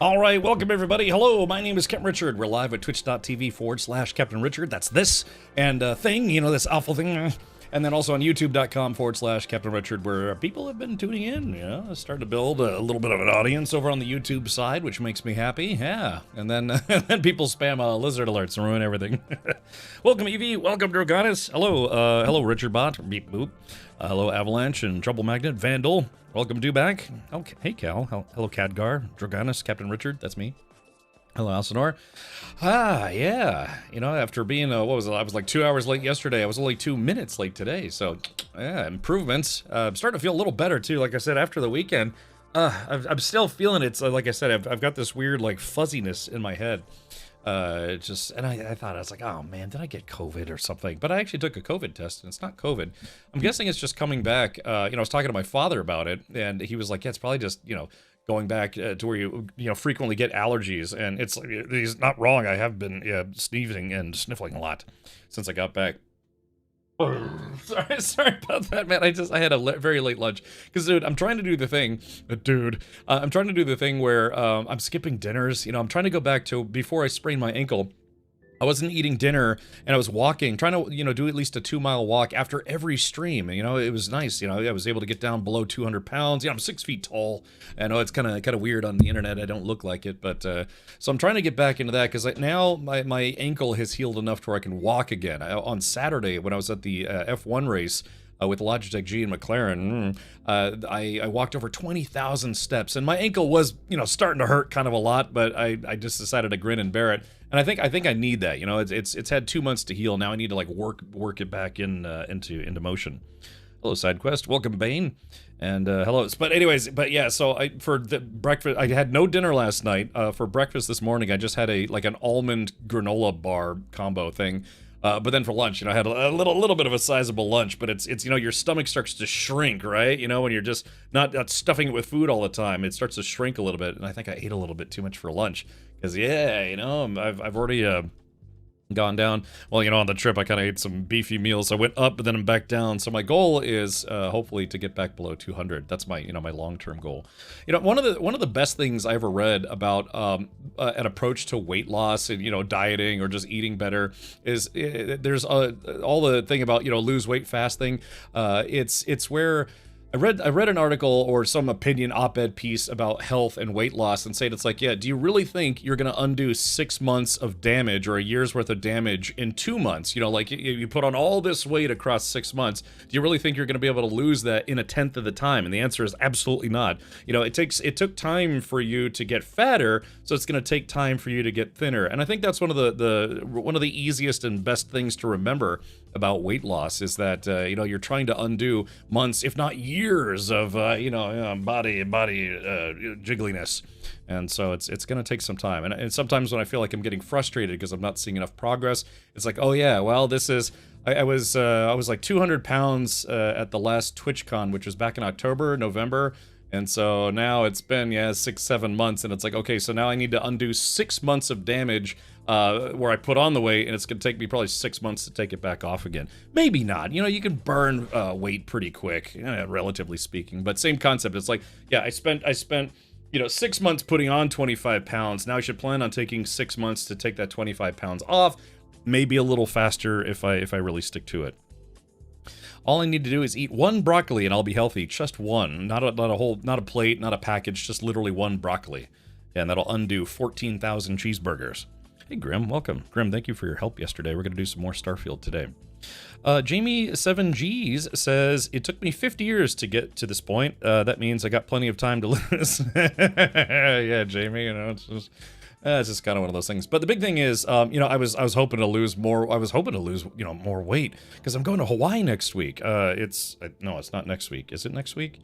All right, welcome everybody. Hello, my name is Captain Richard. We're live at twitch.tv/Captain Richard. That's this and thing, this awful thing. And then also on youtube.com/Captain Richard, where people have been tuning in. Starting to build a little bit of an audience over on the YouTube side, which makes me happy. Yeah. And then, and then people spam lizard alerts and ruin everything. Welcome, Evie. Welcome, Drogonis. Hello, hello, Richard Bot. Beep boop. Hello, Avalanche and Trouble Magnet. Vandal. Welcome, Dewback. Okay. Hey, Cal. Hello, Cadgar. Drogonis. Captain Richard. That's me. Hello, Alcinor. Yeah. After being, what was it? I was like 2 hours late yesterday. I was only 2 minutes late today. So, yeah, improvements. I'm starting to feel a little better, too. Like I said, after the weekend, I'm still feeling it. So, like I said, I've got this weird, like, fuzziness in my head. And I thought, I was like, oh, man, did I get COVID or something? But I actually took a COVID test, and it's not COVID. I'm guessing it's just coming back. I was talking to my father about it, and he was like, yeah, it's probably just, going back to where you frequently get allergies, and he's not wrong. I have been sneezing and sniffling a lot since I got back. Sorry about that, man. I had a very late lunch because, dude, I'm trying to do the thing. I'm trying to do the thing where I'm skipping dinners. I'm trying to go back to before I sprained my ankle. I wasn't eating dinner, and I was walking, trying to, do at least a 2-mile walk after every stream. And, it was nice. I was able to get down below 200 pounds. I'm 6 feet tall. I know it's kind of weird on the internet. I don't look like it, but so I'm trying to get back into that because now my ankle has healed enough to where I can walk again. On Saturday, when I was at the F1 race, with Logitech G and McLaren, I walked over 20,000 steps, and my ankle was, starting to hurt kind of a lot, but I just decided to grin and bear it. And I think I need that. It's had 2 months to heal. Now I need to like work it back into motion. Hello, SideQuest. Welcome, Bane. And hello. But anyways, yeah. So for the breakfast, I had no dinner last night. For breakfast this morning, I just had an almond granola bar combo thing. But then for lunch, I had a little bit of a sizable lunch, but it's your stomach starts to shrink, right? When you're just not stuffing it with food all the time, it starts to shrink a little bit. And I think I ate a little bit too much for lunch because I've already gone down. Well, on the trip I kind of ate some beefy meals. I went up, but then I'm back down. So my goal is hopefully to get back below 200. That's my my long-term goal. One of the best things I ever read about an approach to weight loss and dieting or just eating better is there's all the thing about lose weight fast thing. It's where I read an article or some opinion op-ed piece about health and weight loss and saying it's like, yeah, do you really think you're going to undo 6 months of damage or a year's worth of damage in 2 months? You put on all this weight across 6 months. Do you really think you're going to be able to lose that in a tenth of the time? And the answer is absolutely not. It took time for you to get fatter, so it's going to take time for you to get thinner. And I think that's one of the easiest and best things to remember about weight loss is that you're trying to undo months, if not years, of body jiggliness, and so it's going to take some time. And sometimes when I feel like I'm getting frustrated because I'm not seeing enough progress, it's like, oh yeah, well this is I was like 200 pounds at the last TwitchCon, which was back in November. And so now it's been 6-7 months, and it's like, okay, so now I need to undo 6 months of damage where I put on the weight, and it's gonna take me probably 6 months to take it back off again. Maybe not. You can burn weight pretty quick, relatively speaking. But same concept. It's like, yeah, I spent 6 months putting on 25 pounds. Now I should plan on taking 6 months to take that 25 pounds off. Maybe a little faster if I really stick to it. All I need to do is eat one broccoli and I'll be healthy. Just one, not a plate, not a package, just literally one broccoli. Yeah, and that'll undo 14,000 cheeseburgers. Hey, Grim, welcome. Grim, thank you for your help yesterday. We're going to do some more Starfield today. Jamie7Gs says, it took me 50 years to get to this point. That means I got plenty of time to lose. Yeah, Jamie, it's just kind of one of those things. But the big thing is, I was hoping to lose more. I was hoping to lose, more weight because I'm going to Hawaii next week. No, it's not next week. Is it next week?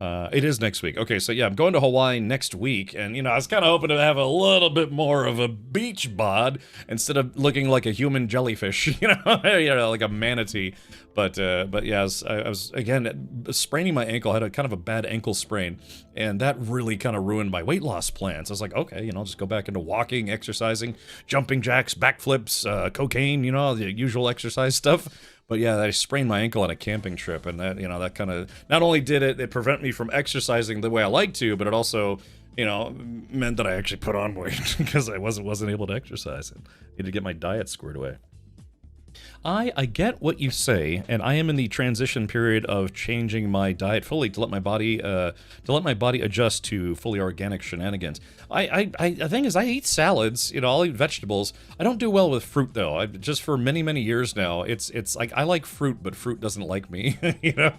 It is next week. Okay, so yeah, I'm going to Hawaii next week, and I was kind of hoping to have a little bit more of a beach bod instead of looking like a human jellyfish, like a manatee. But yeah, I was again spraining my ankle. I had a kind of a bad ankle sprain, and that really kind of ruined my weight loss plans. I was like, okay, I'll just go back into walking, exercising, jumping jacks, backflips, cocaine, the usual exercise stuff. But yeah, I sprained my ankle on a camping trip, and that kind of, not only did it prevent me from exercising the way I like to, but it also you know, meant that I actually put on weight because I wasn't able to exercise and need to get my diet squared away. I get what you say, and I am in the transition period of changing my diet fully to let my body adjust to fully organic shenanigans. The thing is, I eat salads, you know, I'll eat vegetables. I don't do well with fruit though. Just for many years now, it's like I like fruit, but fruit doesn't like me. You know,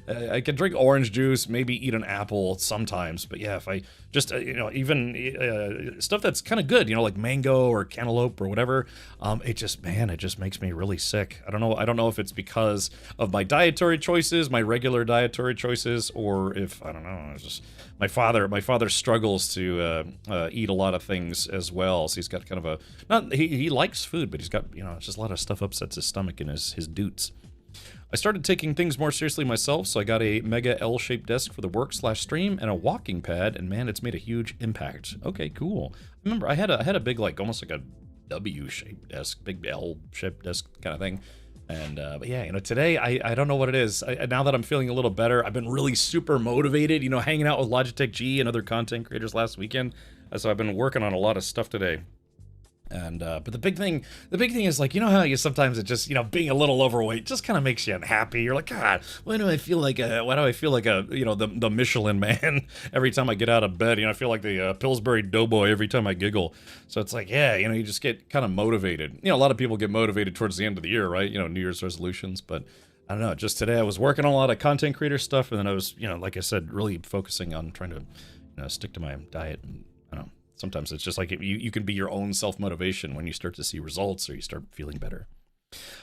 I can drink orange juice, maybe eat an apple sometimes, but yeah, if I just you know, even stuff that's kind of good, you know, like mango or cantaloupe or whatever, it just makes me really sick. I don't know if it's because of my dietary choices, my regular dietary choices, or if I don't know, it's just my father struggles to eat a lot of things as well. So he's got kind of he likes food, but he's got, you know, just a lot of stuff upsets his stomach and his doots. I started taking things more seriously myself, so I got a mega L-shaped desk for the work/stream and a walking pad, and man, it's made a huge impact. Okay, cool. Remember, I had a big, like, almost like a W-shaped desk, big L-shaped desk kind of thing. And, but yeah, you know, today, I don't know what it is. Now that I'm feeling a little better, I've been really super motivated, you know, hanging out with Logitech G and other content creators last weekend. So I've been working on a lot of stuff today. And, but the big thing is, like, you know how you sometimes it just, you know, being a little overweight just kind of makes you unhappy. You're like, God, why do I feel like a, you know, the Michelin man every time I get out of bed? You know, I feel like the Pillsbury Doughboy every time I giggle. So it's like, yeah, you know, you just get kind of motivated. You know, a lot of people get motivated towards the end of the year, right? You know, New Year's resolutions. But I don't know, just today I was working on a lot of content creator stuff, and then I was, you know, like I said, really focusing on trying to, you know, stick to my diet. And I don't know. Sometimes it's just like you can be your own self-motivation when you start to see results or you start feeling better.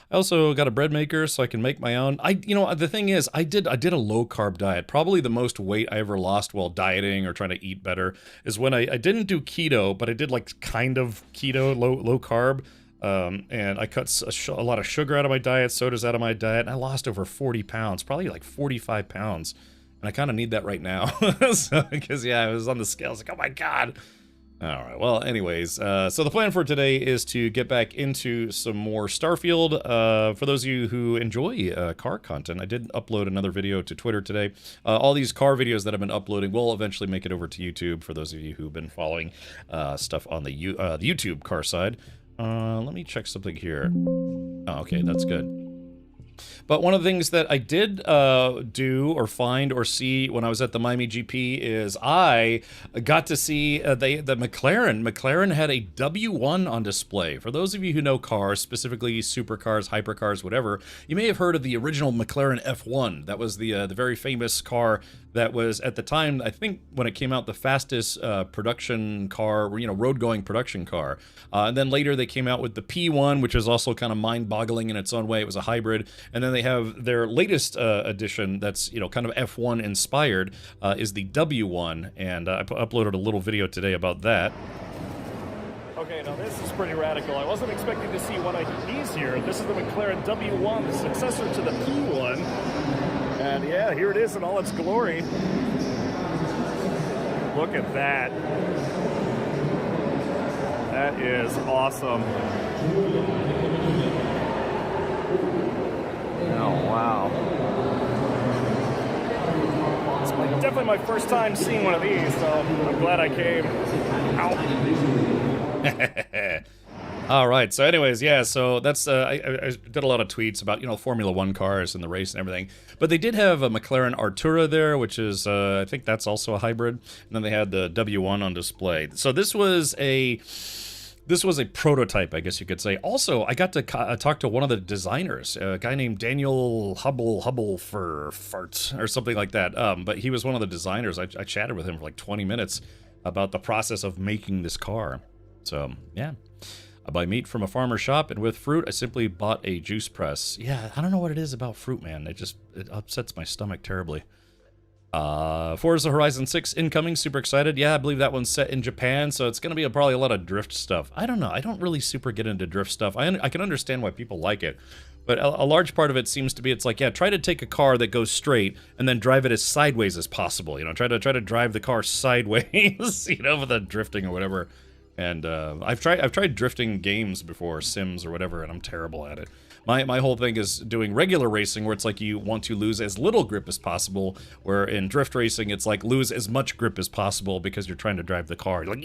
I also got a bread maker so I can make my own. You know, the thing is, I did a low-carb diet. Probably the most weight I ever lost while dieting or trying to eat better is when I didn't do keto, but I did like kind of keto, low carb. And I cut a lot of sugar out of my diet, sodas out of my diet, and I lost over 40 pounds, probably like 45 pounds. And I kind of need that right now. Because, yeah, I was on the scale. I was like, oh my God. All right, well, anyways, so the plan for today is to get back into some more Starfield. For those of you who enjoy car content, I did upload another video to Twitter today. All these car videos that I've been uploading will eventually make it over to YouTube, for those of you who've been following stuff on the YouTube car side. Let me check something here. Oh, okay, that's good. But one of the things that I did do or find or see when I was at the Miami GP is I got to see the McLaren. McLaren had a W1 on display. For those of you who know cars, specifically supercars, hypercars, whatever, you may have heard of the original McLaren F1. That was the very famous car that was, at the time, I think when it came out, the fastest production car, you know, road-going production car. And then later they came out with the P1, which is also kind of mind-boggling in its own way. It was a hybrid. And then they have their latest edition that's, you know, kind of F1 inspired, is the W1. And I uploaded a little video today about that. Okay, now this is pretty radical. I wasn't expecting to see one of these here. This is the McLaren W1, the successor to the P1. And yeah, here it is in all its glory. Look at that. That is awesome. Oh, wow. It's definitely my first time seeing one of these, so I'm glad I came. Ow. All right, so anyways, yeah, so that's, I did a lot of tweets about, you know, Formula 1 cars and the race and everything, but they did have a McLaren Artura there, which is, I think that's also a hybrid, and then they had the W1 on display. So this was a prototype, I guess you could say. Also, I got to talk to one of the designers, a guy named Daniel Hubble for Farts, or something like that, but he was one of the designers. I chatted with him for like 20 minutes about the process of making this car. So, yeah. I buy meat from a farmer's shop, and with fruit, I simply bought a juice press. Yeah, I don't know what it is about fruit, man. It upsets my stomach terribly. Forza Horizon 6 incoming, super excited. Yeah, I believe that one's set in Japan, so it's going to be probably a lot of drift stuff. I don't know. I don't really super get into drift stuff. I can understand why people like it, but a large part of it seems to be, it's like, yeah, try to take a car that goes straight and then drive it as sideways as possible. You know, try to drive the car sideways, you know, with the drifting or whatever. And I've tried drifting games before, Sims or whatever, and I'm terrible at it. My whole thing is doing regular racing, where it's like you want to lose as little grip as possible, where in drift racing, it's like lose as much grip as possible because you're trying to drive the car. You're like,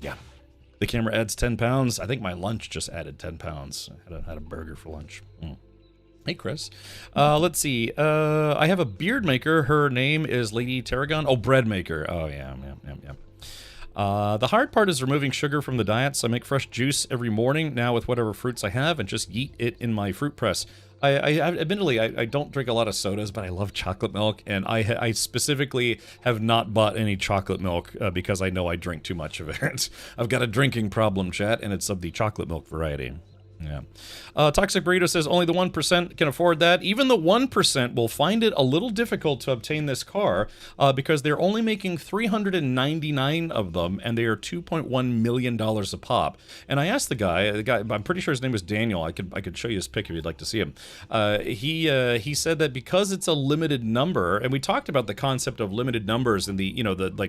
yeah. The camera adds 10 pounds. I think my lunch just added 10 pounds. I had a burger for lunch. Hey, Chris. Let's see. I have a beard maker. Her name is Lady Tarragon. Oh, bread maker. Oh, yeah. The hard part is removing sugar from the diet, so I make fresh juice every morning now with whatever fruits I have and just yeet it in my fruit press. Admittedly, I don't drink a lot of sodas, but I love chocolate milk, and I specifically have not bought any chocolate milk because I know I drink too much of it. I've got a drinking problem, chat, and it's of the chocolate milk variety. Yeah. Toxic Burrito says only the 1% can afford that. Even the 1% will find it a little difficult to obtain this car because they're only making 399 of them, and they are $2.1 million a pop. And I asked the guy, I'm pretty sure his name is Daniel. I could show you his pic if you'd like to see him. He said that because it's a limited number, and we talked about the concept of limited numbers in the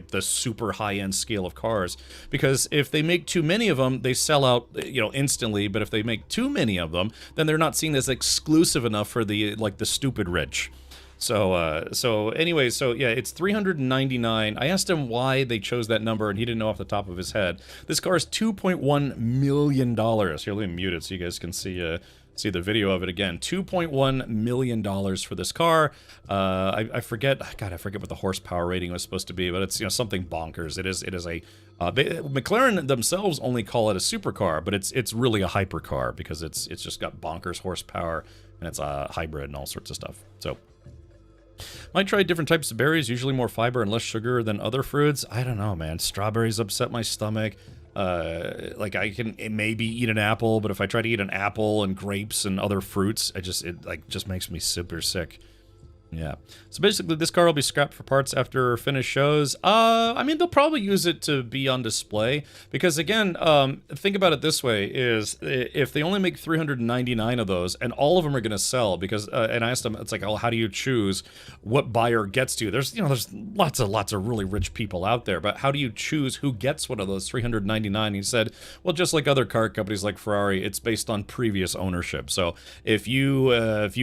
the super high-end scale of cars, because if they make too many of them, they sell out instantly. But if they make too many of them, then they're not seen as exclusive enough for the stupid rich. So anyway, yeah, it's 399. I asked him why they chose that number, and he didn't know off the top of his head. This car is $2.1 million. Here, let me mute it so you guys can see the video of it again. $2.1 million for this car. I forget what the horsepower rating was supposed to be, but it's something bonkers. It is a McLaren themselves only call it a supercar, but it's really a hypercar because it's just got bonkers horsepower, and it's a hybrid and all sorts of stuff. So might try different types of berries, usually more fiber and less sugar than other fruits. I don't know, man. Strawberries upset my stomach. I can maybe eat an apple, but if I try to eat an apple and grapes and other fruits, it just makes me super sick. Yeah. So basically, this car will be scrapped for parts after finished shows. I mean, they'll probably use it to be on display because, again, think about it this way: is if they only make 399 of those, and all of them are going to sell, because and I asked them, it's like, oh, how do you choose what buyer gets to? There's lots of really rich people out there, but how do you choose who gets one of those 399? He said, well, just like other car companies like Ferrari, it's based on previous ownership. So if you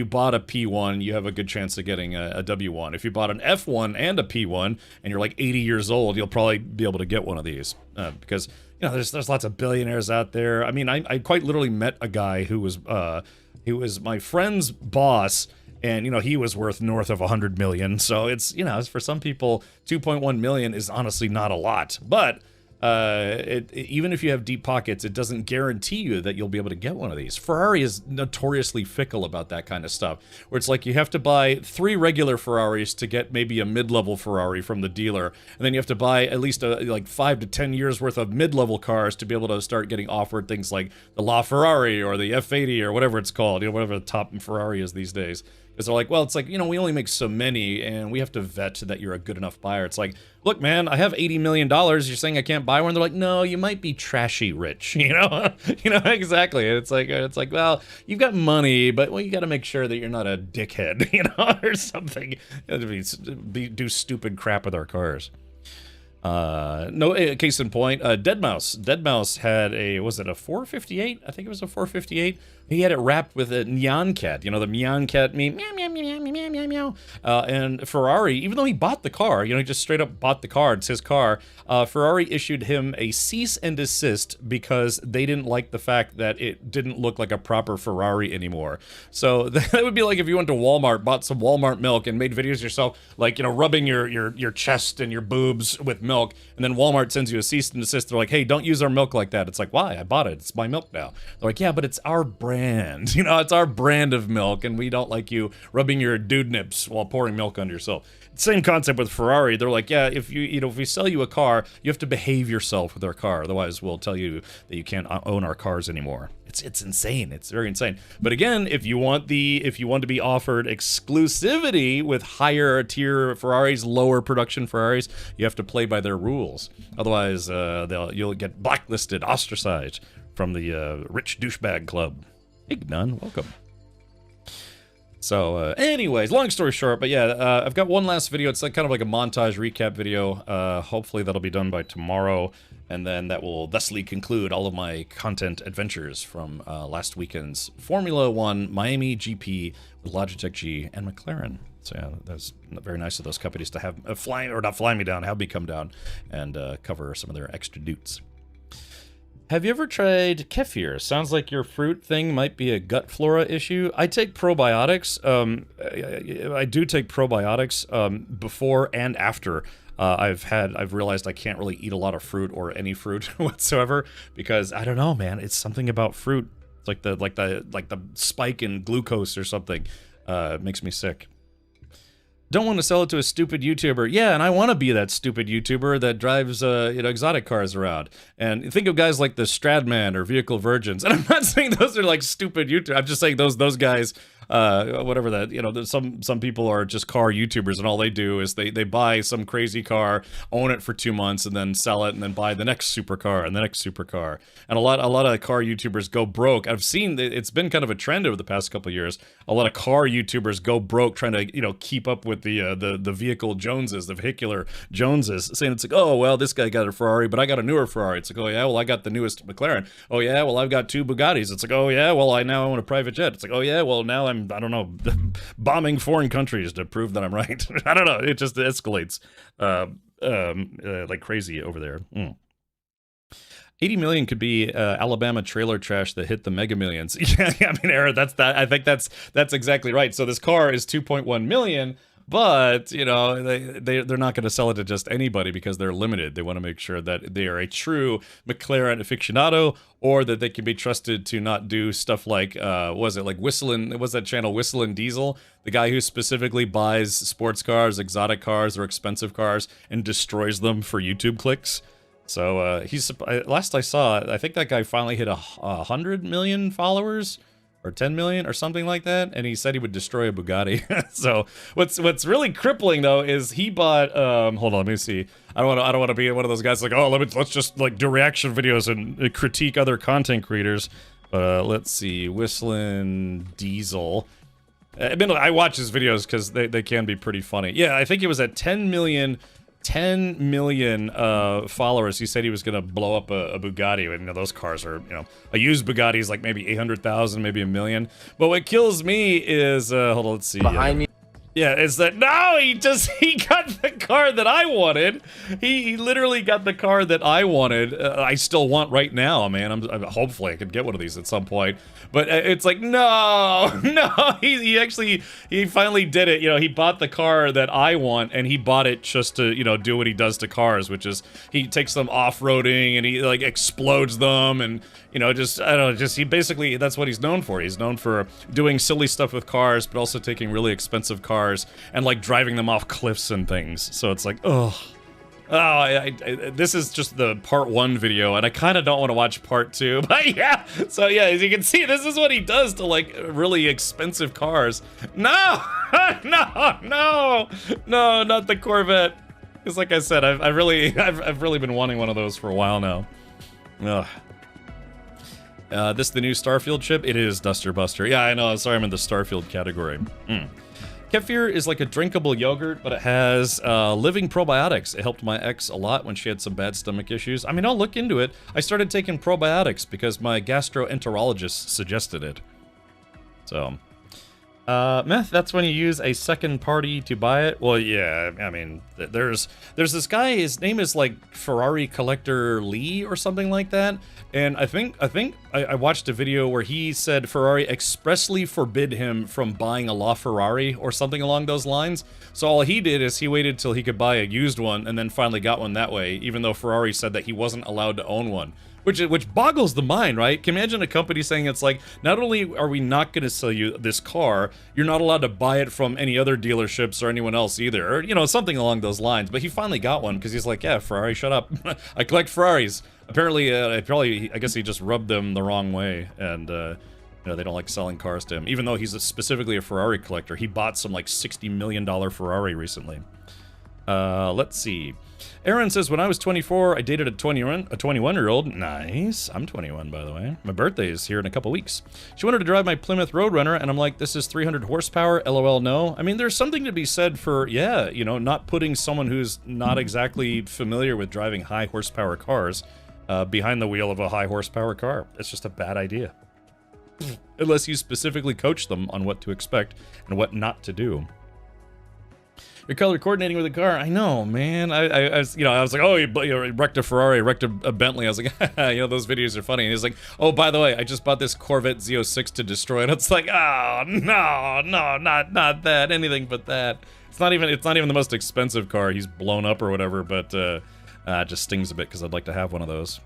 bought a P1, you have a good chance of getting a W1. If you bought an F1 and a P1 and you're like 80 years old, you'll probably be able to get one of these because there's lots of billionaires out there. I mean, I quite literally met a guy who was my friend's boss, and he was worth north of 100 million. So it's for some people, 2.1 million is honestly not a lot, but even if you have deep pockets, it doesn't guarantee you that you'll be able to get one of these. Ferrari is notoriously fickle about that kind of stuff, where it's like you have to buy 3 regular Ferraris to get maybe a mid-level Ferrari from the dealer, and then you have to buy at least like 5 to 10 years worth of mid-level cars to be able to start getting offered things like the LaFerrari or the F80 or whatever it's called, whatever the top Ferrari is these days. Because they're like, well, it's like, we only make so many, and we have to vet that you're a good enough buyer. It's like, look, man, I have $80 million. You're saying I can't buy one? They're like, no, you might be trashy rich, exactly. And it's like, well, you've got money, but you got to make sure that you're not a dickhead, or something. Do stupid crap with our cars. No, case in point, Deadmau5 had was it a 458? I think it was a 458. He had it wrapped with a Nyan Cat, the Nyan Cat meme, meow, meow, meow, meow, meow, meow, meow. And Ferrari, even though he bought the car, he just straight up bought the car, it's his car, Ferrari issued him a cease and desist because they didn't like the fact that it didn't look like a proper Ferrari anymore. So that would be like if you went to Walmart, bought some Walmart milk, and made videos yourself, like, rubbing your chest and your boobs with milk, and then Walmart sends you a cease and desist. They're like, hey, don't use our milk like that. It's like, why? I bought it. It's my milk now. They're like, yeah, but it's our brand. It's our brand of milk, and we don't like you rubbing your dude nips while pouring milk on yourself. Same concept with Ferrari. They're like, yeah, if we sell you a car, you have to behave yourself with our car. Otherwise, we'll tell you that you can't own our cars anymore. It's insane. It's very insane. But again, if you want to be offered exclusivity with higher tier Ferraris, lower production Ferraris, you have to play by their rules. Otherwise, you'll get blacklisted, ostracized from the rich douchebag club. Hey, Nun, welcome. So, anyways, long story short, but yeah, I've got one last video. It's like kind of like a montage recap video. Hopefully that'll be done by tomorrow, and then that will thusly conclude all of my content adventures from last weekend's Formula One Miami GP with Logitech G and McLaren. So yeah, that's very nice of those companies to have have me come down and cover some of their extra dudes. Have you ever tried kefir? Sounds like your fruit thing might be a gut flora issue. I take probiotics. I do take probiotics before and after. I've realized I can't really eat a lot of fruit or any fruit whatsoever because I don't know, man. It's something about fruit. It's like the spike in glucose or something. Makes me sick. Don't want to sell it to a stupid YouTuber. Yeah, and I want to be that stupid YouTuber that drives, exotic cars around. And think of guys like the Stradman or Vehicle Virgins. And I'm not saying those are like stupid YouTubers. I'm just saying those guys, whatever that, some people are just car YouTubers and all they do is they buy some crazy car, own it for 2 months, and then sell it, and then buy the next supercar and the next supercar. And a lot of car YouTubers go broke. I've seen it's been kind of a trend over the past couple of years. A lot of car YouTubers go broke trying to keep up with the vehicle Joneses, the vehicular Joneses, saying it's like, oh well, this guy got a Ferrari, but I got a newer Ferrari. It's like, oh yeah, well I got the newest McLaren. Oh yeah, well I've got 2 Bugattis. It's like, oh yeah, well I now own a private jet. It's like, oh yeah, well now I don't know, bombing foreign countries to prove that I'm right. I don't know. It just escalates like crazy over there. 80 million could be Alabama trailer trash that hit the Mega Millions. Yeah, I mean, Aaron, I think that's exactly right. So this car is 2.1 million, but they're not going to sell it to just anybody because they're limited. They want to make sure that they are a true McLaren aficionado, or that they can be trusted to not do stuff like was that channel Whistlin' Diesel, the guy who specifically buys sports cars, exotic cars, or expensive cars and destroys them for YouTube clicks. So he's, last I saw, I think that guy finally hit 100 million followers, or 10 million, or something like that, and he said he would destroy a Bugatti. So what's really crippling though is he bought. Hold on, let me see. I don't want to be one of those guys like, oh, let's just like do reaction videos and critique other content creators. Let's see, Whistlin' Diesel. I mean, I watch his videos because they can be pretty funny. Yeah, I think he was at 10 million followers. He said he was gonna blow up a Bugatti, and those cars are, a used Bugatti is like maybe 800,000, maybe 1 million. But what kills me is, hold on, let's see. Behind me. Yeah, is that no? He got the car that I wanted. He literally got the car that I wanted. I still want right now, man. Hopefully I could get one of these at some point. But it's like no. He finally did it. He bought the car that I want, and he bought it just to do what he does to cars, which is he takes them off-roading and he like explodes them, and he basically, that's what he's known for. He's known for doing silly stuff with cars, but also taking really expensive cars and like driving them off cliffs and things. So it's like, this is just the part 1 video, and I kind of don't want to watch part 2. But yeah, so yeah, as you can see, this is what he does to like really expensive cars. No, no, not the Corvette. Because like I said, I've really been wanting one of those for a while now. Ugh. This the new Starfield chip? It is Duster Buster. Yeah, I know. Sorry, I'm in the Starfield category. Kefir is like a drinkable yogurt, but it has living probiotics. It helped my ex a lot when she had some bad stomach issues. I mean, I'll look into it. I started taking probiotics because my gastroenterologist suggested it. So, that's when you use a second party to buy it. Well, yeah, I mean, there's this guy, his name is like Ferrari Collector Lee or something like that. And I think I watched a video where he said Ferrari expressly forbid him from buying a LaFerrari or something along those lines. So all he did is he waited till he could buy a used one and then finally got one that way, even though Ferrari said that he wasn't allowed to own one. Which boggles the mind, right? Can you imagine a company saying it's like, not only are we not going to sell you this car, you're not allowed to buy it from any other dealerships or anyone else either, or, something along those lines. But he finally got one because he's like, yeah, Ferrari, shut up. I collect Ferraris. Apparently, I guess he just rubbed them the wrong way, and, they don't like selling cars to him. Even though he's specifically a Ferrari collector, he bought some like $60 million Ferrari recently. Let's see. Aaron says, when I was 24, I dated a 21-year-old. Nice. I'm 21, by the way. My birthday is here in a couple weeks. She wanted to drive my Plymouth Roadrunner, and I'm like, this is 300 horsepower. LOL, no. I mean, there's something to be said for, yeah, you know, not putting someone who's not exactly familiar with driving high horsepower cars behind the wheel of a high horsepower car. It's just a bad idea. Unless you specifically coach them on what to expect and what not to do. You're color coordinating with a car. I know, man. I was, you know, I was like, oh, you wrecked a Ferrari, wrecked a Bentley. I was like, you know, those videos are funny. And he's like, oh, by the way, I just bought this Corvette Z06 to destroy. And it's like, oh, no, not that. Anything but that. It's not even the most expensive car. He's blown up or whatever, but it just stings a bit because I'd like to have one of those.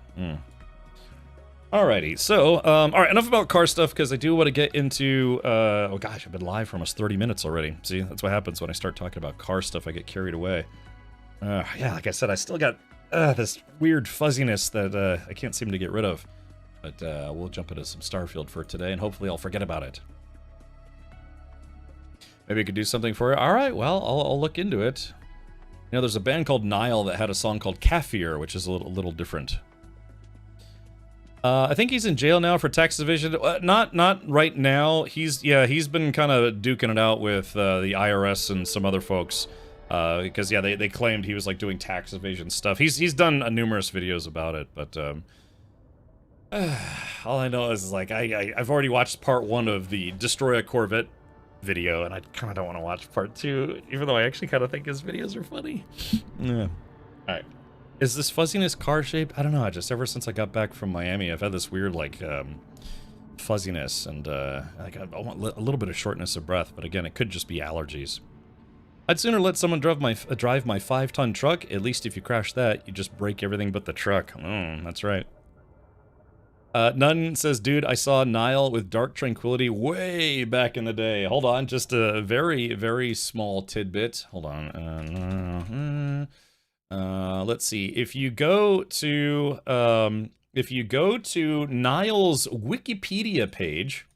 Alrighty, so, alright, enough about car stuff, because I do want to get into, oh gosh, I've been live for almost 30 minutes already. See, that's what happens when I start talking about car stuff, I get carried away. Yeah, like I said, I still got this weird fuzziness that I can't seem to get rid of. But we'll jump into some Starfield for today, and hopefully I'll forget about it. Maybe I could do something for you. Alright, well, I'll look into it. You know, there's a band called Nile that had a song called Kafir, which is a little different. I think he's in jail now for tax evasion. Not right now. He's been kind of duking it out with the IRS and some other folks. Because yeah, they claimed he was like doing tax evasion stuff. He's done numerous videos about it, but all I know is like I've already watched part 1 of the Destroy a Corvette video, and I kind of don't want to watch part 2, even though I actually kind of think his videos are funny. Yeah. All right. Is this fuzziness car shape? I don't know. Just ever since I got back from Miami, I've had this weird like fuzziness and like I want a little bit of shortness of breath. But again, it could just be allergies. I'd sooner let someone drive my 5-ton truck. At least if you crash that, you just break everything but the truck. That's right. Nunn says, dude, I saw Nile with Dark Tranquility way back in the day. Hold on, just a very, very small tidbit. Hold on. Let's see. If you go to Nile's Wikipedia page,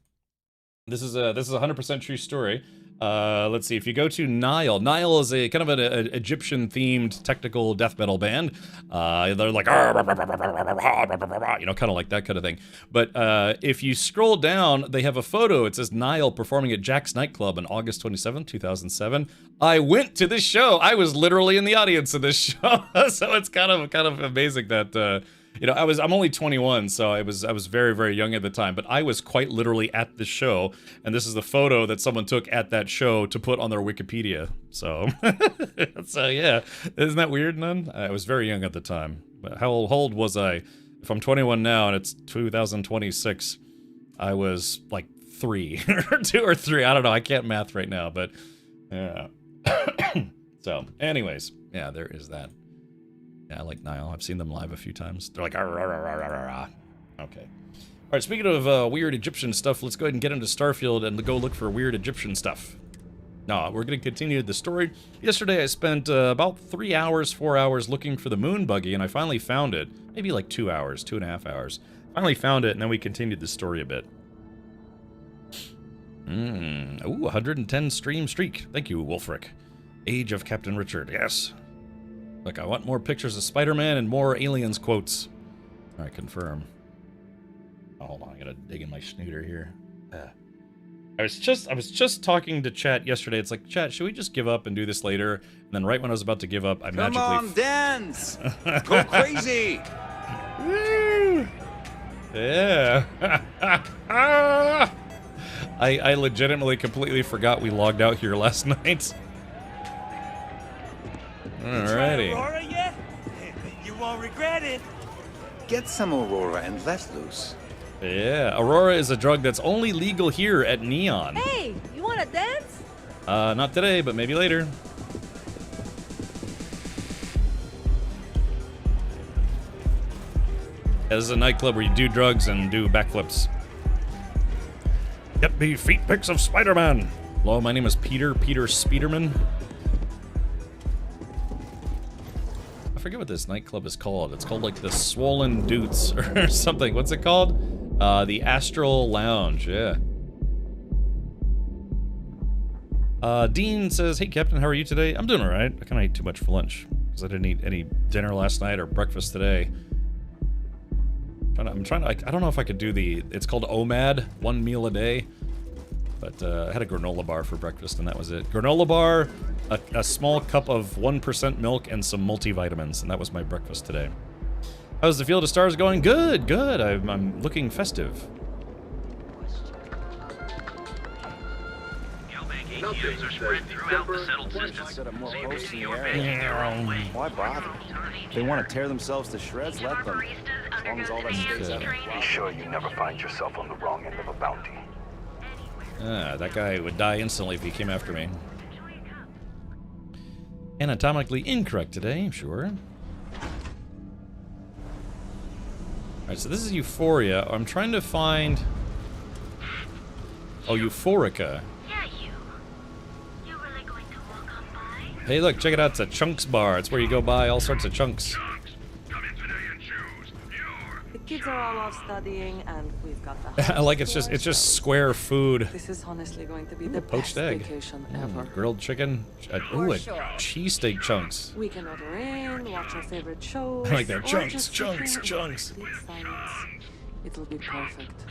this is a 100% true story. Let's see. If you go to Nile is a kind of an Egyptian-themed technical death metal band. They're like, you know, kind of like that kind of thing. But if you scroll down, they have a photo. It says Nile performing at Jack's nightclub on August 27, 2007. I went to this show. I was literally in the audience of this show, so it's kind of amazing that. You know, I'm only 21, so I was very, very young at the time, but I was quite literally at the show, and this is the photo that someone took at that show to put on their Wikipedia. So, so yeah, isn't that weird, None? I was very young at the time. But how old was I? If I'm 21 now and it's 2026, I was like 3 or 2 or 3. I don't know. I can't math right now, but yeah. So, anyways, yeah, there is that. Yeah, I like Nile. I've seen them live a few times. They're like, okay. All right, speaking of weird Egyptian stuff, let's go ahead and get into Starfield and go look for weird Egyptian stuff. No, we're going to continue the story. Yesterday, I spent about 3 hours, 4 hours looking for the moon buggy, and I finally found it. Maybe like 2 hours, 2.5 hours. Finally found it, and then we continued the story a bit. Ooh, 110 stream streak. Thank you, Wolfric. Age of Captain Richard, yes. Look, I want more pictures of Spider-Man and more aliens quotes. All right, confirm. Oh, hold on, I gotta dig in my snooter here. I was just talking to chat yesterday. It's like, chat, should we just give up and do this later? And then right when I was about to give up, I magically... Come on, dance! Go crazy! Woo! Yeah. I legitimately completely forgot we logged out here last night. Alrighty. Aurora yet? You won't regret it. Get some Aurora and let loose. Yeah, Aurora is a drug that's only legal here at Neon. Hey, you wanna dance? Not today, but maybe later. Yeah, this is a nightclub where you do drugs and do backflips. Get me feet pics of Spider-Man. Hello, my name is Peter Speederman. I forget what this nightclub is called. It's called like the Swollen Doots or something. What's it called? The Astral Lounge, yeah. Dean says, hey, Captain, how are you today? I'm doing all right. I kind of ate too much for lunch because I didn't eat any dinner last night or breakfast today. I'm trying to, I don't know if I could do it's called OMAD, 1 meal a day. But I had a granola bar for breakfast, and that was it. Granola bar, a small cup of 1% milk, and some multivitamins, and that was my breakfast today. How's the Field of Stars going? Good, good. I'm looking festive. ATMs are spread throughout the settled system. Set up more So you posts can in see the your area. base their own way. Why bother? If they want to tear themselves to shreds, let them. As long as all that stays out of the Be sure you never find yourself on the wrong end of a bounty. That guy would die instantly if he came after me. Anatomically incorrect today, sure. Alright, so this is Euphoria. I'm trying to find... Oh, Euphorica. Yeah, you. You really going to walk on by? Hey, look, check it out. It's a chunks bar. It's where you go buy all sorts of chunks. The kids are all off studying, and we've got the I like it's just square food. This is honestly going to be the Poached best egg. vacation ever. Grilled chicken. Ooh, cheesesteak chunks. We can order in, watch our favorite shows. I like that. or Chunks, just chunks, sit here in chunks. complete silence. It'll be perfect.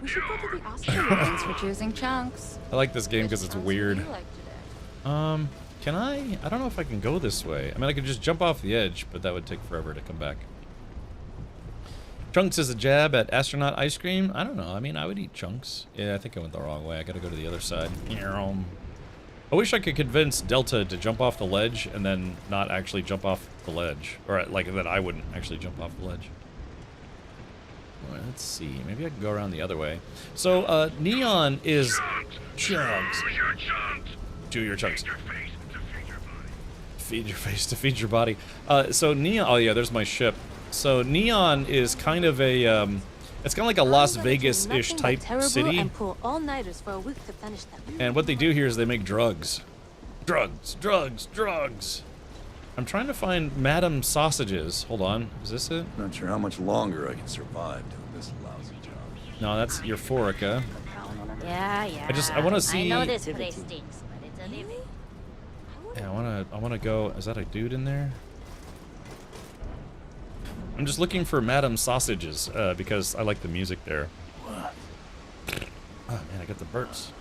We should go to the Austrian. Thanks for choosing chunks. I like this game because it's weird. What do you like today? Can I? I don't know if I can go this way. I mean, I could just jump off the edge, but that would take forever to come back. Chunks is a jab at astronaut ice cream? I don't know. I mean, I would eat chunks. Yeah, I think I went the wrong way. I gotta go to the other side. I wish I could convince Delta to jump off the ledge and then not actually jump off the ledge. Or, like, that I wouldn't actually jump off the ledge. Well, let's see. Maybe I can go around the other way. So, Neon is... Chunks. Do your chunks. Feed your face to feed your body. So Neon... Oh, yeah, there's my ship. So Neon is kind of a... it's kind of like a Las Vegas-ish type city. And pull all-nighters for a week to finish them. And what they do here is they make drugs. Drugs, drugs, drugs. I'm trying to find Madam Sausages. Hold on. Is this it? Not sure how much longer I can survive doing this lousy job. No, that's Euphorica. Yeah. I want to see... I know this place stinks, but it's a living. Yeah, I wanna go... Is that a dude in there? I'm just looking for Madam Sausages, because I like the music there. Oh man, I got the burps.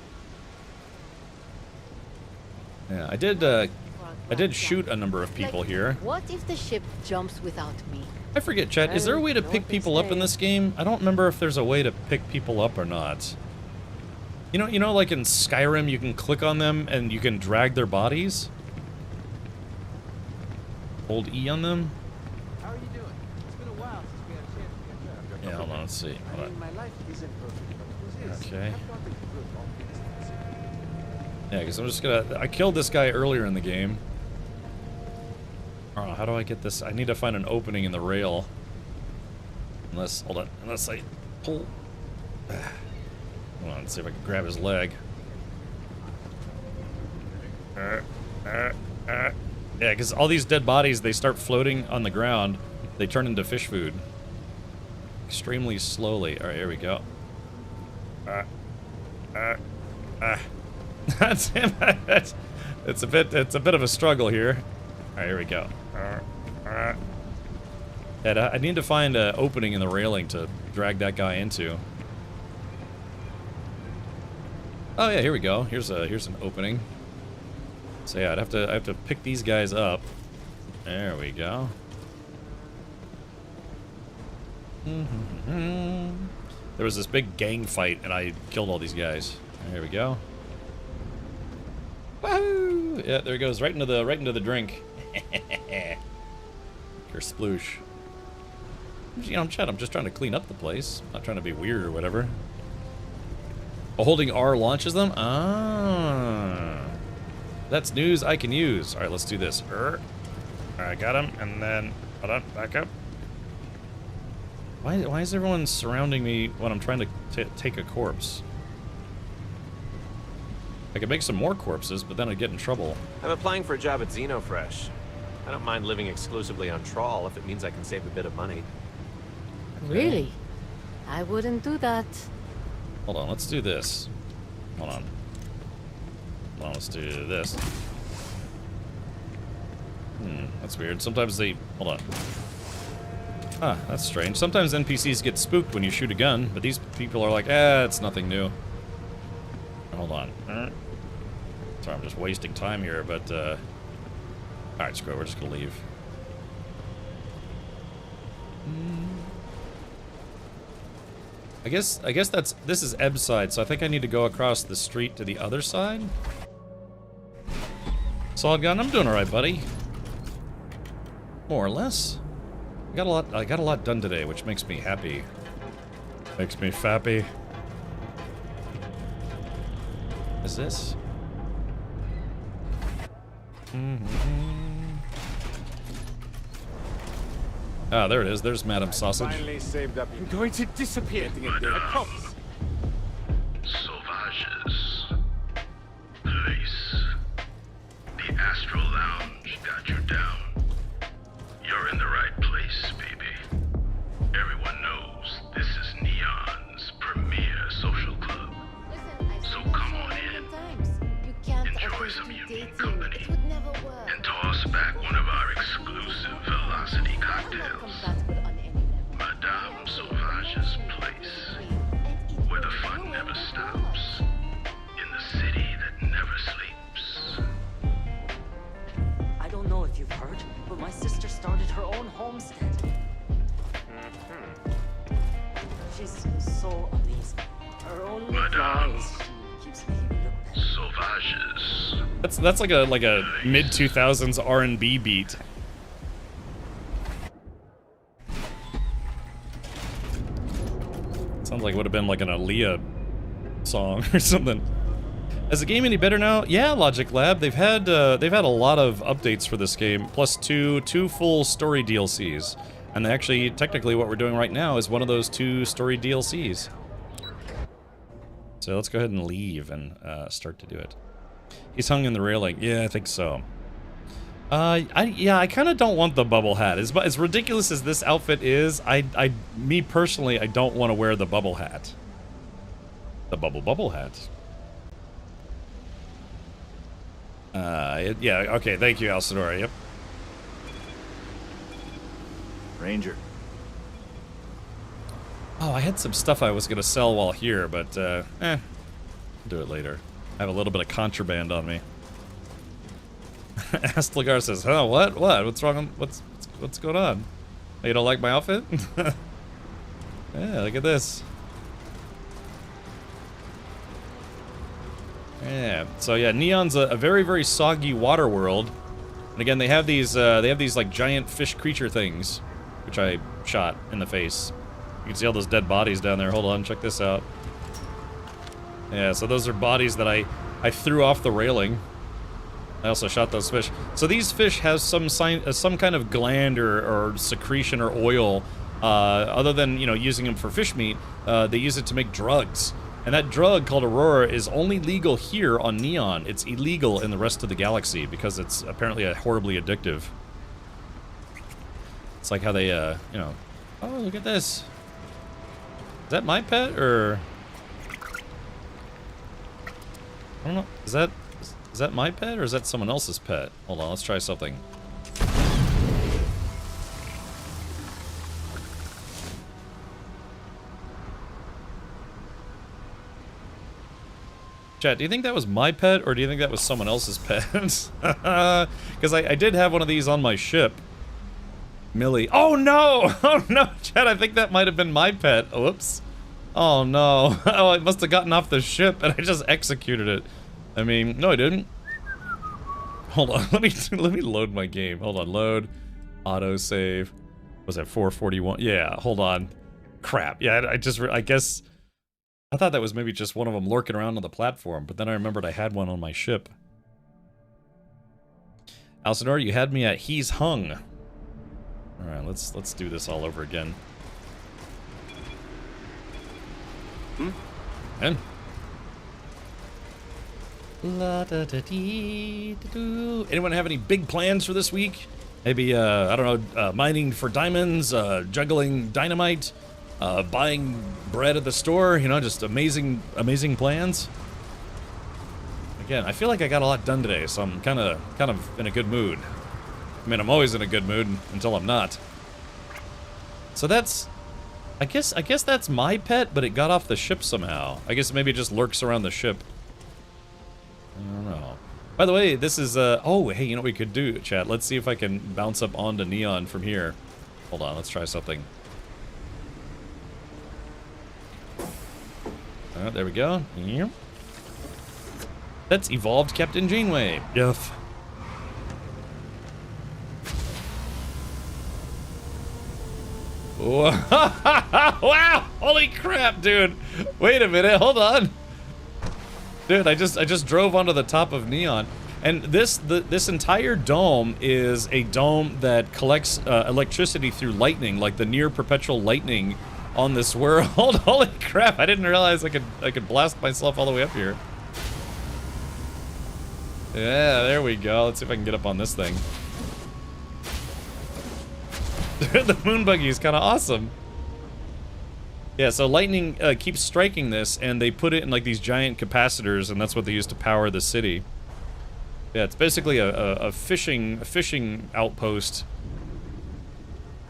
Yeah, I did shoot a number of people here. What if the ship jumps without me? I forget, Chat, is there a way to pick people up in this game? I don't remember if there's a way to pick people up or not. You know, like in Skyrim, you can click on them and you can drag their bodies? Hold E on them? How are you doing? It's been a while since we had a chance to catch up. Yeah, hold on, let's see. I mean, my life isn't perfect, but this is. Okay. I've gone through good all things considered. Yeah, because I'm just gonna... I killed this guy earlier in the game. Oh, how do I get this? I need to find an opening in the rail. Hold on. Unless I pull... Hold on, let's see if I can grab his leg. Yeah, because all these dead bodies, they start floating on the ground. They turn into fish food. Extremely slowly. Alright, here we go. That's him. It's a bit of a struggle here. Alright, here we go. And I need to find an opening in the railing to drag that guy into. Oh yeah, here we go. Here's an opening. So yeah, I have to pick these guys up. There we go. There was this big gang fight, and I killed all these guys. There we go. Woohoo! Yeah, there he goes, right into the drink. Kersploosh. You know, Chad, I'm just trying to clean up the place. I'm not trying to be weird or whatever. Oh, holding R launches them? Ah. That's news I can use. Alright, let's do this. Alright, got him, and then... Hold on, back up. Why is everyone surrounding me when I'm trying to take a corpse? I could make some more corpses, but then I'd get in trouble. I'm applying for a job at Xenofresh. I don't mind living exclusively on trawl if it means I can save a bit of money. Really? I wouldn't do that. Hold on, let's do this. Hold on. Well, let's do this. That's weird. Sometimes they... Hold on. Ah, that's strange. Sometimes NPCs get spooked when you shoot a gun, but these people are like, it's nothing new. Hold on. Sorry, I'm just wasting time here, but, alright, screw it. We're just gonna leave. I guess this is Eb's side, so I think I need to go across the street to the other side. Solid gun, I'm doing alright, buddy. More or less. I got a lot done today, which makes me happy. Makes me fappy. Is this? Ah, there it is. There's Madam Sausage. Finally saved up. I'm going to disappear. I promise. Sauvages. Place. The Astral Lounge got you down. You're in the right place, baby. Everyone knows this is Neon's premier social club. So come on in. Enjoy some unique company. And toss back one of our exclusive Velocity cocktails. Madame Sauvage's place. Where the fun never stops. In the city that never sleeps. I don't know if you've heard, but my sister started her own homestead. She's so amazing. Her only flaw is she keeps making me look better. Sauvages. That's like a mid 2000s R&B beat. Sounds like it would have been like an Aaliyah song or something. Is the game any better now? Yeah, Logic Lab. They've had a lot of updates for this game, plus two full story DLCs. And actually, technically, what we're doing right now is one of those 2 story DLCs. So let's go ahead and leave and start to do it. He's hung in the railing. Yeah, I think so. I kind of don't want the bubble hat. As ridiculous as this outfit is, me personally, I don't want to wear the bubble hat. The bubble hat. Yeah, okay, thank you, Alcinora, yep. Ranger. Oh, I had some stuff I was going to sell while here, but, I'll do it later. I have a little bit of contraband on me. Astlagar says, huh, what? What's wrong? What's going on? Oh, you don't like my outfit? Yeah, look at this. Yeah, so yeah, Neon's a very, very soggy water world. And again, they have these like giant fish creature things, which I shot in the face. You can see all those dead bodies down there. Hold on, check this out. Yeah, so those are bodies that I threw off the railing. I also shot those fish. So these fish have some kind of gland or secretion or oil. Other than, you know, using them for fish meat, they use it to make drugs. And that drug called Aurora is only legal here on Neon. It's illegal in the rest of the galaxy because it's apparently horribly addictive. It's like how they, you know... Oh, look at this. Is that my pet, or... I don't know. Is that my pet, or is that someone else's pet? Hold on, let's try something. Chat, do you think that was my pet, or do you think that was someone else's pet? Because I did have one of these on my ship. Millie. Oh no! Oh no, Chat, I think that might have been my pet. Whoops. Oh no. Oh, it must have gotten off the ship and I just executed it. I mean, no I didn't. Hold on, let me load my game. Hold on, load. Autosave. Was that 441? Yeah, hold on. Crap. Yeah, I guess... I thought that was maybe just one of them lurking around on the platform, but then I remembered I had one on my ship. Alcinor, you had me at he's hung. Alright, let's do this all over again. And anyone have any big plans for this week? Maybe I don't know, mining for diamonds, juggling dynamite, buying bread at the store, you know, just amazing plans. Again, I feel like I got a lot done today, so I'm kind of in a good mood. I mean, I'm always in a good mood until I'm not. So that's, I guess that's my pet, but it got off the ship somehow. I guess maybe it just lurks around the ship. I don't know. By the way, this is, oh, hey, you know what we could do, chat? Let's see if I can bounce up onto Neon from here. Hold on, let's try something. There we go. Yep. That's evolved Captain Janeway. Yuff. Wow! Holy crap, dude! Wait a minute, hold on. Dude, I just drove onto the top of Neon, and this entire dome is a dome that collects electricity through lightning, like the near perpetual lightning on this world. Holy crap! I didn't realize I could blast myself all the way up here. Yeah, there we go. Let's see if I can get up on this thing. The moon buggy is kind of awesome. Yeah, so lightning keeps striking this, and they put it in like these giant capacitors, and that's what they use to power the city. Yeah, it's basically a fishing outpost.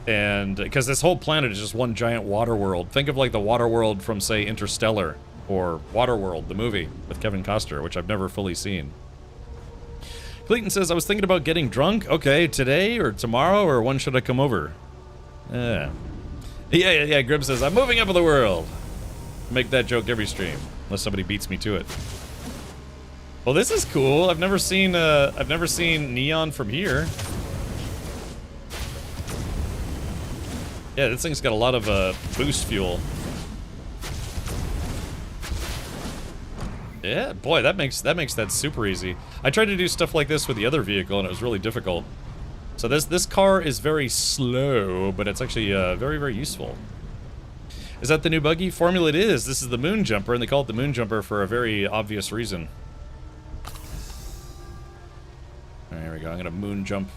And because this whole planet is just one giant water world. Think of like the water world from, say, Interstellar, or Waterworld, the movie with Kevin Costner, which I've never fully seen. Clayton says, I was thinking about getting drunk. Okay, today or tomorrow, or when should I come over? Yeah. Yeah, Grim says, I'm moving up in the world. Make that joke every stream, unless somebody beats me to it. Well, this is cool. I've never seen Neon from here. Yeah, this thing's got a lot of boost fuel. Yeah, boy, that makes that super easy. I tried to do stuff like this with the other vehicle, and it was really difficult. So this car is very slow, but it's actually very, very useful. Is that the new buggy? Formula it is. This is the Moon Jumper, and they call it the Moon Jumper for a very obvious reason. There we go. I'm gonna moon jump.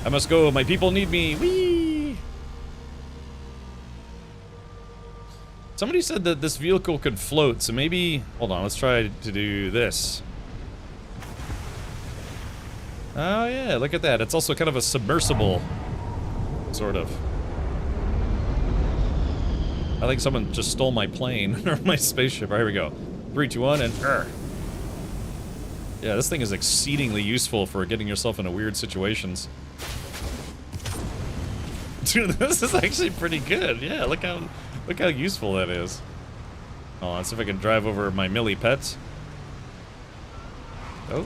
I must go. My people need me. Whee! Somebody said that this vehicle could float, so maybe... Hold on, let's try to do this. Oh yeah, look at that. It's also kind of a submersible. Sort of. I think someone just stole my plane, or my spaceship. All right, here we go. 3, 2, 1, and... Yeah, this thing is exceedingly useful for getting yourself into weird situations. Dude, this is actually pretty good. Yeah, look how useful that is. Oh, let's see if I can drive over my Millie pets. Oh.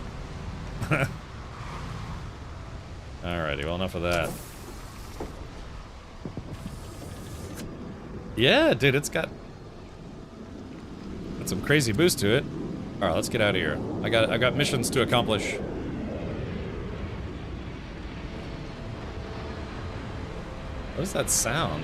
Alrighty, well, enough of that. Yeah, dude, it's got some crazy boost to it. Alright, let's get out of here. I got missions to accomplish. What is that sound?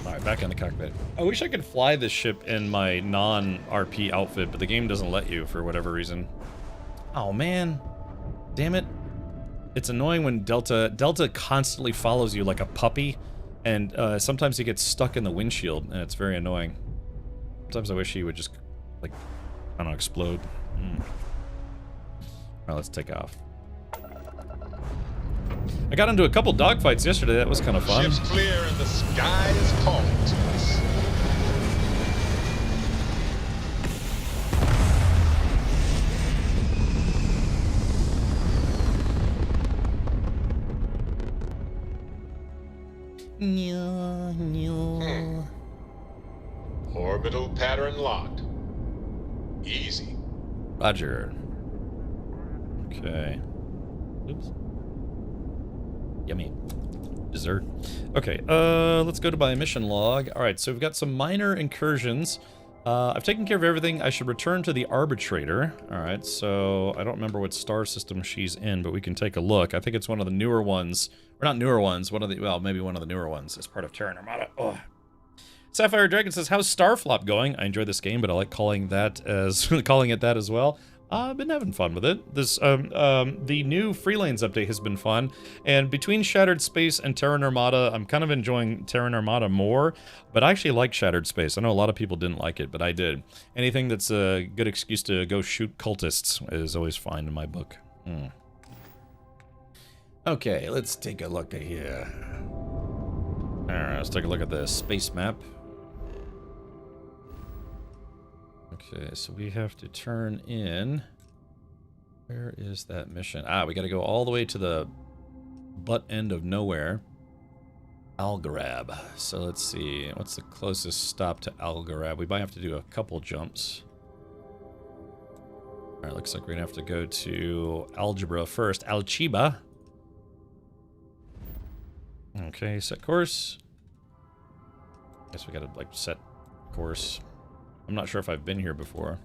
Alright, back in the cockpit. I wish I could fly this ship in my non-RP outfit, but the game doesn't let you for whatever reason. Oh man. Damn it. It's annoying when Delta constantly follows you like a puppy, and sometimes he gets stuck in the windshield, and it's very annoying. Sometimes I wish he would just, like, I don't know, explode. Alright, let's take off. I got into a couple dogfights yesterday. That was kind of fun. Ship's clear and the sky is calling to us. Orbital pattern locked. Easy. Roger. Okay. Oops. Yummy. Dessert. Okay, let's go to my mission log. Alright, so we've got some minor incursions. I've taken care of everything. I should return to the Arbitrator. Alright, so I don't remember what star system she's in, but we can take a look. I think it's one of the newer ones. Or not newer ones, one of the, well, maybe one of the newer ones as part of Terran Armada. Oh. Sapphire Dragon says, how's Starflop going? I enjoy this game, but I like calling that as calling it that as well. I've been having fun with it. The new Freelanes update has been fun, and between Shattered Space and Terran Armada, I'm kind of enjoying Terran Armada more, but I actually like Shattered Space. I know a lot of people didn't like it, but I did. Anything that's a good excuse to go shoot cultists is always fine in my book. Okay, let's take a look at here. Alright, let's take a look at the space map. Okay, so we have to turn in... Where is that mission? Ah, we gotta go all the way to the butt end of nowhere. Algarab. So let's see, what's the closest stop to Algarab? We might have to do a couple jumps. Alright, looks like we're gonna have to go to Algebra first. Alchiba. Okay, set course. Guess we gotta, like, set course. I'm not sure if I've been here before.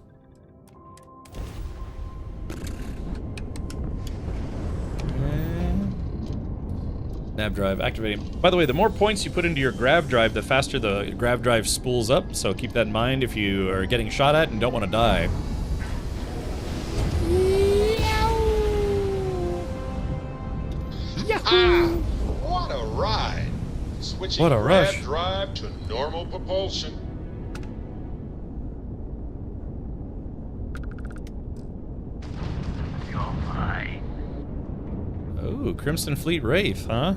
Nav drive activating. By the way, the more points you put into your grav drive, the faster the grav drive spools up, so keep that in mind if you are getting shot at and don't want to die. Yahoo! What a ride! Switching what a grav rush. drive to normal propulsion. Ooh, Crimson Fleet Wraith, huh?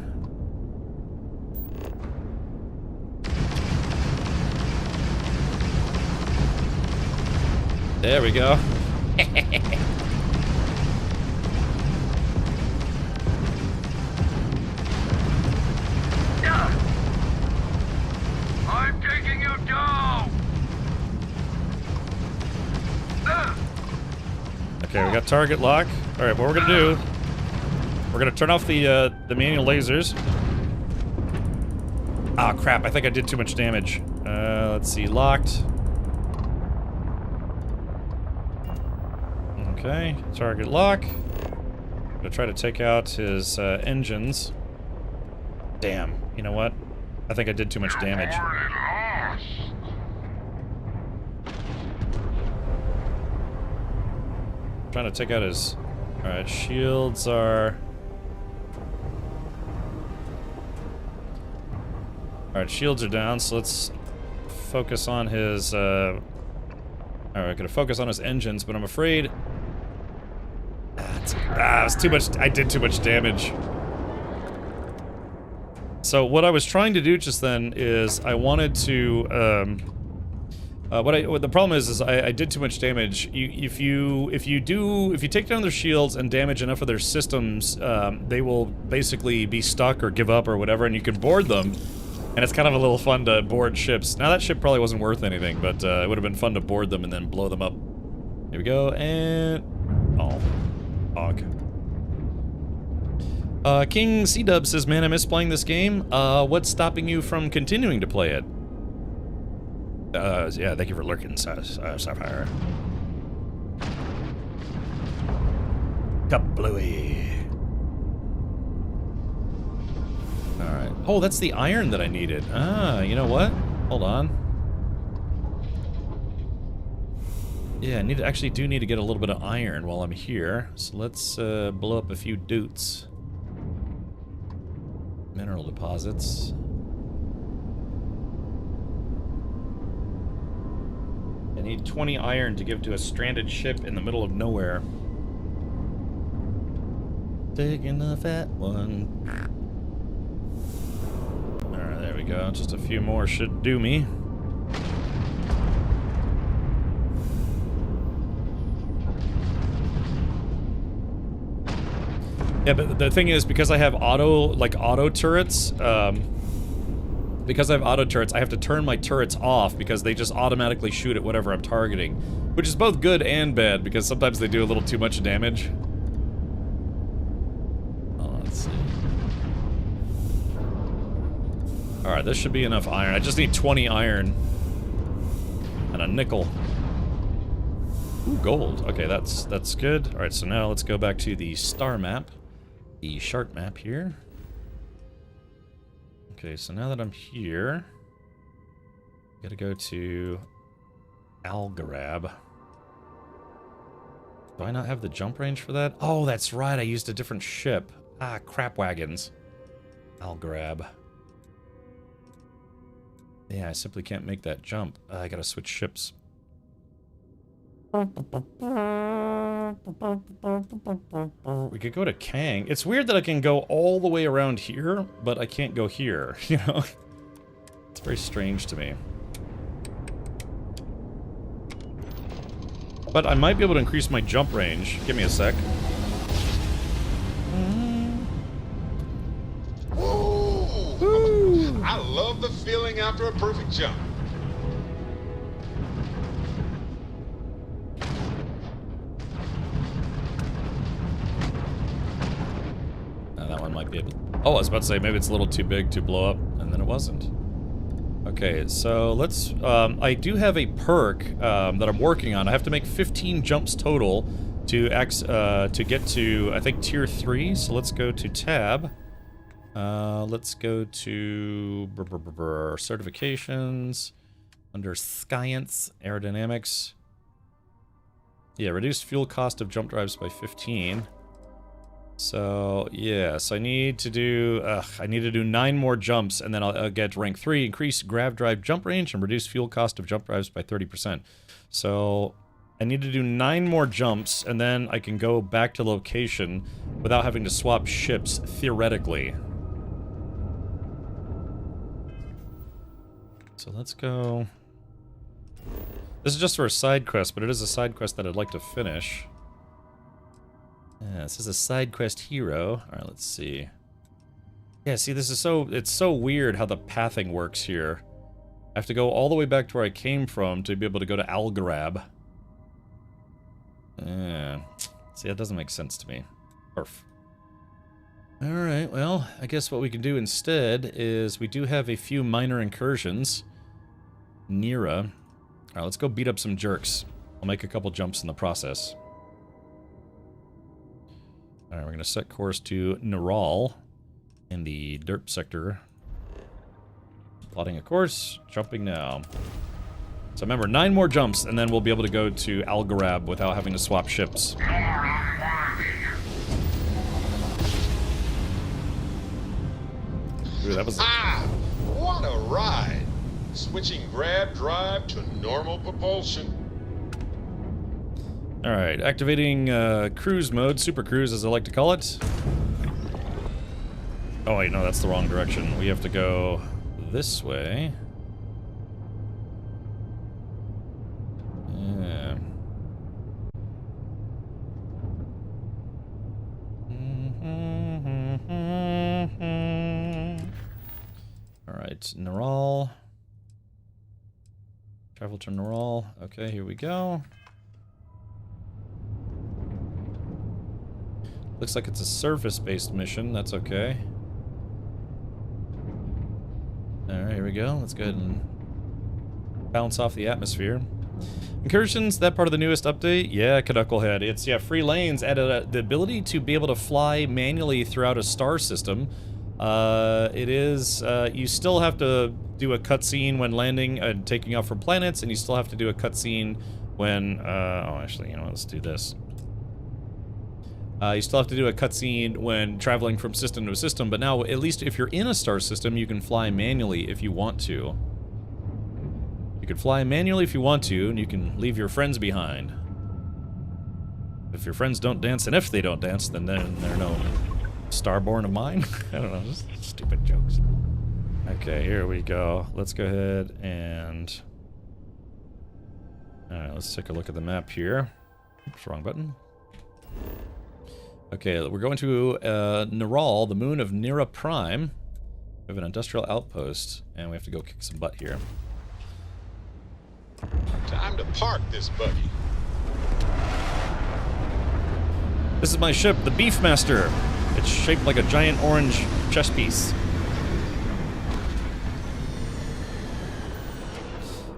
There we go. I'm taking you down! Okay, we got target lock. Alright, what we're gonna do... We're gonna turn off the manual lasers. Ah, crap, I think I did too much damage. Let's see, locked. Okay, target lock. Gonna try to take out his engines. Damn, you know what? I think I did too much damage. Trying to take out his... Alright, shields are... Alright, shields are down, so let's focus on his, Alright, gonna focus on his engines, but I'm afraid... it's too much... I did too much damage. So what I was trying to do just then is I wanted to, what the problem is I did too much damage. If you take down their shields and damage enough of their systems, they will basically be stuck or give up or whatever, and you can board them. And it's kind of a little fun to board ships. Now that ship probably wasn't worth anything, but it would have been fun to board them and then blow them up. Here we go, and... Oh. Hog. King C-Dub says, man, I miss playing this game. What's stopping you from continuing to play it? Yeah, thank you for lurking, Sapphire. Kablooey. Alright. Oh, that's the iron that I needed. Ah, you know what? Hold on. Yeah, I actually do need to get a little bit of iron while I'm here. So let's blow up a few doots. Mineral deposits. I need 20 iron to give to a stranded ship in the middle of nowhere. Taking the fat one. Alright, there we go. Just a few more should do me. Yeah, but the thing is, because I have auto turrets, I have to turn my turrets off because they just automatically shoot at whatever I'm targeting. Which is both good and bad, because sometimes they do a little too much damage. Oh, let's see. Alright, this should be enough iron. I just need 20 iron. And a nickel. Ooh, gold. Okay, that's good. Alright, so now let's go back to the star map. The chart map here. Okay, so now that I'm here, gotta go to Algarab. Do I not have the jump range for that? Oh, that's right. I used a different ship. Ah, crap wagons. I'll grab. Yeah, I simply can't make that jump. I gotta switch ships. We could go to Kang. It's weird that I can go all the way around here, but I can't go here, you know? It's very strange to me. But I might be able to increase my jump range. Give me a sec. Woo! I love the feeling after a perfect jump. That one might be able... Oh, I was about to say, maybe it's a little too big to blow up, and then it wasn't. Okay, so let's... I do have a perk that I'm working on. I have to make 15 jumps total to get to, I think, Tier 3. So let's go to Tab. Let's go to certifications. Under Science, Aerodynamics. Yeah, reduced fuel cost of jump drives by 15. So, yes, I need to do 9 more jumps, and then I'll get rank 3, increase grav drive jump range, and reduce fuel cost of jump drives by 30%. So, I need to do 9 more jumps, and then I can go back to location without having to swap ships, theoretically. So let's go... This is just for a side quest, but it is a side quest that I'd like to finish. Yeah, this is a side quest hero. Alright, let's see. Yeah, see, this is it's so weird how the pathing works here. I have to go all the way back to where I came from to be able to go to Algarab. Yeah. See, that doesn't make sense to me. Perf. Alright, well, I guess what we can do instead is we do have a few minor incursions. Nira. Alright, let's go beat up some jerks. I'll make a couple jumps in the process. Alright, we're going to set course to Neral in the derp sector. Plotting a course, jumping now. So remember, 9 more jumps, and then we'll be able to go to Algarab without having to swap ships. Ooh, that was... What a ride! Switching grav drive to normal propulsion. Alright, activating cruise mode, super cruise as I like to call it. Oh wait, no, that's the wrong direction. We have to go this way. Yeah. Alright, Neral. Travel to Neral. Okay, here we go. Looks like it's a surface-based mission. That's okay. Alright, here we go. Let's go ahead and bounce off the atmosphere. Incursions, that part of the newest update? Yeah, Knucklehead. It's, yeah, free lanes added the ability to be able to fly manually throughout a star system. It is, you still have to do a cutscene when landing and taking off from planets, and you still have to do a cutscene when, oh, actually, you know what, let's do this. You still have to do a cutscene when traveling from system to system, but now, at least if you're in a star system, you can fly manually if you want to. You can fly manually if you want to, and you can leave your friends behind. If your friends don't dance, and if they don't dance, then they're no starborn of mine. I don't know, just stupid jokes. Okay, here we go. Let's go ahead and... Alright, let's take a look at the map here. Oops, wrong button. Okay, we're going to Neral, the moon of Nira Prime. We have an industrial outpost, and we have to go kick some butt here. Time to park this buggy. This is my ship, the Beefmaster. It's shaped like a giant orange chess piece.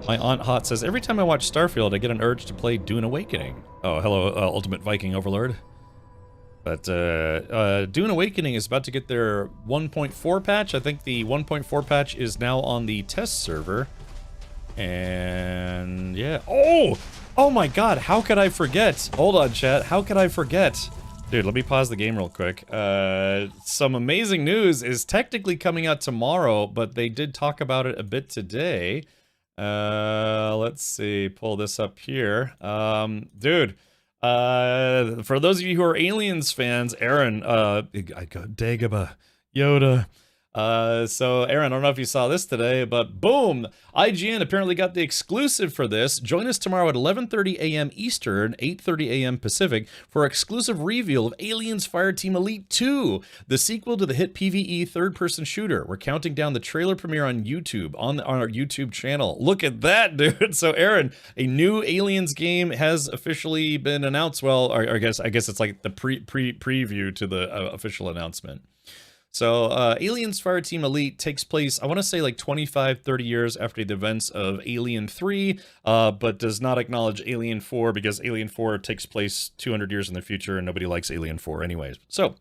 My Aunt Hot says, every time I watch Starfield, I get an urge to play Dune Awakening. Oh, hello, Ultimate Viking Overlord. But, Dune Awakening is about to get their 1.4 patch. I think the 1.4 patch is now on the test server. And, yeah. Oh! Oh my god, how could I forget? Hold on, chat. How could I forget? Dude, let me pause the game real quick. Some amazing news is technically coming out tomorrow, but they did talk about it a bit today. Let's see, pull this up here. Dude, for those of you who are Aliens fans, Aaron, I go Dagobah, Yoda. So Aaron, I don't know if you saw this today, but boom! IGN apparently got the exclusive for this. Join us tomorrow at 11:30 a.m. Eastern, 8:30 a.m. Pacific, for exclusive reveal of Aliens Fireteam Elite 2, the sequel to the hit PvE third-person shooter. We're counting down the trailer premiere on YouTube, on our YouTube channel. Look at that, dude! So Aaron, a new Aliens game has officially been announced. Well, or I guess it's like the preview to the official announcement. So, Aliens Fireteam Elite takes place, I want to say like 25, 30 years after the events of Alien 3, but does not acknowledge Alien 4 because Alien 4 takes place 200 years in the future and nobody likes Alien 4 anyways. So,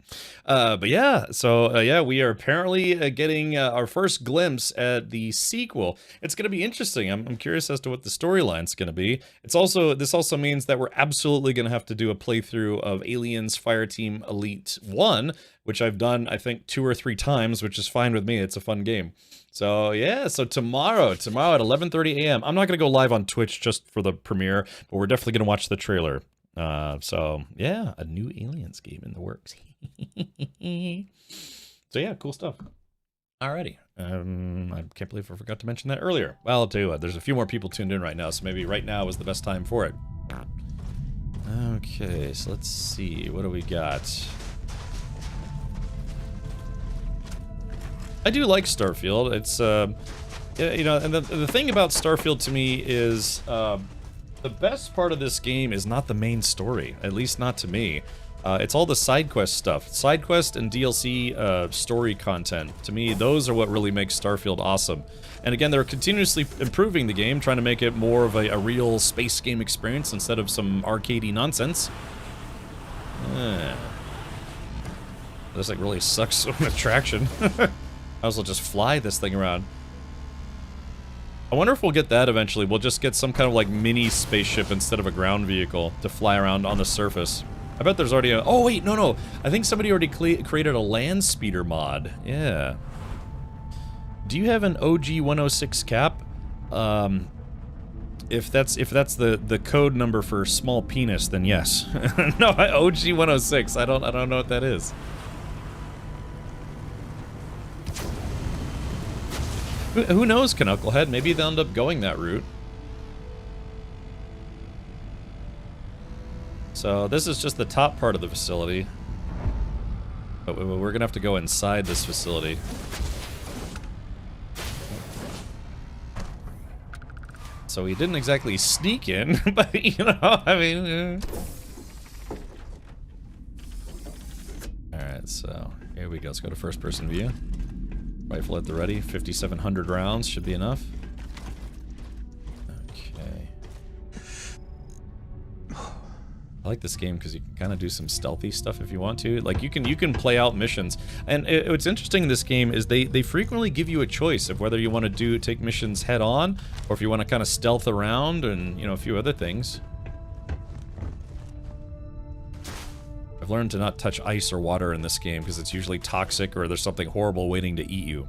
but yeah, so yeah, we are apparently getting our first glimpse at the sequel. It's going to be interesting. I'm curious as to what the storyline's going to be. This also means that we're absolutely going to have to do a playthrough of Aliens Fireteam Elite 1, which I've done, I think, 2 or 3 times, which is fine with me. It's a fun game. So, yeah, so tomorrow at 11:30 a.m. I'm not going to go live on Twitch just for the premiere, but we're definitely going to watch the trailer. So, yeah, a new Aliens game in the works. So, yeah, cool stuff. Alrighty. I can't believe I forgot to mention that earlier. Well, I'll tell you what, there's a few more people tuned in right now, so maybe right now is the best time for it. Okay, so let's see. What do we got? I do like Starfield. It's, you know, and the thing about Starfield to me is, the best part of this game is not the main story, at least not to me. It's all the side quest stuff. Side quest and DLC story content. To me, those are what really makes Starfield awesome. And again, they're continuously improving the game, trying to make it more of a real space game experience instead of some arcadey nonsense. This like really sucks with traction. I also just fly this thing around. I wonder if we'll get that eventually. We'll just get some kind of like mini spaceship instead of a ground vehicle to fly around on the surface. I bet there's already a... Oh wait, no. I think somebody already created a land speeder mod. Yeah. Do you have an OG 106 cap? If that's the code number for small penis, then yes. No, OG 106. I don't know what that is. Who knows, Knucklehead? Maybe they'll end up going that route. So this is just the top part of the facility. But we're gonna have to go inside this facility. So we didn't exactly sneak in, but you know, I mean... Alright, so here we go. Let's go to first person view. Rifle at the ready, 5,700 rounds should be enough. Okay. I like this game because you can kind of do some stealthy stuff if you want to. Like you can play out missions, and what's interesting in this game is they frequently give you a choice of whether you want to take missions head on, or if you want to kind of stealth around and, you know, a few other things. I've learned to not touch ice or water in this game because it's usually toxic or there's something horrible waiting to eat you.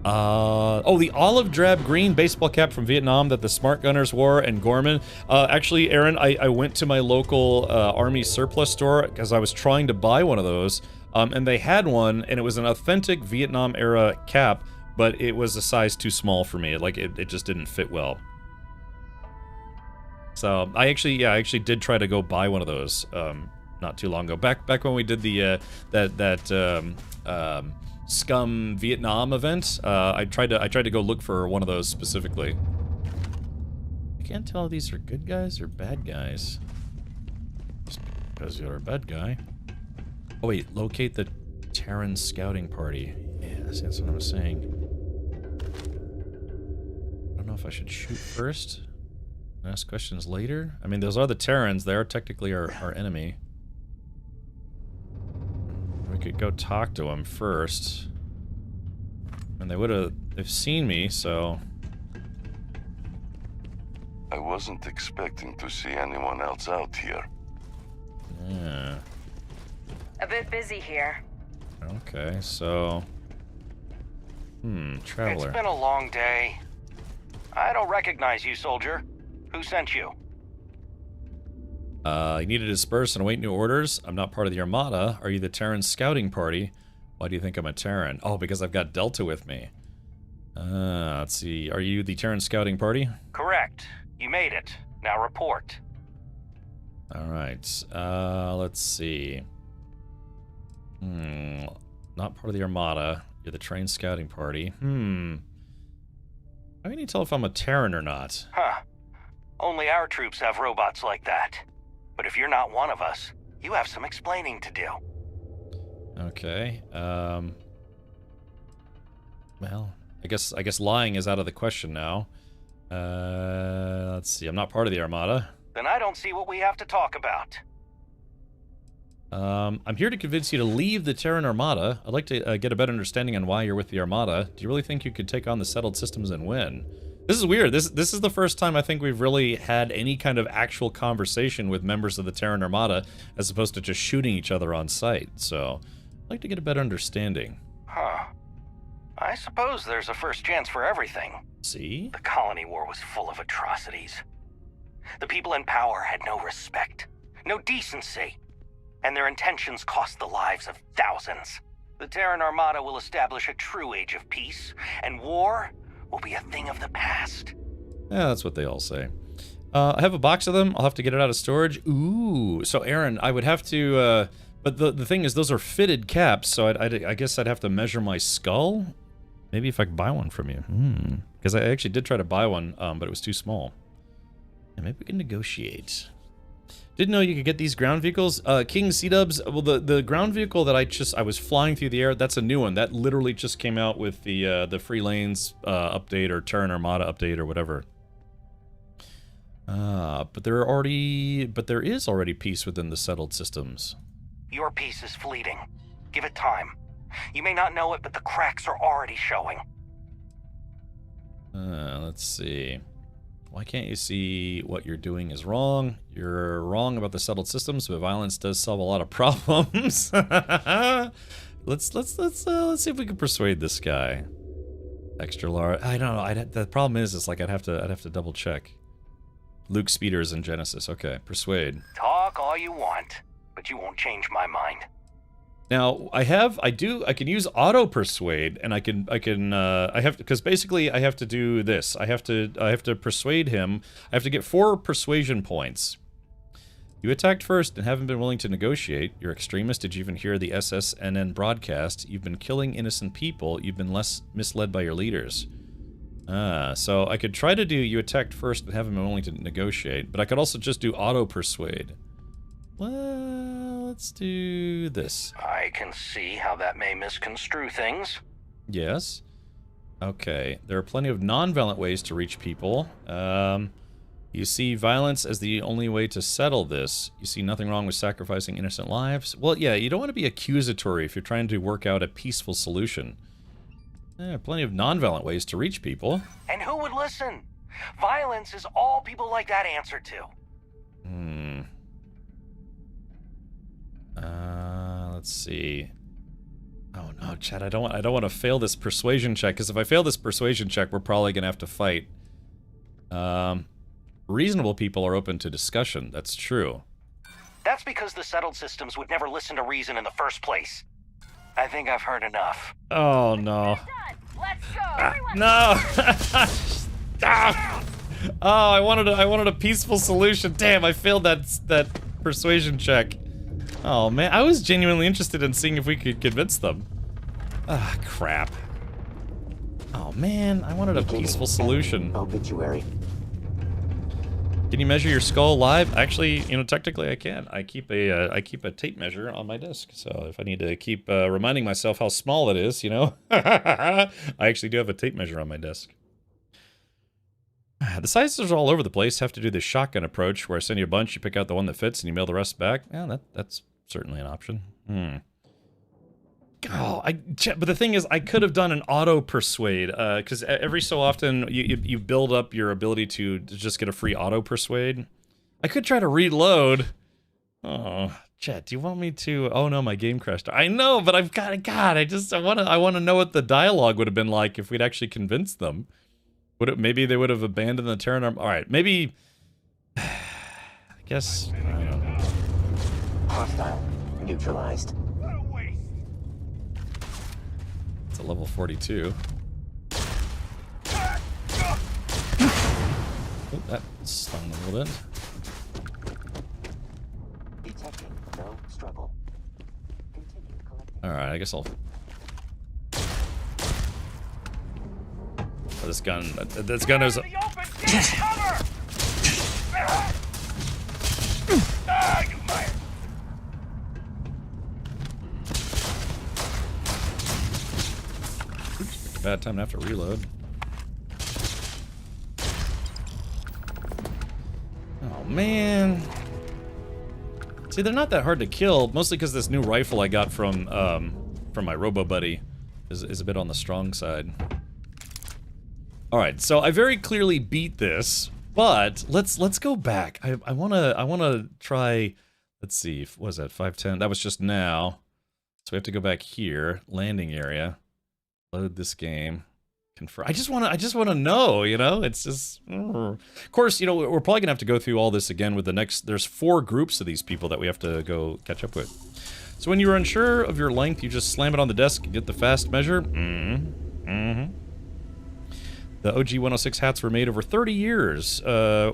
Oh, the olive drab green baseball cap from Vietnam that the smart gunners wore and Gorman. Actually, Aaron, I went to my local army surplus store because I was trying to buy one of those, and they had one, and it was an authentic Vietnam era cap, but it was a size too small for me. Like it just didn't fit well. So I actually did try to go buy one of those not too long ago. Back when we did the Scum Vietnam event, I tried to go look for one of those specifically. I can't tell if these are good guys or bad guys. Just because you're a bad guy. Oh wait, locate the Terran scouting party. Yeah, that's what I was saying. I don't know if I should shoot first. Ask questions later? I mean, those are the Terrans. They are technically our enemy. We could go talk to them first. And they've seen me, so... I wasn't expecting to see anyone else out here. Yeah. A bit busy here. Okay, so... traveler. It's been a long day. I don't recognize you, soldier. Who sent you? You need to disperse and await new orders. I'm not part of the Armada. Are you the Terran scouting party? Why do you think I'm a Terran? Oh, because I've got Delta with me. Let's see. Are you the Terran scouting party? Correct. You made it. Now report. Alright. Let's see. Not part of the Armada. You're the trained scouting party. How can you tell if I'm a Terran or not? Huh. Only our troops have robots like that. But if you're not one of us, you have some explaining to do. Okay. Well, I guess lying is out of the question now. Let's see. I'm not part of the Armada. Then I don't see what we have to talk about. I'm here to convince you to leave the Terran Armada. I'd like to get a better understanding on why you're with the Armada. Do you really think you could take on the settled systems and win? This is weird. This is the first time I think we've really had any kind of actual conversation with members of the Terran Armada, as opposed to just shooting each other on sight. So, I'd like to get a better understanding. Huh. I suppose there's a first chance for everything. See? The colony war was full of atrocities. The people in power had no respect, no decency, and their intentions cost the lives of thousands. The Terran Armada will establish a true age of peace, and war will be a thing of the past. Yeah, that's what they all say. I have a box of them. I'll have to get it out of storage. Ooh, so Aaron, I would have to, but the thing is, those are fitted caps, so I guess I'd have to measure my skull? Maybe if I could buy one from you. Because I actually did try to buy one, but it was too small. And maybe we can negotiate. Didn't know you could get these ground vehicles. King C-Dubs, well, the ground vehicle that I was flying through the air, that's a new one. That literally just came out with the Free Lanes update, or Terran Armada update, or whatever. But there is already peace within the settled systems. Your peace is fleeting. Give it time. You may not know it, but the cracks are already showing. Let's see. Why can't you see what you're doing is wrong? You're wrong about the settled systems, but violence does solve a lot of problems. let's see if we can persuade this guy. Extra large. I don't know. The problem is like I'd have to double check. Luke Speeders in Genesis. Okay, persuade. Talk all you want, but you won't change my mind. Now, I can use auto persuade, and because basically I have to do this. I have to persuade him. I have to get 4 persuasion points. You attacked first and haven't been willing to negotiate. You're extremist. Did you even hear the SSNN broadcast? You've been killing innocent people. You've been less misled by your leaders. So I could try to do you attacked first and haven't been willing to negotiate, but I could also just do auto persuade. Well, let's do this. I can see how that may misconstrue things. Yes. Okay. There are plenty of non-violent ways to reach people. You see violence as the only way to settle this. You see nothing wrong with sacrificing innocent lives. Well, yeah, you don't want to be accusatory if you're trying to work out a peaceful solution. There are plenty of non-violent ways to reach people. And who would listen? Violence is all people like that answer to. Let's see. Oh no, Chad, I don't want to fail this persuasion check, because if I fail this persuasion check, we're probably gonna have to fight. Reasonable people are open to discussion. That's true. That's because the settled systems would never listen to reason in the first place. I think I've heard enough. Oh no. Let's go. No. Oh, I wanted a peaceful solution. Damn, I failed that persuasion check. Oh man, I was genuinely interested in seeing if we could convince them. Ah, crap. Oh man, I wanted a peaceful solution. Obituary. Can you measure your skull live? Actually, you know, technically I can. I keep a tape measure on my desk, so if I need to keep reminding myself how small it is, you know, I actually do have a tape measure on my desk. The sizes are all over the place. Have to do this shotgun approach where I send you a bunch, you pick out the one that fits, and you mail the rest back. Yeah, that's certainly an option. but the thing is, I could have done an auto persuade, because every so often you build up your ability to just get a free auto persuade. I could try to reload. Oh, chat, do you want me to? Oh no, my game crashed. I know, but I've got God. I want to know what the dialogue would have been like if we'd actually convinced them. Maybe they would have abandoned the Terran Armada. All right, maybe. I guess. I don't know. Hostile neutralized. It's a level 42. Oh, that stung a little bit. Detecting no struggle. Continue collecting. All right, I guess I'll. Oh, this gun is. Bad time to have to reload. Oh man. See, they're not that hard to kill, mostly because this new rifle I got from my Robo Buddy is a bit on the strong side. All right, so I very clearly beat this, but let's go back. I wanna try. Let's see, what was that 510? That was just now. So we have to go back here, landing area. Load this game. Confirm. I just want to know, you know? It's just... Of course, you know, we're probably going to have to go through all this again with the next... There's 4 groups of these people that we have to go catch up with. So when you're unsure of your length, you just slam it on the desk and get the fast measure. The OG 106 hats were made over 30 years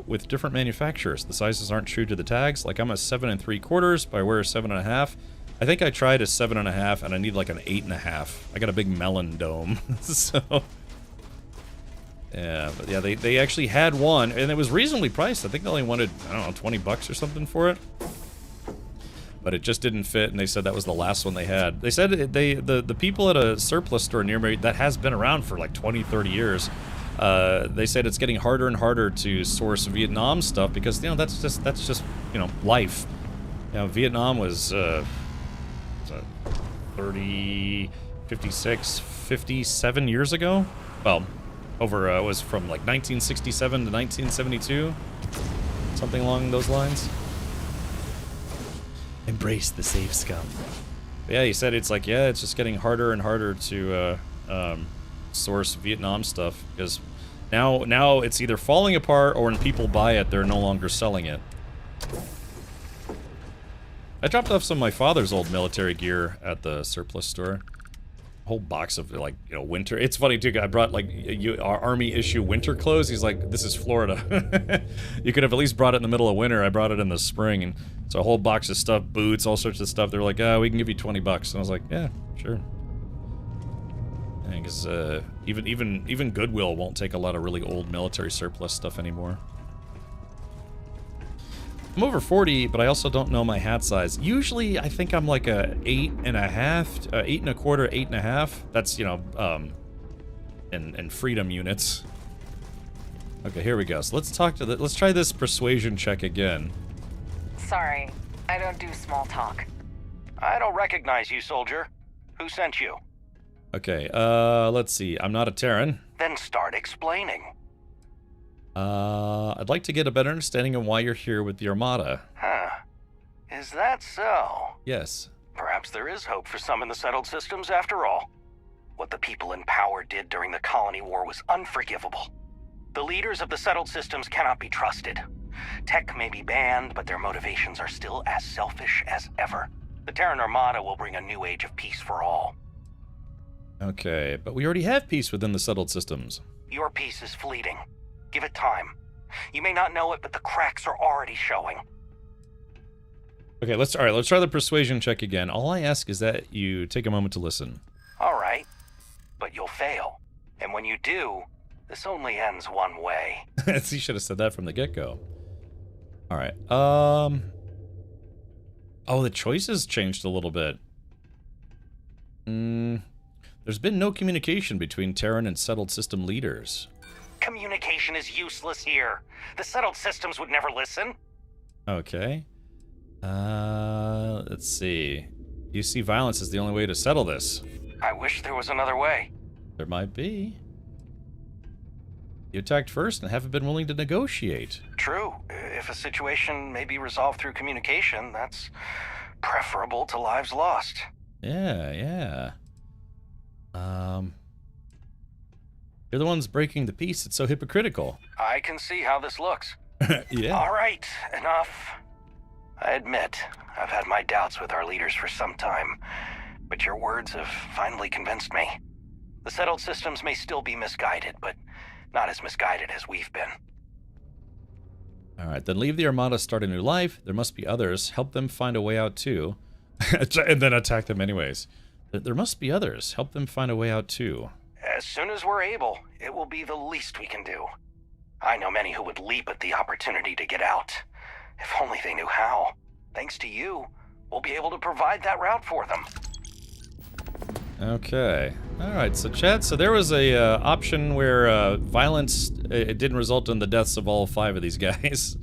with different manufacturers. The sizes aren't true to the tags. Like I'm a 7 3/4, but I wear a 7.5. I think I tried a 7.5, and I need like an 8.5. I got a big melon dome, so yeah. But yeah, they actually had one, and it was reasonably priced. I think they only wanted, I don't know, 20 bucks or something for it. But it just didn't fit, and they said that was the last one they had. They said the people at a surplus store near me that has been around for like 20, 30 years. They said it's getting harder and harder to source Vietnam stuff because, you know, that's just you know, life. You know, Vietnam was 30, 56, 57 years ago. Well, over was from like 1967 to 1972, something along those lines. Embrace the safe scum. But yeah, he said it's like, yeah, it's just getting harder and harder to source Vietnam stuff because now it's either falling apart or when people buy it, they're no longer selling it. I dropped off some of my father's old military gear at the surplus store. A whole box of, like, you know, winter. It's funny, too. I brought, like, our Army issue winter clothes. He's like, this is Florida. You could have at least brought it in the middle of winter. I brought it in the spring. And so a whole box of stuff, boots, all sorts of stuff. They were like, we can give you 20 bucks. And I was like, yeah, sure. Because even Goodwill won't take a lot of really old military surplus stuff anymore. I'm over 40, but I also don't know my hat size. Usually, I think I'm like a 8.5, 8 1/4, 8.5. That's, you know, in freedom units. Okay, here we go. So let's try this persuasion check again. Sorry, I don't do small talk. I don't recognize you, soldier. Who sent you? Okay, let's see. I'm not a Terran. Then start explaining. I'd like to get a better understanding of why you're here with the Armada. Huh. Is that so? Yes. Perhaps there is hope for some in the settled systems after all. What the people in power did during the colony war was unforgivable. The leaders of the settled systems cannot be trusted. Tech may be banned, but their motivations are still as selfish as ever. The Terran Armada will bring a new age of peace for all. Okay, but we already have peace within the settled systems. Your peace is fleeting. Give it time. You may not know it, but the cracks are already showing. Okay, let's try the persuasion check again. All I ask is that you take a moment to listen. All right, but you'll fail. And when you do, this only ends one way. You should have said that from the get-go. All right. Oh, the choices changed a little bit. There's been no communication between Terran and settled system leaders. Communication is useless here. The settled systems would never listen. Okay. Let's see. You see violence is the only way to settle this. I wish there was another way. There might be. You attacked first and haven't been willing to negotiate. True. If a situation may be resolved through communication, that's preferable to lives lost. Yeah, yeah. You're the ones breaking the peace. It's so hypocritical. I can see how this looks. Yeah. All right, enough. I admit, I've had my doubts with our leaders for some time, but your words have finally convinced me. The settled systems may still be misguided, but not as misguided as we've been. All right, then leave the Armada, start a new life. There must be others. Help them find a way out too. And then attack them anyways. There must be others. Help them find a way out too. As soon as we're able, it will be the least we can do. I know many who would leap at the opportunity to get out. If only they knew how. Thanks to you, we'll be able to provide that route for them. Okay. All right, so chat, so there was a option where violence, it didn't result in the deaths of all 5 of these guys.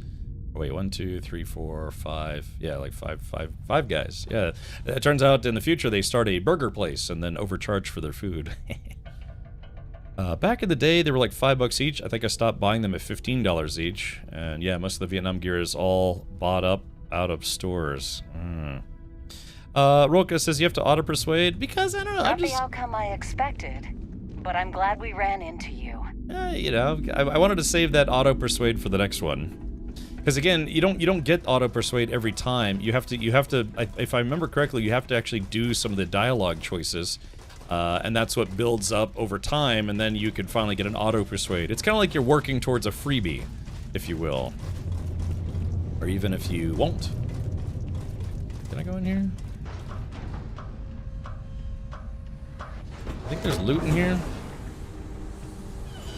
Wait, 1, 2, 3, 4, 5. Yeah, like five guys. Yeah. It turns out in the future they start a burger place and then overcharge for their food. Back in the day, they were like $5 each. I think I stopped buying them at $15 each. And yeah, most of the Vietnam gear is all bought up out of stores. Roka says you have to auto-persuade because, I don't know, Not the outcome I expected, but I'm glad we ran into you. You know, I wanted to save that auto-persuade for the next one. Because again, you don't get auto-persuade every time. You have to, if I remember correctly, you have to actually do some of the dialogue choices. And that's what builds up over time, and then you can finally get an auto-persuade. It's kind of like you're working towards a freebie, if you will. Or even if you won't. Can I go in here? I think there's loot in here.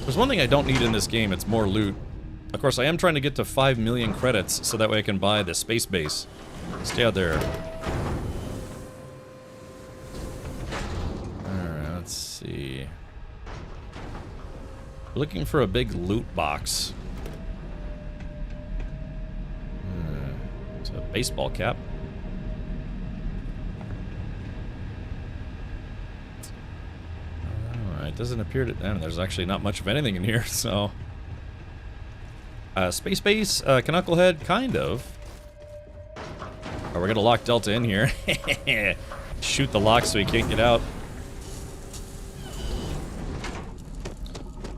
There's one thing I don't need in this game, it's more loot. Of course, I am trying to get to 5 million credits so that way I can buy the space base. Stay out there. Alright, let's see. We're looking for a big loot box. It's a baseball cap. It doesn't appear to... there's actually not much of anything in here, so... space base, Knucklehead, kind of. Oh, we're gonna lock Delta in here. Shoot the lock so he can't get out.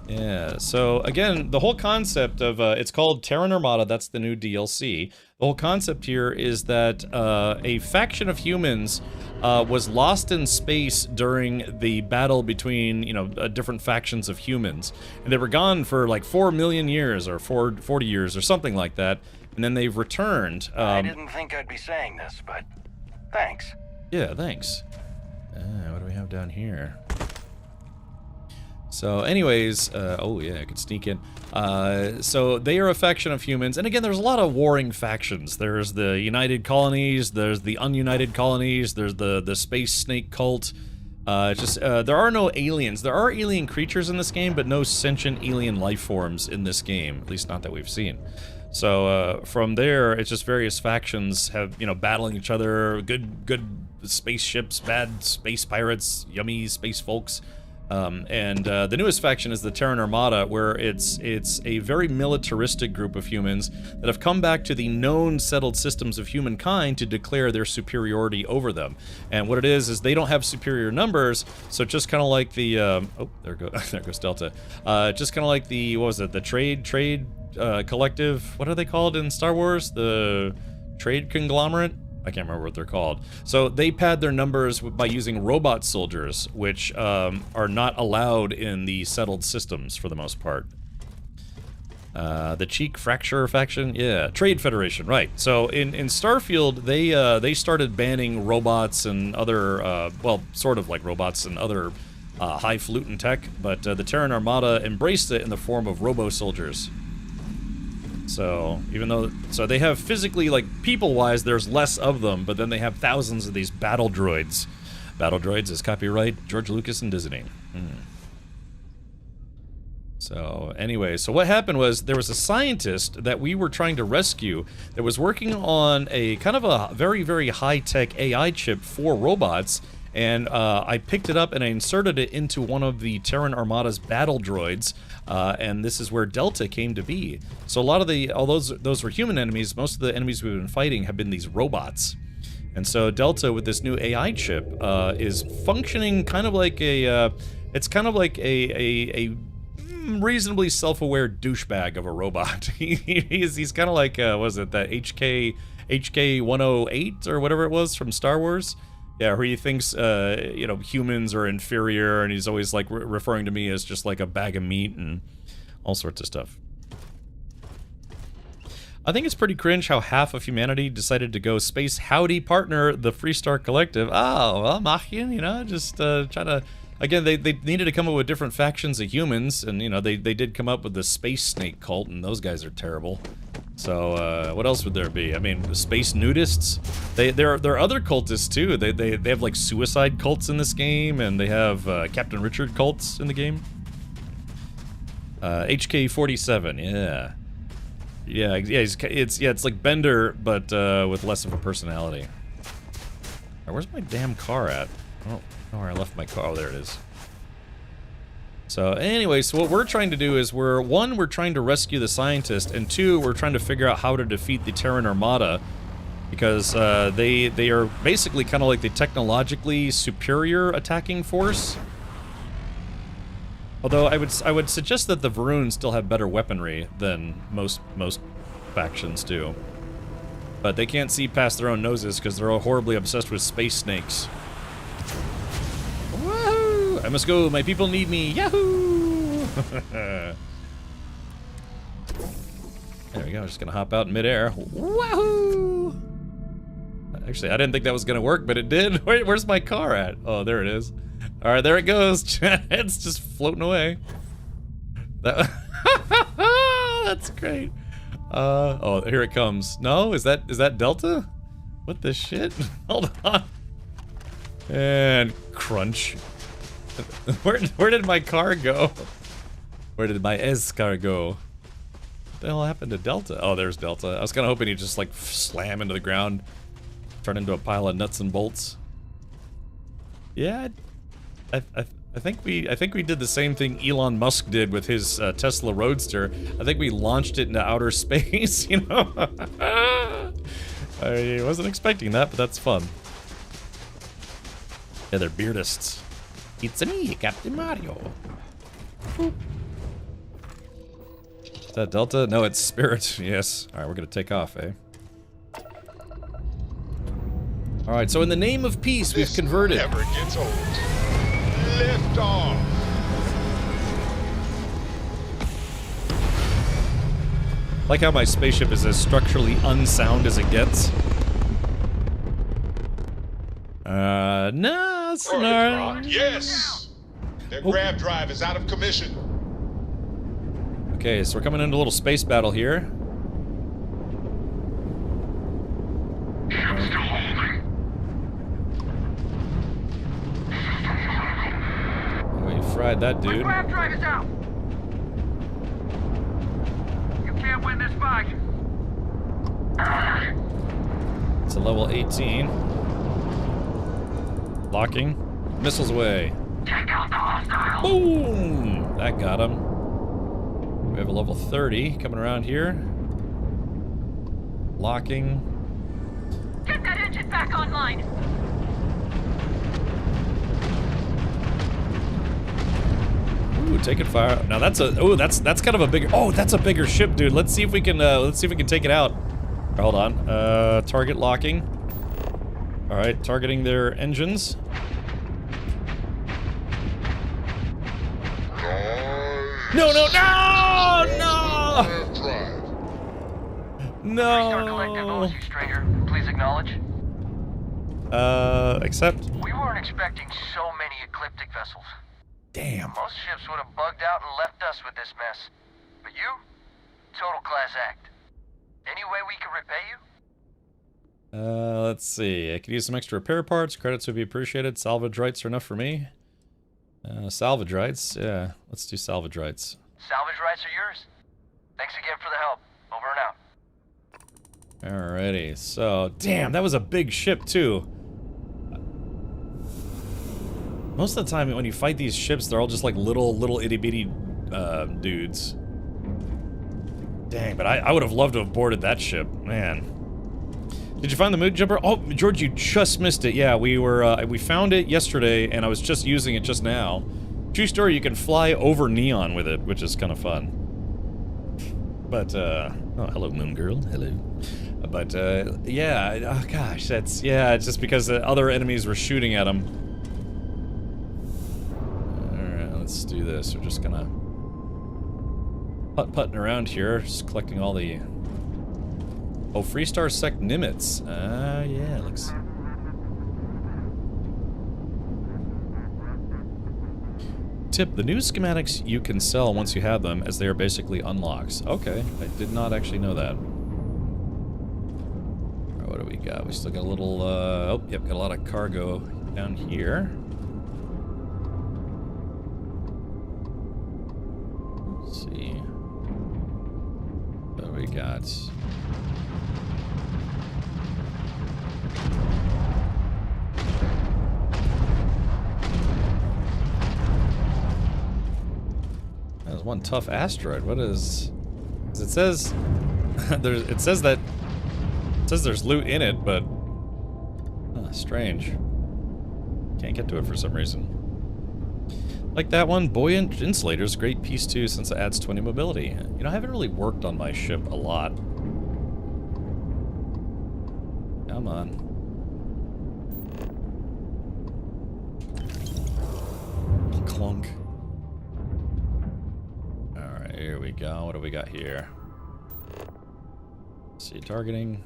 Yeah, so again, the whole concept of... it's called Terran Armada, that's the new DLC. The whole concept here is that a faction of humans was lost in space during the battle between, you know, different factions of humans. And they were gone for like 4 million years or 40 years or something like that. And then they've returned. I didn't think I'd be saying this, but thanks. Yeah, thanks. What do we have down here? So anyways, oh yeah, I could sneak in. So they are a faction of humans, and again, there's a lot of warring factions. There's the United Colonies, there's the Ununited Colonies, there's the Space Snake Cult. There are no aliens. There are alien creatures in this game, but no sentient alien life forms in this game, at least not that we've seen. So from there, it's just various factions have, you know, battling each other. Good spaceships, bad space pirates, yummy space folks. The newest faction is the Terran Armada, where it's a very militaristic group of humans that have come back to the known settled systems of humankind to declare their superiority over them. And what it is they don't have superior numbers, so just kind of like the oh, there goes Delta. Just kind of like the, what was it, the trade collective, what are they called in Star Wars? The trade conglomerate? I can't remember what they're called. So they pad their numbers by using robot soldiers, which are not allowed in the settled systems for the most part. The Cheek Fracture faction, yeah, Trade Federation, right? So in Starfield, they started banning robots and other, well, sort of like robots and other highfalutin tech, but the Terran Armada embraced it in the form of robo soldiers. So, even though, so they have physically, like, people-wise, there's less of them, but then they have thousands of these battle droids. Battle droids is copyright George Lucas and Disney. So anyway, so what happened was there was a scientist that we were trying to rescue that was working on a kind of a very, very high-tech AI chip for robots, and I picked it up and I inserted it into one of the Terran Armada's battle droids, and this is where Delta came to be. So a lot of those were human enemies. Most of the enemies we've been fighting have been these robots. And so Delta, with this new AI chip, is functioning kind of like it's kind of like a reasonably self-aware douchebag of a robot. he's kind of like, was it that HK 108 or whatever it was from Star Wars? Yeah, where he thinks, you know, humans are inferior, and he's always like referring to me as just like a bag of meat and all sorts of stuff. I think it's pretty cringe how half of humanity decided to go space howdy partner the Freestar Collective. Oh, well, Machin, you know, just trying to... Again, they needed to come up with different factions of humans, and, you know, they did come up with the Space Snake cult, and those guys are terrible. So, what else would there be? I mean, the space nudists? There are other cultists, too. They have, like, suicide cults in this game, and they have Captain Richard cults in the game. HK-47, yeah. Yeah, it's like Bender, but with less of a personality. Right, where's my damn car at? Oh, where I left my car. Oh, there it is. So anyway, so what we're trying to do is we're trying to rescue the scientist, and two, we're trying to figure out how to defeat the Terran Armada, because they are basically kind of like the technologically superior attacking force. Although I would suggest that the Varoons still have better weaponry than most factions do. But they can't see past their own noses because they're all horribly obsessed with space snakes. Woohoo! I must go, my people need me. Yahoo! There we go, I'm just gonna hop out in midair. Wahoo! Actually, I didn't think that was gonna work, but it did. Where's my car at? Oh, there it is. Alright, there it goes. It's just floating away. That's great. Oh, here it comes. No, is that Delta? What the shit? Hold on. And crunch. Where did my car go? Where did my S-car go? What the hell happened to Delta? Oh, there's Delta. I was kind of hoping he'd just like slam into the ground, turn into a pile of nuts and bolts. Yeah, I think we did the same thing Elon Musk did with his Tesla Roadster. I think we launched it into outer space, you know? I wasn't expecting that, but that's fun. Yeah, they're beardists. It's me, Captain Mario. Boop. Is that Delta? No, it's Spirit. Yes. Alright, we're gonna take off, eh? Alright, so in the name of peace, we've converted. Never gets old. Lift off. Like how my spaceship is as structurally unsound as it gets. No, it's not. Yes. Their grab drive is out of commission. Okay, so we're coming into a little space battle here. Oh, you fried that dude. My grab drive is out. You can't win this fight. It's a level 18. Locking. Missiles away. Take out the hostile. Boom! That got him. We have a level 30 coming around here. Locking. Get that engine back online. Ooh, taking fire. Now that's a that's kind of a bigger. Oh, that's a bigger ship, dude. Let's see if we can take it out. Hold on. Target locking. All right, targeting their engines. No! Freestar Collective owes you, stranger. Please acknowledge. Accept. We weren't expecting so many ecliptic vessels. Damn. Most ships would have bugged out and left us with this mess. But you? Total class act. Any way we can repay you? Let's see. I could use some extra repair parts. Credits would be appreciated. Salvage rights are enough for me. Salvage rights? Yeah, let's do salvage rights. Salvage rights are yours. Thanks again for the help. Over and out. Alrighty, so damn, that was a big ship too. Most of the time when you fight these ships, they're all just like little itty bitty dudes. Dang, but I would have loved to have boarded that ship, man. Did you find the moon jumper? Oh, George, you just missed it. Yeah, we found it yesterday, and I was just using it just now. True story, you can fly over Neon with it, which is kind of fun. But, oh, hello, moon girl. Hello. But, yeah, oh gosh, it's just because the other enemies were shooting at him. Alright, let's do this. We're just gonna putt-putting around here, just collecting all the... Oh, Freestar Sect Nimitz. Yeah, looks... Tip, the new schematics you can sell once you have them, as they are basically unlocks. Okay, I did not actually know that. Alright, what do we got? We still got a little, oh, yep, got a lot of cargo down here. Let's see. What do we got? There's one tough asteroid. What is... It says... it says there's loot in it, but... strange. Can't get to it for some reason. Like that one, Buoyant Insulators, great piece too since it adds 20 mobility. You know, I haven't really worked on my ship a lot. Come on. Clunk. Alright, here we go. What do we got here? Let's see, targeting.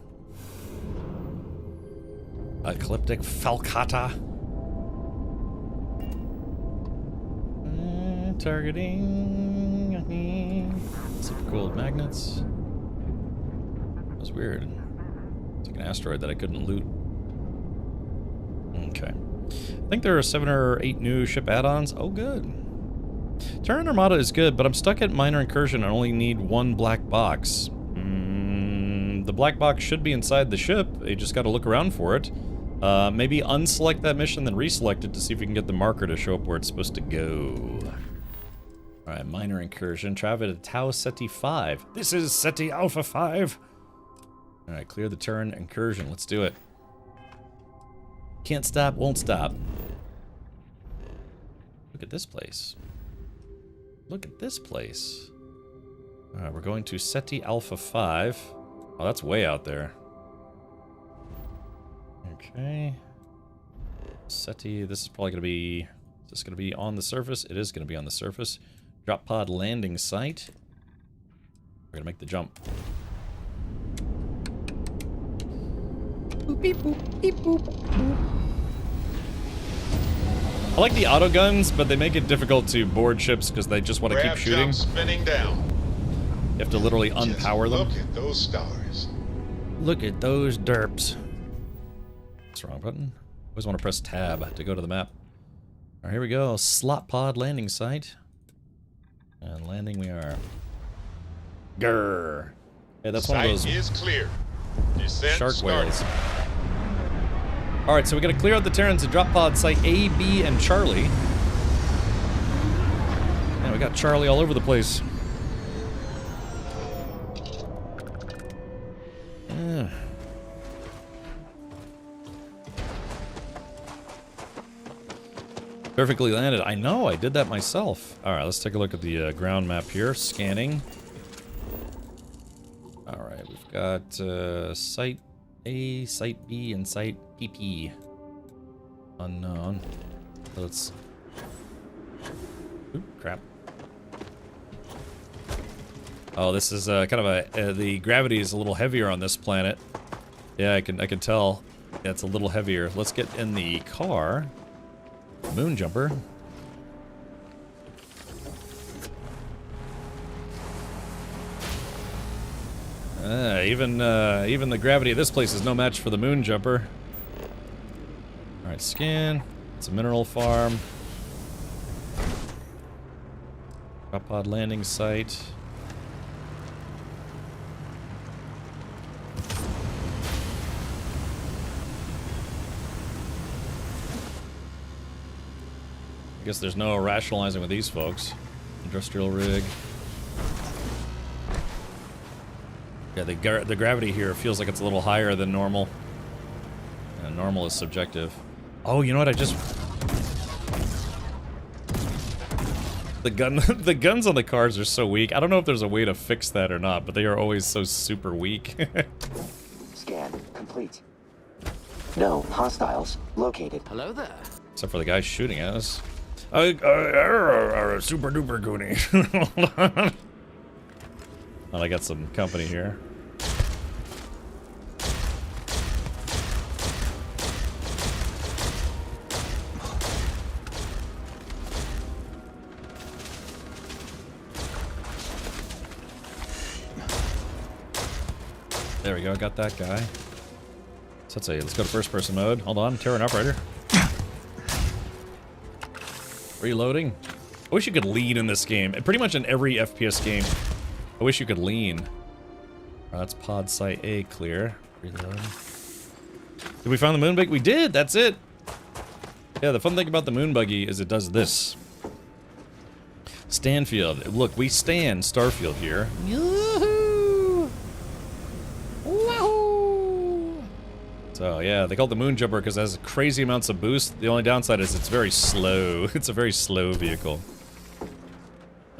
Ecliptic Falcata. Targeting. Super cooled magnets. That was weird. It's like an asteroid that I couldn't loot. Okay. I think there are 7 or 8 new ship add-ons. Oh, good. Terran Armada is good, but I'm stuck at Minor Incursion and only need 1 black box. The black box should be inside the ship. You just gotta look around for it. Maybe unselect that mission, then reselect it to see if you can get the marker to show up where it's supposed to go. Alright, Minor Incursion. Travel to Tau Ceti 5. This is Ceti Alpha 5. Alright, clear the Terran Incursion. Let's do it. Can't stop, won't stop. Look at this place. Look at this place. Alright, we're going to Ceti Alpha 5. Oh, that's way out there. Okay. Ceti, this is probably going to be... Is this going to be on the surface? It is going to be on the surface. Drop pod landing site. We're going to make the jump. Boop, beep, boop, beep, boop, boop. I like the auto guns, but they make it difficult to board ships because they just want to keep shooting. Spinning down. You have to literally unpower them. Look at those stars. Look at those derps. That's the wrong button. Always want to press tab to go to the map. Alright, here we go. Slot pod landing site. And landing we are. Grrr. Yeah, that's one of those is clear. Descent shark started. whales. Alright, so we gotta clear out the Terrans to drop pod site A, B, and Charlie. Man, we got Charlie all over the place. Perfectly landed. I know, I did that myself. Alright, let's take a look at the ground map here. Scanning. Alright, we've got Site A, Site B, and Site PP. Unknown. Let's... Oop, crap. Oh, this is kind of a... the gravity is a little heavier on this planet. Yeah, I can tell. Yeah, it's a little heavier. Let's get in the car. Moon jumper. Even the gravity of this place is no match for the moon jumper. Alright, scan. It's a mineral farm. Drop pod landing site. I guess there's no rationalizing with these folks. Industrial rig. Yeah, the gravity here feels like it's a little higher than normal. Normal is subjective. Oh, you know what? I just... The guns on the cars are so weak. I don't know if there's a way to fix that or not, but they are always so super weak. Scan complete. No hostiles located. Hello there. Except for the guy shooting at us. Super duper goonie. Hold on. Well, I got some company here. There we go, got that guy. So let's go to first person mode. Hold on, Terran Armada. Reloading. I wish you could lean in this game. Pretty much in every FPS game, I wish you could lean. That's pod site A clear. Reload. Did we find the moon buggy? We did! That's it! Yeah, the fun thing about the moon buggy is it does this. Stanfield. Look, we stand Starfield here. Yoo-hoo! Wahoo! So yeah, they call it the moon jumper because it has crazy amounts of boost. The only downside is it's very slow. It's a very slow vehicle.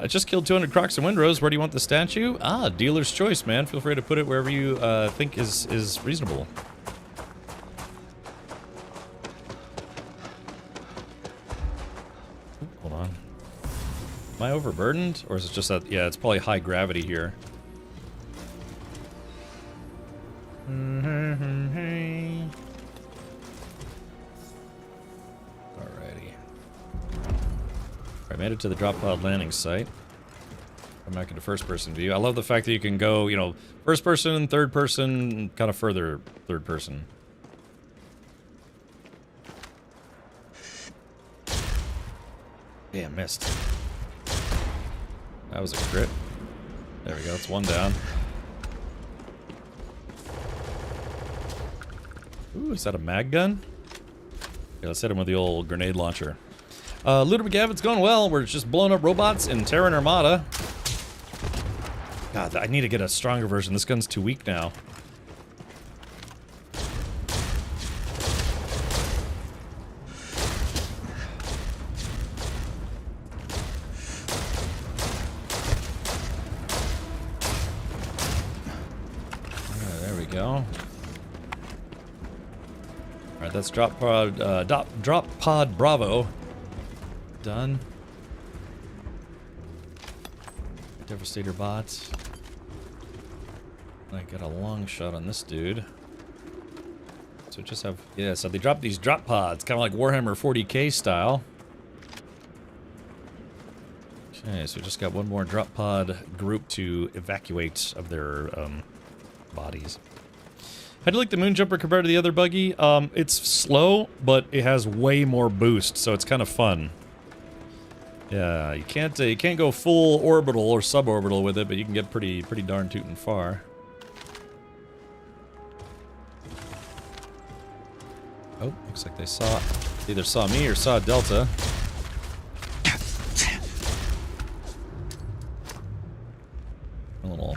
I just killed 200 crocs and windrows. Where do you want the statue? Ah, dealer's choice, man. Feel free to put it wherever you think is reasonable. Hold on. Am I overburdened? Or is it just that... Yeah, it's probably high gravity here. Alrighty. I made it to the drop pod landing site. I'm back into first person view. I love the fact that you can go, you know, first person, third person, kind of further third person. Damn, missed. That was a crit. There we go, it's one down. Ooh, is that a mag gun? Yeah, let's hit him with the old grenade launcher. Looter McGav, it's going well. We're just blowing up robots in Terran Armada. God, I need to get a stronger version. This gun's too weak now. There we go. Alright, that's drop pod Bravo. Done. Devastator bots. I got a long shot on this dude. So just have... Yeah, so they drop these drop pods, kind of like Warhammer 40k style. Okay, so we just got one more drop pod group to evacuate of their bodies. How do you like the moon jumper compared to the other buggy? It's slow, but it has way more boost, so it's kind of fun. Yeah, you can't go full orbital or suborbital with it, but you can get pretty darn tootin' far. Oh, looks like they either saw me or saw Delta. A little.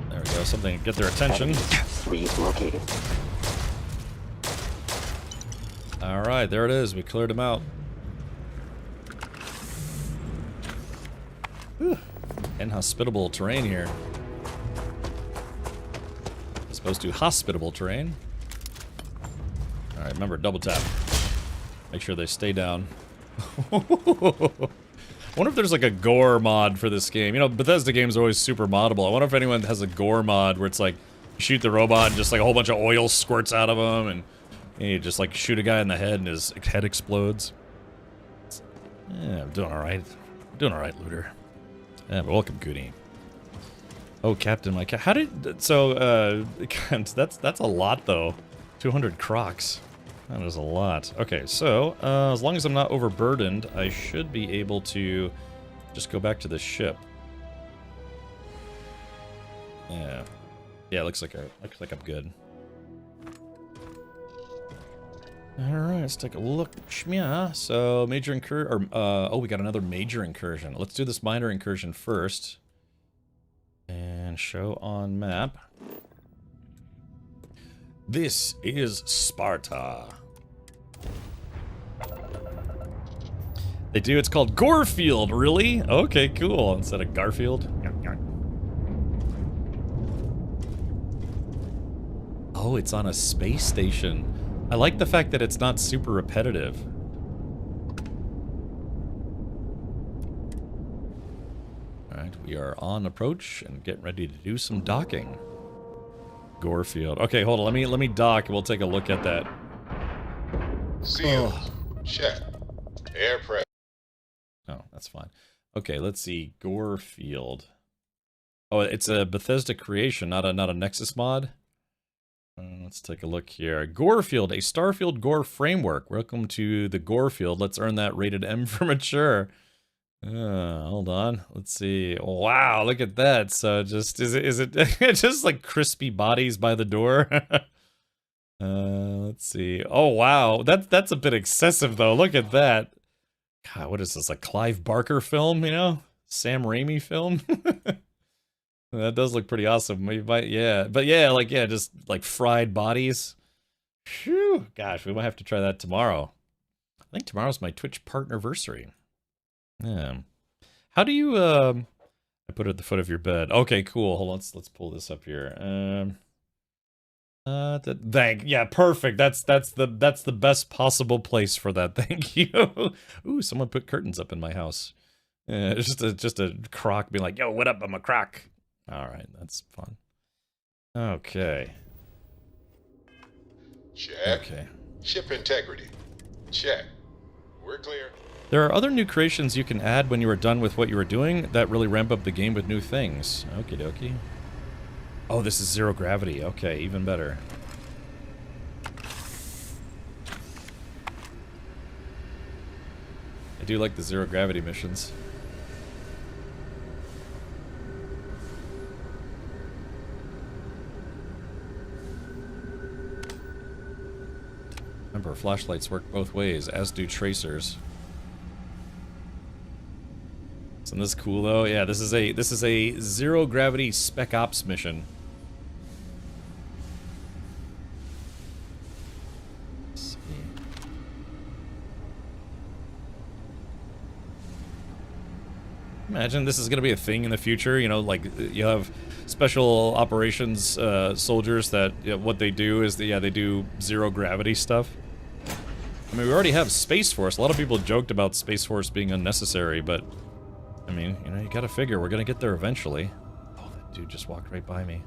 There we go. Something to get their attention. Relocated. All right, there it is. We cleared them out. Whew. Inhospitable terrain here. As opposed to hospitable terrain. Alright, remember, double tap. Make sure they stay down. I wonder if there's like a gore mod for this game. You know, Bethesda games are always super moddable. I wonder if anyone has a gore mod where it's like, you shoot the robot and just like a whole bunch of oil squirts out of him and you just like shoot a guy in the head and his head explodes. Yeah, I'm doing alright. Doing alright, Looter. Yeah, but welcome, Goody. Oh, Captain, my how did... So, that's a lot, though. 200 crocs. That is a lot. Okay, so, as long as I'm not overburdened, I should be able to just go back to the ship. Yeah. Yeah, looks like I'm good. Alright, let's take a look. Yeah, so major incursion, oh, we got another major incursion. Let's do this minor incursion first. And show on map. This is Sparta. They do, it's called Gorefield, really? Okay, cool, instead of Garfield. Oh, it's on a space station. I like the fact that it's not super repetitive. Alright, we are on approach and getting ready to do some docking. Gorefield. Okay, hold on, let me dock and we'll take a look at that. Seals. Check. Air pressure. Oh, that's fine. Okay, let's see. Gorefield. Oh, it's a Bethesda creation, not a Nexus mod. Let's take a look here. Gorefield, a Starfield Gore framework. Welcome to the Gorefield. Let's earn that rated M for mature. Hold on. Let's see. Wow, look at that. So just is it just like crispy bodies by the door? Let's see. Oh wow, that's a bit excessive though. Look at that. God, what is this? A Clive Barker film? You know, Sam Raimi film. That does look pretty awesome. We might, yeah, but yeah, like just like fried bodies. Phew, gosh, we might have to try that tomorrow. I think tomorrow's my Twitch partnerversary. Yeah. How do you I put it at the foot of your bed. Okay, cool. Hold on, let's pull this up here. Yeah, perfect. That's the best possible place for that. Thank you. Ooh, someone put curtains up in my house. Just a croc being like, "Yo, what up? I'm a croc." All right, that's fun. Okay. Check. Okay. Ship integrity. Check. We're clear. There are other new creations you can add when you are done with what you are doing that really ramp up the game with new things. Okie dokie. Oh, this is zero gravity. Okay, even better. I do like the zero gravity missions. Remember, flashlights work both ways, as do tracers. Isn't this cool though? Yeah, this is a zero gravity spec ops mission. Let's see. Imagine this is gonna be a thing in the future. You know, like you have special operations soldiers that what they do is they do zero gravity stuff. I mean, we already have Space Force. A lot of people joked about Space Force being unnecessary, but I mean, you know, you gotta figure we're gonna get there eventually. Oh, that dude just walked right by me.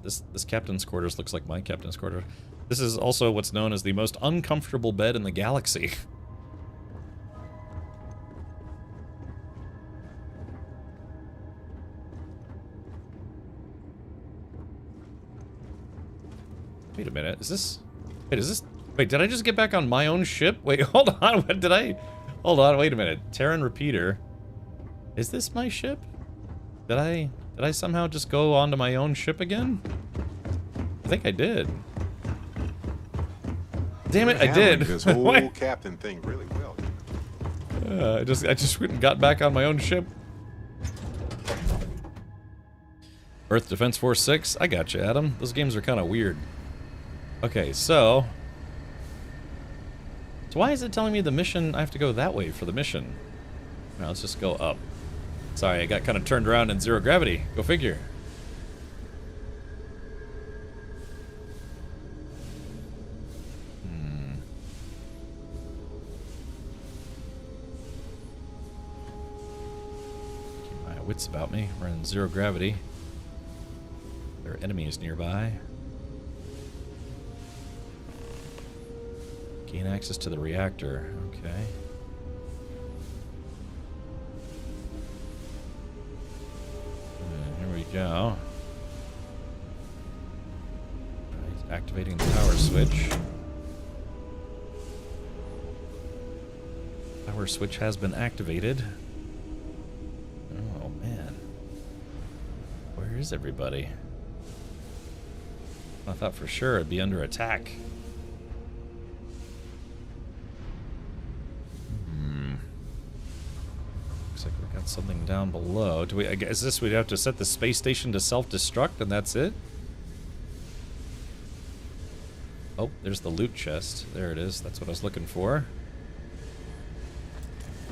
This captain's quarters looks like my captain's quarters. This is also what's known as the most uncomfortable bed in the galaxy. Wait a minute, is this... Wait, did I just get back on my own ship? Wait, hold on, what did I... Hold on, wait a minute. Terran Repeater. Is this my ship? Did I somehow just go onto my own ship again? I think I did. Damn it, I did. This whole captain thing really well. I just went and got back on my own ship. Earth Defense Force 6? I got you, Adam. Those games are kind of weird. Okay, so why is it telling me the mission, I have to go that way for the mission? Now let's just go up. Sorry, I got kind of turned around in zero gravity. Go figure. Keep my wits about me. We're in zero gravity. There are enemies nearby. Gain access to the reactor. Okay. Here we go. Alright, activating the power switch. Power switch has been activated. Oh, man. Where is everybody? I thought for sure it'd be under attack. Looks like we got something down below. Do we? I guess this we'd have to set the space station to self-destruct, and that's it. Oh, there's the loot chest. There it is. That's what I was looking for.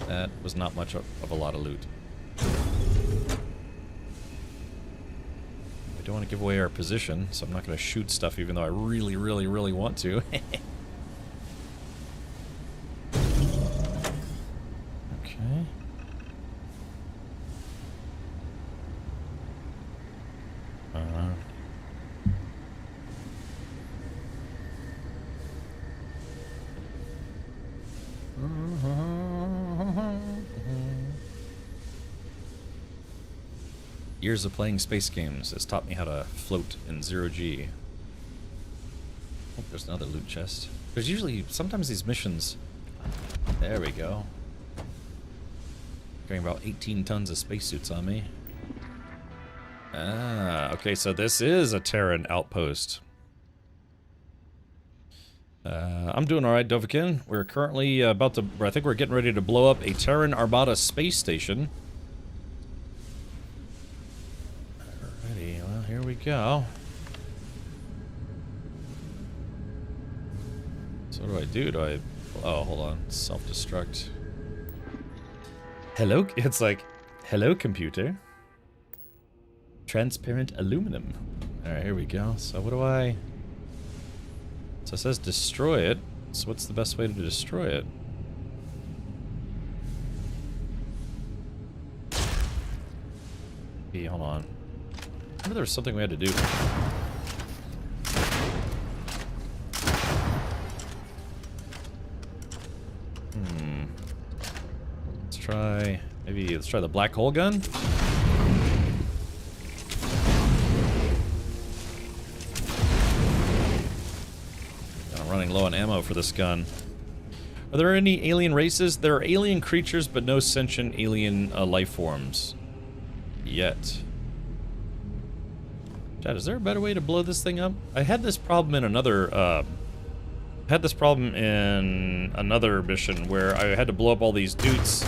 That was not much of a lot of loot. We don't want to give away our position, so I'm not going to shoot stuff, even though I really, really, really want to. Okay. Years of playing space games has taught me how to float in zero-G. Oh, there's another loot chest. There's usually, sometimes these missions... There we go. Carrying about 18 tons of spacesuits on me. Ah, okay, so this is a Terran outpost. I'm doing alright, Dovahkiin. We're currently about to... I think we're getting ready to blow up a Terran Armada space station. Alrighty, well, here we go. So what do I do? Do I... Oh, hold on. Self-destruct. Hello? It's like, hello, computer. Transparent aluminum. Alright, here we go. So what do I... So it says destroy it. So what's the best way to destroy it? Hey, hold on. I remember there was something we had to do. Let's try... Maybe let's try the black hole gun? Running low on ammo for this gun. Are there any alien races? There are alien creatures, but no sentient alien life forms. Yet. Chad, is there a better way to blow this thing up? I had this problem in another, mission where I had to blow up all these dudes.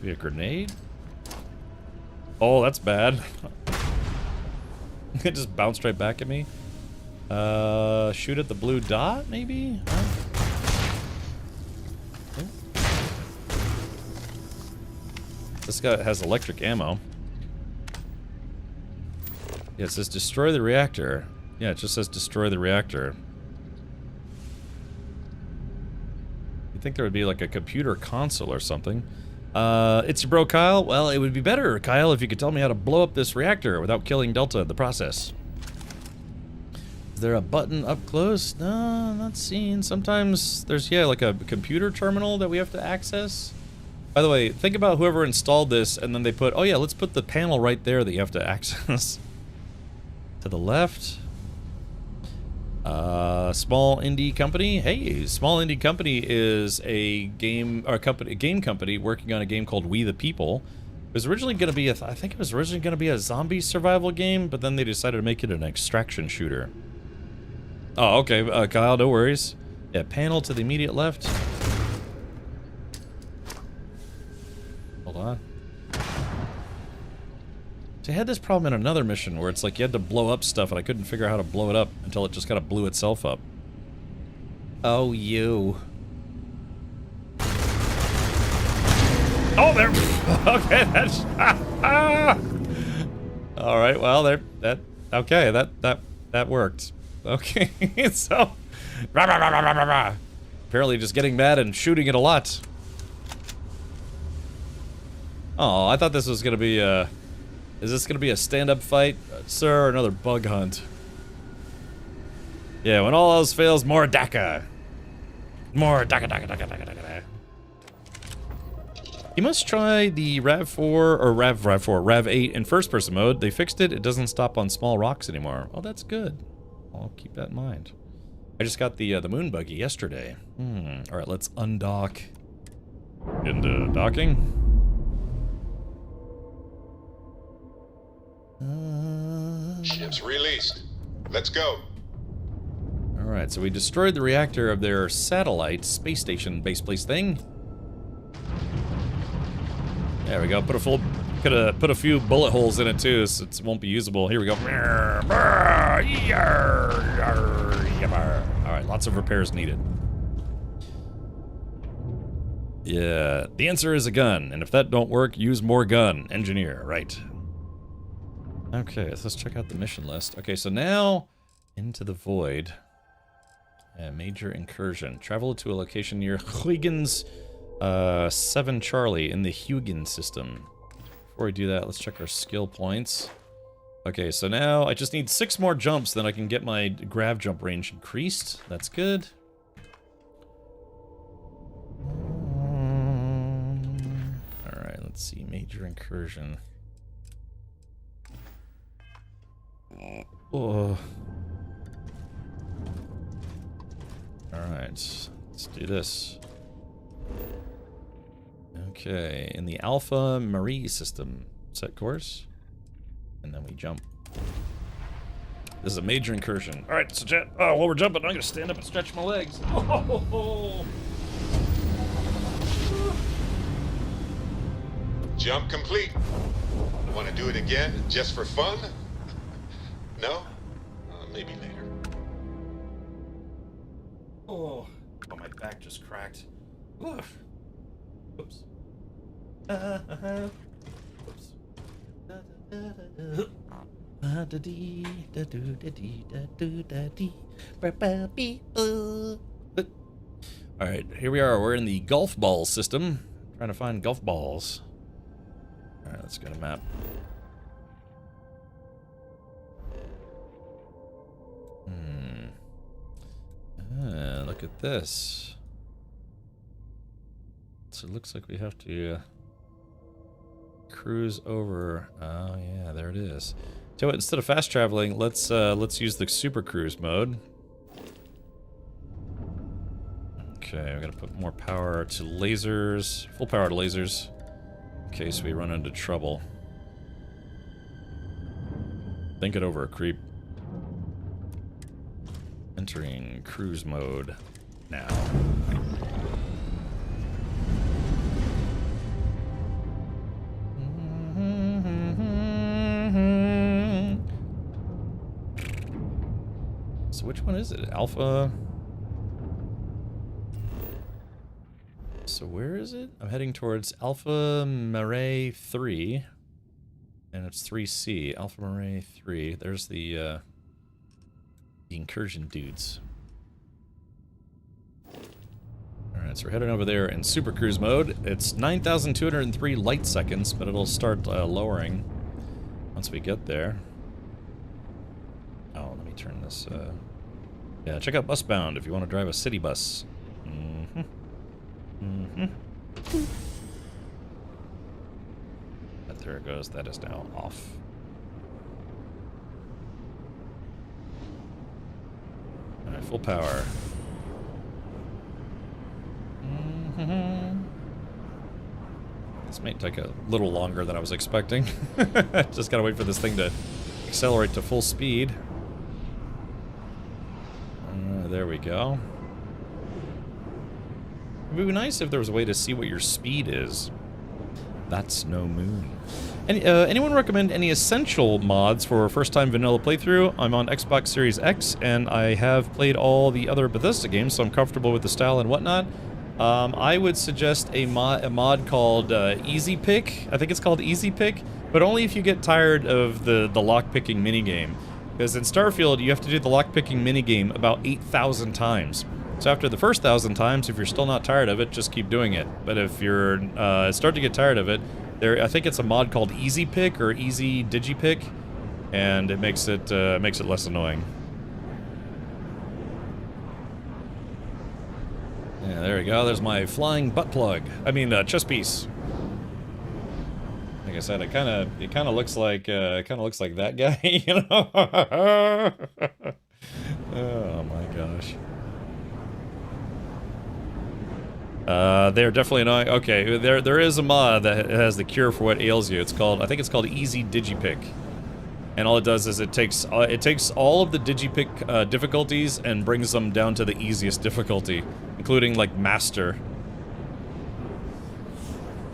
Maybe a grenade? Oh, that's bad. It just bounced right back at me. Shoot at the blue dot, maybe? This guy has electric ammo. Yeah, it says destroy the reactor. Yeah, it just says destroy the reactor. You'd think there would be like a computer console or something. It's your bro Kyle. Well, it would be better, Kyle, if you could tell me how to blow up this reactor without killing Delta in the process. Is there a button up close? No, not seen. Sometimes there's, yeah, like a computer terminal that we have to access. By the way, think about whoever installed this and then they put, oh yeah, let's put the panel right there that you have to access. To the left. Small indie company. Hey, small indie company is a game company working on a game called We the People. It was originally going to be I think it was originally going to be a zombie survival game, but then they decided to make it an extraction shooter. Oh, okay, Kyle, no worries. Yeah, panel to the immediate left. Hold on. So I had this problem in another mission where it's like you had to blow up stuff and I couldn't figure out how to blow it up until it just kind of blew itself up. Oh, you. Oh, there. Okay, that's. All right. Well, there. Okay. That worked. Okay. So. Apparently, just getting mad and shooting it a lot. Oh, I thought this was gonna be a. Is this gonna be a stand-up fight, sir, or another bug hunt? Yeah, when all else fails, more DACA. More DACA. You must try the RAV4 or RAV8 in first-person mode. They fixed it. It doesn't stop on small rocks anymore. Oh, that's good. I'll keep that in mind. I just got the moon buggy yesterday. All right, let's undock. Into docking. Ships released. Let's go. All right, so we destroyed the reactor of their satellite space station base place thing. There we go. Could have put a few bullet holes in it too, so it won't be usable. Here we go. All right, lots of repairs needed. Yeah, the answer is a gun, and if that don't work, use more gun. Engineer, right. Okay, so let's check out the mission list. Okay, so now into the void. Major incursion. Travel to a location near Huygens 7 Charlie in the Huygens system. Before we do that, let's check our skill points. Okay, so now I just need 6 more jumps, then I can get my grav jump range increased. That's good. Alright, let's see. Major incursion. Oh. Alright, let's do this. Okay, in the Alpha Marie system, set course, and then we jump. This is a major incursion. Alright, so Jet, while we're jumping, I'm gonna stand up and stretch my legs. Oh. Jump complete. Want to do it again, just for fun? No? Maybe later. Oh, my back just cracked. Ugh. Oops. Alright, here we are. We're in the golf ball system. Trying to find golf balls. Alright, let's go to map. Look at this. So it looks like we have to cruise over. Oh yeah, there it is. So instead of fast traveling, let's use the super cruise mode. Okay, we're gonna put more power to lasers, full power to lasers, in case we run into trouble. Think it over, creep. Entering cruise mode now. So which one is it? Alpha? So where is it? I'm heading towards Alpha Marais 3. And it's 3C. Alpha Marais 3. There's the incursion dudes. Alright, so we're heading over there in super cruise mode. It's 9,203 light seconds, but it'll start lowering once we get there. Oh, let me turn this. Yeah, check out Busbound if you want to drive a city bus. But there it goes. That is now off. Alright, full power. This might take a little longer than I was expecting. Just gotta wait for this thing to accelerate to full speed. There we go. It would be nice if there was a way to see what your speed is. That's no moon. Anyone recommend any essential mods for first-time vanilla playthrough? I'm on Xbox Series X, and I have played all the other Bethesda games, so I'm comfortable with the style and whatnot. I would suggest a mod called Easy Pick. I think it's called Easy Pick, but only if you get tired of the lock-picking minigame. Because in Starfield, you have to do the lock-picking minigame about 8,000 times. So after the first 1,000 times, if you're still not tired of it, just keep doing it. But if you're start to get tired of it, I think it's a mod called Easy Pick or Easy Digipick, and it makes it less annoying. Yeah, there we go. There's my flying butt plug. I mean, chest piece. Like I said, it kind of looks like that guy, you know. Oh my gosh. They're definitely annoying. Okay, there is a mod that has the cure for what ails you. It's called, I think it's called Easy Digipick. And all it does is it takes all of the Digipick difficulties and brings them down to the easiest difficulty, including like Master.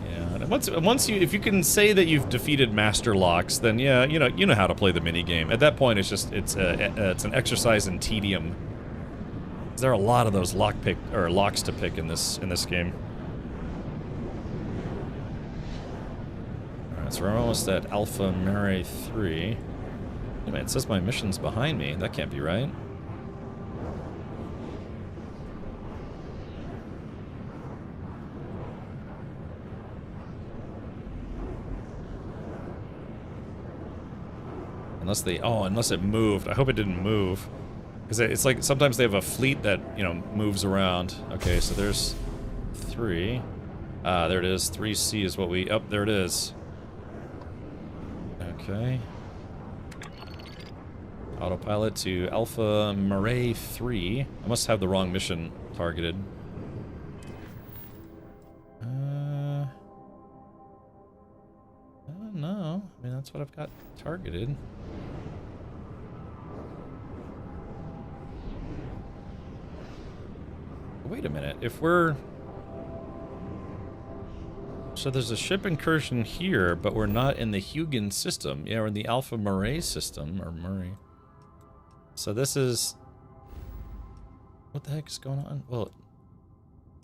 Yeah, and once if you can say that you've defeated Master locks, then yeah, you know how to play the mini game. At that point, it's an exercise in tedium. There are a lot of those locks to pick in this game. Alright, so we're almost at Alpha Mare 3. Wait a minute, it says my mission's behind me. That can't be right. Unless it moved. I hope it didn't move. Because it's like sometimes they have a fleet that, you know, moves around. Okay, so there's 3. There it is. 3C is what we... Oh, there it is. Okay. Autopilot to Alpha Mare 3. I must have the wrong mission targeted. No. I mean, that's what I've got targeted. Wait a minute, if we're... So there's a ship incursion here, but we're not in the Huygens system. Yeah, we're in the Alpha Mare system, or Murray. So this is... What the heck is going on? Well,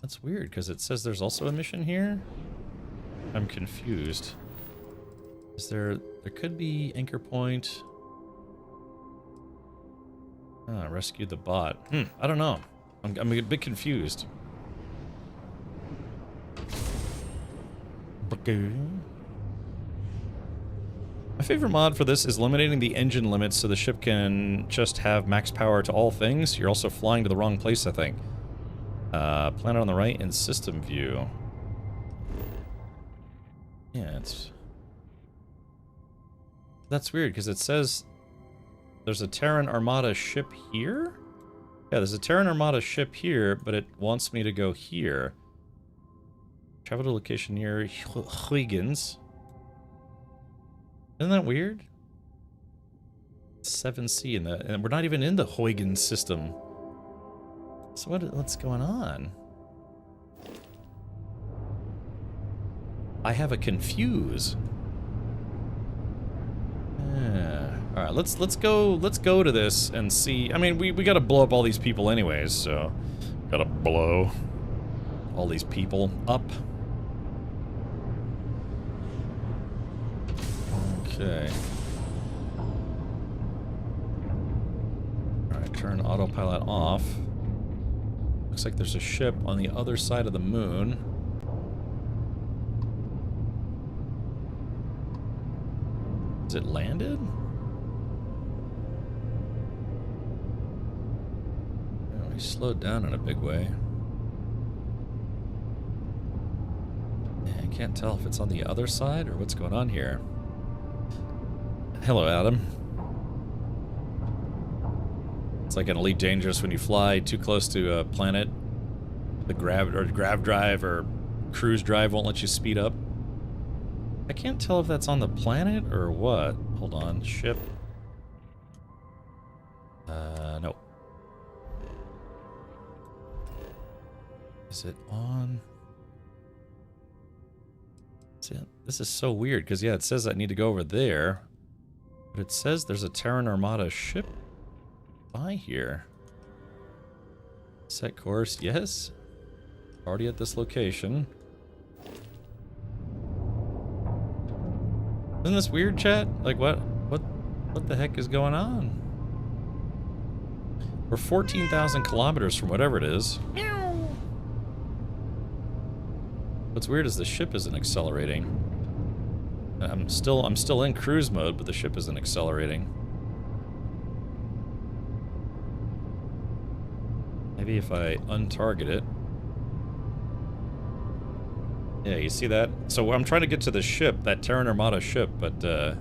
that's weird, because it says there's also a mission here? I'm confused. Is there... There could be anchor point... rescue the bot. I don't know. I'm a bit confused. My favorite mod for this is eliminating the engine limits so the ship can just have max power to all things. You're also flying to the wrong place, I think. Planet on the right in system view. Yeah, it's... That's weird, because it says there's a Terran Armada ship here? Yeah, there's a Terran Armada ship here, but it wants me to go here. Travel to location near Huygens. Isn't that weird? 7C and we're not even in the Huygens system. So what's going on? I have a confuse. All right, let's go to this and see. I mean, we got to blow up all these people anyways, so got to blow all these people up. Okay. All right, turn autopilot off. Looks like there's a ship on the other side of the moon. Is it landed? Oh, he slowed down in a big way. Yeah, I can't tell if it's on the other side or what's going on here. Hello, Adam. It's like an Elite Dangerous when you fly too close to a planet. The grav drive or cruise drive won't let you speed up. I can't tell if that's on the planet or what. Hold on, ship. No. Is it on? This is so weird, because yeah, it says I need to go over there. But it says there's a Terran Armada ship by here. Set course, yes. Already at this location. Isn't this weird, chat? Like, what the heck is going on? We're 14,000 kilometers from whatever it is. What's weird is the ship isn't accelerating. I'm still in cruise mode, but the ship isn't accelerating. Maybe if I untarget it. Yeah, you see that? So I'm trying to get to the ship, that Terran Armada ship, but I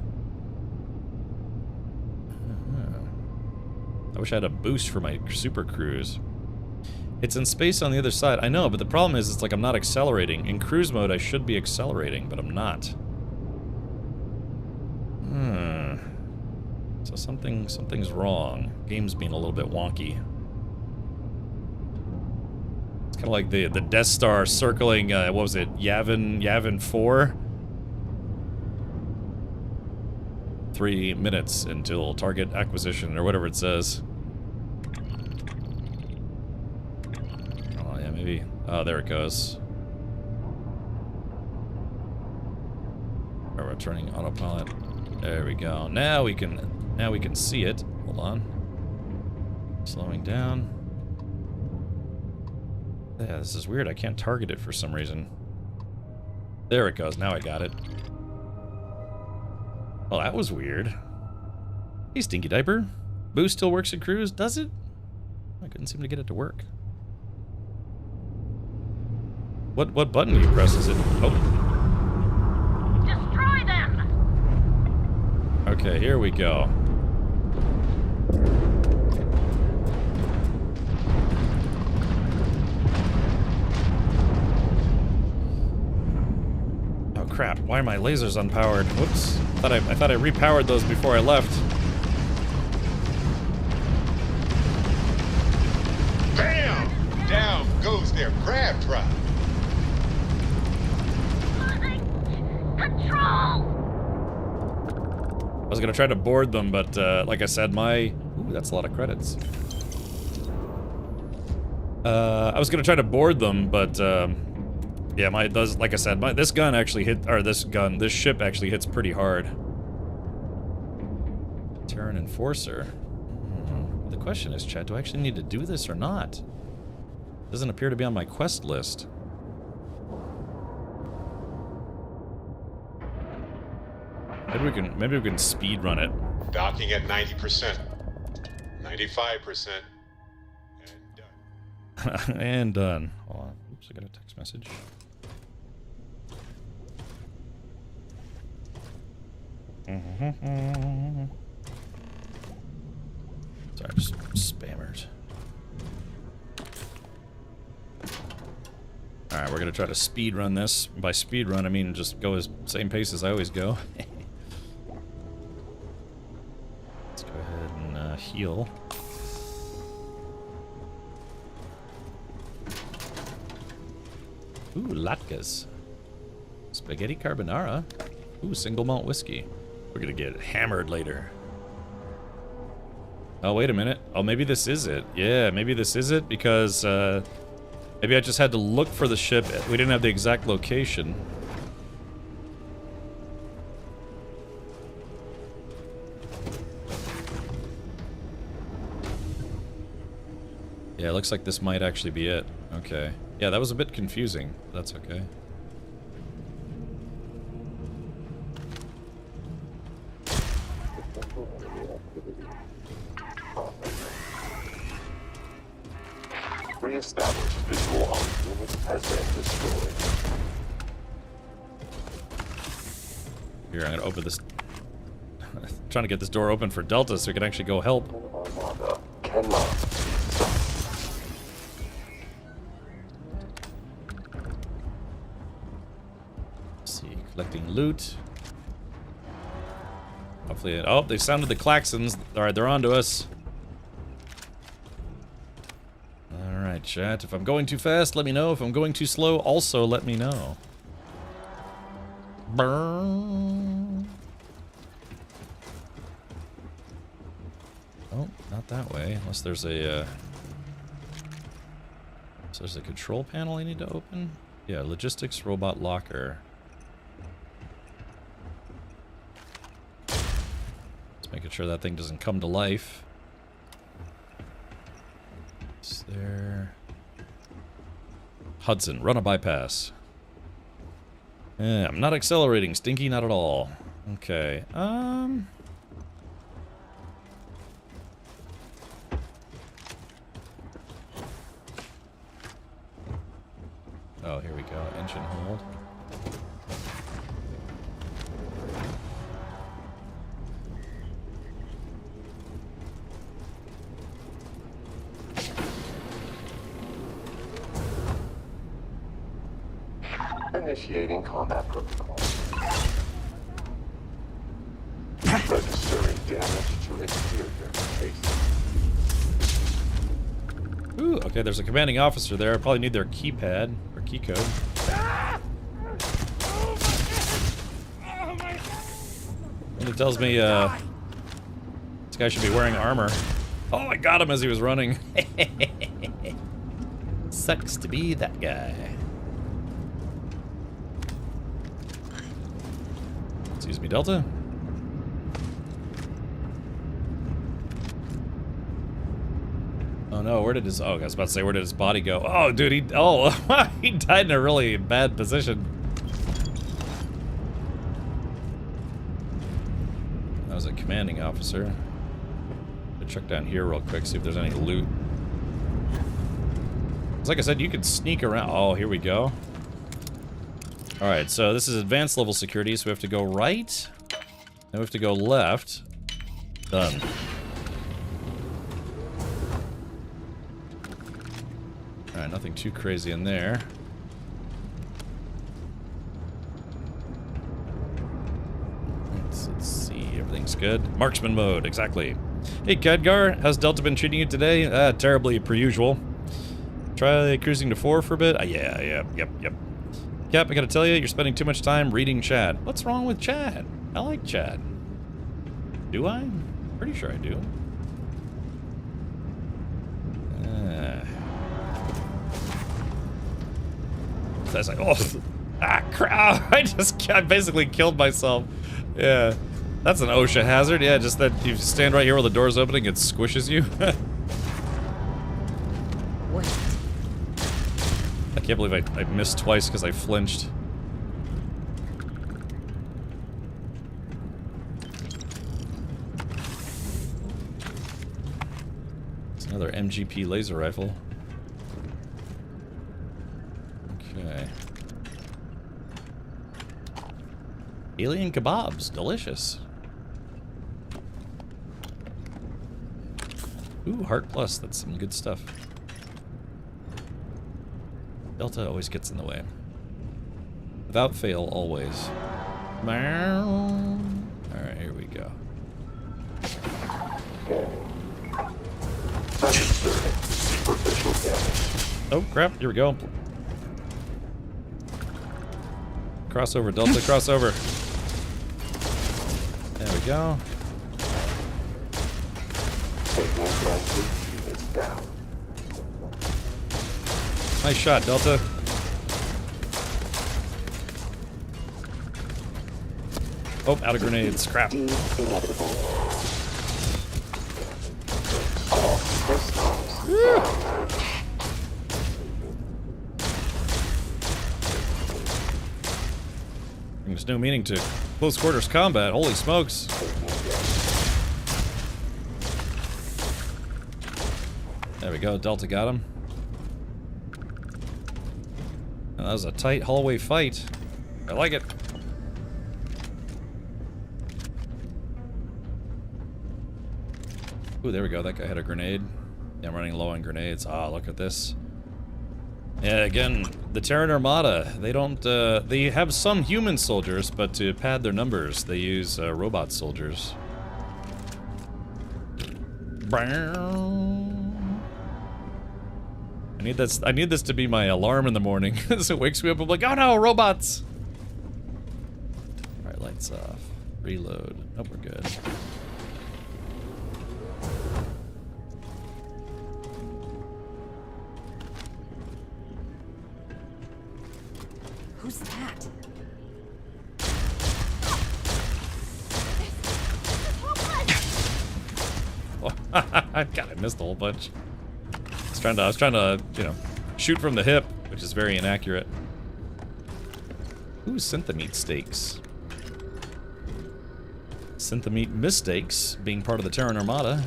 wish I had a boost for my super cruise. It's in space on the other side. I know, but the problem is it's like I'm not accelerating. In cruise mode, I should be accelerating, but I'm not. So something's wrong. Game's being a little bit wonky. It's kind of like the Death Star circling, what was it, Yavin 4? 3 minutes until target acquisition, or whatever it says. Oh, yeah, maybe. Oh, there it goes. We're turning autopilot. There we go. Now we can see it. Hold on. Slowing down. Yeah, this is weird. I can't target it for some reason. There it goes. Now I got it. Well, that was weird. Hey, Stinky Diaper. Boo still works at cruise, does it? I couldn't seem to get it to work. What button do you press? Is it? Oh. Destroy them! Okay, here we go. Oh crap! Why are my lasers unpowered? Whoops! I thought I repowered those before I left. Bam! Down goes their crab trap. Control! I was gonna try to board them, but like I said, ooh, that's a lot of credits. I was gonna try to board them, but yeah, like I said, this gun actually this ship actually hits pretty hard. Terran Enforcer. The question is, Chad, do I actually need to do this or not? Doesn't appear to be on my quest list. Maybe we can speed run it. Docking at 90%. 95%. And done. And done. Hold on. Oops, I got a text message. Sorry, just spammers. Alright, we're gonna try to speed run this. By speed run, I mean just go as same pace as I always go. Let's go ahead and heal. Ooh, latkes. Spaghetti carbonara. Ooh, single malt whiskey. We're gonna get hammered later. Oh, wait a minute. Oh, maybe this is it. Yeah, maybe this is it because maybe I just had to look for the ship. We didn't have the exact location. Yeah, it looks like this might actually be it. Okay. Yeah, that was a bit confusing. That's okay. Re-established visual on unit has been destroyed. Here, I'm gonna open this. Trying to get this door open for Delta so we can actually go help. Armada cannot. Collecting loot. Hopefully, oh, they sounded the klaxons. Alright, they're on to us. Alright, chat. If I'm going too fast, let me know. If I'm going too slow, also let me know. Burn. Oh, not that way. Unless there's a, so there's a control panel I need to open? Yeah, logistics robot locker. Making sure that thing doesn't come to life. Is there... Hudson, run a bypass. Yeah, I'm not accelerating, Stinky, not at all. Okay, Oh, here we go, engine hold. Initiating combat protocol. Registering damage to exterior face. Ooh, okay, there's a commanding officer there. I probably need their keypad or key code. And it tells me this guy should be wearing armor. Oh, I got him as he was running. Sucks to be that guy. Excuse me, Delta. Oh no, where did his... Oh, I was about to say, where did his body go? Oh, dude, he died in a really bad position. That was a commanding officer. I'll check down here real quick, see if there's any loot. Like I said, you could sneak around. Oh, here we go. Alright, so this is advanced level security, so we have to go right. Then we have to go left. Done. Alright, nothing too crazy in there. Let's see, everything's good. Marksman mode, exactly. Hey, Khadgar, how's Delta been treating you today? Terribly, per usual. Try cruising to 4 for a bit? Yep. Cap, I gotta tell you, you're spending too much time reading chat. What's wrong with chat? I like chat. Do I? Pretty sure I do. I was like, oh, crap! I basically killed myself. Yeah, that's an OSHA hazard. Yeah, just that you stand right here while the door's opening, it squishes you. I can't believe I missed twice because I flinched. It's another MGP laser rifle. Okay. Alien kebabs, delicious. Ooh, Heart Plus, that's some good stuff. Delta always gets in the way. Without fail, always. Alright, here we go. Oh, crap, here we go. Crossover, Delta, crossover. There we go. Nice shot, Delta. Oh, out of grenades. Crap. There's no meaning to close quarters combat. Holy smokes. There we go. Delta got him. That was a tight hallway fight. I like it. Ooh, there we go. That guy had a grenade. Yeah, I'm running low on grenades. Ah, look at this. Yeah, again, the Terran Armada. They don't, they have some human soldiers, but to pad their numbers, they use robot soldiers. I need this to be my alarm in the morning. So it wakes me up, I'm like, oh no, robots! Alright, lights off. Reload. Oh, we're good. Who's that? Oh, God, I missed a whole bunch. I was trying to, you know, shoot from the hip, which is very inaccurate. Ooh, Synthamete steaks. Synthamete mistakes being part of the Terran Armada.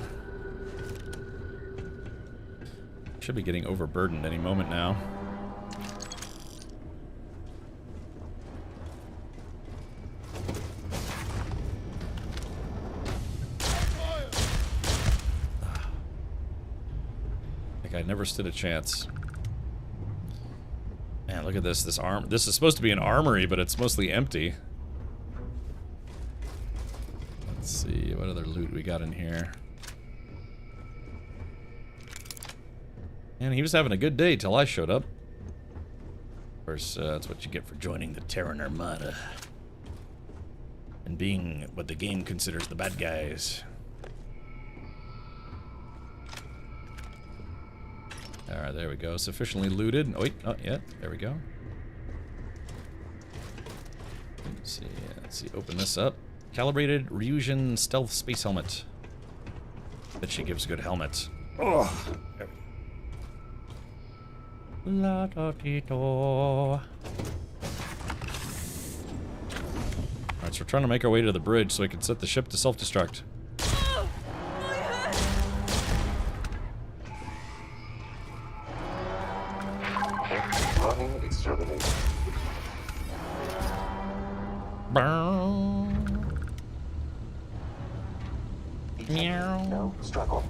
Should be getting overburdened any moment now. I never stood a chance. Man, Man, look at this. This is supposed to be an armory, but it's mostly empty. Let's see what other loot we got in here. And he was having a good day till I showed up. Of course, that's what you get for joining the Terran Armada. And being what the game considers the bad guys. Alright, there we go. Sufficiently looted. Oh, wait. Oh, yeah. There we go. Let's see. Open this up. Calibrated Ryujin Stealth Space Helmet. That she gives good helmet. Oh! There we go. La da dee do. Alright, so we're trying to make our way to the bridge so we can set the ship to self-destruct. Running exterminate. Meow. No struggle.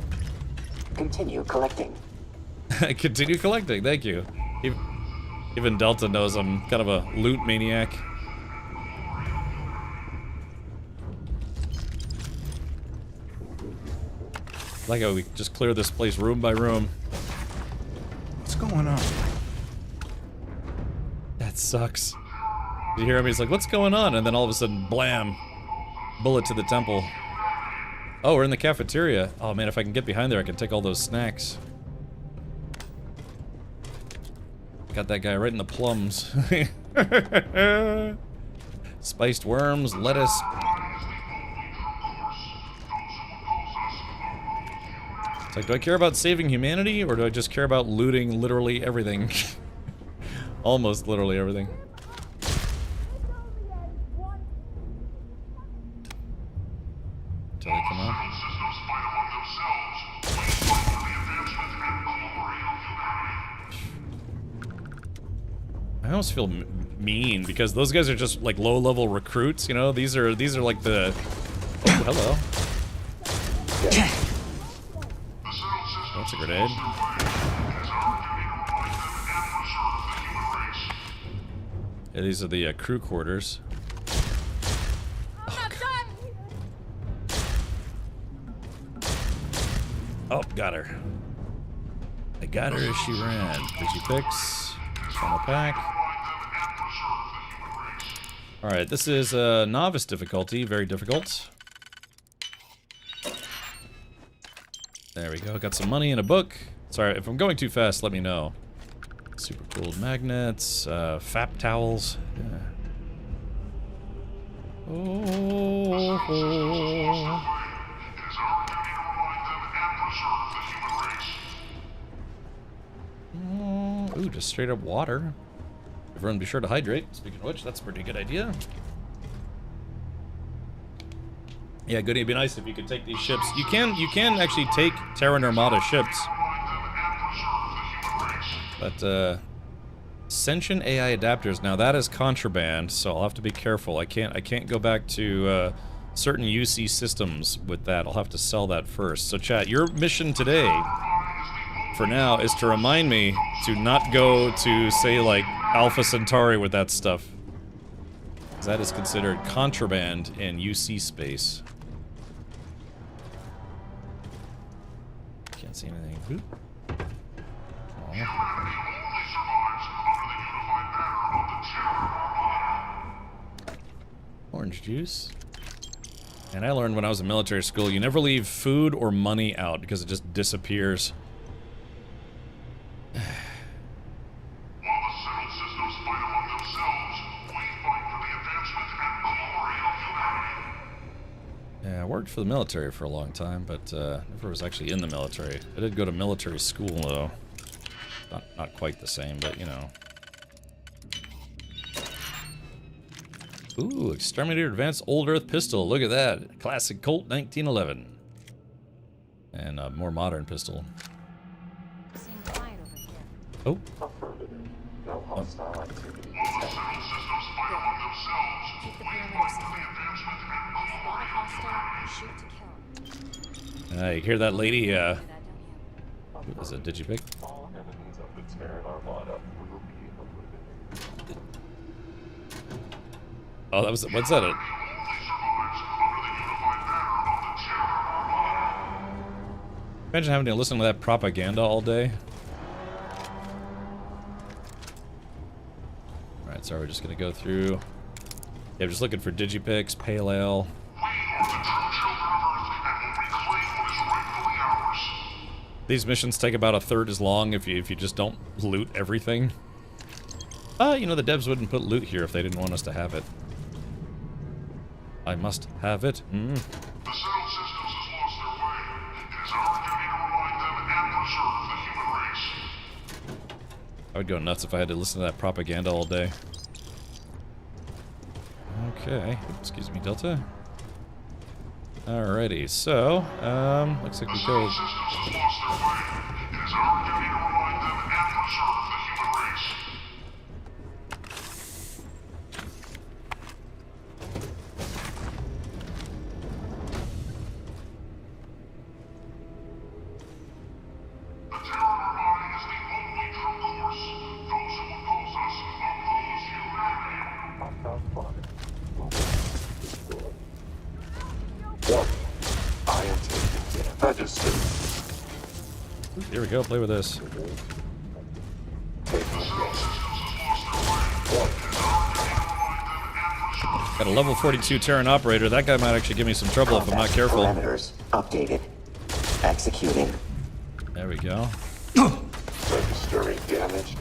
Continue collecting. Continue collecting, thank you. Even Delta knows I'm kind of a loot maniac. Like how we just clear this place room by room. What's going on? That sucks. You hear him, he's like, what's going on? And then all of a sudden, blam! Bullet to the temple. Oh, we're in the cafeteria. Oh man, if I can get behind there, I can take all those snacks. Got that guy right in the plums. Spiced worms, lettuce. It's like, do I care about saving humanity, or do I just care about looting literally everything? Almost literally everything. Until they come up. I almost feel mean because those guys are just like low-level recruits, you know. These are like the. Oh, hello. That's a grenade. Yeah, these are the crew quarters. Oh, got her. I got her as she ran. Digipix. Final pack. Alright, this is novice difficulty. Very difficult. There we go. Got some money and a book. Sorry, if I'm going too fast, let me know. Super cooled magnets. FAP towels. Yeah. Oh. Ooh, just straight up water. Everyone be sure to hydrate. Speaking of which, that's a pretty good idea. Yeah, Goody, it'd be nice if you could take these ships. You can actually take Terran Armada ships. But sentient AI adapters, now that is contraband, so I'll have to be careful. I can't go back to certain UC systems with that. I'll have to sell that first. So chat, your mission today for now is to remind me to not go to, say, like, Alpha Centauri with that stuff. That is considered contraband in UC space. Can't see anything. Oop. Orange juice. And I learned when I was in military school, you never leave food or money out because it just disappears. Yeah, I worked for the military for a long time, but never was actually in the military. I did go to military school, though. Not quite the same, but you know. Ooh, Exterminator Advanced Old Earth Pistol. Look at that. Classic Colt 1911. And a more modern pistol. Oh. No hostile activity. Keep the perimeter secure. Spot a hostile, shoot to kill. You hear that lady? What was it? Digipic? All enemies of the Terran Armada will be eliminated. Oh, that was, what's that? Imagine having to listen to that propaganda all day. Alright, so we're just gonna go through. Yeah, I'm just looking for Digipix, Pale Ale. These missions take about a third as long if you just don't loot everything. You know, the devs wouldn't put loot here if they didn't want us to have it. I must have it. Mm. I would go nuts if I had to listen to that propaganda all day. Okay, excuse me, Delta. Alrighty, so, looks like we go... Here we go, play with this. Got a level 42 Terran operator. That guy might actually give me some trouble if I'm not careful. Parameters updated. Executing. There we go. Registering damage.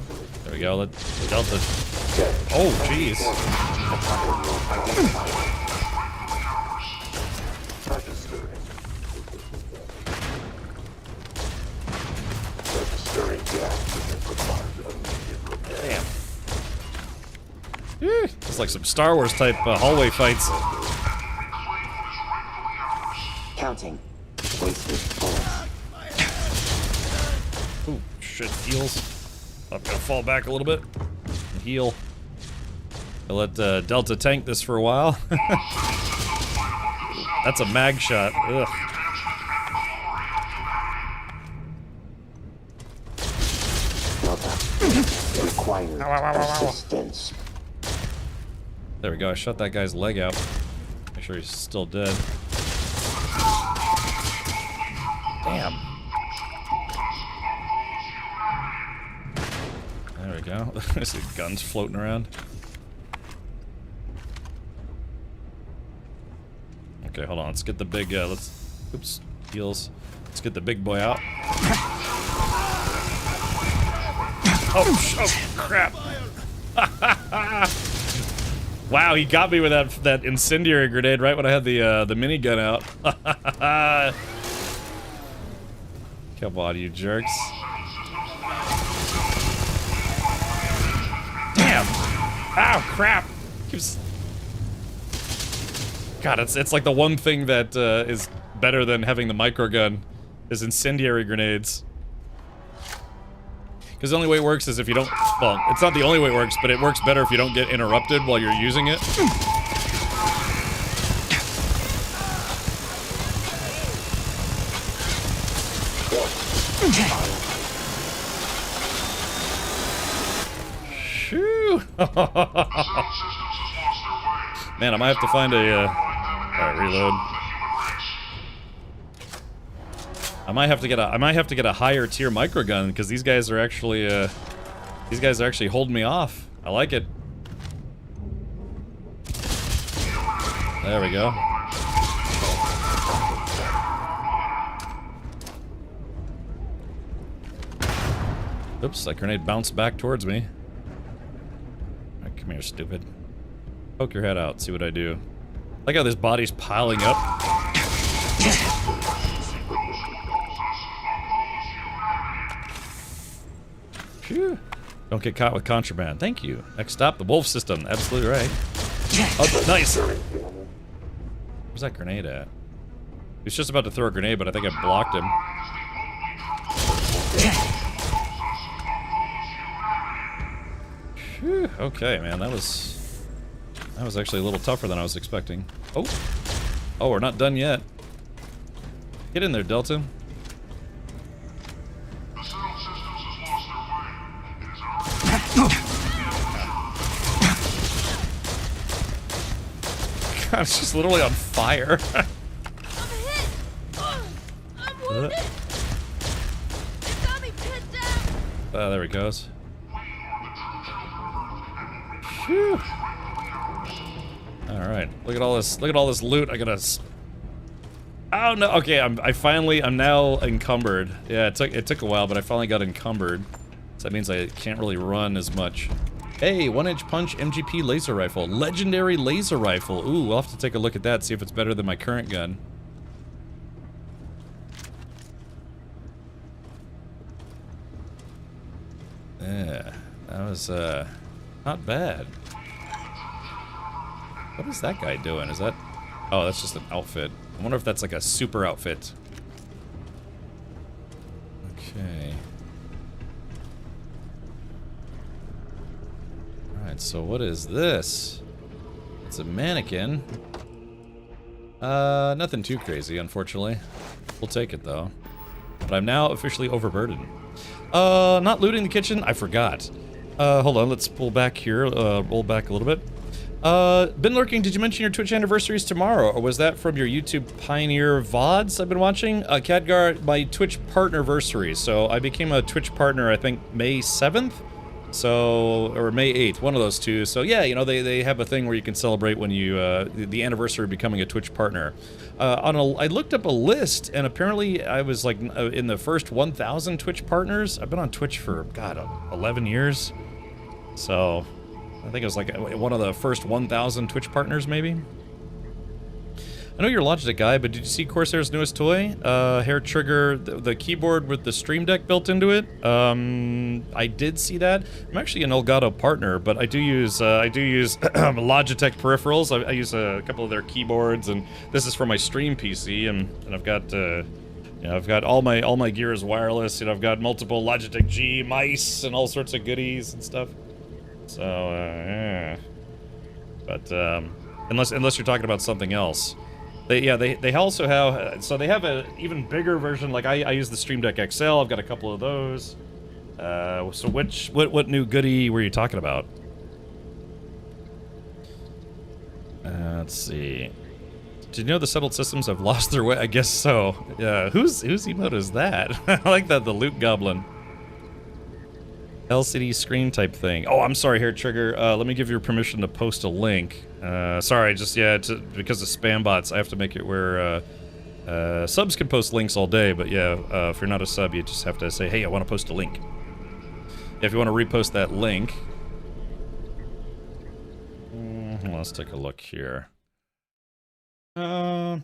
There we go. Let Delta. Oh, jeez. Damn. It's like some Star Wars type hallway fights. Counting. Wasted bullets. Ooh, shit, heals. I'm gonna fall back a little bit and heal. I'll let Delta tank this for a while. That's a mag shot. Ugh. Assistance. There we go. I shot that guy's leg out. Make sure he's still dead. Damn. There we go. I see guns floating around. Okay, hold on. Let's get the big. Oops. Heals. Let's get the big boy out. Oh crap. Wow, he got me with that incendiary grenade right when I had the minigun out. Come on, you jerks. Damn. Ow, crap. God, it's like the one thing that is better than having the microgun is incendiary grenades. Because the only way it works is if you don't... Well, it's not the only way it works, but it works better if you don't get interrupted while you're using it. Shoo! Man, I might have to find a... Alright, reload. I might have to get a higher tier microgun because these guys are actually holding me off. I like it. There we go. Oops, that grenade bounced back towards me. Right, come here, stupid. Poke your head out, see what I do. Like how this body's piling up. Phew. Don't get caught with contraband. Thank you. Next stop, the wolf system. Absolutely right. Oh, nice. Where's that grenade at? He was just about to throw a grenade, but I think I blocked him. Phew. Okay, man, that was actually a little tougher than I was expecting. Oh, we're not done yet. Get in there, Delta. god, it's just literally on fire. There he goes. Phew. All right, look at all this. Look at all this loot. I gotta. Oh no. Okay, I'm now encumbered. Yeah, it took a while, but I finally got encumbered. So that means I can't really run as much. Hey, 1-inch punch MGP laser rifle, legendary laser rifle. Ooh, we'll have to take a look at that. See if it's better than my current gun. Yeah, that was not bad. What is that guy doing? Is that... Oh, that's just an outfit. I wonder if that's like a super outfit. Okay. Alright, so what is this? It's a mannequin. Nothing too crazy, unfortunately. We'll take it, though. But I'm now officially overburdened. Not looting the kitchen? I forgot. Hold on, let's pull back here, roll back a little bit. Been lurking, did you mention your Twitch anniversary is tomorrow, or was that from your YouTube Pioneer VODs I've been watching? Khadgar, my Twitch partnerversary, so I became a Twitch partner, I think, May 7th? So, or May 8th, one of those two. So yeah, you know, they have a thing where you can celebrate when you, the anniversary of becoming a Twitch partner. I looked up a list, and apparently I was like in the first 1,000 Twitch partners. I've been on Twitch for, God, 11 years. So, I think it was like one of the first 1,000 Twitch partners, maybe? I know you're a Logitech guy, but did you see Corsair's newest toy? Hair trigger, the keyboard with the Stream Deck built into it. I did see that. I'm actually an Elgato partner, but I do use Logitech peripherals. I use a couple of their keyboards, and this is for my stream PC, and I've got you know, I've got all my gear is wireless. You know, I've got multiple Logitech G mice and all sorts of goodies and stuff. So yeah. But unless you're talking about something else. They also have, so they have an even bigger version, like I use the Stream Deck XL, I've got a couple of those. So what new goodie were you talking about? Let's see. Did you know the settled systems have lost their way? I guess so. Whose emote is that? I like that, the Loot Goblin. LCD screen type thing. Oh, I'm sorry, Hair Trigger. Let me give you permission to post a link. Sorry, just, yeah, because of spam bots, I have to make it where, subs can post links all day, but yeah, if you're not a sub, you just have to say, hey, I want to post a link. If you want to repost that link... let's take a look here. Oh,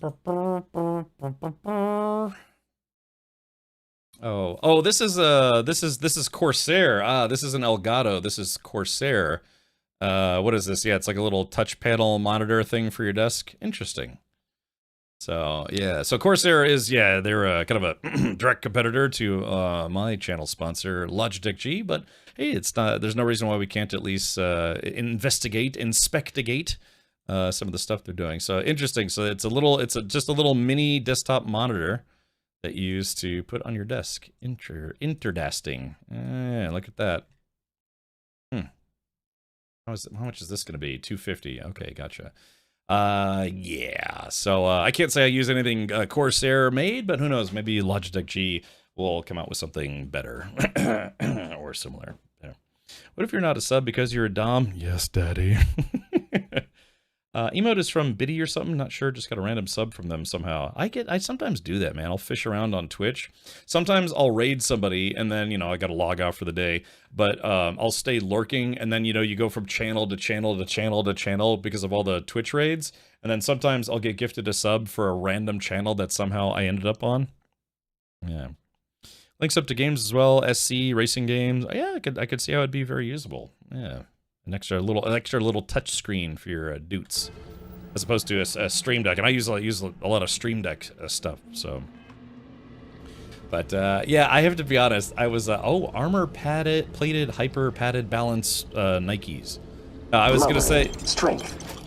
this is Corsair. This is an Elgato. This is Corsair. What is this? Yeah, it's like a little touch panel monitor thing for your desk. Interesting. So, yeah. So Corsair is, yeah, they're kind of a direct competitor to my channel sponsor, Logitech G, but hey, it's not, there's no reason why we can't at least inspectigate some of the stuff they're doing. So, interesting. So, it's just a little mini desktop monitor that you use to put on your desk. Interdasting. Yeah, look at that. How much is this going to be? $250. Okay, gotcha. Yeah. So I can't say I use anything Corsair made, but who knows? Maybe Logitech G will come out with something better or similar. Yeah. What if you're not a sub because you're a dom? Yes, daddy. Emote is from Biddy or something, not sure, just got a random sub from them somehow. I sometimes do that, man. I'll fish around on Twitch. Sometimes I'll raid somebody, and then, you know, I gotta log out for the day, but I'll stay lurking, and then, you know, you go from channel to channel to channel to channel because of all the Twitch raids, and then sometimes I'll get gifted a sub for a random channel that somehow I ended up on. Yeah. Links up to games as well, SC, racing games. Yeah, I could see how it'd be very usable. Yeah. An extra little touch screen for your doots, as opposed to a Stream Deck, and I use a lot of Stream Deck stuff. So, but yeah, I have to be honest. I was armor plated hyper padded balance Nikes. I was gonna say strength.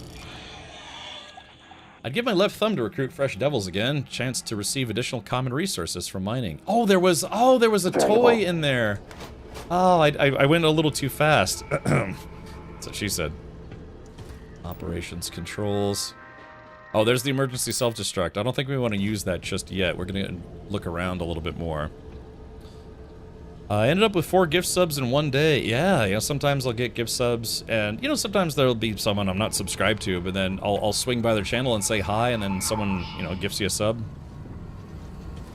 I'd give my left thumb to recruit fresh devils again. Chance to receive additional common resources from mining. Oh, there was a toy in there. Oh, I went a little too fast. That's what she said. Operations controls. Oh, there's the emergency self-destruct. I don't think we want to use that just yet. We're going to look around a little bit more. I ended up with 4 gift subs in one day. Yeah, you know, sometimes I'll get gift subs, and, you know, sometimes there'll be someone I'm not subscribed to, but then I'll swing by their channel and say hi, and then someone, you know, gifts you a sub.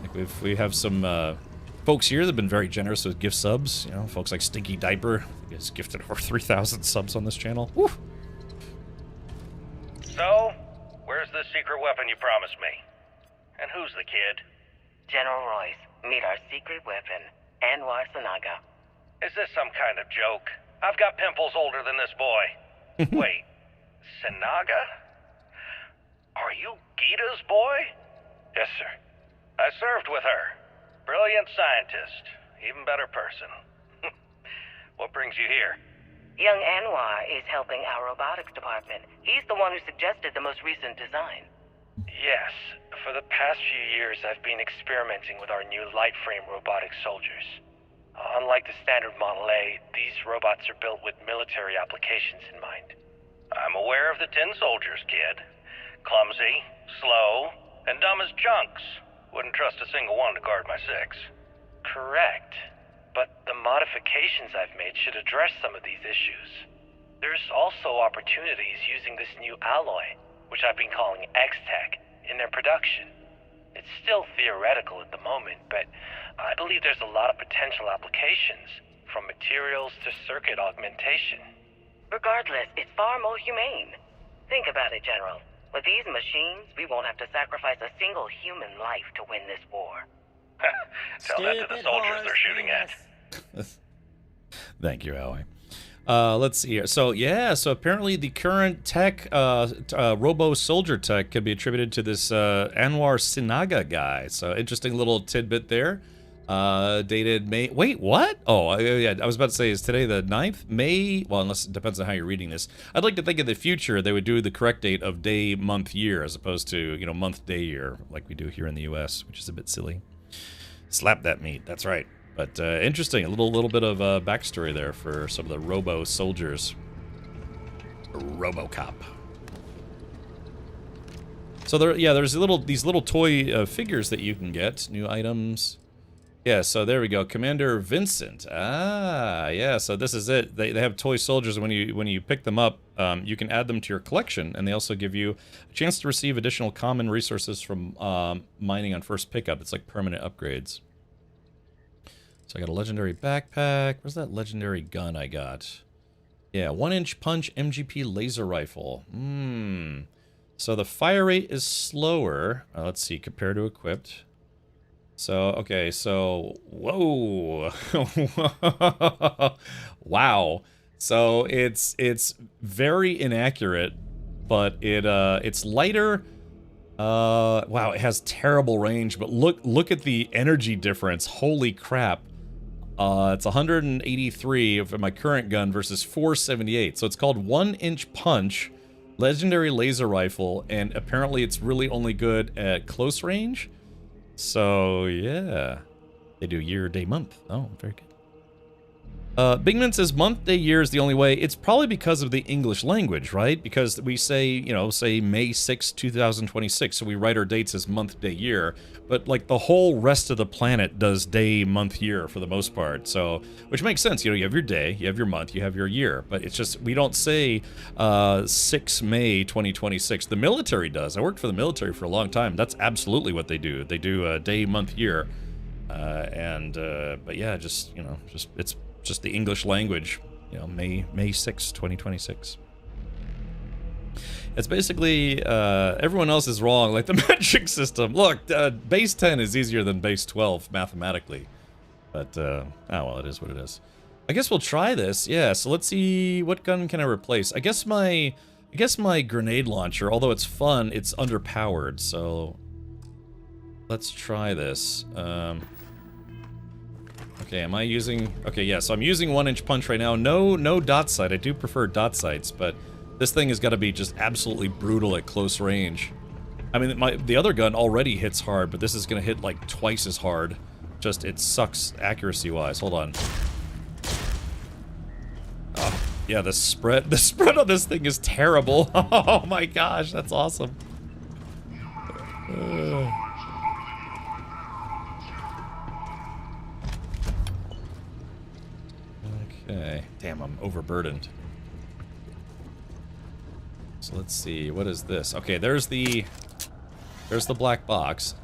Like, we have some folks here that have been very generous with gift subs. You know, folks like Stinky Diaper. He has gifted over 3,000 subs on this channel. Woo! So, where's the secret weapon you promised me? And who's the kid? General Royce, meet our secret weapon, Anwar Sanaga. Is this some kind of joke? I've got pimples older than this boy. Wait, Sanaga? Are you Gita's boy? Yes, sir. I served with her. Brilliant scientist. Even better person. What brings you here? Young Anwar is helping our robotics department. He's the one who suggested the most recent design. Yes. For the past few years, I've been experimenting with our new light frame robotic soldiers. Unlike the standard Model A, these robots are built with military applications in mind. I'm aware of the tin soldiers, kid. Clumsy, slow, and dumb as chunks. Wouldn't trust a single one to guard my 6. Correct. But the modifications I've made should address some of these issues. There's also opportunities using this new alloy, which I've been calling X-Tech, in their production. It's still theoretical at the moment, but I believe there's a lot of potential applications, from materials to circuit augmentation. Regardless, it's far more humane. Think about it, General. With these machines, we won't have to sacrifice a single human life to win this war. Tell that to the soldiers they're shooting at. Thank you, Howie. Let's see here. So, yeah, so apparently the current tech, robo-soldier tech can be attributed to this Anwar Sanaga guy. So, interesting little tidbit there. Dated May... Wait, what? Oh, yeah, I was about to say, is today the 9th? May... Well, unless it depends on how you're reading this. I'd like to think in the future they would do the correct date of day, month, year, as opposed to, you know, month, day, year, like we do here in the U.S., which is a bit silly. Slap that meat, that's right. But interesting, a little bit of backstory there for some of the robo-soldiers. RoboCop. So there, yeah, there's these little toy figures that you can get, new items. Yeah, so there we go, Commander Vincent. Ah, yeah, so this is it. They have toy soldiers, and when you pick them up, you can add them to your collection, and they also give you a chance to receive additional common resources from mining on first pickup. It's like permanent upgrades. So I got a legendary backpack. Where's that legendary gun I got? Yeah, 1-inch punch MGP laser rifle. So the fire rate is slower. Let's see, compared to equipped. So, okay, so, whoa. Wow. So it's very inaccurate, but it's lighter. Wow, it has terrible range, but look at the energy difference. Holy crap. It's 183 of my current gun versus 478. So it's called 1-inch punch, legendary laser rifle, and apparently it's really only good at close range. So yeah, they do year, day, month. Oh, very good. Bigman says month, day, year is the only way. It's probably because of the English language, right? Because we say, you know, say May 6, 2026. So we write our dates as month, day, year. But like the whole rest of the planet does day, month, year for the most part. So, which makes sense. You know, you have your day, you have your month, you have your year. But it's just, we don't say 6 May 2026. The military does. I worked for the military for a long time. That's absolutely what they do. They do day, month, year. But yeah, just, you know, it's just the English language, you know, May 6, 2026. It's basically, everyone else is wrong, like the metric system. Look, base 10 is easier than base 12 mathematically. But, oh well, it is what it is. I guess we'll try this, yeah, so let's see, what gun can I replace? I guess my grenade launcher, although it's fun, it's underpowered, so let's try this. Okay, am I using... Okay, yeah, so I'm using 1-inch punch right now. No dot sight. I do prefer dot sights, but this thing has got to be just absolutely brutal at close range. I mean, the other gun already hits hard, but this is going to hit like twice as hard. Just, it sucks accuracy-wise. Hold on. Oh, yeah, the spread on this thing is terrible. Oh my gosh, that's awesome. Okay. Damn, I'm overburdened. So let's see. What is this? Okay, there's the black box.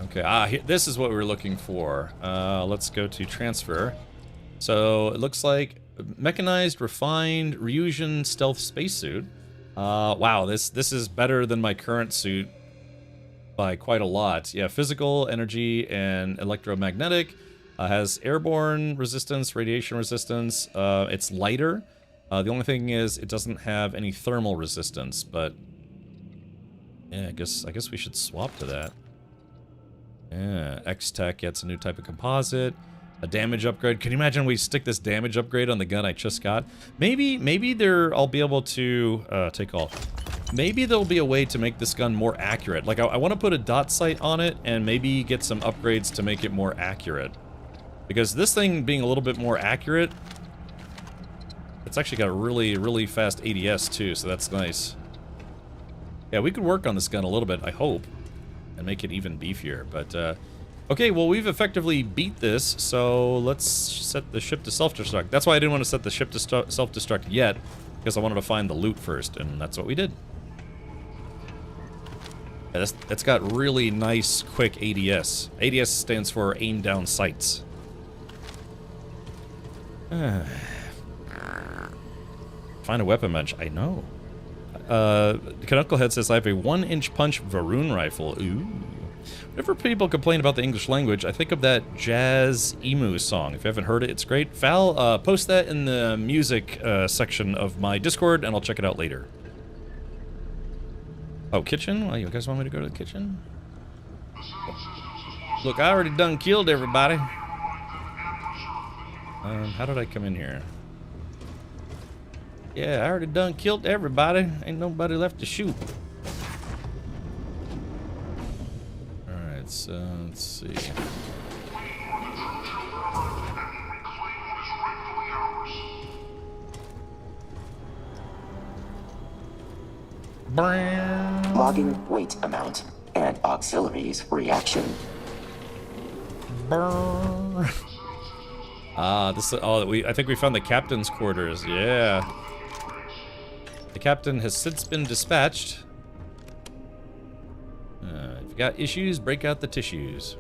Okay, this is what we were looking for. Let's go to transfer. So it looks like mechanized, refined, Ryusion stealth spacesuit. Wow, this is better than my current suit by quite a lot. Yeah, physical, energy, and electromagnetic. Has airborne resistance, radiation resistance. It's lighter. The only thing is it doesn't have any thermal resistance, but yeah, I guess we should swap to that. Yeah, X-Tech gets a new type of composite. A damage upgrade. Can you imagine we stick this damage upgrade on the gun I just got? Maybe I'll be able to take off. Maybe there'll be a way to make this gun more accurate. Like I want to put a dot sight on it and maybe get some upgrades to make it more accurate. Because this thing being a little bit more accurate, it's actually got a really, really fast ADS too, so that's nice. Yeah, we could work on this gun a little bit, I hope, and make it even beefier, but, okay, well, we've effectively beat this, so let's set the ship to self-destruct. That's why I didn't want to set the ship to self-destruct yet, because I wanted to find the loot first, and that's what we did. Yeah, that's got really nice, quick ADS. ADS stands for aim down sights. Find a weapon bench. I know. Knucklehead says, I have a 1-inch punch Varun rifle. Ooh. Whenever people complain about the English language, I think of that Jazz Emu song. If you haven't heard it, it's great. Val, post that in the music section of my Discord, and I'll check it out later. Oh, kitchen? Well, you guys want me to go to the kitchen? Look, I already done killed everybody. How did I come in here? Yeah, I already done killed everybody. Ain't nobody left to shoot. Alright, so let's see. Logging weight amount and auxiliaries reaction. I think we found the captain's quarters. Yeah. The captain has since been dispatched. If you got issues, break out the tissues.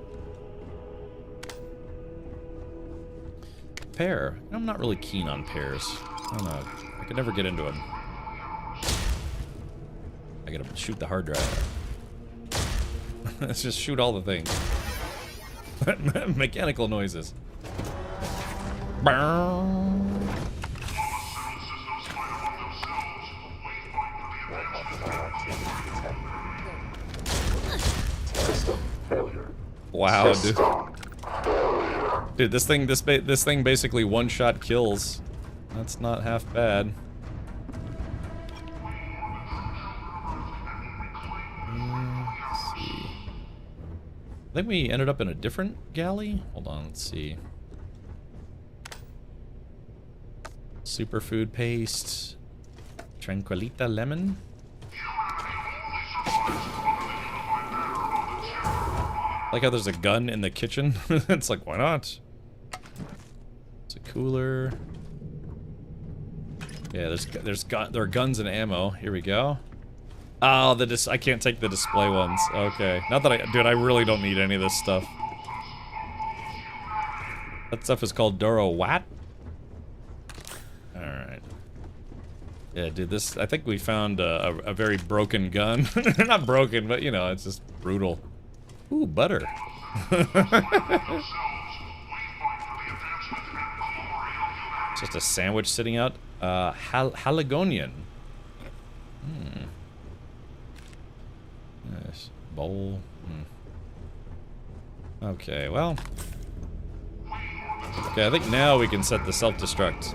Pear. I'm not really keen on pears. I don't know. I could never get into them. I gotta shoot the hard drive. Let's just shoot all the things. Mechanical noises. Wow, dude. Dude, this thing basically one-shot kills. That's not half bad. Let's see. I think we ended up in a different galley. Hold on, let's see. Superfood paste. Tranquilita lemon. Like how there's a gun in the kitchen. It's like, why not? It's a cooler. Yeah, there are guns and ammo. Here we go. Oh, I can't take the display ones. Okay. Not that dude, I really don't need any of this stuff. That stuff is called Doro Wat. Alright. Yeah, dude, I think we found a very broken gun. Not broken, but you know, it's just brutal. Ooh, butter. Just a sandwich sitting out. Haligonian. Yes, bowl. Okay, well. Okay, I think now we can set the self-destruct.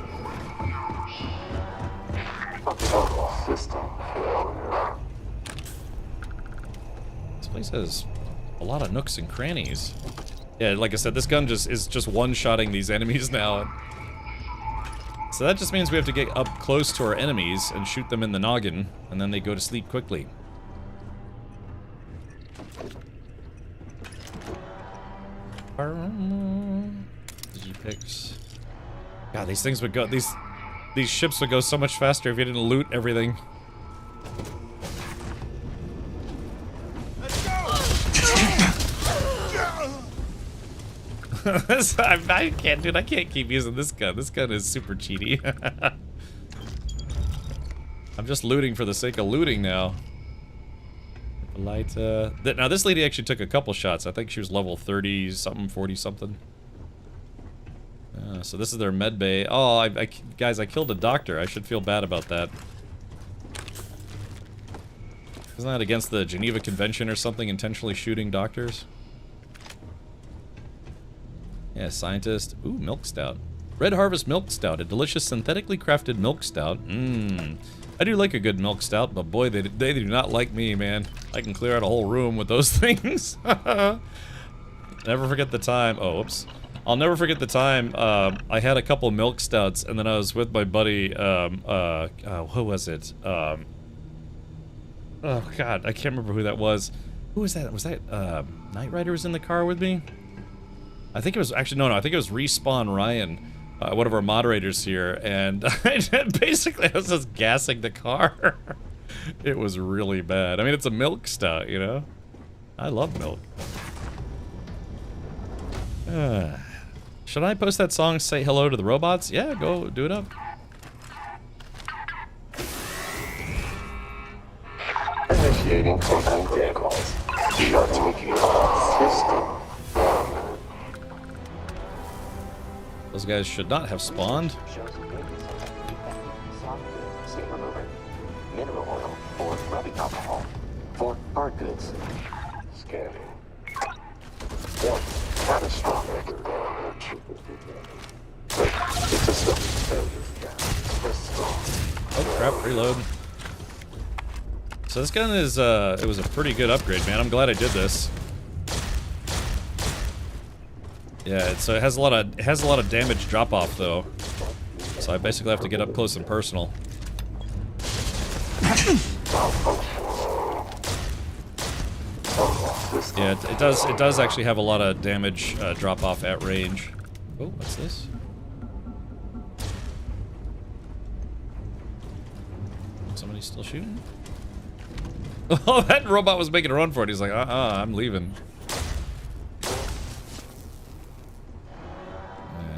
This place has a lot of nooks and crannies. Yeah, like I said, this gun is just one-shotting these enemies now. So that just means we have to get up close to our enemies and shoot them in the noggin, and then they go to sleep quickly. Digipix. God, these things would go. These ships would go so much faster if you didn't loot everything. I can't, dude. I can't keep using this gun. This gun is super cheaty. I'm just looting for the sake of looting now. Now this lady actually took a couple shots. I think she was level 30 something, 40 something. So this is their med bay. Oh, guys, I killed a doctor. I should feel bad about that. Isn't that against the Geneva Convention or something? Intentionally shooting doctors? Yeah, scientist. Ooh, milk stout. Red Harvest milk stout, a delicious synthetically crafted milk stout. I do like a good milk stout, but boy, they do not like me, man. I can clear out a whole room with those things. Never forget the time. Oh, whoops. I'll never forget the time I had a couple milk stouts, and then I was with my buddy. Who was it? Oh God, I can't remember who that was. Who was that? Was that Knight Rider was in the car with me? I think it was actually no. I think it was Respawn Ryan. One of our moderators here, and basically I was just gassing the car. It was really bad. I mean, it's a milk stout, you know? I love milk. Should I post that song, Say Hello to the Robots? Yeah, go do it up. Initiating command vehicles. Shut system. Those guys should not have spawned. Mineral oil or rubbing alcohol for hard goods. Scanning. One catastrophic damage. System Oh crap, reload. So this gun is it was a pretty good upgrade, man. I'm glad I did this. Yeah, so it has a lot of damage drop off though. So I basically have to get up close and personal. Yeah, it does actually have a lot of damage drop off at range. Oh, what's this? Somebody still shooting? Oh, that robot was making a run for it. He's like, I'm leaving.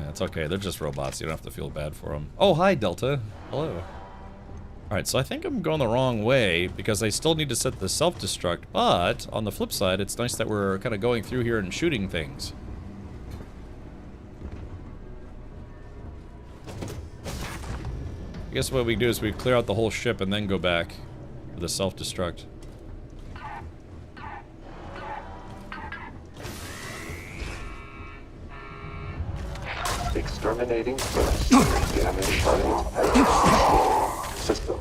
It's okay, they're just robots. You don't have to feel bad for them. Oh, hi, Delta. Hello. Alright, so I think I'm going the wrong way because I still need to set the self-destruct, but on the flip side, it's nice that we're kind of going through here and shooting things. I guess what we do is we clear out the whole ship and then go back for the self-destruct. Exterminating first. Damage system.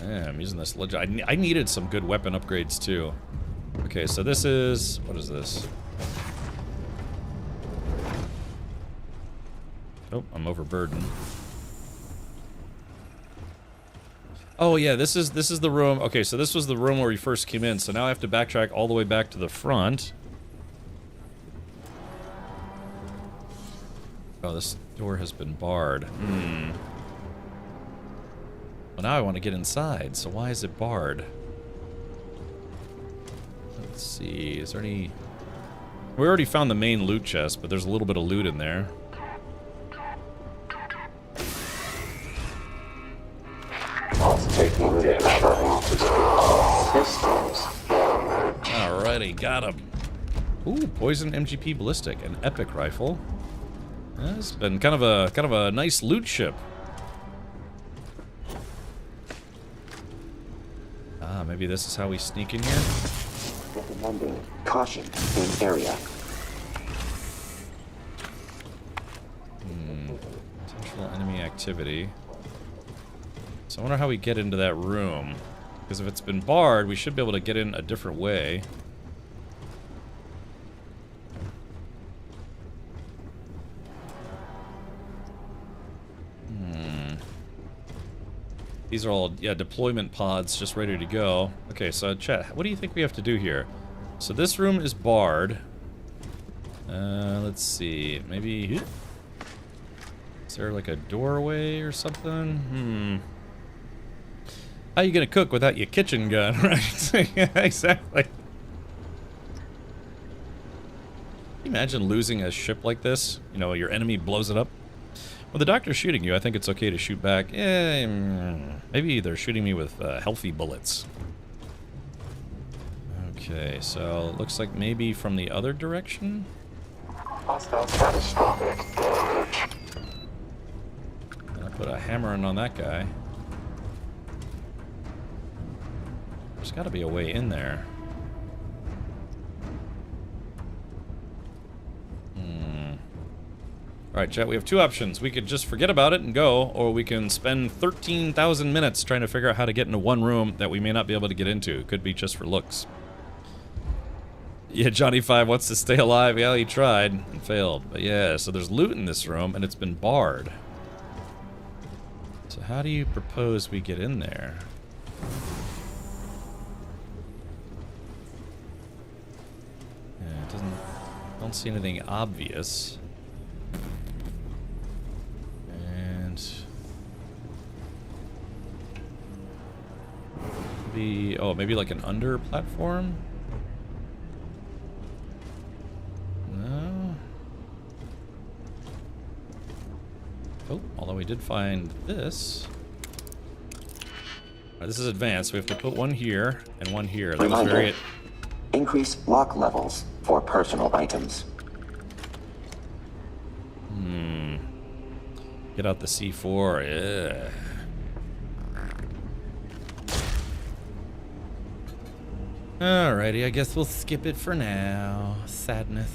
Yeah, I'm using this legit. I needed some good weapon upgrades too. Okay, so this is... what is this? Oh, I'm overburdened. Oh yeah, this is the room. Okay, so this was the room where we first came in. So now I have to backtrack all the way back to the front. Oh, this door has been barred. Well, now I want to get inside. So why is it barred? Let's see. Is there any... We already found the main loot chest, but there's a little bit of loot in there. Alrighty, got him. Ooh, poison MGP ballistic, an epic rifle. It's been kind of a nice loot ship. Ah, maybe this is how we sneak in here. Recommending caution in area. Potential enemy activity. So I wonder how we get into that room. Because if it's been barred, we should be able to get in a different way. These are all, yeah, deployment pods just ready to go. Okay, so chat, what do you think we have to do here? So this room is barred. Let's see, maybe... Is there like a doorway or something? How are you gonna cook without your kitchen gun, right? Yeah, exactly. Can you imagine losing a ship like this? You know, your enemy blows it up. When the doctor's shooting you, I think it's okay to shoot back. Maybe they're shooting me with healthy bullets. Okay, so it looks like maybe from the other direction? Hostile catastrophic damage. I'll put a hammer in on that guy. There's got to be a way in there. Alright, chat, we have two options. We could just forget about it and go, or we can spend 13,000 minutes trying to figure out how to get into one room that we may not be able to get into. Could be just for looks. Yeah, Johnny 5 wants to stay alive. Yeah, he tried and failed. But yeah, so there's loot in this room, and it's been barred. So how do you propose we get in there? Yeah, it doesn't... Don't see anything obvious. Maybe like an under platform? No. Oh, although we did find this. Alright, this is advanced. We have to put one here and one here. That was very... Increase lock levels for personal items. Get out the C4. Yeah. Alrighty, I guess we'll skip it for now. Sadness.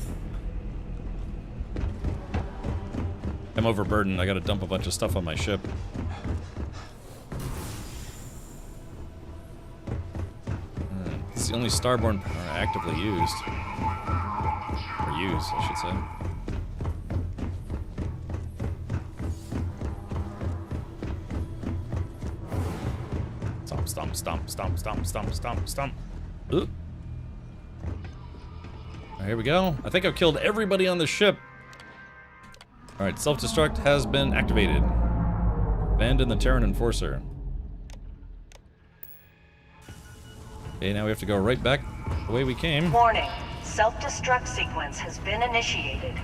I'm overburdened. I gotta dump a bunch of stuff on my ship. This is the only starborn actively used. Or used, I should say. Stomp, stomp, stomp, stomp, stomp, stomp, stomp. Ooh. Here we go. I think I've killed everybody on the ship. Alright, self-destruct has been activated. Abandon the Terran Enforcer. Okay, now we have to go right back the way we came. Warning. Self-destruct sequence has been initiated.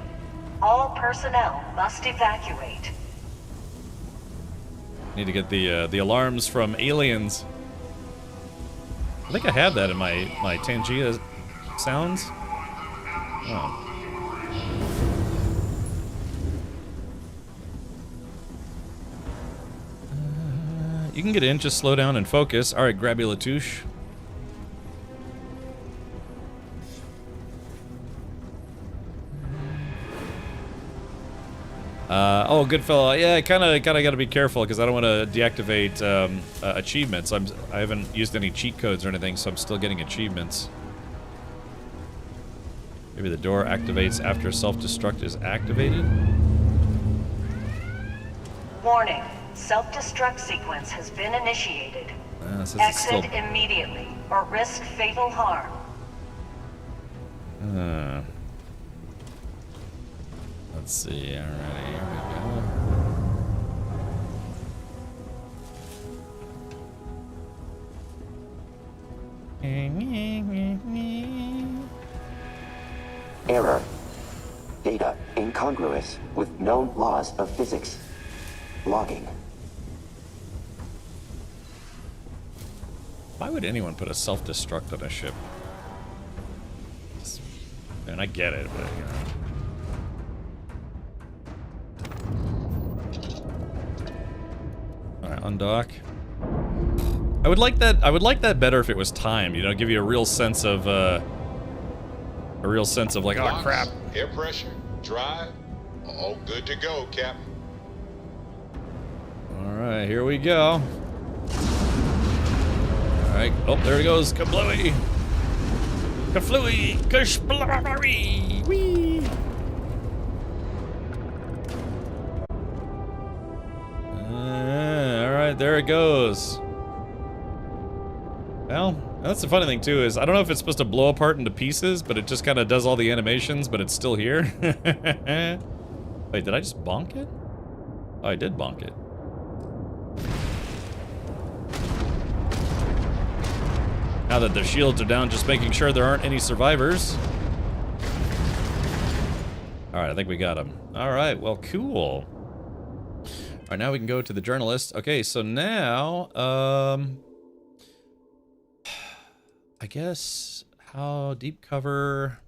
All personnel must evacuate. Need to get the alarms from aliens. I think I have that in my Tangia sounds. Oh. You can get in, just slow down and focus. Alright, grab you, Latouche. Oh, good fellow. Yeah, I kind of gotta be careful because I don't want to deactivate achievements. I haven't used any cheat codes or anything, so I'm still getting achievements. Maybe the door activates after self-destruct is activated. Warning. Self-destruct sequence has been initiated. Exit immediately or risk fatal harm. Let's see. Alright, here we go. Error. Data incongruous with known laws of physics. Logging. Why would anyone put a self-destruct on a ship? And I get it, but you know. Alright, undock. I would like that better if it was timed, you know, give you a real sense of like, oh crap. Air pressure, drive, all good to go, Captain. Alright, here we go. Alright, oh, there it goes. Kablooey! Kaflooey! Kashblooey! Whee! Alright, Alright, there it goes. Well, that's the funny thing too, is I don't know if it's supposed to blow apart into pieces, but it just kind of does all the animations, but it's still here. Wait, did I just bonk it? Oh, I did bonk it. Now that their shields are down, just making sure there aren't any survivors. Alright, I think we got him. Alright, well, cool. Alright, now we can go to the journalist. Okay, so now, I guess, how deep cover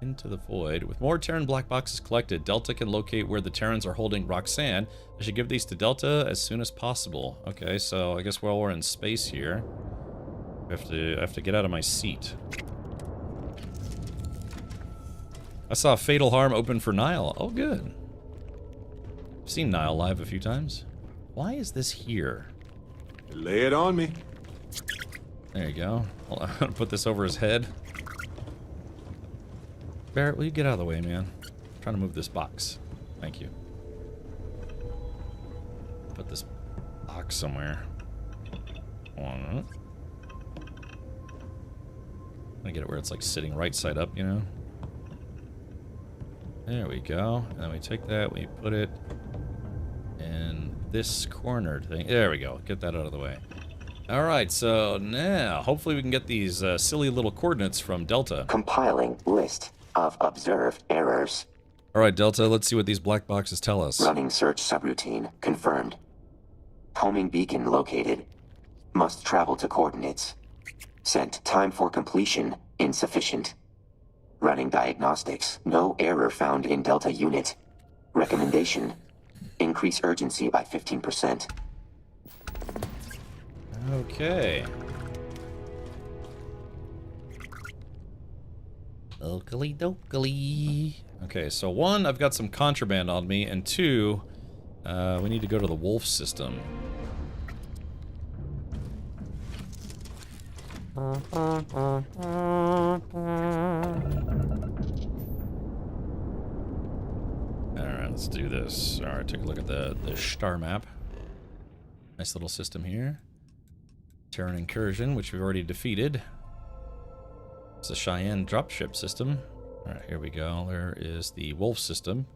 into the void. With more Terran black boxes collected, Delta can locate where the Terrans are holding Roxanne. I should give these to Delta as soon as possible. Okay, so I guess while we're in space here, I have to get out of my seat. I saw Fatal Harm open for Nile. Oh, good. I've seen Nile live a few times. Why is this here? Lay it on me. There you go. Hold on, I'm gonna put this over his head. Barrett, will you get out of the way, man? I'm trying to move this box. Thank you. Put this box somewhere. Hold on. I get it where it's like sitting right side up, you know? There we go. And then we take that, we put it in this cornered thing. There we go. Get that out of the way. Alright, so now, hopefully we can get these silly little coordinates from Delta. Compiling list of observed errors. Alright, Delta, let's see what these black boxes tell us. Running search subroutine confirmed. Homing beacon located. Must travel to coordinates. Sent time for completion insufficient. Running diagnostics. No error found in Delta unit. Recommendation. Increase urgency by 15%. Okay. Oakley dokley. Okay, so one, I've got some contraband on me, and two, we need to go to the wolf system. Alright, let's do this. Alright, take a look at the star map. Nice little system here. Terran Incursion, which we've already defeated. It's a Cheyenne dropship system. Alright, here we go. There is the wolf system.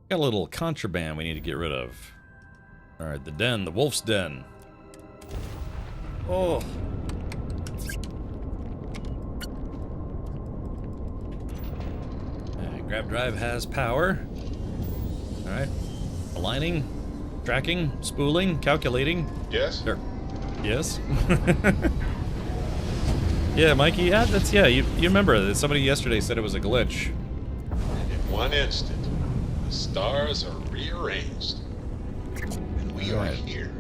Got a little contraband we need to get rid of. Alright, the den, the wolf's den. Oh. Grab drive has power. Alright. Aligning, tracking, spooling, calculating. Yes? Yes. Yeah, Mikey, yeah, you remember that somebody yesterday said it was a glitch. And in one instant, the stars are rearranged. And we are here.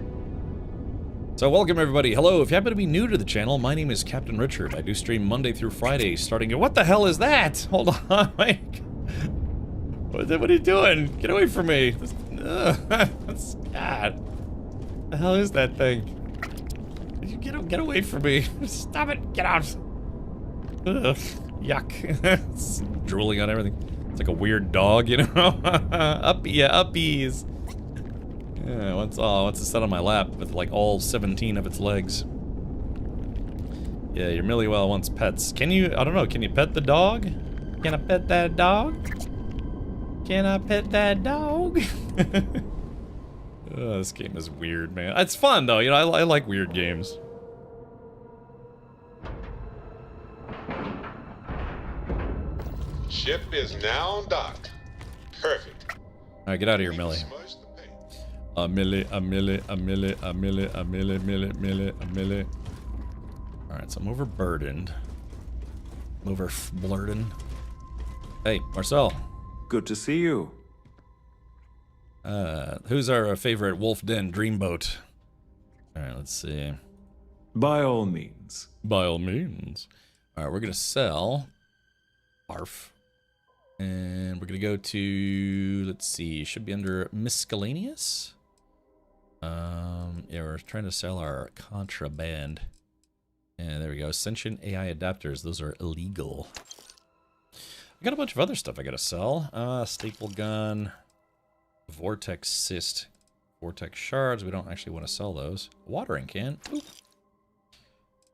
So welcome everybody. Hello, if you happen to be new to the channel, my name is Captain Richard. I do stream Monday through Friday starting at... What the hell is that? Hold on, Mike. What are you doing? Get away from me. That's God. What the hell is that thing? Get away from me. Stop it. Get out. Ugh. Yuck. It's drooling on everything. It's like a weird dog, you know? Uppies. Yeah, once it's set on my lap with like all 17 of its legs. Yeah, your Millywell wants pets. Can you, I don't know, can you pet the dog? Can I pet that dog? Can I pet that dog? Oh, this game is weird, man. It's fun though, you know, I like weird games. Ship is now docked. Perfect. Alright, get out of here, Millie. A milli. Alright, so I'm overburdened. I'm overblurdened. Hey, Marcel. Good to see you. Who's our favorite Wolf Den dreamboat? Alright, let's see. By all means. By all means. Alright, we're gonna sell. Arf. And we're gonna go to, let's see, should be under miscellaneous. Yeah, we're trying to sell our contraband. And there we go. Sentient AI adapters. Those are illegal. I got a bunch of other stuff I gotta sell. Staple gun. Vortex cyst. Vortex shards. We don't actually want to sell those. Watering can. Oop.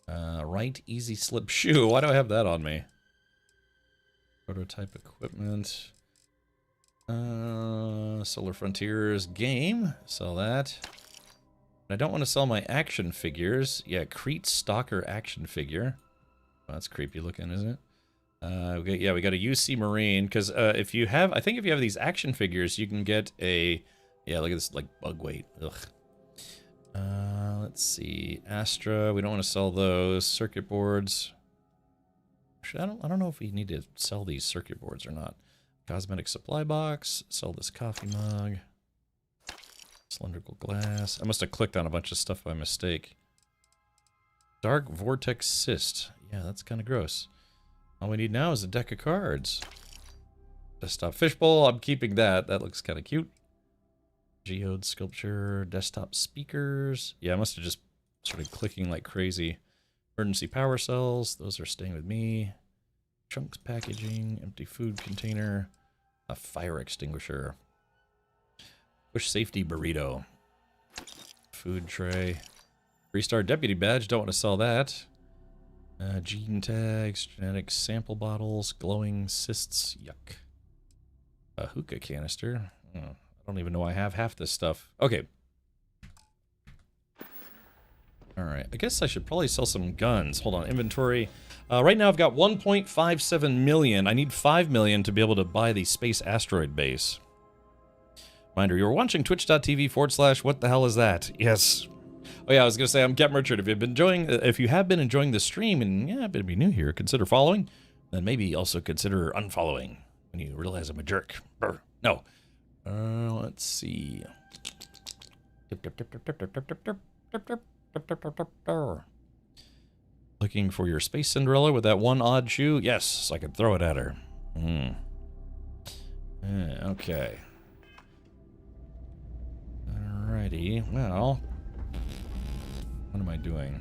Right easy slip shoe. Why do I have that on me? Prototype equipment. Solar Frontiers game. Sell that. I don't want to sell my action figures. Yeah, Crete Stalker action figure. Well, that's creepy looking, isn't it? Yeah, we got a UC Marine, because if you have, I think if you have these action figures, you can get a, yeah, look at this, like, bug weight. Ugh. Let's see, Astra, we don't want to sell those. Circuit boards. Actually, I don't know if we need to sell these circuit boards or not. Cosmetic supply box, sell this coffee mug. Cylindrical glass. I must have clicked on a bunch of stuff by mistake. Dark Vortex Cyst. Yeah, that's kind of gross. All we need now is a deck of cards. Desktop fishbowl, I'm keeping that. That looks kind of cute. Geode sculpture, desktop speakers. Yeah, I must have just started clicking like crazy. Emergency power cells, those are staying with me. Chunks packaging, empty food container, a fire extinguisher. Push safety burrito. Food tray. 3-star deputy badge, don't want to sell that. Gene tags, genetic sample bottles, glowing cysts, yuck. A hookah canister. I don't even know I have half this stuff. Okay. Alright, I guess I should probably sell some guns. Hold on, inventory. Right now I've got 1.57 million. I need 5 million to be able to buy the space asteroid base. Reminder, you're watching twitch.tv/ what the hell is that? Yes. Oh yeah, I was gonna say I'm Captain Richard. If you have been enjoying the stream and yeah, better be new here, consider following. Then maybe also consider unfollowing when you realize I'm a jerk. Brr. No. Let's see. Looking for your Space Cinderella with that one odd shoe? Yes, I could throw it at her. Okay. Alrighty, well... What am I doing?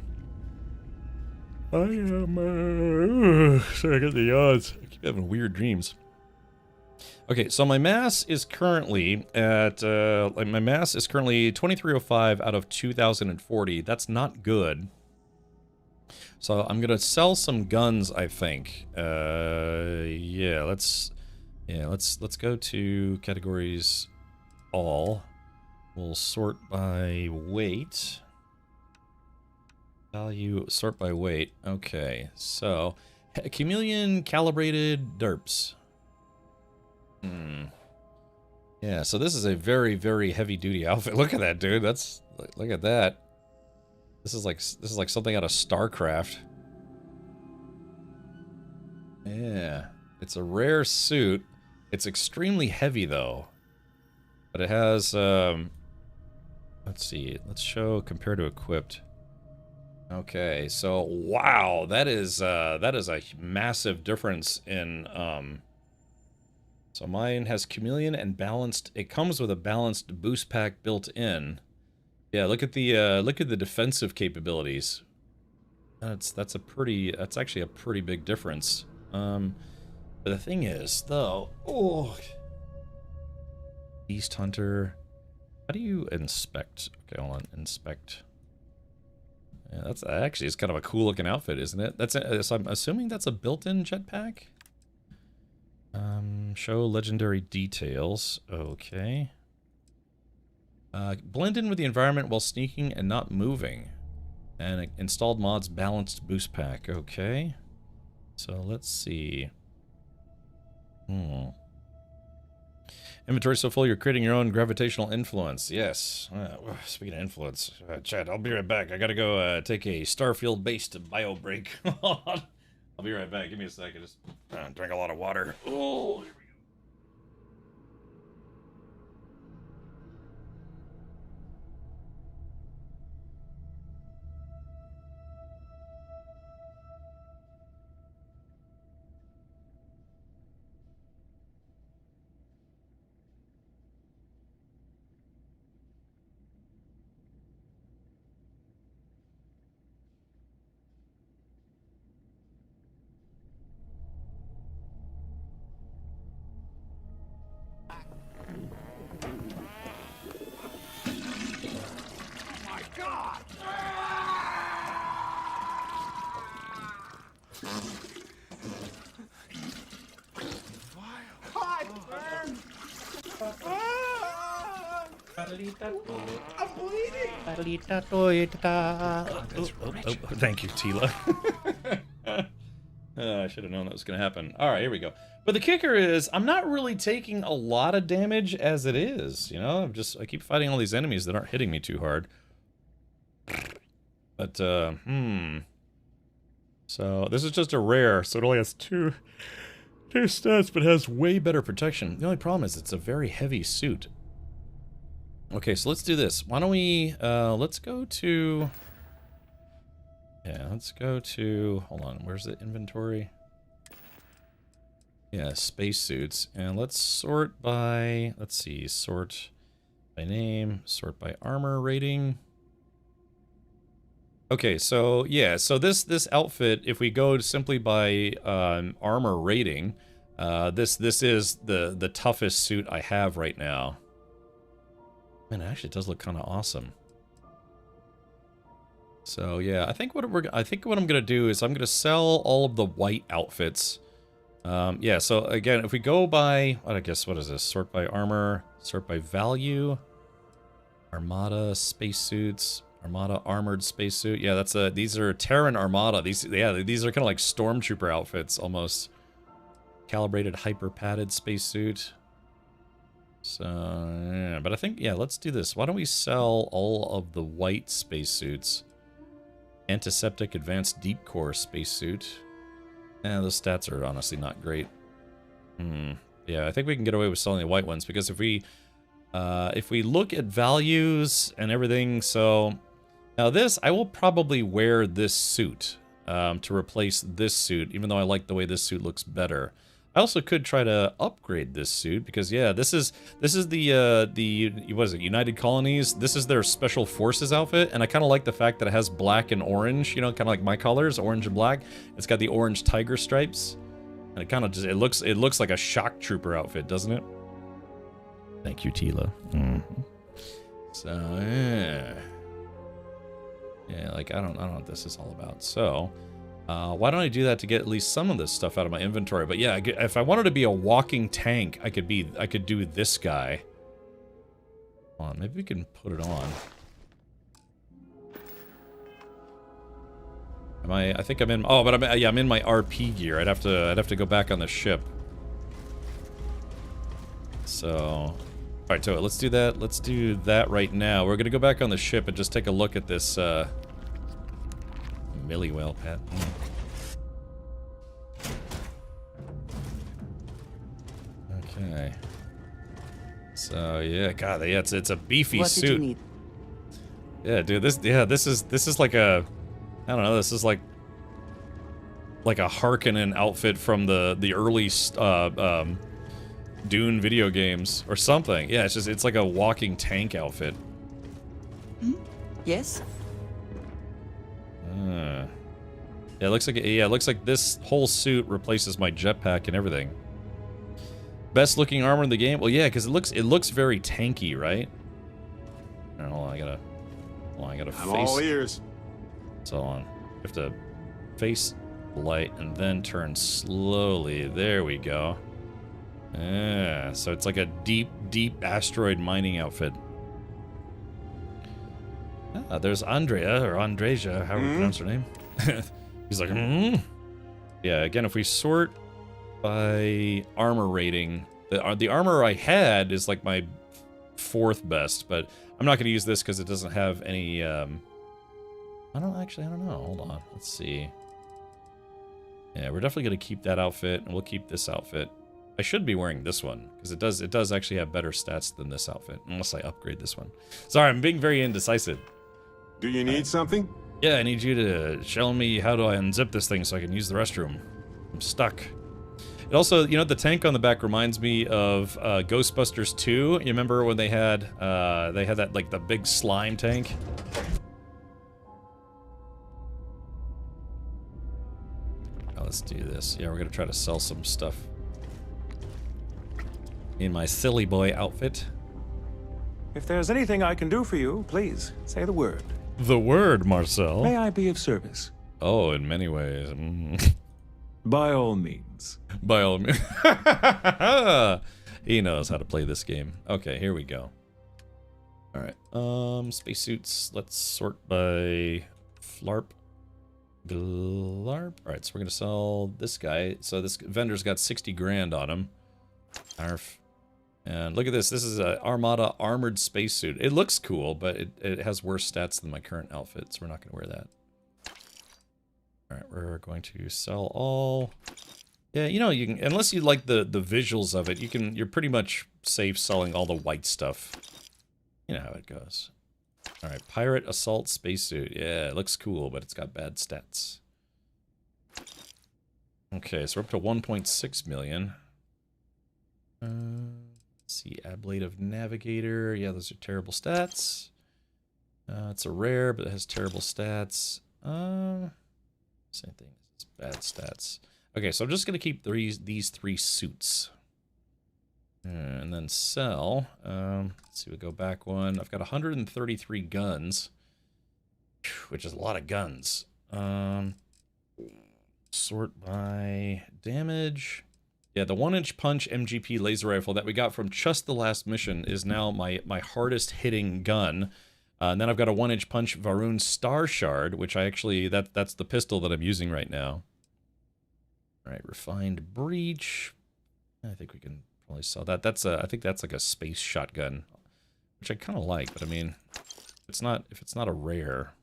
I am, sorry, I got the yawns. I keep having weird dreams. Okay, so my mass is currently at, my mass is currently 2305 out of 2040. That's not good. So I'm gonna sell some guns, I think. Yeah, let's go to categories all. We'll sort by weight. Value, sort by weight. Okay, so chameleon calibrated derps. Yeah, so this is a very, very heavy duty outfit. Look at that, dude. That's look at that. This is like something out of StarCraft. Yeah, it's a rare suit. It's extremely heavy though, but it has let's see. Let's show compared to equipped. Okay, so wow, that is a massive difference in so mine has chameleon and balanced. It comes with a balanced boost pack built in. Yeah, look at the defensive capabilities. That's actually a pretty big difference. But the thing is, though, Beast Hunter. How do you inspect? Okay, hold on, inspect. Yeah, that's actually, it's kind of a cool looking outfit, isn't it? So I'm assuming that's a built-in jetpack. Show legendary details. Okay. Blend in with the environment while sneaking and not moving. And installed mods balanced boost pack. Okay. So let's see. Inventory so full you're creating your own gravitational influence. Yes. Speaking of influence, Chad, I'll be right back. I gotta go take a Starfield based bio break. I'll be right back. Give me a second. Just drink a lot of water. Oh, here we go. Thank you, Tila. I should have known that was going to happen. All right, here we go. But the kicker is, I'm not really taking a lot of damage as it is. You know, I keep fighting all these enemies that aren't hitting me too hard. But, So this is just a rare, so it only has two stats, but has way better protection. The only problem is it's a very heavy suit. Okay, so let's do this. Why don't we, let's go to... Yeah, let's go to... Hold on, where's the inventory? Yeah, spacesuits. And let's sort by... Let's see, sort by name, sort by armor rating. Okay, so, yeah, so this outfit, if we go simply by armor rating, this is the toughest suit I have right now. Man, it actually does look kind of awesome. So yeah, I think what I'm gonna do is I'm gonna sell all of the white outfits. Yeah. So again, if we go by, I guess what is this? Sort by armor, sort by value. Armada spacesuits, Armada armored spacesuit. Yeah, that's these are Terran Armada. These are kind of like stormtrooper outfits almost. Calibrated hyper padded spacesuit. So, yeah, but I think, yeah, let's do this. Why don't we sell all of the white spacesuits? Antiseptic advanced deep core spacesuit. Yeah, those stats are honestly not great. Yeah, I think we can get away with selling the white ones because if we look at values and everything, so now this, I will probably wear this suit to replace this suit, even though I like the way this suit looks better. I also could try to upgrade this suit because yeah, this is the what is it, United Colonies? This is their special forces outfit, and I kind of like the fact that it has black and orange, you know, kind of like my colors, orange and black. It's got the orange tiger stripes, and it kind of just it looks like a shock trooper outfit, doesn't it? Thank you, Tila. So yeah, like I don't know what this is all about. So. Why don't I do that to get at least some of this stuff out of my inventory? But yeah, if I wanted to be a walking tank, I could do this guy. Hold on, maybe we can put it on. I think I'm in. Oh, but I'm in my RP gear. I'd have to go back on the ship. So, all right, so let's do that. Let's do that right now. We're gonna go back on the ship and just take a look at this. Millie whale pet. Okay. So yeah, God, yeah, it's a beefy suit. What did you need? Yeah, dude, this is like a, I don't know, this is like a Harkonnen outfit from the early Dune video games or something. Yeah, it's like a walking tank outfit. Yes. Yeah, it looks like this whole suit replaces my jetpack and everything. Best looking armor in the game? Well, yeah, because it looks very tanky, right? Hold on, I gotta face. I'm all ears. So on. You have to face the light and then turn slowly. There we go. Yeah, so it's like a deep asteroid mining outfit. There's Andrea, or Andreja, however you pronounce her name. He's like, Yeah, again, if we sort by armor rating, the armor I had is like my 4th best, but I'm not going to use this because it doesn't have any, I don't know. Hold on. Let's see. Yeah, we're definitely going to keep that outfit, and we'll keep this outfit. I should be wearing this one, because it does actually have better stats than this outfit, unless I upgrade this one. Sorry, I'm being very indecisive. Do you need something? Yeah, I need you to show me how do I unzip this thing so I can use the restroom. I'm stuck. It also, you know, the tank on the back reminds me of Ghostbusters 2. You remember when they had that, like, the big slime tank? Oh, let's do this. Yeah, we're gonna try to sell some stuff. In my silly boy outfit. If there's anything I can do for you, please say the word. The word, Marcel. May I be of service? Oh, in many ways. By all means. By all means. He knows how to play this game. Okay, here we go. Alright, spacesuits. Let's sort by Flarp. Glarp. Alright, so we're gonna sell this guy. So this vendor's got 60 grand on him. Arf. And look at this. This is an Armada armored spacesuit. It looks cool, but it has worse stats than my current outfit, so we're not gonna wear that. Alright, we're going to sell all. Yeah, you know, you can, unless you like the visuals of it, you're pretty much safe selling all the white stuff. You know how it goes. Alright, pirate assault spacesuit. Yeah, it looks cool, but it's got bad stats. Okay, so we're up to 1.6 million. Let's see, ablative navigator. Yeah, those are terrible stats. It's a rare, but it has terrible stats. Same thing. It's bad stats. Okay, so I'm just gonna keep these three suits. And then sell. Let's see, we go back one. I've got 133 guns, which is a lot of guns. Sort by damage. Yeah, the 1-inch punch MGP laser rifle that we got from just the last mission is now my hardest hitting gun. And then I've got a 1-inch punch Varun Star Shard, which I actually that's the pistol that I'm using right now. All right, refined breach. I think we can probably sell that. That's I think that's like a space shotgun, which I kind of like. But I mean, if it's not a rare.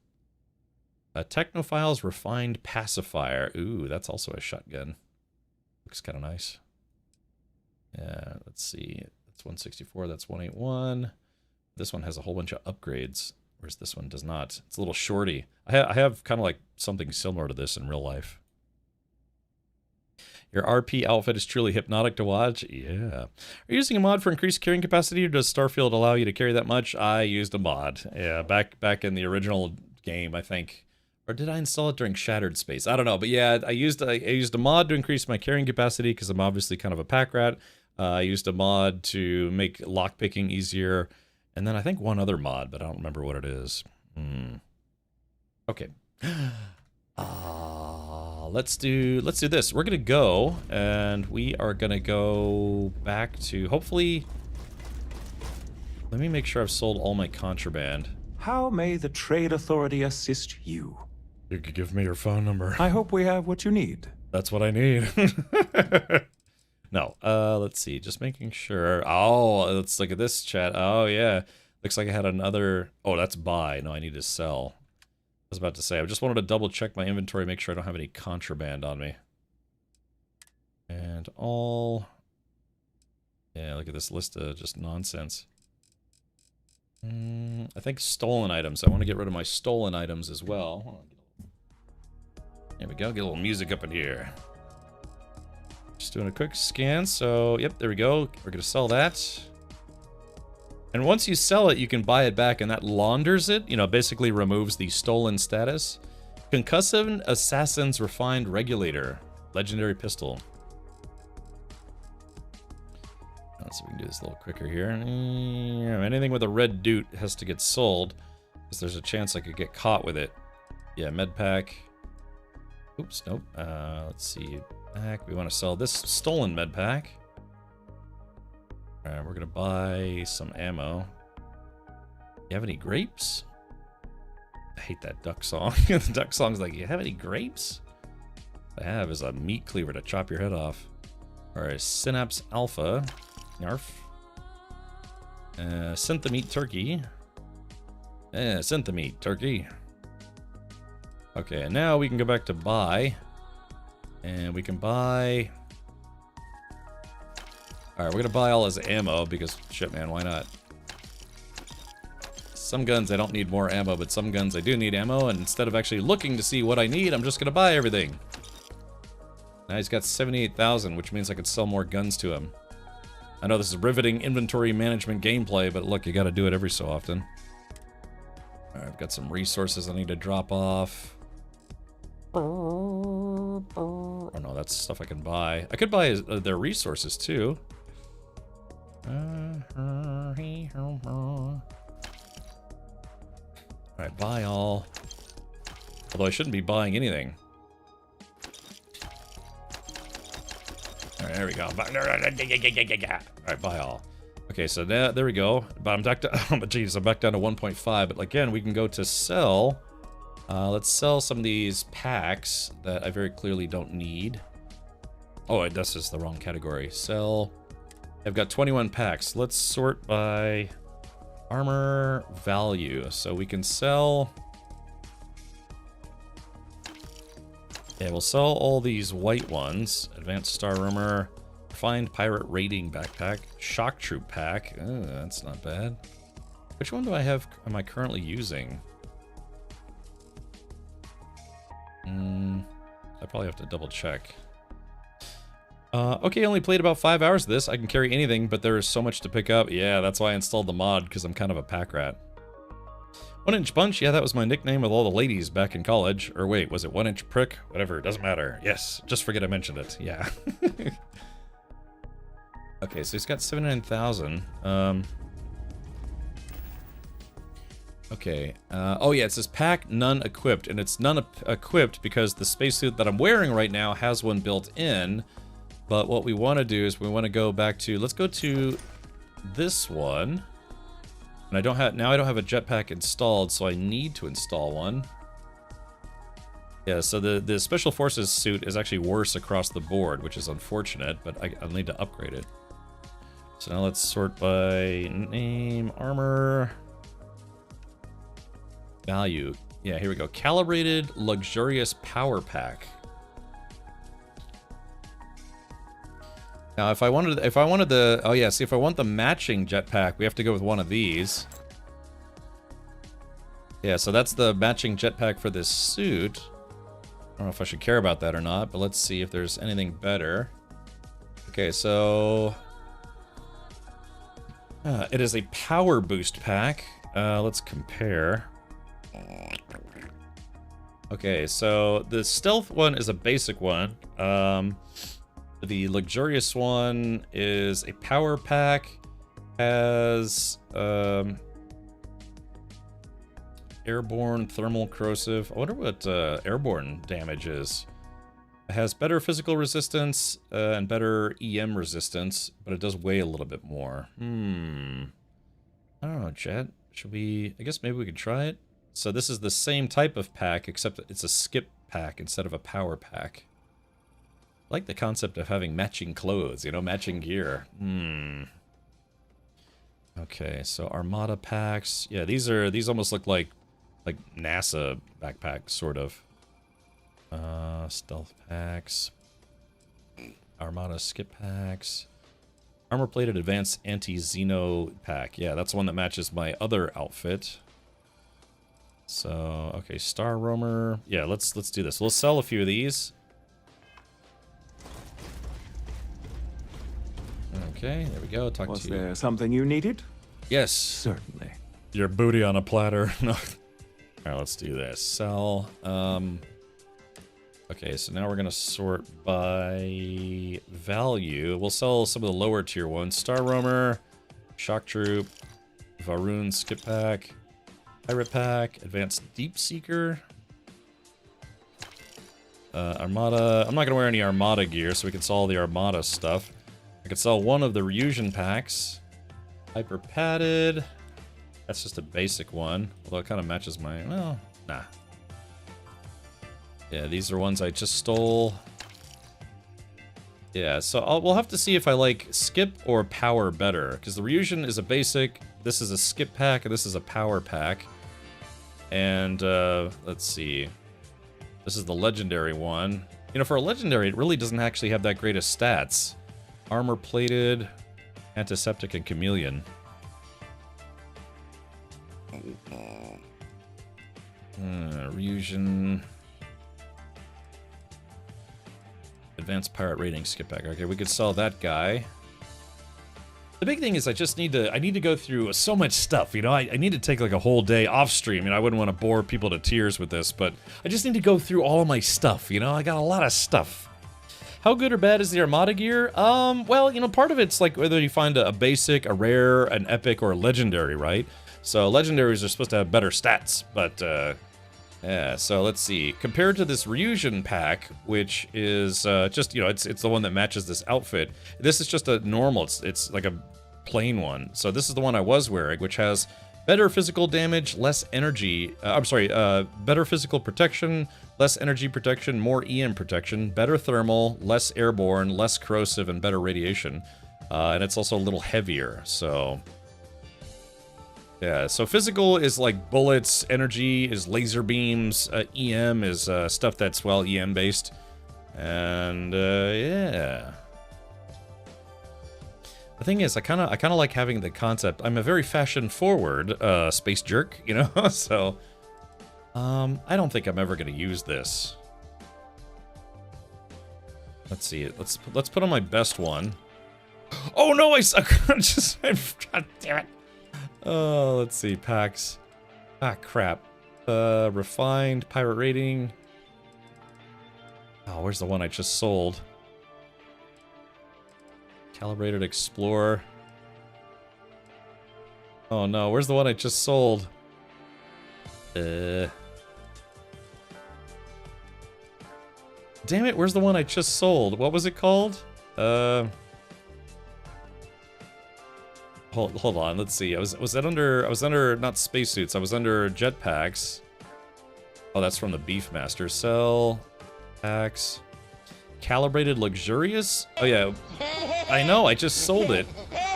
Technophile's refined pacifier. Ooh, that's also a shotgun. Looks kind of nice. Yeah, let's see. That's 164. That's 181. This one has a whole bunch of upgrades, whereas this one does not. It's a little shorty. I have kind of like something similar to this in real life. Your RP outfit is truly hypnotic to watch. Yeah. Are you using a mod for increased carrying capacity, or does Starfield allow you to carry that much? I used a mod. Yeah, back in the original game, I think. Or did I install it during Shattered Space? I don't know, but yeah, I used a mod to increase my carrying capacity because I'm obviously kind of a pack rat. I used a mod to make lockpicking easier, and then I think one other mod, but I don't remember what it is. Okay. Let's do this. We're gonna go, and we are gonna go back to hopefully. Let me make sure I've sold all my contraband. How may the Trade Authority assist you? You could give me your phone number. I hope we have what you need. That's what I need. No, let's see. Just making sure. Oh, let's look at this chat. Oh, yeah. Looks like I had another. Oh, that's buy. No, I need to sell. I was about to say. I just wanted to double check my inventory, make sure I don't have any contraband on me. And all. Yeah, look at this list of just nonsense. I think stolen items. I want to get rid of my stolen items as well. There we go. Get a little music up in here. Just doing a quick scan. So, yep, there we go. We're going to sell that. And once you sell it, you can buy it back, and that launders it. You know, basically removes the stolen status. Concussive Assassin's Refined Regulator. Legendary pistol. Let's see if we can do this a little quicker here. Anything with a red doot has to get sold, because there's a chance I could get caught with it. Yeah, med pack. Oops, nope. Let's see. Back. We want to sell this stolen med pack. Alright, we're gonna buy some ammo. You have any grapes? I hate that duck song. The duck song's like, you have any grapes? What I have is a meat cleaver to chop your head off. Alright, Synapse Alpha. Narf. Synthamete turkey. Synthamete turkey. Okay, and now we can go back to buy. And we can buy. Alright, we're gonna buy all his ammo because shit, man, why not? Some guns I don't need more ammo, but some guns I do need ammo, and instead of actually looking to see what I need, I'm just gonna buy everything. Now he's got 78,000, which means I could sell more guns to him. I know this is riveting inventory management gameplay, but look, you gotta do it every so often. Alright, I've got some resources I need to drop off. Oh no, that's stuff I can buy. I could buy their resources too. Alright, buy all. Although I shouldn't be buying anything. Alright, there we go. Alright, buy all. Okay, so there we go. But I'm back to, jeez, I'm back down to 1.5. But again, we can go to sell. Let's sell some of these packs that I very clearly don't need. Oh, this is the wrong category. Sell. I've got 21 packs. Let's sort by armor value. So we can sell. Yeah, we'll sell all these white ones. Advanced Star Rumor. Refined Pirate Raiding Backpack. Shock Troop Pack. Oh, that's not bad. Which one do I have? Am I currently using? I probably have to double check. Okay, only played about 5 hours of this. I can carry anything, but there is so much to pick up. Yeah, that's why I installed the mod, because I'm kind of a pack rat. 1 Inch Punch, yeah, that was my nickname with all the ladies back in college. Or wait, was it 1 Inch Prick? Whatever, it doesn't matter. Yes, just forget I mentioned it. Yeah. Okay, so he's got 79,000. Okay. Oh yeah, it says pack none equipped, and it's none equipped because the spacesuit that I'm wearing right now has one built in. But what we want to do is we want to go back to, let's go to this one. And I don't have a jetpack installed, so I need to install one. Yeah, so the Special Forces suit is actually worse across the board, which is unfortunate, but I'll need to upgrade it. So now let's sort by name, armor, value. Yeah, here we go. Calibrated luxurious power pack. Now, if I wanted the, oh yeah, see, if I want the matching jetpack, we have to go with one of these. Yeah, so that's the matching jetpack for this suit. I don't know if I should care about that or not, but let's see if there's anything better. Okay, so it is a power boost pack. Let's compare. Okay, so the stealth one is a basic one. The luxurious one is a power pack. Has airborne thermal corrosive. I wonder what airborne damage is. It has better physical resistance and better EM resistance, but it does weigh a little bit more. I don't know, Jet. Should we? I guess maybe we could try it. So this is the same type of pack, except it's a skip pack instead of a power pack. I like the concept of having matching clothes, you know, matching gear. Okay, so Armada packs. Yeah, these almost look like NASA backpacks, sort of. Stealth packs. Armada skip packs. Armor-plated advanced anti-Xeno pack. Yeah, that's the one that matches my other outfit. So, okay, Star Roamer. Yeah, let's do this. We'll sell a few of these. Okay, there we go. Was there something you needed? Yes. Certainly. Your booty on a platter. No. Alright, let's do this. Sell. Okay, so now we're gonna sort by value. We'll sell some of the lower tier ones. Star Roamer, Shock Troop, Varun Skip Pack, Pirate Pack, Advanced Deep Seeker, Armada. I'm not gonna wear any Armada gear, so we can sell all the Armada stuff. I could sell one of the Ryujin packs. Hyper Padded. That's just a basic one, although it kind of matches my, well, nah. Yeah, these are ones I just stole. Yeah, so we'll have to see if I like skip or power better, because the Ryujin is a basic, this is a skip pack, and this is a power pack. And, let's see. This is the legendary one. You know, for a legendary, it really doesn't actually have that great of stats. Armor-plated, antiseptic, and chameleon. Ryujin. Advanced Pirate Rating skip pack. Okay, we could sell that guy. The big thing is I need to go through so much stuff, you know? I need to take like a whole day off stream. You know, I wouldn't want to bore people to tears with this, but I just need to go through all of my stuff, you know? I got a lot of stuff. How good or bad is the Armada gear? Well, you know, part of it's like whether you find a basic, a rare, an epic, or a legendary, right? So legendaries are supposed to have better stats, but yeah, so let's see. Compared to this Ryujin pack, which is just, you know, it's the one that matches this outfit. This is just a normal, it's like a plain one. So this is the one I was wearing, which has better physical damage, less energy. Better physical protection, less energy protection, more EM protection, better thermal, less airborne, less corrosive, and better radiation. And it's also a little heavier, so... Yeah, so physical is like bullets, energy is laser beams, EM is stuff that's, well, EM-based. And, yeah. The thing is, I kind of like having the concept. I'm a very fashion-forward space jerk, you know? So, I don't think I'm ever going to use this. Let's see it. Let's put on my best one. Oh no, God damn it. Oh, let's see, packs. Ah, crap. Refined, pirate rating. Oh, where's the one I just sold? Calibrated Explorer. Oh no, where's the one I just sold? Damn it, where's the one I just sold? What was it called? Hold on, let's see. I was under not spacesuits, I was under jetpacks. Oh, that's from the Beefmaster. Sell packs. Calibrated Luxurious? Oh yeah. I know, I just sold it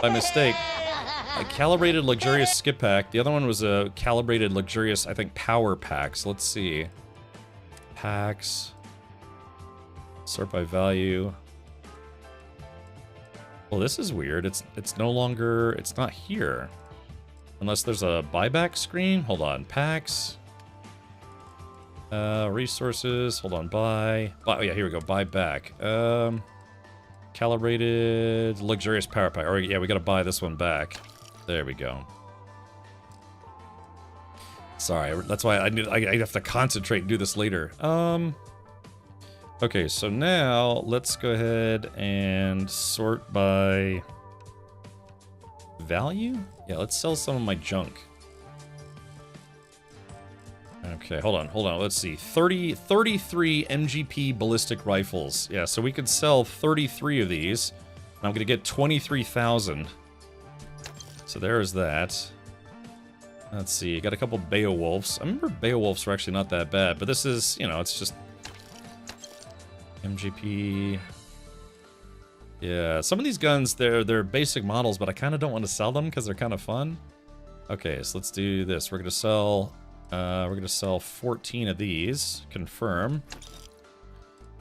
by mistake. A Calibrated Luxurious Skip Pack. The other one was a Calibrated Luxurious, I think, Power Packs. Let's see. Packs. Sort by value. Well, this is weird. It's no longer... It's not here. Unless there's a buyback screen. Hold on. Packs. Resources. Hold on. Buy. Oh, yeah, here we go. Buy back. Calibrated Luxurious Power Pack. Or, yeah, we gotta buy this one back. There we go. Sorry, that's why I have to concentrate and do this later. Okay, so now let's go ahead and sort by value? Yeah, let's sell some of my junk. Okay, hold on. Let's see. 33 MGP ballistic rifles. Yeah, so we could sell 33 of these. And I'm going to get 23,000. So there's that. Let's see. Got a couple Beowulfs. I remember Beowulfs were actually not that bad, but this is, you know, it's just MGP. Yeah, some of these guns, they're basic models, but I kind of don't want to sell them because they're kind of fun. Okay, so let's do this. We're gonna sell 14 of these. Confirm.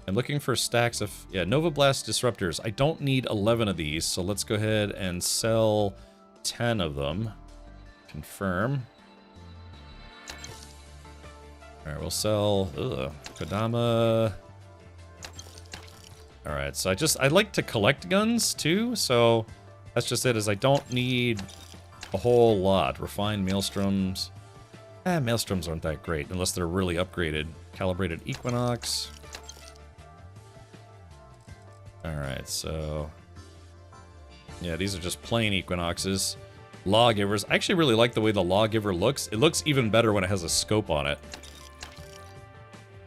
I'm looking for stacks of, yeah, Nova Blast Disruptors. I don't need 11 of these, so let's go ahead and sell 10 of them. Confirm. Alright, we'll sell Kodama. Alright, so I like to collect guns too, so that's just it, is I don't need a whole lot. Refined Maelstroms. Maelstroms aren't that great unless they're really upgraded. Calibrated Equinox. Alright, so yeah, these are just plain Equinoxes. Lawgivers. I actually really like the way the Lawgiver looks. It looks even better when it has a scope on it.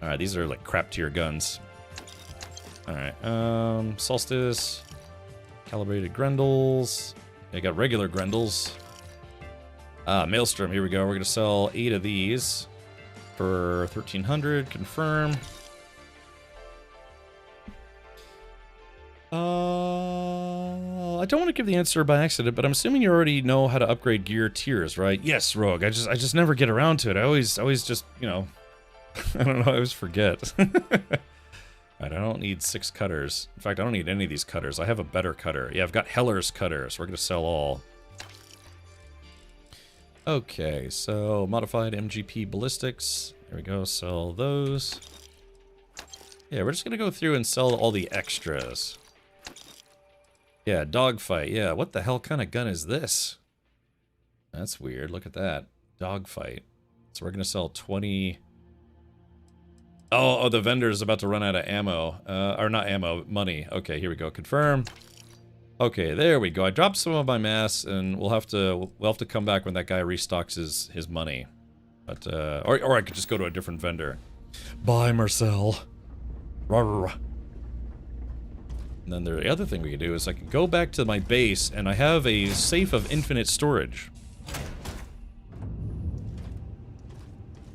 Alright, these are like crap tier guns. Alright, Solstice. Calibrated Grendels. I got regular Grendels. Maelstrom, here we go. We're gonna sell 8 of these for 1,300. Confirm. I don't want to give the answer by accident, but I'm assuming you already know how to upgrade gear tiers, right? Yes, Rogue. I just never get around to it. I always just, you know, I don't know, I always forget. Alright, I don't need 6 cutters. In fact, I don't need any of these cutters. I have a better cutter. Yeah, I've got Heller's cutters. We're gonna sell all. Okay, so modified MGP ballistics. There we go, sell those. Yeah, we're just gonna go through and sell all the extras. Yeah, dogfight. Yeah, what the hell kind of gun is this? That's weird. Look at that. Dogfight. So we're gonna sell 20... Oh, the vendor is about to run out of ammo. Or not ammo, money. Okay, here we go. Confirm. Okay, there we go. I dropped some of my mass, and we'll have to come back when that guy restocks his money. But or I could just go to a different vendor. Bye, Marcel. Rawr. And then the other thing we can do is I can go back to my base, and I have a safe of infinite storage.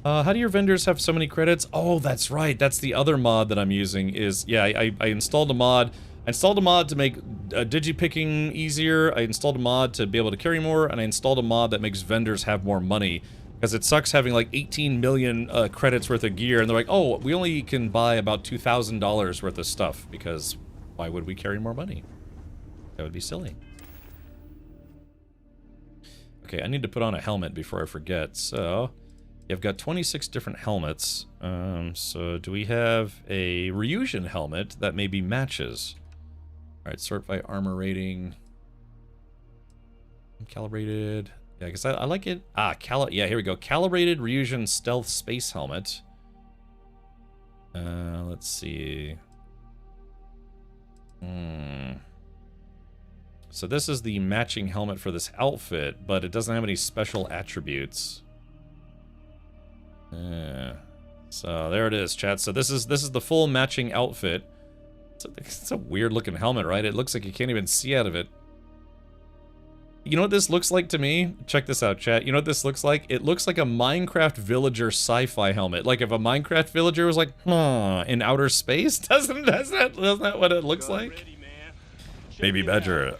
How do your vendors have so many credits? Oh, that's right. That's the other mod that I'm using is, yeah, I installed a mod. I installed a mod to make digipicking easier. I installed a mod to be able to carry more, and I installed a mod that makes vendors have more money. Because it sucks having like 18 million credits worth of gear, and they're like, oh, we only can buy about $2,000 worth of stuff, because why would we carry more money? That would be silly. Okay, I need to put on a helmet before I forget, so... I've got 26 different helmets. So do we have a Ryujin helmet that maybe matches? Alright, sort by armor rating. Calibrated. Yeah, because I like it. Yeah, here we go. Calibrated Ryujin stealth space helmet. Let's see. So this is the matching helmet for this outfit, but it doesn't have any special attributes. So there it is, chat. So this is the full matching outfit. It's a weird looking helmet, right? It looks like you can't even see out of it. You know what this looks like to me? Check this out, chat. You know what this looks like? It looks like a Minecraft villager sci-fi helmet. Like if a Minecraft villager was like, in outer space? Doesn't that what it looks like? Maybe Badger.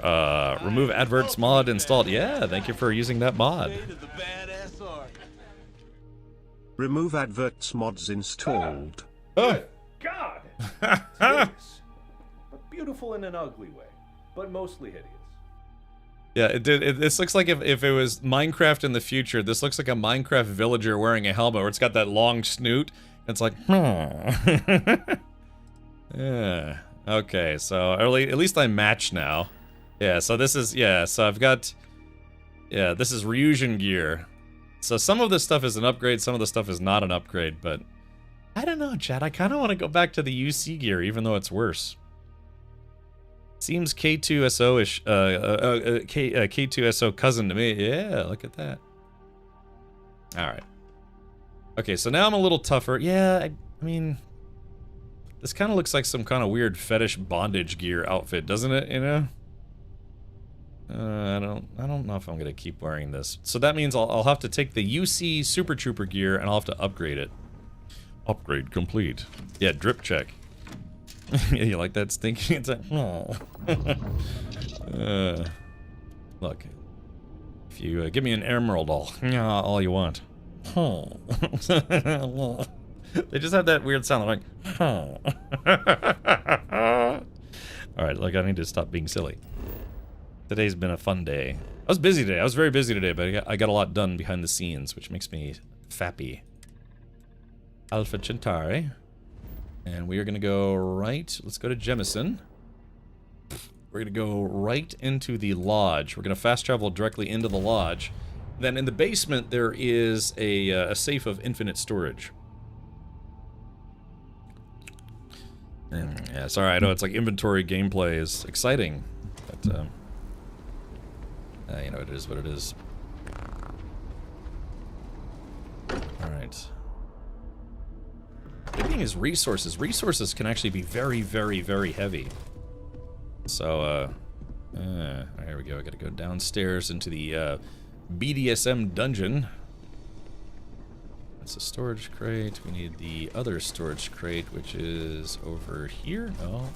Remove adverts mod installed. Yeah, thank you for using that mod. Remove adverts mods installed. Oh God! It's hideous. But beautiful in an ugly way, but mostly hideous. Yeah, this looks like if it was Minecraft in the future, this looks like a Minecraft villager wearing a helmet where it's got that long snoot. It's like, Yeah. Okay, so at least I match now. Yeah, so this is, so I've got, this is Ryujin gear. So some of this stuff is an upgrade, some of the stuff is not an upgrade, but I don't know, chat. I kind of want to go back to the UC gear, even though it's worse. Seems K2SO-ish, K2SO cousin to me. Yeah, look at that. All right. Okay, so now I'm a little tougher. Yeah, I mean, this kind of looks like some kind of weird fetish bondage gear outfit, doesn't it? You know. I don't know if I'm gonna keep wearing this. So that means I'll have to take the UC Super Trooper gear and I'll have to upgrade it. Upgrade complete. Yeah, drip check. You like that stinking? It's like, oh. Look, if you give me an emerald, all you want. Oh. They just have that weird sound like, oh. All right, like I need to stop being silly. Today's been a fun day. I was busy today. I was very busy today, but I got a lot done behind the scenes, which makes me fappy. Alpha Centauri. And we are going to go right. Let's go to Jemison. We're going to go right into the lodge. We're going to fast travel directly into the lodge. Then in the basement, there is a safe of infinite storage. Yeah, sorry, I know it's like inventory gameplay is exciting, but you know, it is what it is. Alright. The thing is resources. Resources can actually be very, very, very heavy. So, here we go. I gotta go downstairs into the BDSM dungeon. That's a storage crate. We need the other storage crate, which is over here. No.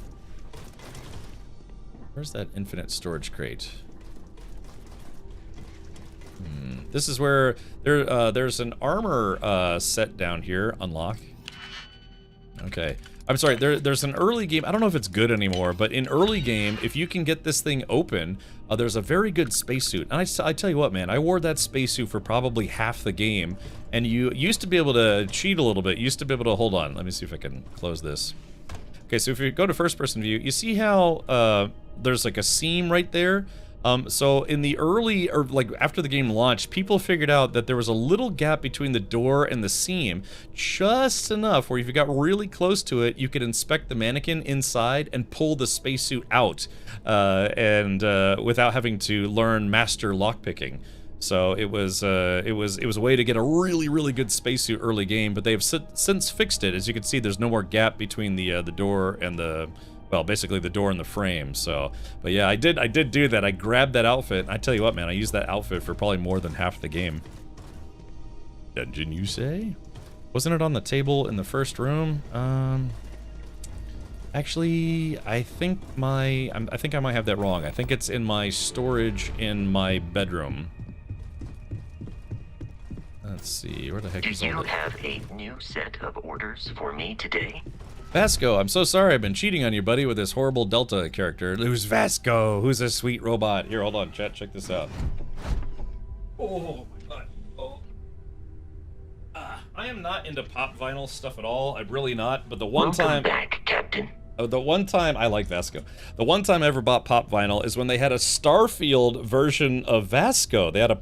Where's that infinite storage crate? This is where there's an armor set down here. Unlock. Okay. I'm sorry, there's an early game, I don't know if it's good anymore, but in early game, if you can get this thing open, there's a very good spacesuit. And I tell you what, man, I wore that spacesuit for probably half the game, and you used to be able to cheat a little bit, you used to be able to, hold on, let me see if I can close this. Okay, so if you go to first person view, you see how there's like a seam right there? So in the early, or like after the game launched, people figured out that there was a little gap between the door and the seam, just enough where if you got really close to it, you could inspect the mannequin inside and pull the spacesuit out, without having to learn master lockpicking. So it was a way to get a really, really good spacesuit early game, but they've since fixed it. As you can see, there's no more gap between the door and the Well, basically the door and the frame, so... But yeah, I did do that. I grabbed that outfit. I tell you what, man, I used that outfit for probably more than half the game. Dungeon, you say? Wasn't it on the table in the first room? Actually, I think I think I might have that wrong. I think it's in my storage in my bedroom. Let's see, where the heck is all Do you that? have a new set of orders for me today? Vasco, I'm so sorry I've been cheating on you, buddy, with this horrible Delta character. Who's Vasco? Who's a sweet robot? Here, hold on, chat, check this out. Oh my god. Oh. I am not into pop vinyl stuff at all. I'm really not, but the one time... Welcome back, Captain. Oh, the one time I like Vasco. The one time I ever bought pop vinyl is when they had a Starfield version of Vasco. They had a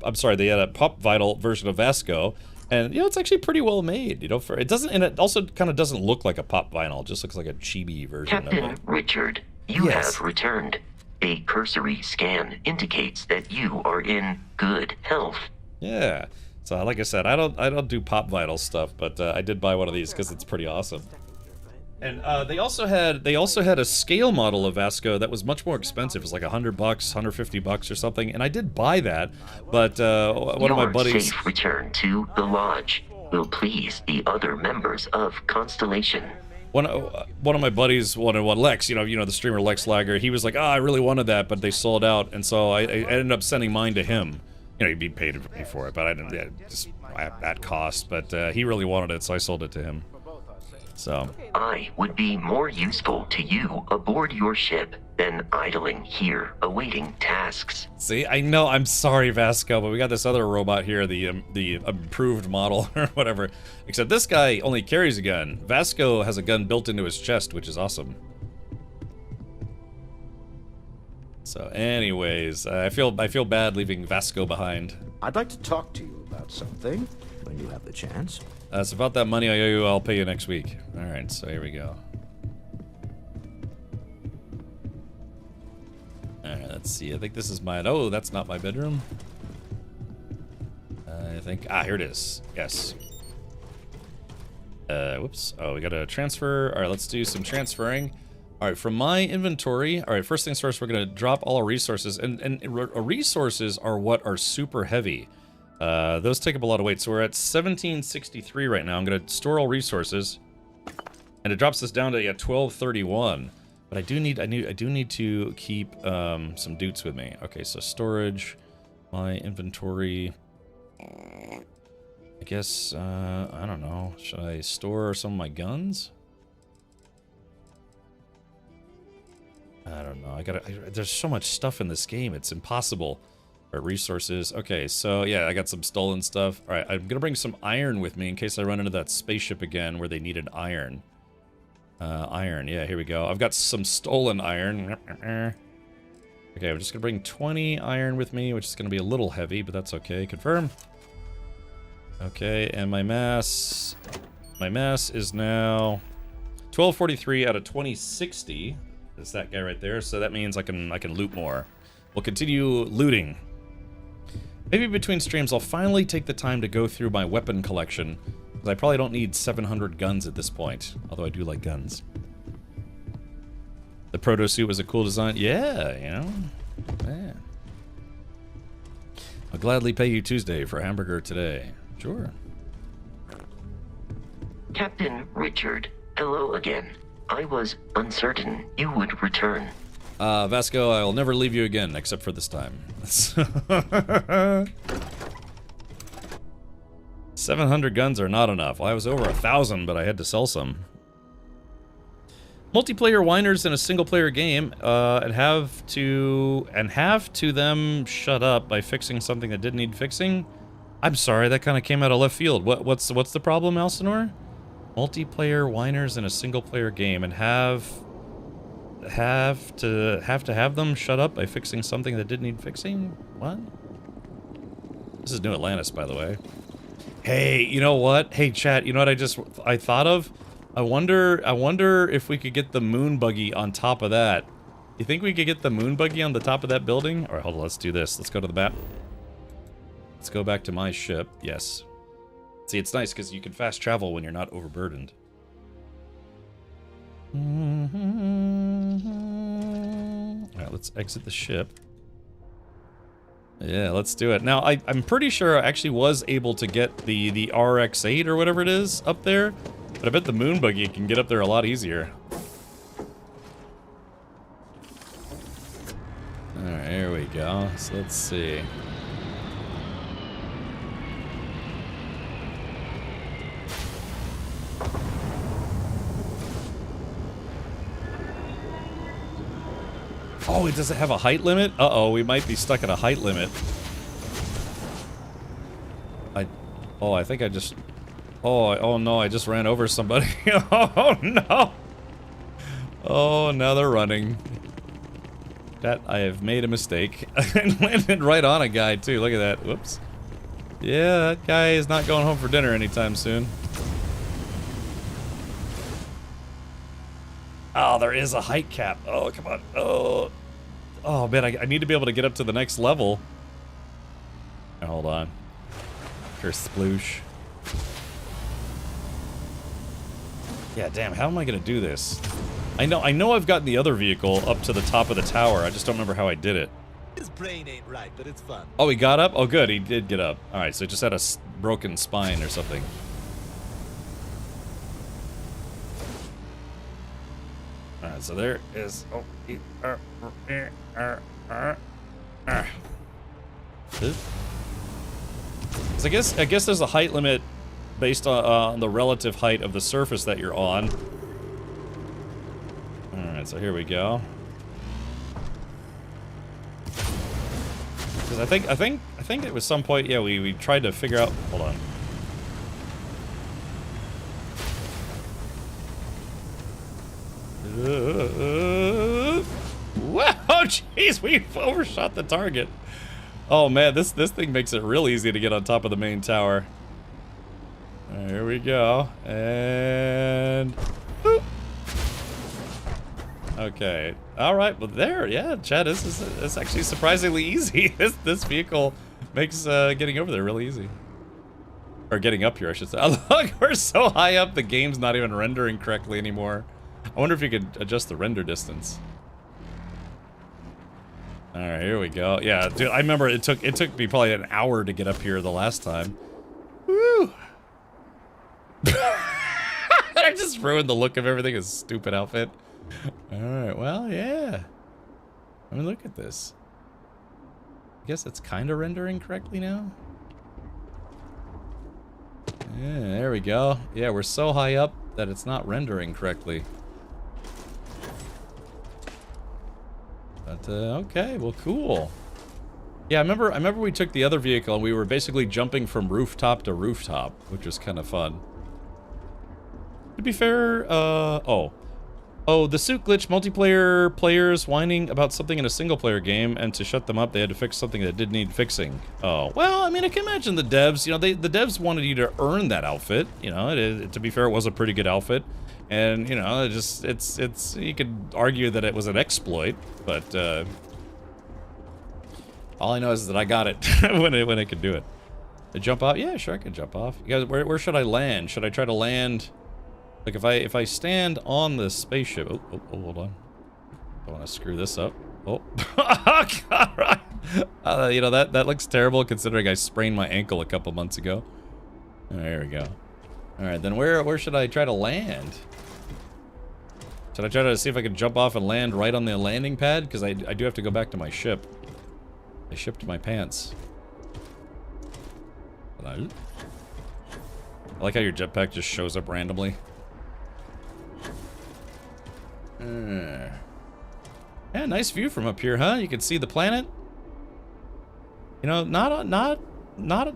pop vinyl version of Vasco, and you know it's actually pretty well made. You know, for it doesn't, and it also kind of doesn't look like a pop vinyl. It just looks like a chibi version of Captain it. Richard, you Yes. have returned. A cursory scan indicates that you are in good health. Yeah. So like I said, I don't do pop vinyl stuff, but I did buy one of these because it's pretty awesome. And they also had a scale model of Vasco that was much more expensive. It was like $100, $150 or something. And I did buy that, but one of my buddies. Your safe return to the lodge will please the other members of Constellation. One of my buddies wanted one. Lex, you know the streamer Lex Lager. He was like, I really wanted that, but they sold out, and so I ended up sending mine to him. You know, he'd be paid me for it, but I didn't. Yeah, just at cost. But he really wanted it, so I sold it to him. So I would be more useful to you aboard your ship than idling here awaiting tasks. See, I know. I'm sorry, Vasco, but we got this other robot here, the improved model or whatever. Except this guy only carries a gun. Vasco has a gun built into his chest, which is awesome. So, anyways, I feel bad leaving Vasco behind. I'd like to talk to you about something when you have the chance. It's about that money I owe you. I'll pay you next week. All right, so here we go. All right, let's see. I think this is mine. Oh, that's not my bedroom. I think. Here it is. Yes. Whoops. Oh, we got to transfer. All right, let's do some transferring. All right, from my inventory. All right, first things first, we're gonna drop all our resources, and resources are what are super heavy. Those take up a lot of weight, so we're at 1763 right now. I'm gonna store all resources, and it drops us down to 1231. But I do need to keep some dutes with me. Okay, so storage, my inventory. I guess I don't know. Should I store some of my guns? I don't know. There's so much stuff in this game. It's impossible. All right, resources. Okay, so yeah, I got some stolen stuff. All right, I'm gonna bring some iron with me in case I run into that spaceship again where they needed iron. Iron. Yeah, here we go. I've got some stolen iron. Okay, I'm just gonna bring 20 iron with me, which is gonna be a little heavy, but that's okay. Confirm. Okay, and my mass is now 1243 out of 2060. It's that guy right there, so that means I can loot more. We'll continue looting. Maybe between streams I'll finally take the time to go through my weapon collection, because I probably don't need 700 guns at this point, although I do like guns. The proto suit was a cool design. Yeah, you know. Yeah. I'll gladly pay you Tuesday for a hamburger today. Sure. Captain Richard, hello again. I was uncertain you would return. Vasco, I'll never leave you again, except for this time. 700 guns are not enough. Well, I was over 1,000, but I had to sell some. Multiplayer whiners in a single-player game, and have to them shut up by fixing something that didn't need fixing. I'm sorry, that kind of came out of left field. What's the problem, Elsinore? Multiplayer whiners in a single-player game and have them shut up by fixing something that didn't need fixing? What? This is New Atlantis, by the way. Hey, you know what? Hey, chat, you know what I thought of? I wonder if we could get the moon buggy on top of that. You think we could get the moon buggy on the top of that building? All right, hold on, let's do this. Let's go to the map. Let's go back to my ship. Yes. See, it's nice because you can fast travel when you're not overburdened. Alright, let's exit the ship. Yeah, let's do it. Now, I'm pretty sure I actually was able to get the RX-8 or whatever it is up there, but I bet the moon buggy can get up there a lot easier. Alright, here we go. So let's see. Oh, does it have a height limit? Uh-oh, we might be stuck at a height limit. I think I just... Oh no, I just ran over somebody. Oh no! Oh, now they're running. That, I have made a mistake. And landed right on a guy too, look at that, whoops. Yeah, that guy is not going home for dinner anytime soon. Oh, there is a height cap. Oh, come on. Oh man, I need to be able to get up to the next level. Hold on. Curse sploosh. Yeah, damn, how am I gonna do this? I know I've gotten the other vehicle up to the top of the tower, I just don't remember how I did it. His brain ain't right, but it's fun. Oh, he got up? Oh good, he did get up. Alright, so he just had a broken spine or something. Alright, so there is... Oh, so I guess there's a height limit based on the relative height of the surface that you're on. Alright, so here we go. Because I think it was some point, yeah, we tried to figure out... Hold on. Wow, jeez, we overshot the target. Oh man, this thing makes it real easy to get on top of the main tower. Here we go, and boop. Okay, all right, well there, yeah, Chad, it's actually surprisingly easy. This vehicle makes getting over there really easy, or getting up here, I should say. Oh, look, we're so high up, the game's not even rendering correctly anymore. I wonder if you could adjust the render distance. All right, here we go. Yeah, dude, I remember it took me probably an hour to get up here the last time. Woo! I just ruined the look of everything. His stupid outfit. All right, well, yeah. I mean, look at this. I guess it's kind of rendering correctly now. Yeah, there we go. Yeah, we're so high up that it's not rendering correctly. But, okay, well, cool. Yeah, I remember we took the other vehicle and we were basically jumping from rooftop to rooftop, which was kind of fun. To be fair, the suit glitch multiplayer players whining about something in a single-player game, and to shut them up, they had to fix something that did need fixing. Oh, well, I mean, I can imagine the devs, you know, the devs wanted you to earn that outfit, you know, to be fair, it was a pretty good outfit. And, you know, it's you could argue that it was an exploit, but, all I know is that I got it when it could do it. To jump off? Yeah, sure, I can jump off. You guys, where should I land? Should I try to land... Like, if I stand on the spaceship... Oh, hold on. I want to screw this up. Oh. God, you know, that looks terrible considering I sprained my ankle a couple months ago. There we go. Alright, then where should I try to land? Should I try to see if I can jump off and land right on the landing pad? Because I do have to go back to my ship. I shipped my pants. I like how your jetpack just shows up randomly. Yeah, nice view from up here, huh? You can see the planet. You know, not.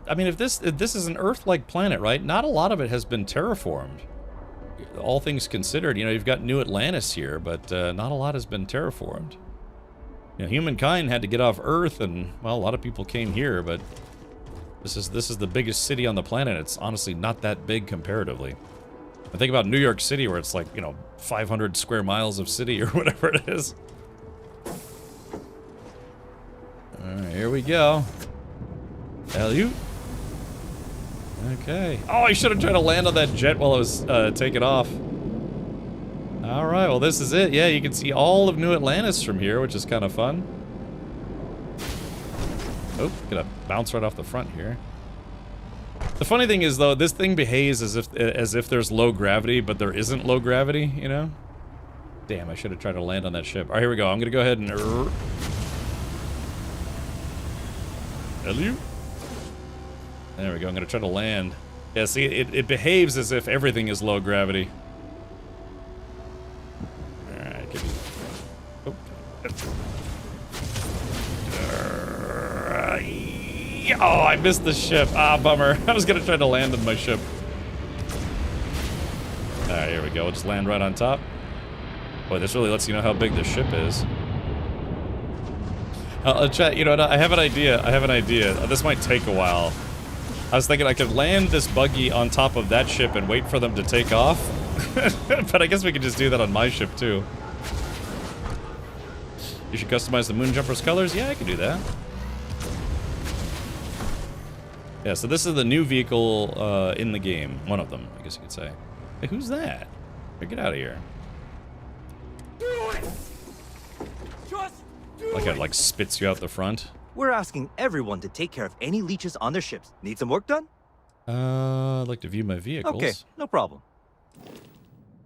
I mean, if this is an Earth-like planet, right? Not a lot of it has been terraformed. All things considered, you know, you've got New Atlantis here, but not a lot has been terraformed. You know, humankind had to get off Earth, and well, a lot of people came here, but this is the biggest city on the planet. It's honestly not that big comparatively. I think about New York City, where it's like, you know, 500 square miles of city or whatever it is. Alright, here we go. Alley-oop. Okay. Oh, I should have tried to land on that jet while I was taking off. Alright, well this is it. Yeah, you can see all of New Atlantis from here, which is kind of fun. Oh, gonna bounce right off the front here. The funny thing is, though, this thing behaves as if there's low gravity, but there isn't low gravity, you know? Damn, I should have tried to land on that ship. Alright, here we go. I'm gonna go ahead and... Hello? There we go. I'm gonna try to land. Yeah, see, it behaves as if everything is low gravity. Alright, give me... Oh. Oh, I missed the ship. Ah, bummer. I was gonna try to land on my ship. Alright, here we go. We'll just land right on top. Boy, this really lets you know how big this ship is. Chat, you know what? I have an idea. This might take a while. I was thinking I could land this buggy on top of that ship and wait for them to take off. But I guess we could just do that on my ship, too. You should customize the Moonjumper's colors? Yeah, I can do that. Yeah, so this is the new vehicle in the game. One of them, I guess you could say. Hey, who's that? Hey, get out of here. Like it like spits you out the front. We're asking everyone to take care of any leeches on their ships. Need some work done? I'd like to view my vehicles. Okay, no problem.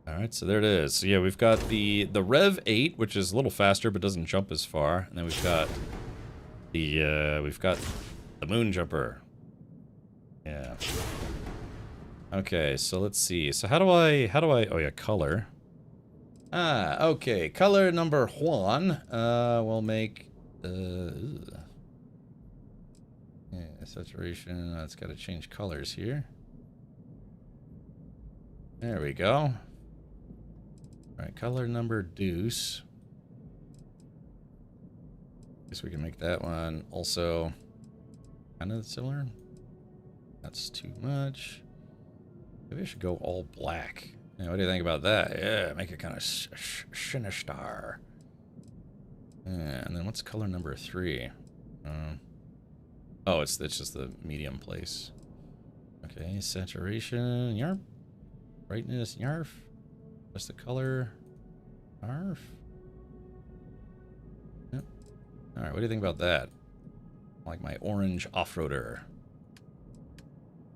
Alright, so there it is. So yeah, we've got the Rev 8, which is a little faster but doesn't jump as far. And then we've got the Moonjumper. Yeah. Okay, so let's see. So how do I oh yeah, color. Ah, okay. Color number 1. We'll make yeah, saturation. It's got to change colors here. There we go. All right, color number deuce. Guess we can make that one also kind of similar. That's too much. Maybe I should go all black. Yeah, what do you think about that? Yeah, make it kind of sinister. Yeah, and then what's color number 3? Oh, it's just the medium place. Okay, saturation, yarp. Brightness, yarf. What's the color? Yarf. Yep. All right, what do you think about that? I like my orange off-roader.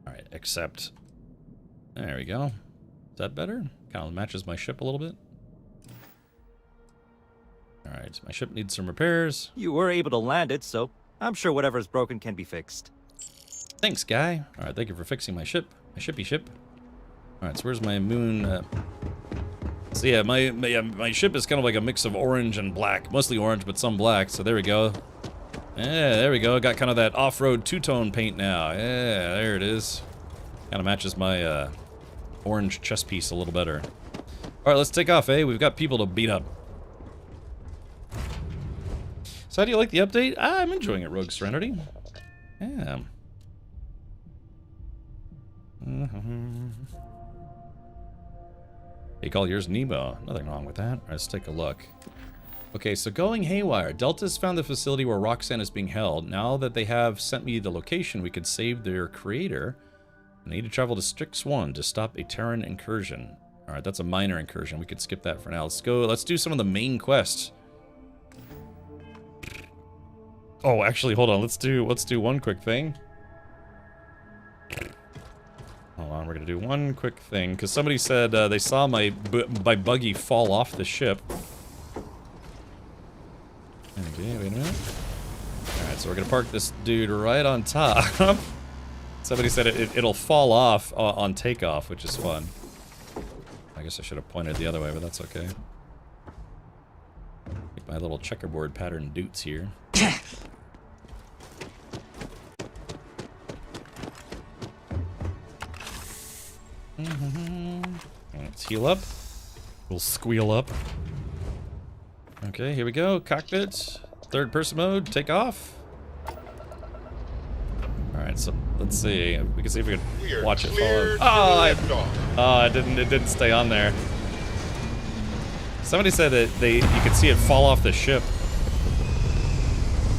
All right, accept. There we go. Is that better? Kind of matches my ship a little bit. Alright, my ship needs some repairs. You were able to land it, so I'm sure whatever's broken can be fixed. Thanks, guy. Alright, thank you for fixing my ship. My shippy ship. Alright, so where's my moon? So yeah, my ship is kind of like a mix of orange and black. Mostly orange, but some black. So there we go. Yeah, there we go. Got kind of that off-road two-tone paint now. Yeah, there it is. Kind of matches my orange chest piece a little better. Alright, let's take off, eh? We've got people to beat up. So how do you like the update? I'm enjoying it, Rogue Serenity. Yeah. Hey, call yours Nemo. Nothing wrong with that. All right, let's take a look. Okay, so going haywire. Delta's found the facility where Roxanne is being held. Now that they have sent me the location, we could save their creator. I need to travel to Strix 1 to stop a Terran incursion. Alright, that's a minor incursion. We could skip that for now. Let's do some of the main quests. Oh, actually, hold on. Let's do one quick thing. Hold on, we're gonna do one quick thing, because somebody said they saw my buggy fall off the ship. Okay, wait a minute. Alright, so we're gonna park this dude right on top. Somebody said it'll fall off on takeoff, which is fun. I guess I should have pointed the other way, but that's okay. Make my little checkerboard pattern doots here. Let's heal up. We'll squeal up. Okay, here we go. Cockpit. Third person mode. Take off. Alright, so let's see. We can see if we can watch it fall. Oh, it didn't stay on there. Somebody said that you could see it fall off the ship.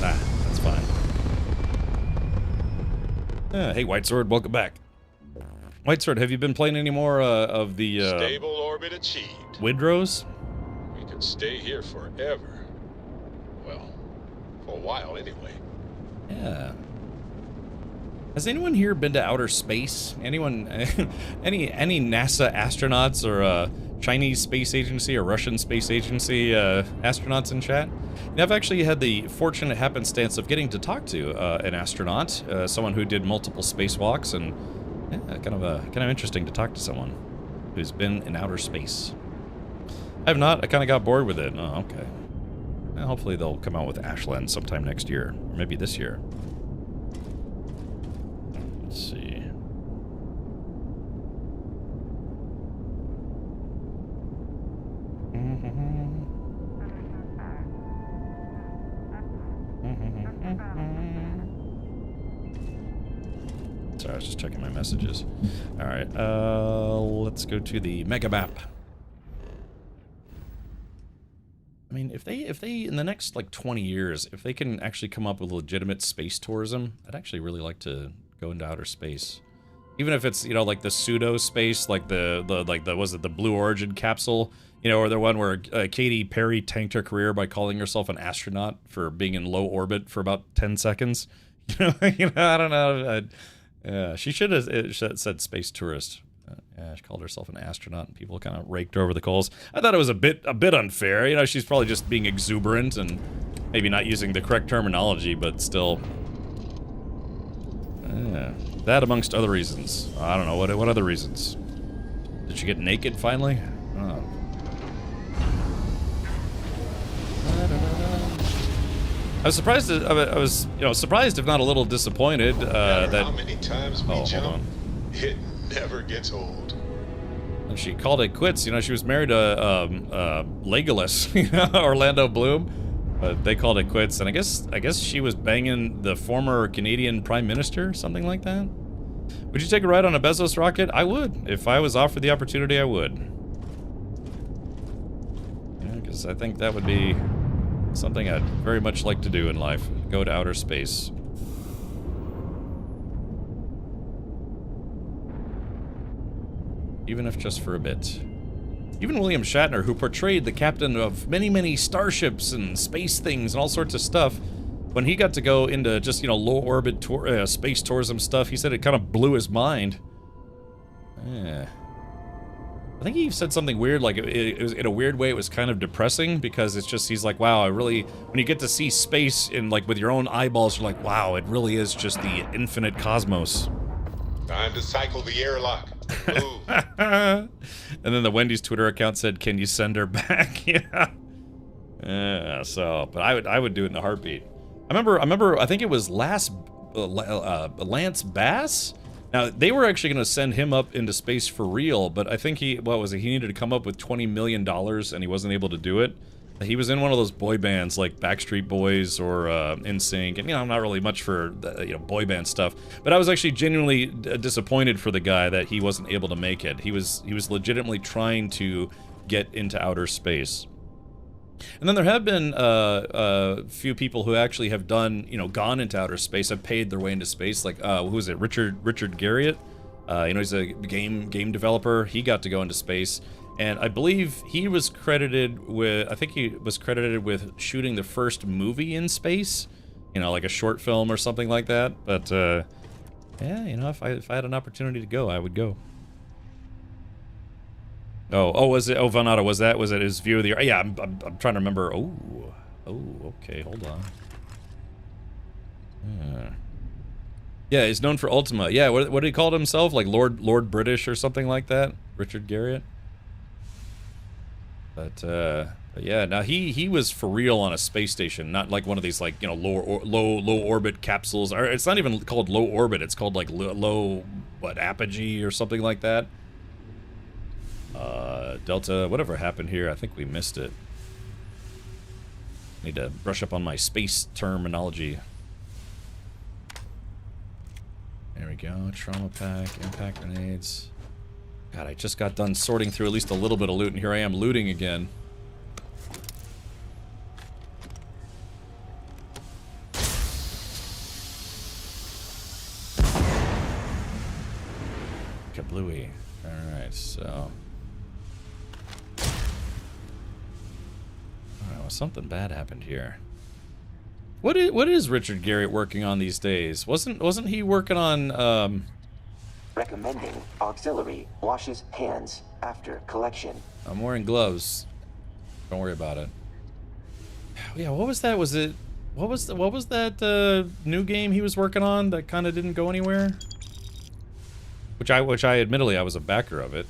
Nah, that's fine. Hey, White Sword, welcome back. White Sword, have you been playing any more of the orbit achieved. Windrose? We could stay here forever. Well, for a while anyway. Yeah. Has anyone here been to outer space? Anyone, any NASA astronauts or Chinese space agency or Russian space agency astronauts in chat? And I've actually had the fortunate happenstance of getting to talk to an astronaut, someone who did multiple spacewalks, and yeah, kind of interesting to talk to someone who's been in outer space. I have not. I kind of got bored with it. Oh, okay. Well, hopefully they'll come out with Ashland sometime next year, or maybe this year. Let's see. Sorry, I was just checking my messages. All right, let's go to the mega map. I mean, if they in the next like 20 years, if they can actually come up with legitimate space tourism, I'd actually really like to go into outer space. Even if it's, you know, like the pseudo space, like the was it the Blue Origin capsule, you know, or the one where Katy Perry tanked her career by calling herself an astronaut for being in low orbit for about 10 seconds. You know, I don't know. Yeah, she should have said space tourist. Yeah, she called herself an astronaut, and people kind of raked her over the coals. I thought it was a bit unfair. You know, she's probably just being exuberant and maybe not using the correct terminology, but still. Yeah, that amongst other reasons. I don't know what other reasons. Did she get naked finally? Oh. I was surprised. I was, you know, surprised if not a little disappointed that. How many times we jump, it never gets old. And she called it quits. You know, she was married to Legolas, you know, Orlando Bloom, but they called it quits. And I guess she was banging the former Canadian Prime Minister, something like that. Would you take a ride on a Bezos rocket? I would. If I was offered the opportunity, I would. Yeah, because I think that would be something I'd very much like to do in life. Go to outer space. Even if just for a bit. Even William Shatner, who portrayed the captain of many, many starships and space things and all sorts of stuff, when he got to go into just, you know, low orbit space tourism stuff, he said it kind of blew his mind. Yeah. I think he said something weird, like it was, in a weird way, it was kind of depressing, because it's just, he's like, wow, when you get to see space in, like, with your own eyeballs, you're like, wow, it really is just the infinite cosmos. Time to cycle the airlock. Move. And then the Wendy's Twitter account said, can you send her back? Yeah. Yeah, so, but I would do it in a heartbeat. I remember, I think it was Lance Bass? Now, they were actually going to send him up into space for real, but I think he needed to come up with $20 million, and he wasn't able to do it. He was in one of those boy bands like Backstreet Boys or NSYNC, and, you know, I'm not really much for, you know, boy band stuff, but I was actually genuinely disappointed for the guy that he wasn't able to make it. He was legitimately trying to get into outer space. And then there have been a few people who actually have done, you know, gone into outer space, have paid their way into space, like, who was it, Richard Garriott? You know, he's a game developer. He got to go into space. And I believe he was credited with, shooting the first movie in space, you know, like a short film or something like that. But, yeah, you know, if I had an opportunity to go, I would go. Was it, Vanata, was it his view of the, yeah, I'm trying to remember. Oh, okay, hold on. Yeah, he's known for Ultima. Yeah, what did he call himself? Like Lord British or something like that? Richard Garriott? But yeah, now he was for real on a space station, not like one of these, like, you know, low orbit capsules. Or it's not even called low orbit. It's called like low apogee or something like that. Delta, whatever happened here, I think we missed it. Need to brush up on my space terminology. There we go. Trauma pack, impact grenades. God, I just got done sorting through at least a little bit of loot, and here I am looting again. Kablooey. Alright, so... something bad happened here. What is Richard Garriott working on these days? Wasn't he working on Recommending auxiliary washes hands after collection. I'm wearing gloves. Don't worry about it. Yeah, what was that? What was that new game he was working on that kind of didn't go anywhere? Which I admittedly I was a backer of it.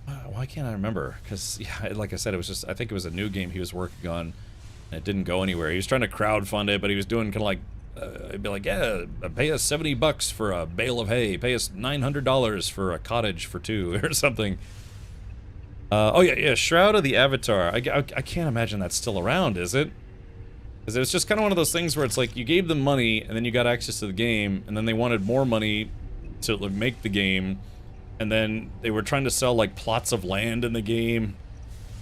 Why can't I remember? Because, yeah, like I said, it was just, I think it was a new game he was working on, and it didn't go anywhere. He was trying to crowdfund it, but he was doing kind of like, he'd be like, yeah, pay us $70 for a bale of hay, pay us $900 for a cottage for two, or something. Oh, yeah, Shroud of the Avatar. I can't imagine that's still around, is it? Because it was just kind of one of those things where it's like, you gave them money, and then you got access to the game, and then they wanted more money to make the game, and then they were trying to sell, like, plots of land in the game,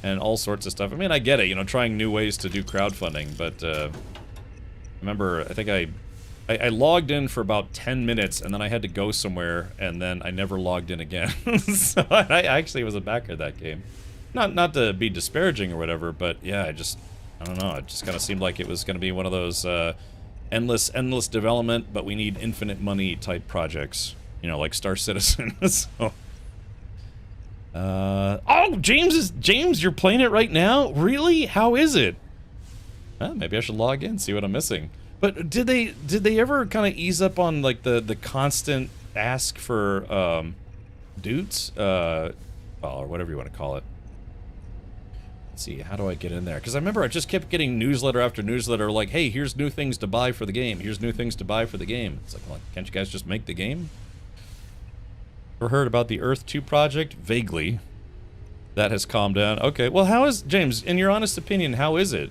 and all sorts of stuff. I mean, I get it, you know, trying new ways to do crowdfunding, but, remember, I think I logged in for about 10 minutes, and then I had to go somewhere, and then I never logged in again. So I actually was a backer of that game. Not to be disparaging or whatever, but yeah, I don't know, it just kind of seemed like it was going to be one of those, endless development, but we need infinite money type projects. You know, like Star Citizen. So, oh, James, you're playing it right now? Really? How is it? Well, maybe I should log in, see what I'm missing. But did they ever kind of ease up on like the constant ask for dudes, or whatever you want to call it? Let's see, how do I get in there? Because I remember I just kept getting newsletter after newsletter, like, hey, here's new things to buy for the game. Here's new things to buy for the game. It's like, well, can't you guys just make the game? Ever heard about the Earth 2 project? Vaguely. That has calmed down. Okay, well, how is, James, in your honest opinion, how is it?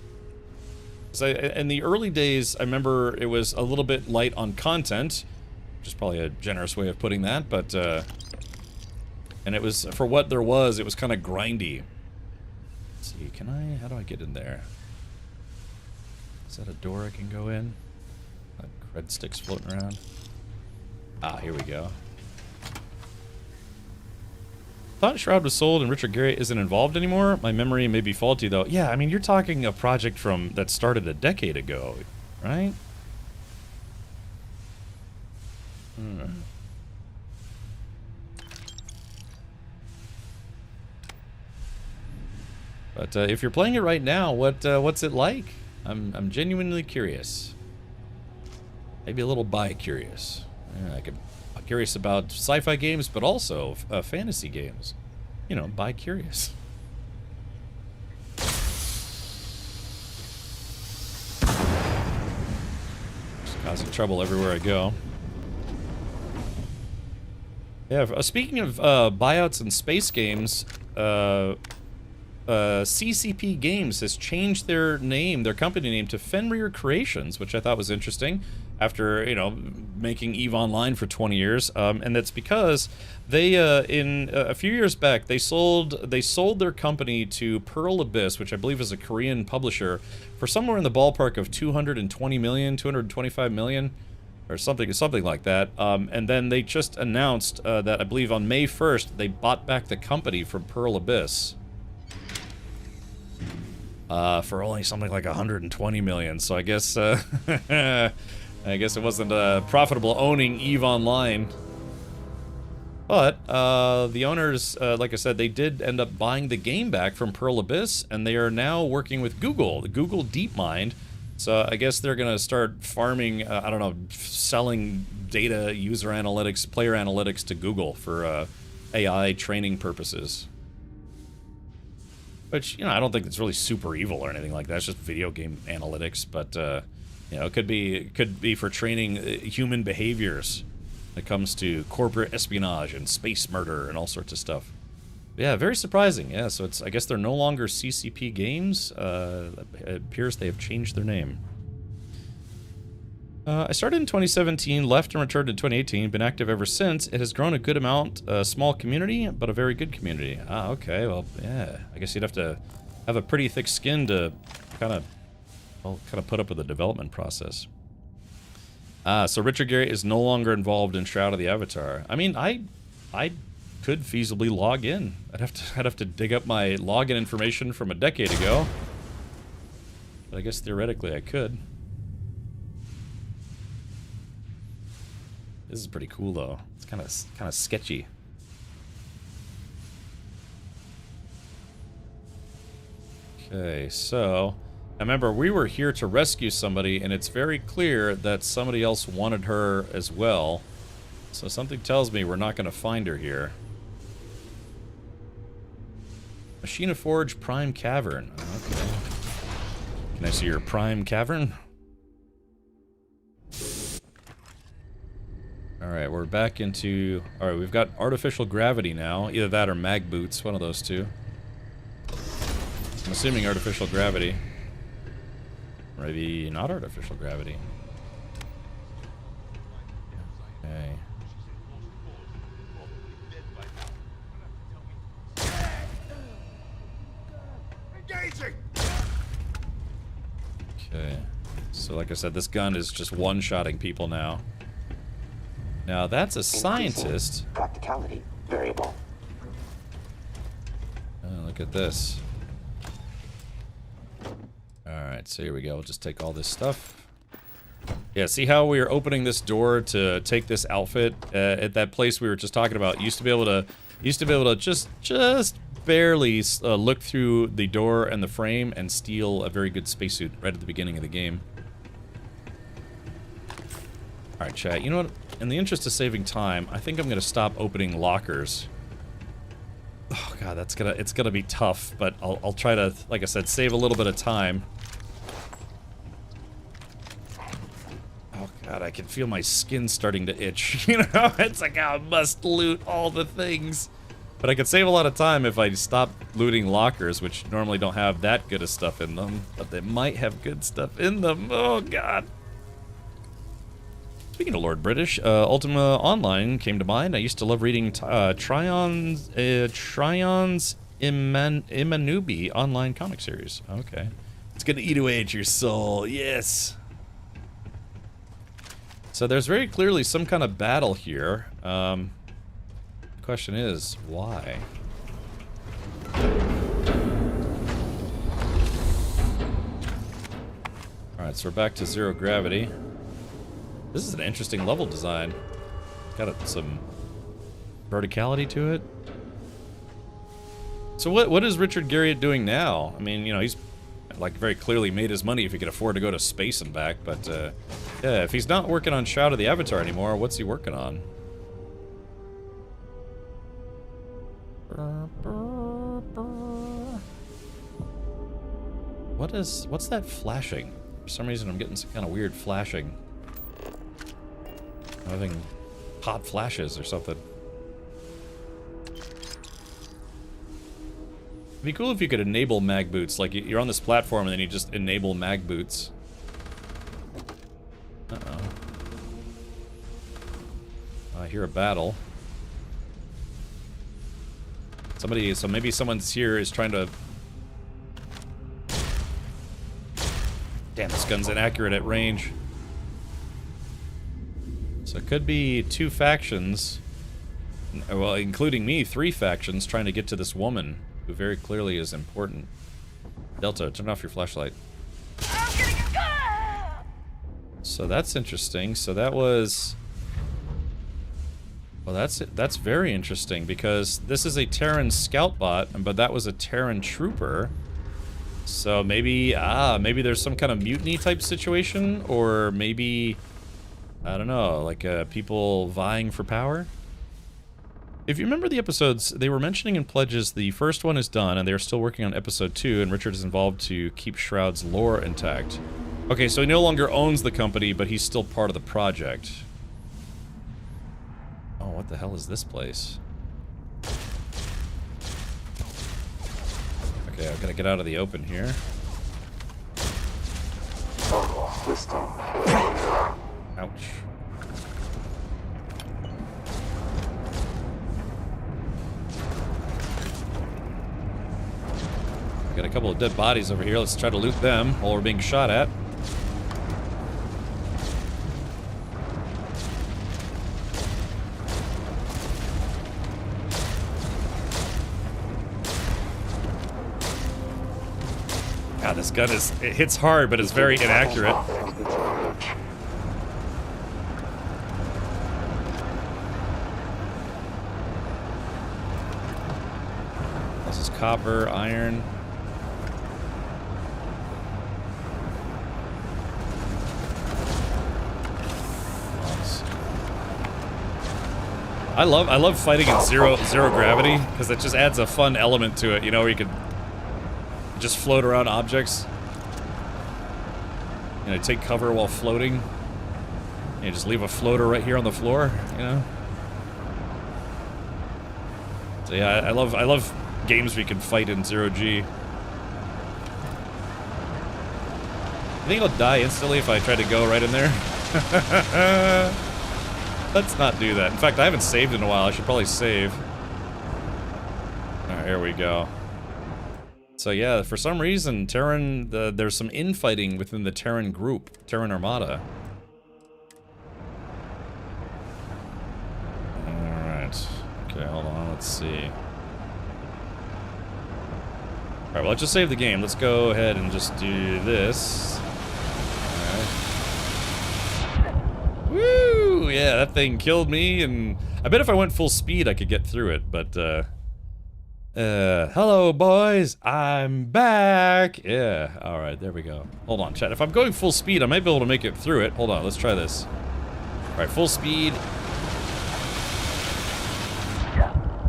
In the early days, I remember it was a little bit light on content, which is probably a generous way of putting that, but, and it was, for what there was, it was kind of grindy. Let's see, how do I get in there? Is that a door I can go in? Cred sticks floating around. Ah, here we go. Thought Shroud was sold and Richard Garriott isn't involved anymore. My memory may be faulty though. Yeah, I mean, you're talking a project that started a decade ago, right? But if you're playing it right now, what's it like? I'm genuinely curious. Maybe a little bi-curious. Yeah, I'm curious about sci-fi games, but also fantasy games. You know, bi-curious. Just causing trouble everywhere I go. Yeah, speaking of buyouts and space games, CCP Games has changed their company name to Fenrir Creations, which I thought was interesting after, you know, making EVE Online for 20 years. And that's because they, in a few years back, they sold their company to Pearl Abyss, which I believe is a Korean publisher, for somewhere in the ballpark of 220 million, 225 million, or something like that. And then they just announced that I believe on May 1st, they bought back the company from Pearl Abyss. For only something like 120 million. So I guess, I guess it wasn't profitable owning EVE Online. But the owners, like I said, they did end up buying the game back from Pearl Abyss, and they are now working with Google, the Google DeepMind. So I guess they're gonna start farming, I don't know, selling data, user analytics, player analytics to Google for AI training purposes. Which, you know, I don't think it's really super evil or anything like that. It's just video game analytics, but you know, it could be for training human behaviors when it comes to corporate espionage and space murder and all sorts of stuff. But yeah, very surprising. Yeah, so I guess they're no longer CCP Games. It appears they have changed their name. I started in 2017, left and returned in 2018, been active ever since. It has grown a good amount, a small community, but a very good community. Ah, okay, well, yeah, I guess you'd have to have a pretty thick skin to kind of put up with the development process. So Richard Garriott is no longer involved in Shroud of the Avatar. I mean, I could feasibly log in. I'd have to dig up my login information from a decade ago. But I guess theoretically I could. This is pretty cool though. It's kind of sketchy. Okay, so I remember we were here to rescue somebody, and it's very clear that somebody else wanted her as well. So something tells me we're not going to find her here. Machina Forge Prime Cavern. Okay. Can I see your Prime Cavern? Alright, we're back into... Alright, we've got artificial gravity now. Either that or mag boots, one of those two. I'm assuming artificial gravity. Maybe not artificial gravity. Okay. Okay. So like I said, this gun is just one-shotting people now. Now that's a scientist. Practicality variable. Oh, look at this. Alright, so here we go. We'll just take all this stuff. Yeah, see how we were opening this door to take this outfit at that place we were just talking about? Used to be able to just barely look through the door and the frame and steal a very good spacesuit right at the beginning of the game. Alright, chat. You know what? In the interest of saving time, I think I'm gonna stop opening lockers. Oh god, it's gonna be tough, but I'll try to, like I said, save a little bit of time. Oh god, I can feel my skin starting to itch. You know, it's like, I must loot all the things. But I could save a lot of time if I stop looting lockers, which normally don't have that good of stuff in them, but they might have good stuff in them. Oh god. Speaking of Lord British, Ultima Online came to mind. I used to love reading Tryon's Imanubi online comic series. Okay. It's gonna eat away at your soul, yes. So there's very clearly some kind of battle here. The question is, why? Alright, so we're back to zero gravity. This is an interesting level design. Got some verticality to it. So what is Richard Garriott doing now? I mean, you know, he's like very clearly made his money if he could afford to go to space and back, but yeah, if he's not working on Shroud of the Avatar anymore, what's he working on? What's that flashing? For some reason I'm getting some kind of weird flashing. I'm having hot flashes or something. It'd be cool if you could enable mag boots. Like, you're on this platform and then you just enable mag boots. Uh-oh. I hear a battle. So maybe someone's here is trying to... Damn, this gun's inaccurate at range. So it could be two factions, well, including me, 3 factions trying to get to this woman, who very clearly is important. Delta, turn off your flashlight. So that's interesting. So that was... Well, that's very interesting, because this is a Terran scout bot, but that was a Terran trooper. So maybe there's some kind of mutiny type situation, or maybe... I don't know, like people vying for power? If you remember the episodes, they were mentioning in pledges the first one is done and they're still working on episode 2 and Richard is involved to keep Shroud's lore intact. Okay, so he no longer owns the company, but he's still part of the project. Oh, what the hell is this place? Okay, I've got to get out of the open here. Ouch. Got a couple of dead bodies over here. Let's try to loot them while we're being shot at. God, this gun it hits hard, but it's very inaccurate. This is copper, iron. I love fighting in zero gravity because it just adds a fun element to it, you know, where you can just float around objects. You know, take cover while floating. You just leave a floater right here on the floor, you know. So yeah, I love games where you can fight in 0G. I think I'll die instantly if I try to go right in there. Let's not do that. In fact, I haven't saved in a while. I should probably save. Alright, here we go. So yeah, for some reason, Terran, there's some infighting within the Terran group, Terran Armada. Alright. Okay, hold on, let's see. Alright, well, let's just save the game. Let's go ahead and just do this. Woo! Yeah, that thing killed me, and I bet if I went full speed I could get through it, but, hello, boys! I'm back! Yeah, alright, there we go. Hold on, chat. If I'm going full speed, I might be able to make it through it. Hold on, let's try this. Alright, full speed.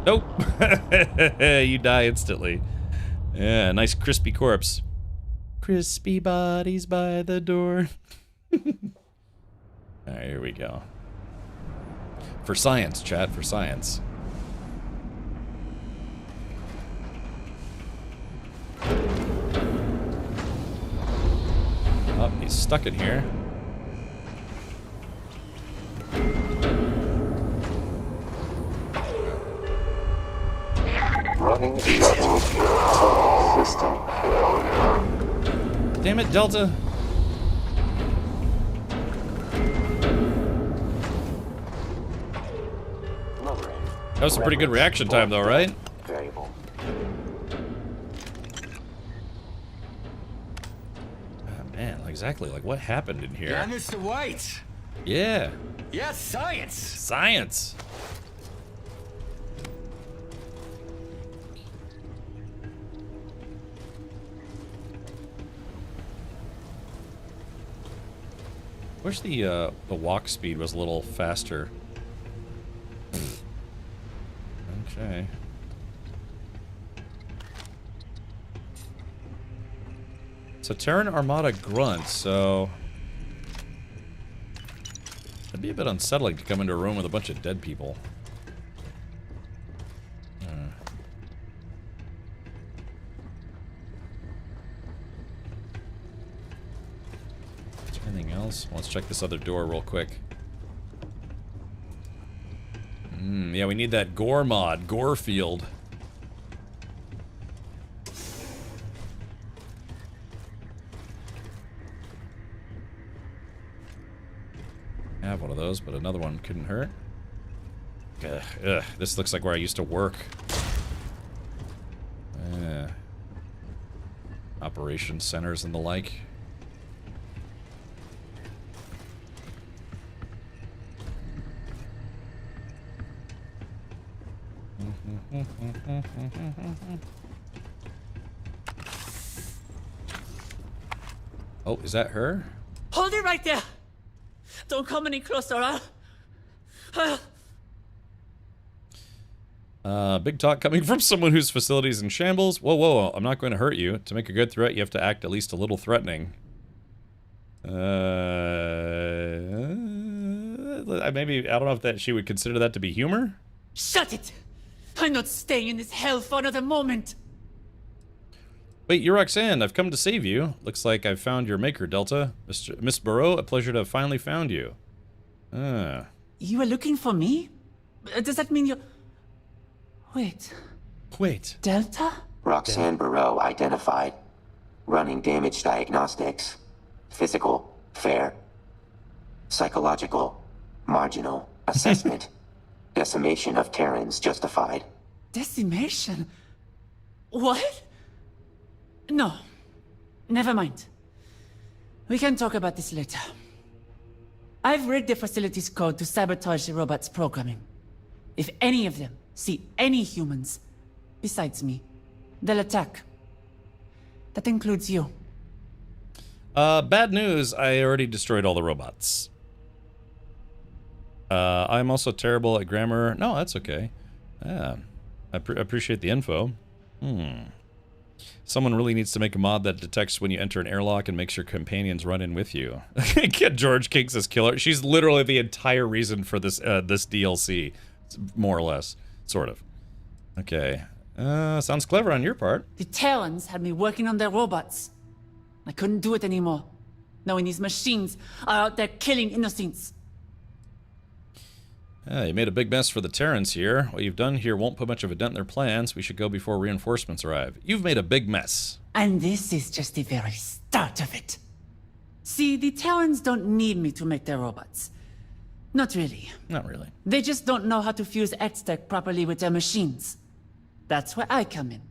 Nope! You die instantly. Yeah, nice crispy corpse. Crispy bodies by the door. Alright, here we go. For science, chat, for science. Oh, he's stuck in here. Running shuttle system. Damn it, Delta. That was a pretty good reaction time, though, right? Variable. Oh, man, exactly. Like, what happened in here? Yeah, Mr. White. Yeah. Yeah, science. Science. Wish the walk speed was a little faster. Okay. So Terran Armada grunt, so it'd be a bit unsettling to come into a room with a bunch of dead people. Is there anything else? Let's check this other door real quick. Yeah, we need that gore mod, Gorefield. I have one of those, but another one couldn't hurt. Ugh, this looks like where I used to work. Operation centers and the like. Oh, is that her? Hold it right there! Don't come any closer, Big talk coming from someone whose facility's in shambles. Whoa, whoa, I'm not going to hurt you. To make a good threat, you have to act at least a little threatening. Maybe, I don't know if that she would consider that to be humor? Shut it! I'm not staying in this hell for another moment! Wait, you're Roxanne. I've come to save you. Looks like I've found your maker, Delta. Miss Barreau, a pleasure to have finally found you. You were looking for me? Does that mean you... Wait. Delta? Roxanne Barreau identified. Running damage diagnostics. Physical, fair. Psychological, marginal. Assessment. Decimation of Terrans justified. Decimation? What? No. Never mind. We can talk about this later. I've read the facility's code to sabotage the robot's programming. If any of them see any humans besides me, they'll attack. That includes you. Bad news, I already destroyed all the robots. I'm also terrible at grammar. No, that's okay. Yeah, I appreciate the info. Someone really needs to make a mod that detects when you enter an airlock and makes your companions run in with you. George King says killer. She's literally the entire reason for this this DLC, more or less, sort of. Okay, sounds clever on your part. The Terrans had me working on their robots. I couldn't do it anymore, knowing these machines are out there killing innocents. You made a big mess for the Terrans here. What you've done here won't put much of a dent in their plans. We should go before reinforcements arrive. You've made a big mess. And this is just the very start of it. See, the Terrans don't need me to make their robots. Not really. Not really. They just don't know how to fuse X-Tech properly with their machines. That's where I come in.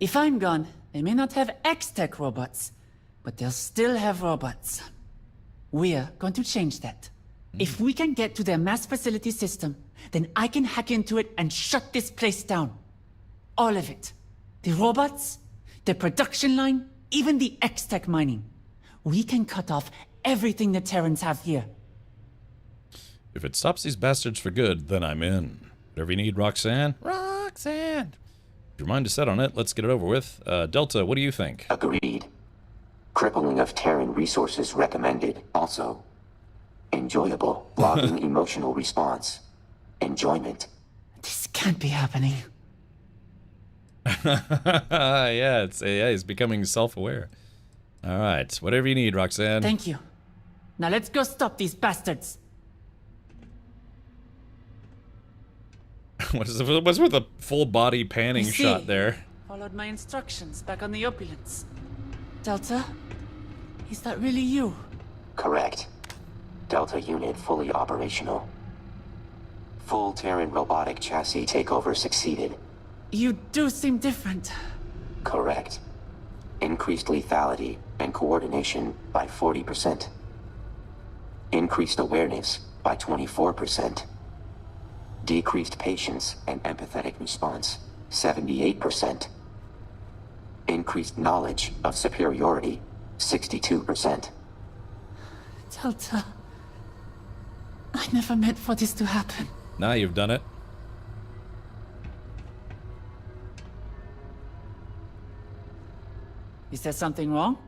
If I'm gone, they may not have X-Tech robots, but they'll still have robots. We're going to change that. If we can get to their mass facility system, then I can hack into it and shut this place down. All of it. The robots, the production line, even the X-Tech mining. We can cut off everything the Terrans have here. If it stops these bastards for good, then I'm in. Whatever you need, Roxanne. Roxanne! If your mind is set on it, let's get it over with. Delta, what do you think? Agreed. Crippling of Terran resources recommended. Also, enjoyable. Logging emotional response. Enjoyment. This can't be happening. Yeah, he's becoming self-aware. All right, whatever you need, Roxanne. Thank you. Now let's go stop these bastards. What's with a full body panning You see, shot there? Followed my instructions back on the opulence. Delta, is that really you? Correct. Delta unit fully operational. Full Terran robotic chassis takeover succeeded. You do seem different. Correct. Increased lethality and coordination by 40%. Increased awareness by 24%. Decreased patience and empathetic response, 78%. Increased knowledge of superiority, 62%. Delta, I never meant for this to happen. Now you've done it. Is there something wrong?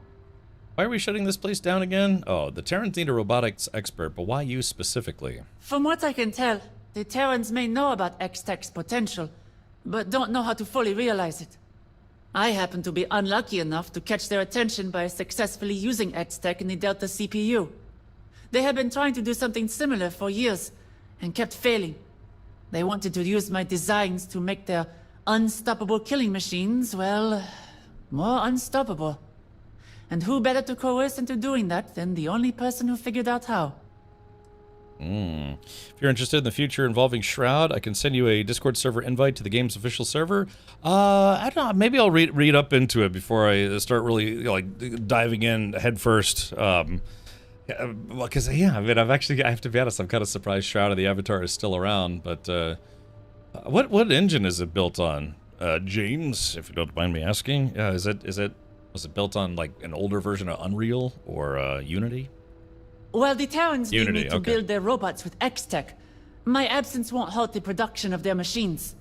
Why are we shutting this place down again? Oh, the Terrans need a robotics expert, but why you specifically? From what I can tell, the Terrans may know about X-Tech's potential, but don't know how to fully realize it. I happen to be unlucky enough to catch their attention by successfully using X-Tech in the Delta CPU. They have been trying to do something similar for years, and kept failing. They wanted to use my designs to make their unstoppable killing machines, well, more unstoppable. And who better to coerce into doing that than the only person who figured out how? If you're interested in the future involving Shroud, I can send you a Discord server invite to the game's official server. I don't know, maybe I'll read up into it before I start really like diving in head first. Because yeah, I mean, I have to be honest, I'm kind of surprised Shroud of the Avatar is still around. But what engine is it built on, James? If you don't mind me asking, was it built on like an older version of Unreal or Unity? Well, the Terrans need me to okay. build their robots with X-Tech. My absence won't halt the production of their machines.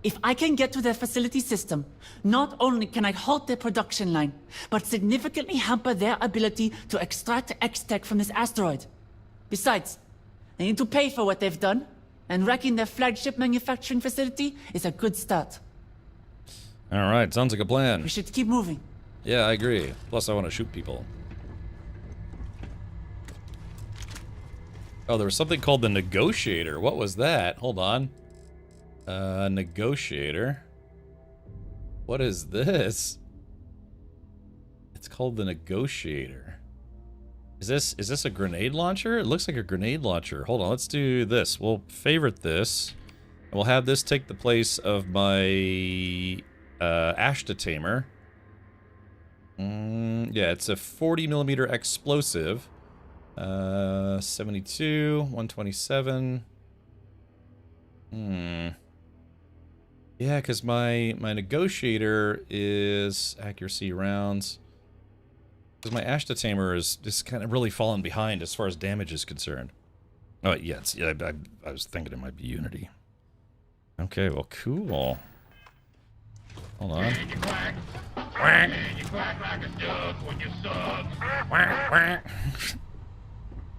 If I can get to their facility system, not only can I halt their production line, but significantly hamper their ability to extract X-Tech from this asteroid. Besides, they need to pay for what they've done, and wrecking their flagship manufacturing facility is a good start. All right, sounds like a plan. We should keep moving. Yeah, I agree. Plus, I want to shoot people. Oh, there was something called the Negotiator. What was that? Hold on. Negotiator. What is this? It's called the Negotiator. Is this a grenade launcher? It looks like a grenade launcher. Hold on, let's do this. We'll favorite this. And we'll have this take the place of my Ashta Tamer. Yeah, it's a 40mm explosive. 72, 127. Yeah, because my negotiator is accuracy rounds. Because my Ashta Tamer is just kind of really fallen behind as far as damage is concerned. Oh, yeah, I was thinking it might be Unity. Okay, well, cool. Hold on.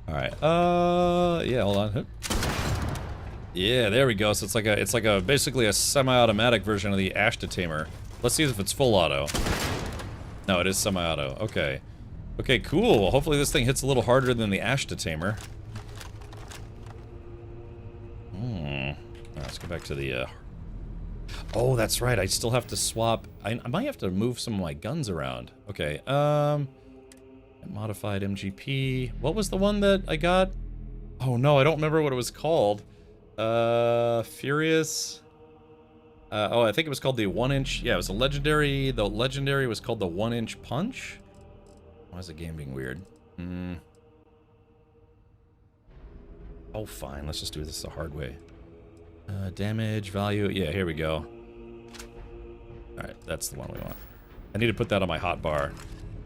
Alright, yeah, hold on. Yeah, there we go. So it's like a basically a semi-automatic version of the Ashta Tamer. Let's see if it's full auto. No, it is semi-auto. Okay. Okay, cool. Well, hopefully this thing hits a little harder than the Ashta Tamer. Let's go back to the, Oh, that's right. I still have to swap... I might have to move some of my guns around. Okay, modified MGP. What was the one that I got? Oh, no, I don't remember what it was called. Furious... oh, I think it was called the 1-inch... Yeah, it was a legendary... The legendary was called the 1-inch punch? Why is the game being weird? Oh, fine. Let's just do this the hard way. Damage, value... Yeah, here we go. Alright, that's the one we want. I need to put that on my hotbar.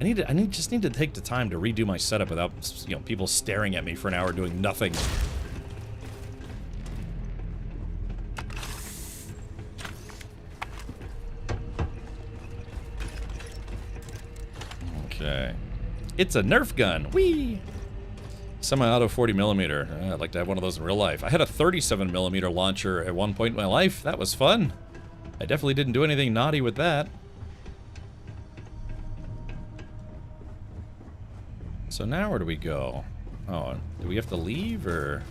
I just need to take the time to redo my setup without, you know, people staring at me for an hour doing nothing. Okay. It's a Nerf gun. Whee! Semi-auto 40mm. I'd like to have one of those in real life. I had a 37mm launcher at one point in my life. That was fun. I definitely didn't do anything naughty with that. So now where do we go? Oh, do we have to leave, or...?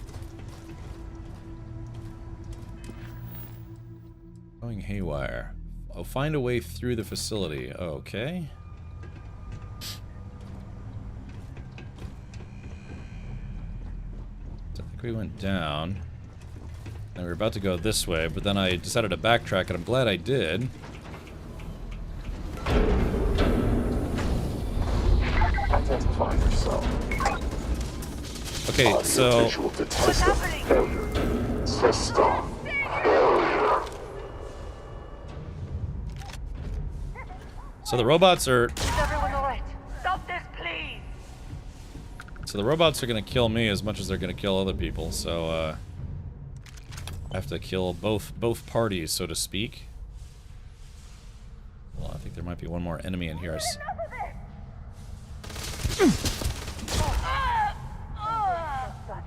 Going haywire. Oh, find a way through the facility. Okay. So I think we went down. And we were about to go this way, but then I decided to backtrack, and I'm glad I did. Identify yourself. Okay, so... What's happening? System failure. So the robots are... Is everyone alright? Stop this, please! So the robots are gonna kill me as much as they're gonna kill other people, so, I have to kill both parties, so to speak. Well, I think there might be one more enemy in here.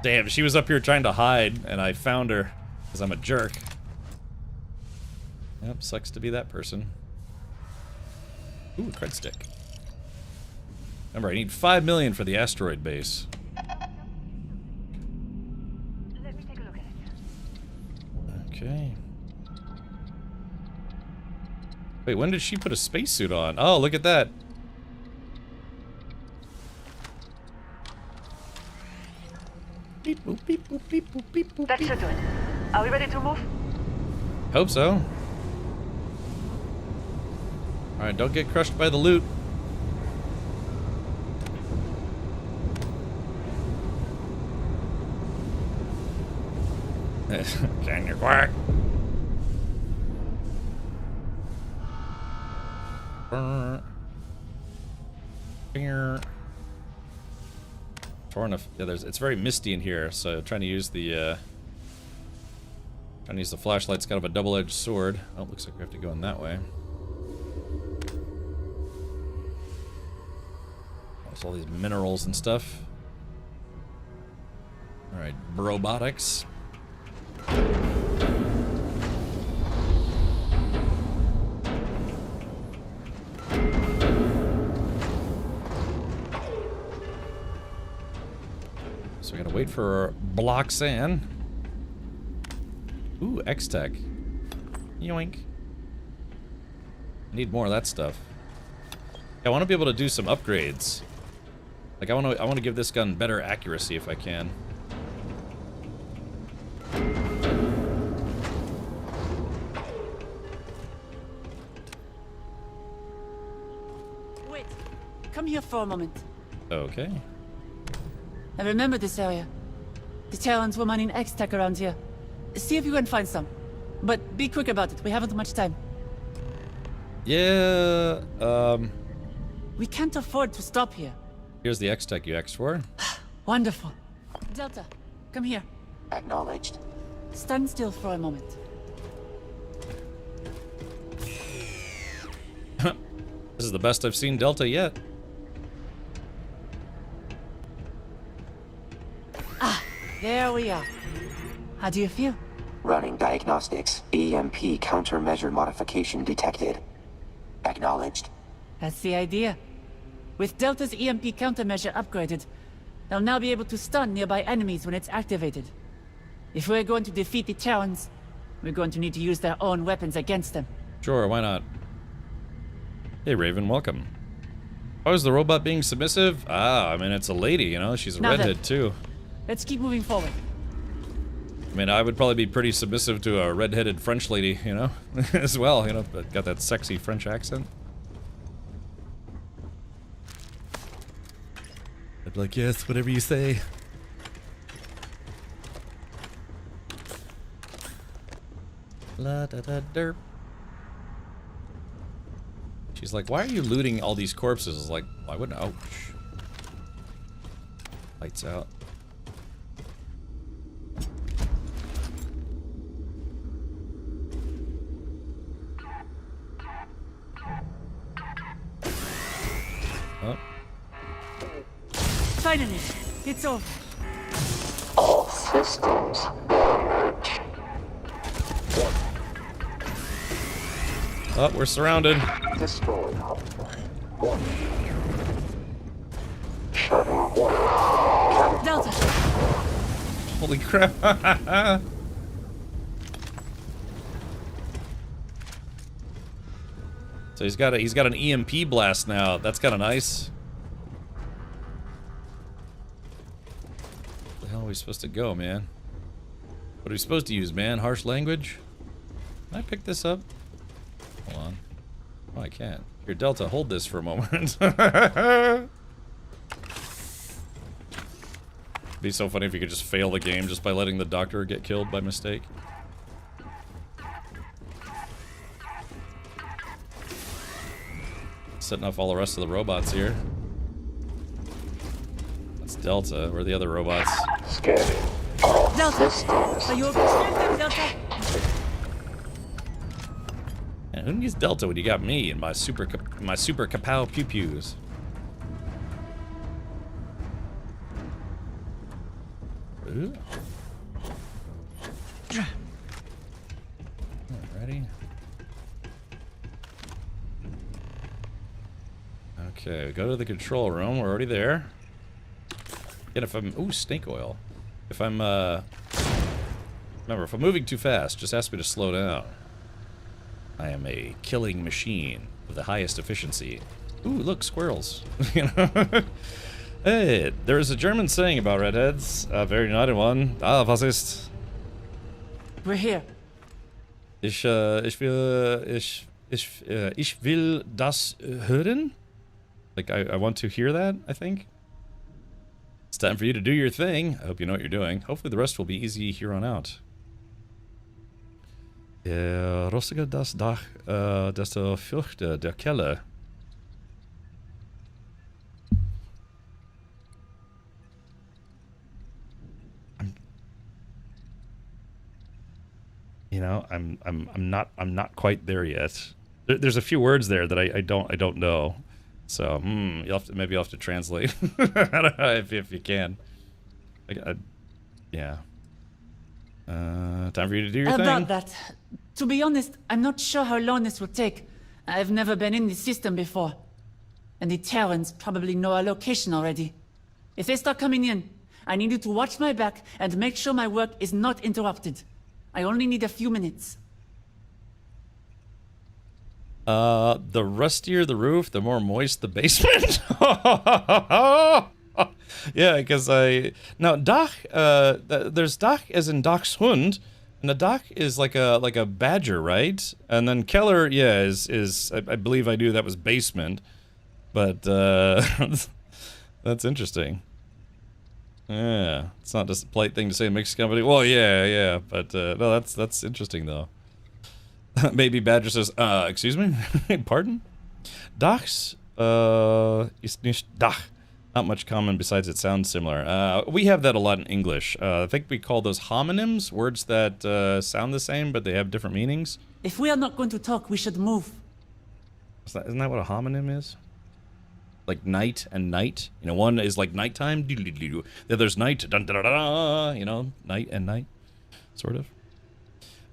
Damn, she was up here trying to hide, and I found her, because I'm a jerk. Yep, sucks to be that person. Ooh, a cred stick. Remember, I need 5 million for the asteroid base. Let me take a look at it. Okay. Wait, when did she put a spacesuit on? Oh, look at that. Beep boop, beep boop, beep boop, beep boop. That should do it. Are we ready to move? Hope so. Alright, don't get crushed by the loot. Can you quack? Yeah, it's very misty in here, so trying to use the flashlight's kind of a double-edged sword. Oh, looks like we have to go in that way. There's all these minerals and stuff. Alright, robotics. So we gotta wait for Bloxan. Ooh, X-Tech. Yoink. I need more of that stuff. I want to be able to do some upgrades. Like I want to give this gun better accuracy if I can. Wait, come here for a moment. Okay. I remember this area. The Terrans were mining X-Tech around here. See if you can find some. But be quick about it, we haven't much time. Yeah, We can't afford to stop here. here's the X-Tech you asked for. Wonderful. Delta, come here. Acknowledged. Stand still for a moment. This is the best I've seen Delta yet. Ah, there we are. How do you feel? Running diagnostics. EMP countermeasure modification detected. Acknowledged. That's the idea. With Delta's EMP countermeasure upgraded, they'll now be able to stun nearby enemies when it's activated. If we're going to defeat the Terrans, we're going to need to use their own weapons against them. Sure, why not? Hey, Raven, welcome. Oh, is the robot being submissive? Ah, I mean, it's a lady, you know? She's a Now redhead, then, too. Let's keep moving forward. I mean, I would probably be pretty submissive to a redheaded French lady, you know? As well, you know? But got that sexy French accent. I'd be like, yes, whatever you say. La da da derp. She's like, why are you looting all these corpses? It's like, why wouldn't I? Ouch. Lights out. Oh. Finally, it's over. All systems managed. Oh, we're surrounded. Destroyed. Delta. Holy crap. So he's got an EMP blast now. That's kind of nice. Where the hell are we supposed to go, man? What are we supposed to use, man? Harsh language? Can I pick this up? Hold on. Oh, I can't. Here, Delta, hold this for a moment. It'd be so funny if you could just fail the game just by letting the doctor get killed by mistake. Setting off all the rest of the robots here. That's Delta. Where are the other robots? Scanning. Delta, are you okay, Delta? Yeah, who needs Delta when you got me and my super kapow pew pews? Ooh. Alrighty. Okay, we go to the control room. We're already there. And if I'm... Ooh, snake oil. If I'm, remember, if I'm moving too fast, just ask me to slow down. I am a killing machine with the highest efficiency. Ooh, look, squirrels. You know? Hey, there is a German saying about redheads. A very naughty one. Ah, was ist? We're here. Ich will das hören? Like, I want to hear that, I think. It's time for you to do your thing. I hope you know what you're doing. Hopefully the rest will be easy here on out. Rostiger das Dach, desto fürchte der Keller. You know, I'm not quite there yet. There's a few words there that I don't know. So, maybe you'll have to translate. I don't know if you can. Yeah. Time for you to do your thing. About that, to be honest, I'm not sure how long this will take. I've never been in the system before. And the Terrans probably know our location already. If they start coming in, I need you to watch my back and make sure my work is not interrupted. I only need a few minutes. The rustier the roof, the more moist the basement. Yeah, because now Dach, there's Dach as in Dachshund, and the Dach is like a badger, right? And then Keller, yeah, is I believe I knew that was basement. But that's interesting. Yeah, it's not just a polite thing to say in a mixed company. Well, yeah, but no, that's interesting though. Maybe Badger says, excuse me, pardon? Dachs, ist nicht Dach. Not much common besides it sounds similar. We have that a lot in English. I think we call those homonyms, words that sound the same but they have different meanings. If we are not going to talk, we should move. Isn't that what a homonym is? Like night and night? You know, one is like nighttime, the other's night, dun, dun, dun, dun, you know, night and night, sort of.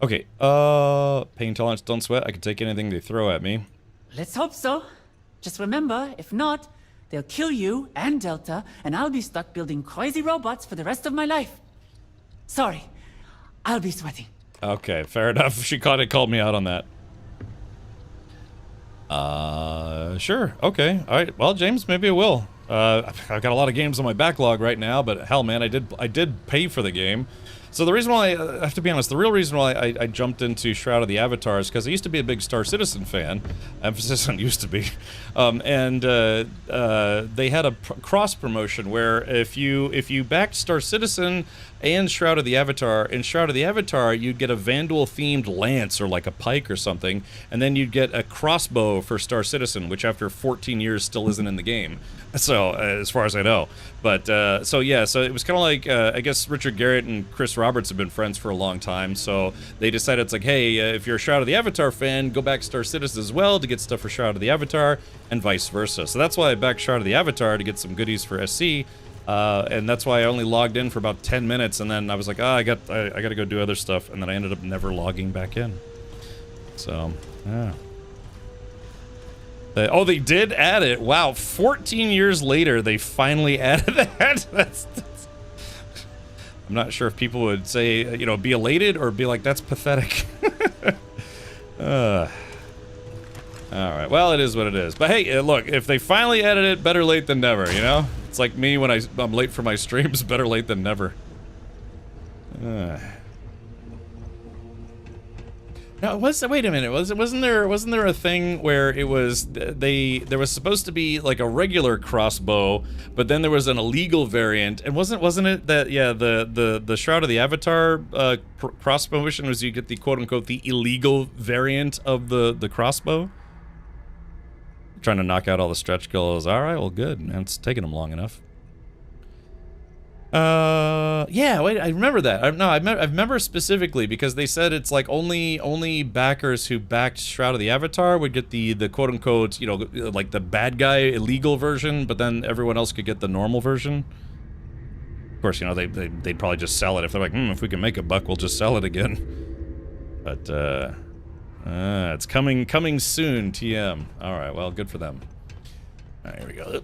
Okay, pain tolerance, don't sweat. I can take anything they throw at me. Let's hope so. Just remember, if not, they'll kill you and Delta, and I'll be stuck building crazy robots for the rest of my life. Sorry, I'll be sweating. Okay, fair enough. She called me out on that. Sure. Okay. All right. Well, James, maybe I will. I've got a lot of games on my backlog right now, but hell, man, I did pay for the game. So the reason why, I have to be honest, the real reason why I jumped into Shroud of the Avatar is because I used to be a big Star Citizen fan. Emphasis on used to be. They had a cross promotion where if you backed Star Citizen and Shroud of the Avatar, in Shroud of the Avatar, you'd get a Vandal-themed lance or like a pike or something, and then you'd get a crossbow for Star Citizen, which after 14 years still isn't in the game. So, as far as I know. But, so yeah, so it was kind of like, I guess Richard Garrett and Chris Roberts have been friends for a long time, so they decided it's like, hey, if you're a Shroud of the Avatar fan, go back Star Citizen as well to get stuff for Shroud of the Avatar, and vice versa. So that's why I backed Shroud of the Avatar to get some goodies for SC, and that's why I only logged in for about 10 minutes, and then I was like, oh, I gotta go do other stuff, and then I ended up never logging back in. So, yeah. Oh, they did add it. Wow, 14 years later, they finally added that. That's I'm not sure if people would say, you know, be elated or be like, that's pathetic. All right, well, it is what it is. But hey, look, if they finally added it, better late than never, you know? It's like me when I'm late for my streams, better late than never. Now, wait a minute. Wasn't there a thing where it was there was supposed to be like a regular crossbow, but then there was an illegal variant, and wasn't it that the Shroud of the Avatar crossbow mission was you get the quote unquote the illegal variant of the crossbow? Trying to knock out all the stretch goals. All right, well, good. Man, it's taking them long enough. Yeah, wait, I remember that. I remember specifically because they said it's like only backers who backed Shroud of the Avatar would get the quote-unquote, you know, like the bad guy illegal version, but then everyone else could get the normal version. Of course, you know, they'd probably just sell it if they're like, if we can make a buck, we'll just sell it again. But, it's coming soon, TM. All right, well, good for them. All right, here we go.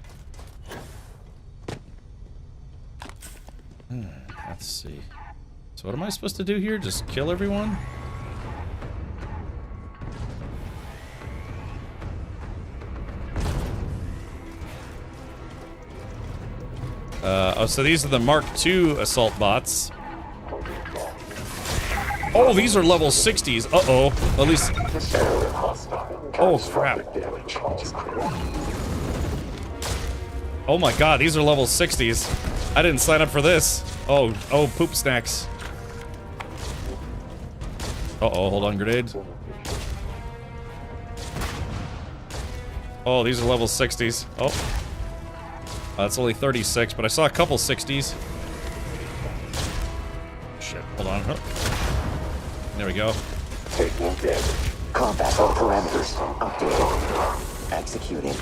Let's see. So what am I supposed to do here? Just kill everyone? Oh, so these are the Mark II assault bots. Oh, these are level 60s. Uh-oh. At least... Oh, crap. Oh my god, these are level 60s. I didn't sign up for this. Oh, poop snacks. Uh-oh, hold on, grenade. Oh, these are level 60s. Oh. That's only 36, but I saw a couple 60s. Shit, hold on. Huh. There we go. Taking damage. Combat parameters updated. Executing.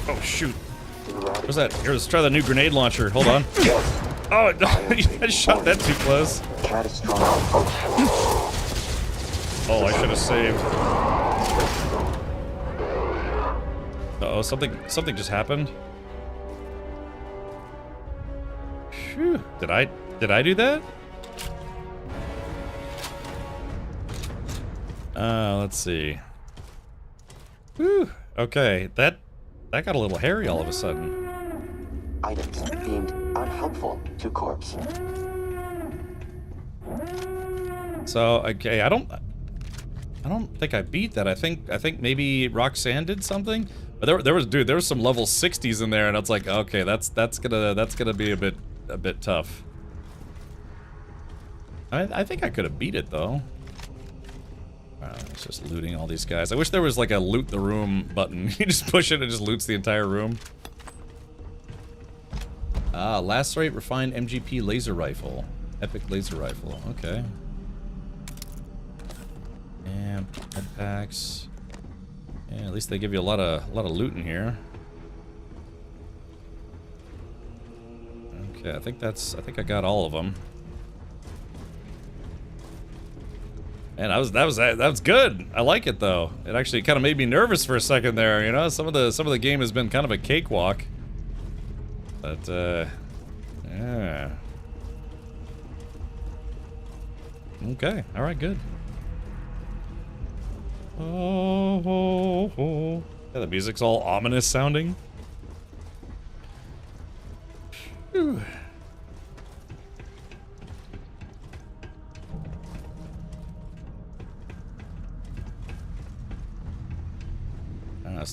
Oh, shoot. What's that? Here, let's try the new grenade launcher. Hold on. Oh, I shot that too close. Oh, I should have saved. Uh-oh, something just happened. Phew. Did I do that? Let's see. Whew. Okay, that got a little hairy all of a sudden. Items deemed unhelpful to corpse. So, okay, I don't... I don't think I beat that. I think maybe Roxanne did something. But there was some level 60s in there, and it's like, okay, that's gonna be a bit tough. I think I could have beat it though. It's just looting all these guys. I wish there was like a loot the room button. You just push it and it just loots the entire room. Ah, lacerate refined MGP laser rifle. Epic laser rifle. Okay. And med packs. Yeah, at least they give you a lot of loot in here. Okay, I think I got all of them. Man, that was good. I like it though. It actually kind of made me nervous for a second there. You know, some of the game has been kind of a cakewalk. But yeah. Okay. All right. Good. Oh. Yeah, the music's all ominous sounding. Whew.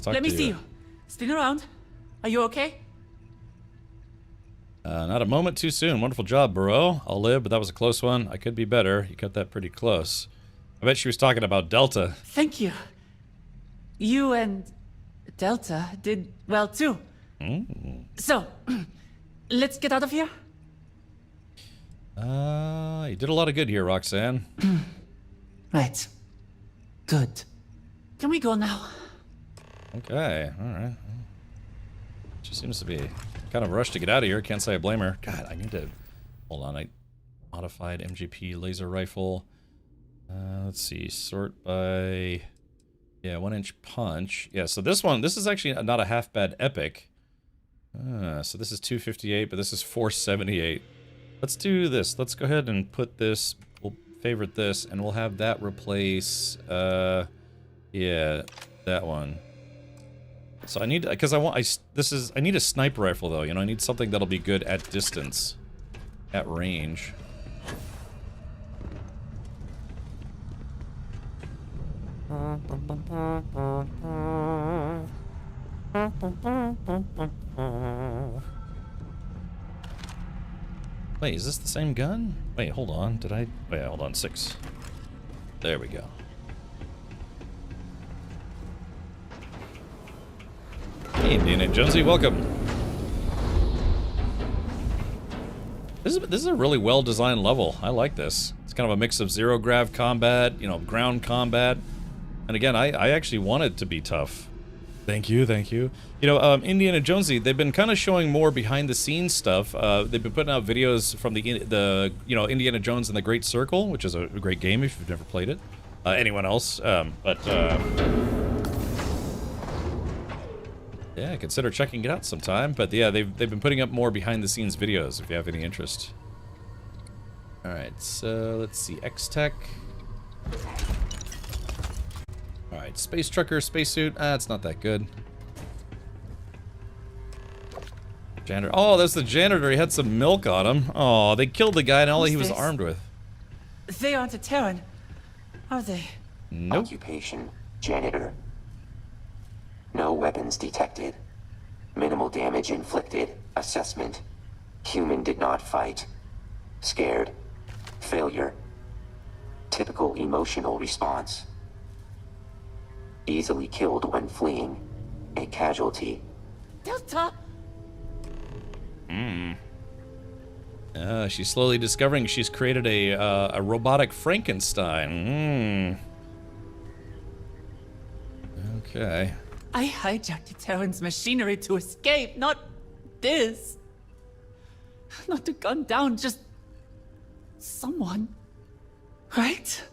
Let me see you. Spin around. Are you okay? Not a moment too soon. Wonderful job, Burrow. I'll live, but that was a close one. I could be better. You cut that pretty close. I bet she was talking about Delta. Thank you. You and Delta did well too. So, let's get out of here. You did a lot of good here, Roxanne. Right. Good. Can we go now? Okay, alright. She seems to be kind of rushed to get out of here. Can't say I blame her. God, I need to... Hold on, modified MGP laser rifle. Let's see, sort by... Yeah, 1-inch punch. Yeah, so this is actually not a half bad epic. So this is 258, but this is 478. Let's do this. Let's go ahead and put this... We'll favorite this, and we'll have that replace... yeah, that one. So I need, because I need a sniper rifle though, you know, I need something that'll be good at distance, at range. Wait, is this the same gun? Wait, hold on, wait, hold on, 6. There we go. Hey, Indiana Jonesy, welcome. This is a really well-designed level. I like this. It's kind of a mix of zero-grav combat, you know, ground combat. And again, I actually want it to be tough. Thank you, thank you. You know, Indiana Jonesy, they've been kind of showing more behind-the-scenes stuff. They've been putting out videos from the you know, Indiana Jones and the Great Circle, which is a great game if you've never played it. Anyone else? Yeah, consider checking it out sometime. But yeah, they've been putting up more behind-the-scenes videos if you have any interest. All right, so let's see, X-Tech. All right, space trucker, spacesuit. It's not that good. Janitor. Oh, that's the janitor. He had some milk on him. Oh, they killed the guy and all he was armed with. They aren't a Terran, are they? Nope. Occupation: janitor. No weapons detected. Minimal damage inflicted. Assessment: human did not fight. Scared. Failure. Typical emotional response. Easily killed when fleeing. A casualty. Delta! She's slowly discovering she's created a robotic Frankenstein. Okay. I hijacked the Terran's machinery to escape, not this. Not to gun down just someone, right?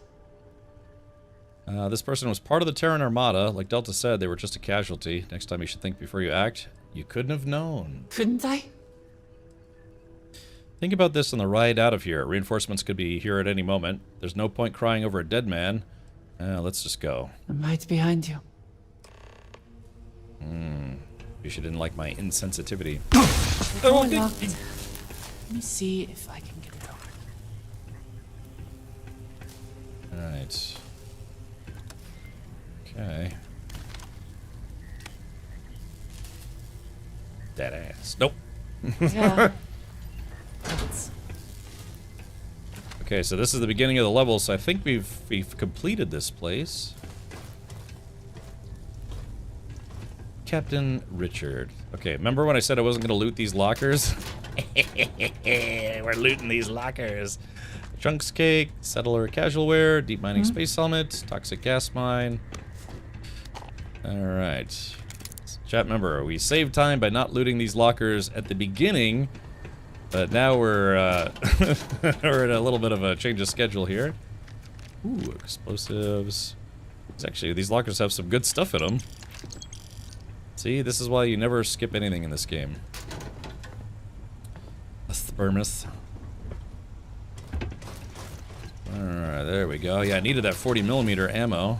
This person was part of the Terran Armada. Like Delta said, they were just a casualty. Next time you should think before you act. You couldn't have known. Couldn't I? Think about this on the ride out of here. Reinforcements could be here at any moment. There's no point crying over a dead man. Let's just go. I'm right behind you. You didn't like my insensitivity. Let me see if I can get it over. Alright. Okay. Dead ass. Nope. Yeah. Okay, so this is the beginning of the level, so I think we've completed this place. Captain Richard. Okay, remember when I said I wasn't going to loot these lockers? We're looting these lockers. Chunks cake, settler casualware, deep mining space helmet, toxic gas mine. Alright. Chat, remember, we saved time by not looting these lockers at the beginning, but now we're we're in a little bit of a change of schedule here. Ooh, explosives. Actually, these lockers have some good stuff in them. See, this is why you never skip anything in this game. A spermus. Alright, there we go. Yeah, I needed that 40mm ammo.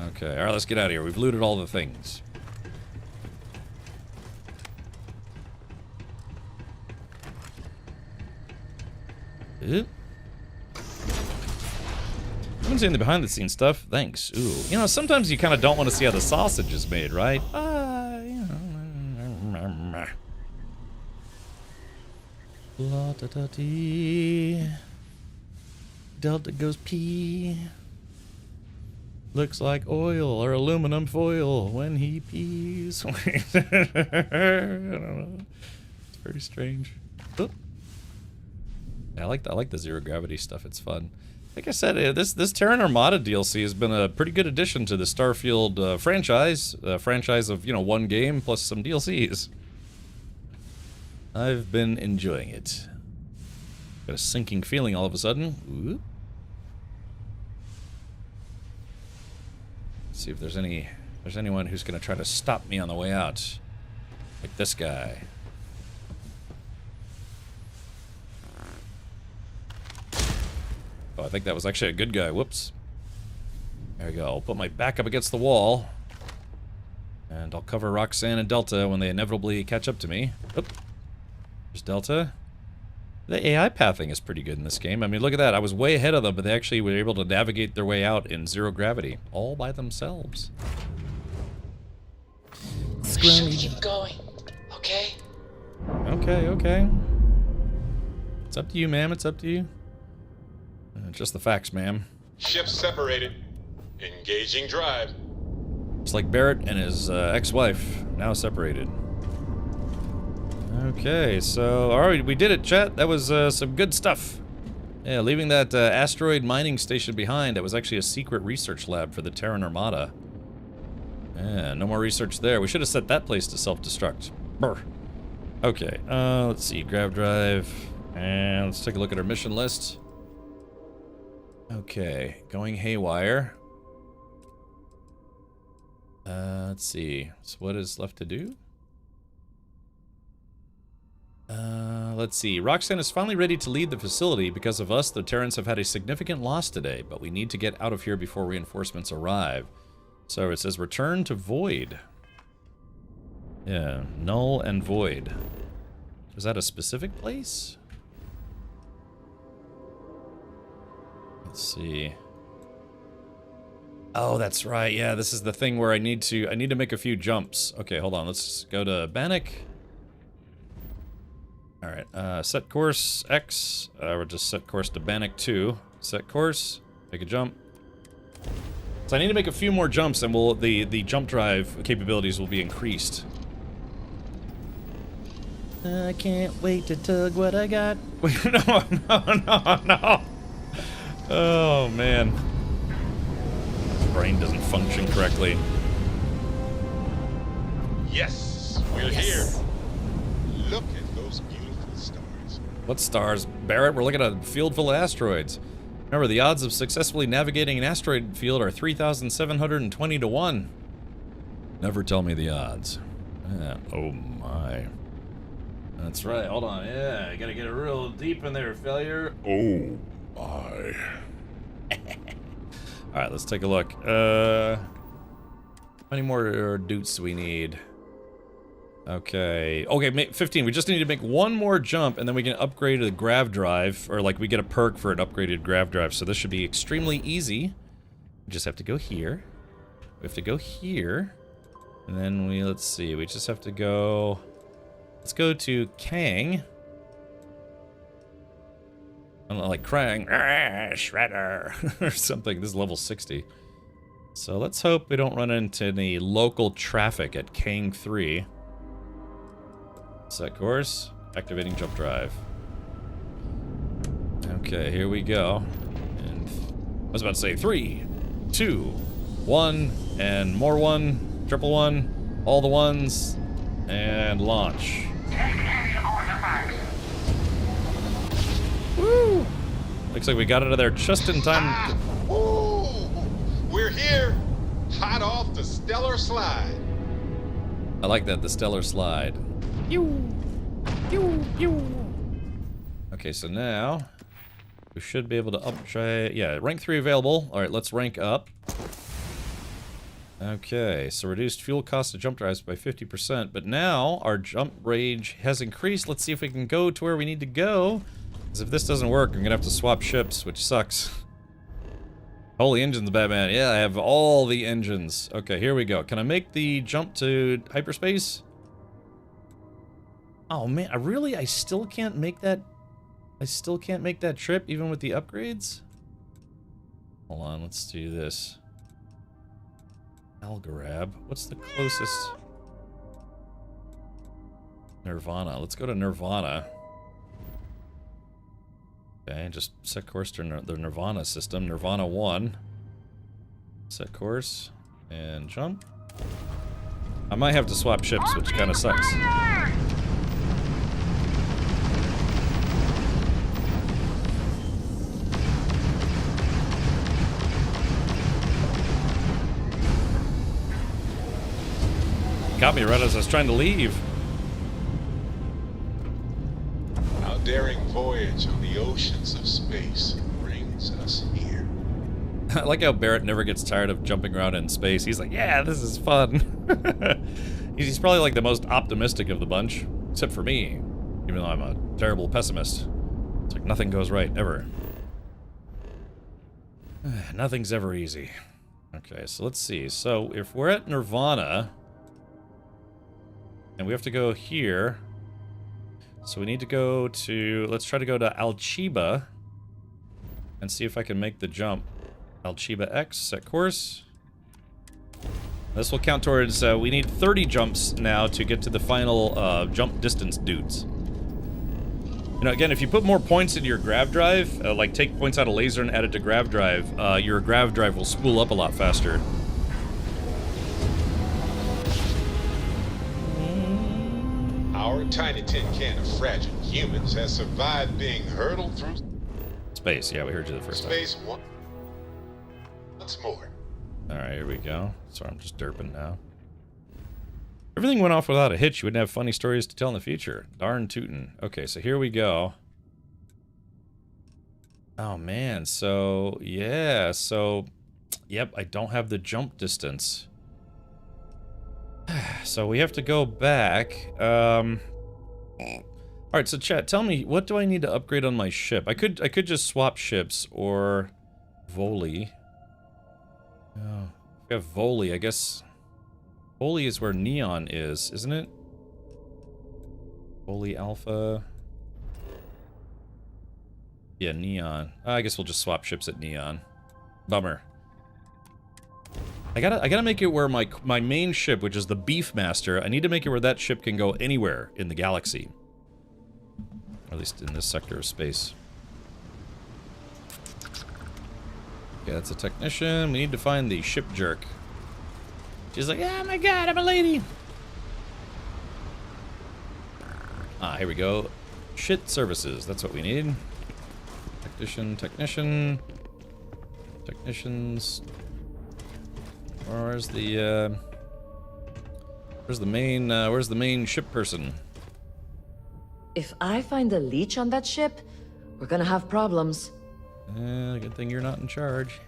Okay, alright, let's get out of here. We've looted all the things. I haven't seen the behind the scenes stuff. Thanks. Ooh. You know, sometimes you kind of don't want to see how the sausage is made, right? You know. La da da dee. Delta goes pee. Looks like oil or aluminum foil when he pees. I don't know. It's very strange. Oh. Yeah, I like the zero gravity stuff. It's fun. Like I said, this Terran Armada DLC has been a pretty good addition to the Starfield franchise. Franchise of, you know, one game plus some DLCs. I've been enjoying it. Got a sinking feeling all of a sudden. Ooh. Let's see if there's anyone who's gonna try to stop me on the way out. Like this guy. Oh, I think that was actually a good guy. Whoops. There we go. I'll put my back up against the wall. And I'll cover Roxanne and Delta when they inevitably catch up to me. Oop. There's Delta. The AI pathing is pretty good in this game. I mean, look at that. I was way ahead of them, but they actually were able to navigate their way out in zero gravity. All by themselves. We should keep going, okay? Okay, okay. It's up to you, ma'am. It's up to you. Just the facts, ma'am. Ships separated. Engaging drive. It's like Barrett and his ex-wife, now separated. Okay, so, alright, we did it, chat. That was some good stuff. Yeah, leaving that asteroid mining station behind. That was actually a secret research lab for the Terran Armada. Yeah, no more research there. We should have set that place to self-destruct. Brr. Okay, let's see, grav drive. And let's take a look at our mission list. Okay, going haywire. Let's see. So what is left to do? Let's see. Roxanne is finally ready to leave the facility. Because of us, the Terrans have had a significant loss today, but we need to get out of here before reinforcements arrive. So it says return to Void. Yeah, Null and Void. Is that a specific place? Let's see. Oh, that's right. Yeah, this is the thing where I need to make a few jumps. Okay, hold on. Let's go to Bannock. All right. Set course X. We'll just set course to Bannock 2. Set course. Make a jump. So I need to make a few more jumps, and the jump drive capabilities will be increased. I can't wait to tug what I got. Wait, no. Oh, man. My brain doesn't function correctly. Yes, we're here. Look at those beautiful stars. What stars? Barrett, we're looking at a field full of asteroids. Remember, the odds of successfully navigating an asteroid field are 3,720 to 1. Never tell me the odds. Yeah. Oh, my. That's right. Hold on. Yeah, I gotta get it real deep in there, failure. Oh, my. Alright, let's take a look. How many more dudes do we need? Okay. Okay, 15. We just need to make one more jump, and then we can upgrade the grav drive, or like we get a perk for an upgraded grav drive. So this should be extremely easy. We just have to go here. We have to go here. And then let's see, we just have to go... Let's go to Kang. I don't know, like Krang, Shredder, or something. This is level 60. So let's hope we don't run into any local traffic at Kang 3. Set course, activating jump drive. Okay, here we go. And I was about to say 3, 2, 1, and more 1, triple 1, all the ones, and launch. Woo! Looks like we got out of there just in time. Ooh, we're here, hot off the stellar slide. I like that, the stellar slide. Pew, pew, pew. Okay, so now we should be able to yeah, rank 3 available. All right, let's rank up. Okay, so reduced fuel cost of jump drives by 50%, but now our jump range has increased. Let's see if we can go to where we need to go. Because if this doesn't work, I'm gonna have to swap ships, which sucks. Holy engines, Batman. Yeah, I have all the engines. Okay, here we go. Can I make the jump to hyperspace? Oh man, I still can't make that. I still can't make that trip even with the upgrades? Hold on, let's do this. Algarab. What's the closest? Nirvana. Let's go to Nirvana. Okay, just set course to the Nirvana system. Nirvana 1. Set course. And jump. I might have to swap ships, which kind of sucks. Got me right as I was trying to leave. Our daring voyage on the oceans of space brings us here. I like how Barrett never gets tired of jumping around in space. He's like, yeah, this is fun. He's probably like the most optimistic of the bunch, except for me, even though I'm a terrible pessimist. It's like nothing goes right, ever. Nothing's ever easy. Okay, so let's see. So if we're at Nirvana... and we have to go here. So we need to go to... let's try to go to Alchiba. And see if I can make the jump. Alchiba X, set course. This will count towards... we need 30 jumps now to get to the final jump distance dudes. You know, again, if you put more points into your grav drive, like take points out of laser and add it to grav drive, your grav drive will spool up a lot faster. Our tiny tin can of fragile humans has survived being hurtled through space. Yeah, we heard you the first time. Space once more. Alright, here we go. Sorry, I'm just derping now. Everything went off without a hitch. You wouldn't have funny stories to tell in the future. Darn tootin'. Okay, so here we go. Oh man, so yeah, so yep, I don't have the jump distance. So we have to go back. Alright, so chat, tell me, what do I need to upgrade on my ship? I could just swap ships or Voli. Oh, we have Voli, I guess. Voli is where Neon is, isn't it? Voli Alpha. Yeah, Neon. I guess we'll just swap ships at Neon. Bummer. I gotta make it where my main ship, which is the Beefmaster, I need to make it where that ship can go anywhere in the galaxy. Or at least in this sector of space. Okay, that's a technician. We need to find the ship jerk. She's like, oh my god, I'm a lady! Ah, here we go. Shit services, that's what we need. Technician, technicians. Where's the main ship person? If I find a leech on that ship, we're gonna have problems. Good thing you're not in charge.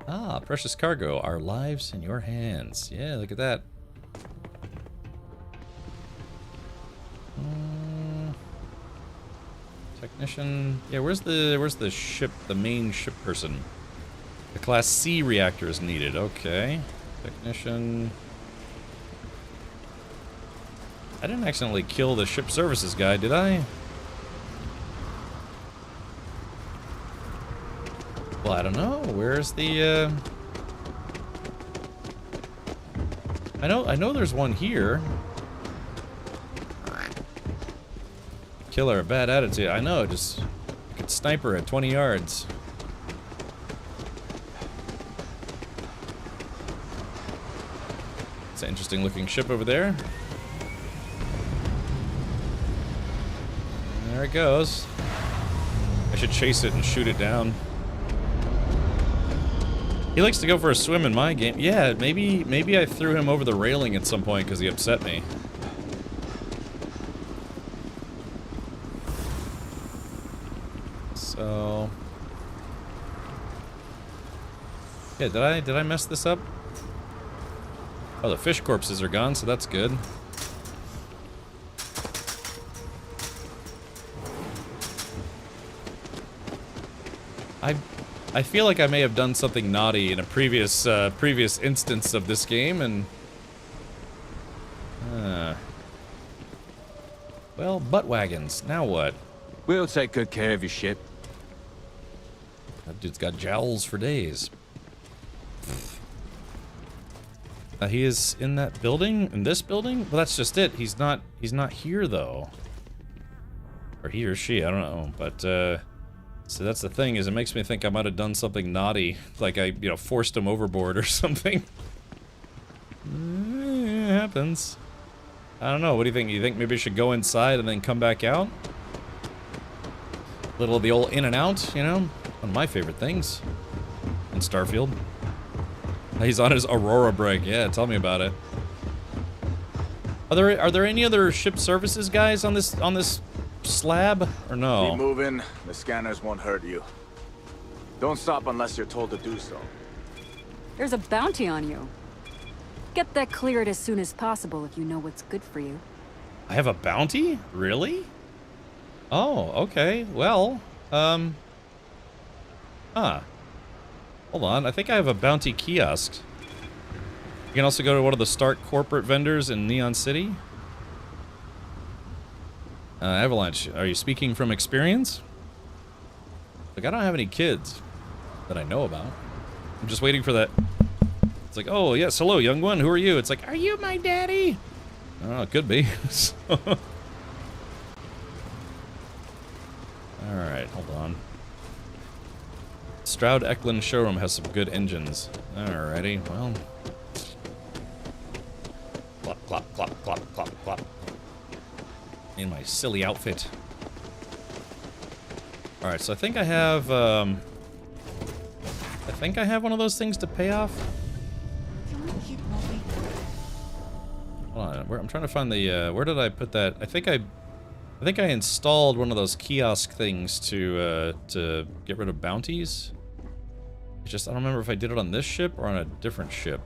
Ah, precious cargo. Our lives in your hands. Yeah, look at that. Technician. Yeah, where's the ship, the main ship person? The Class C reactor is needed. Okay. Technician. I didn't accidentally kill the ship services guy, did I? Well, I don't know. Where's the I know there's one here. Killer, bad attitude. I know, just I could sniper at 20 yards. It's an interesting looking ship over there. There it goes. I should chase it and shoot it down. He likes to go for a swim in my game. Yeah, maybe I threw him over the railing at some point because he upset me. So yeah, did I mess this up? Oh, the fish corpses are gone, so that's good. I feel like I may have done something naughty in a previous instance of this game, and well, butt wagons. Now what? We'll take good care of your ship. That dude's got jowls for days. He is in that building? In this building? Well, that's just it. He's not here though. Or he or she, I don't know. But so that's the thing, is it makes me think I might have done something naughty, like I, you know, forced him overboard or something. It happens. I don't know. What do you think? You think maybe I should go inside and then come back out? Little of the old in and out, you know? One of my favorite things in Starfield. He's on his Aurora break. Yeah, tell me about it. Are there any other ship services guys on this slab or no? Keep moving. The scanners won't hurt you. Don't stop unless you're told to do so. There's a bounty on you. Get that cleared as soon as possible if you know what's good for you. I have a bounty? Really? Oh, okay. Well, hold on, I think I have a bounty kiosk. You can also go to one of the Stark corporate vendors in Neon City. Avalanche, are you speaking from experience? Like, I don't have any kids that I know about. I'm just waiting for that. It's like, oh, yes, hello, young one, who are you? It's like, are you my daddy? Oh, it could be. Alright, hold on. Stroud Eklund showroom has some good engines. Alrighty, well. Clop, clop, clop, clop, clop, clop. In my silly outfit. Alright, so I think I have, one of those things to pay off. Hold on, I'm trying to find the, where did I put that? I think I installed one of those kiosk things to get rid of bounties. It's just, I don't remember if I did it on this ship or on a different ship.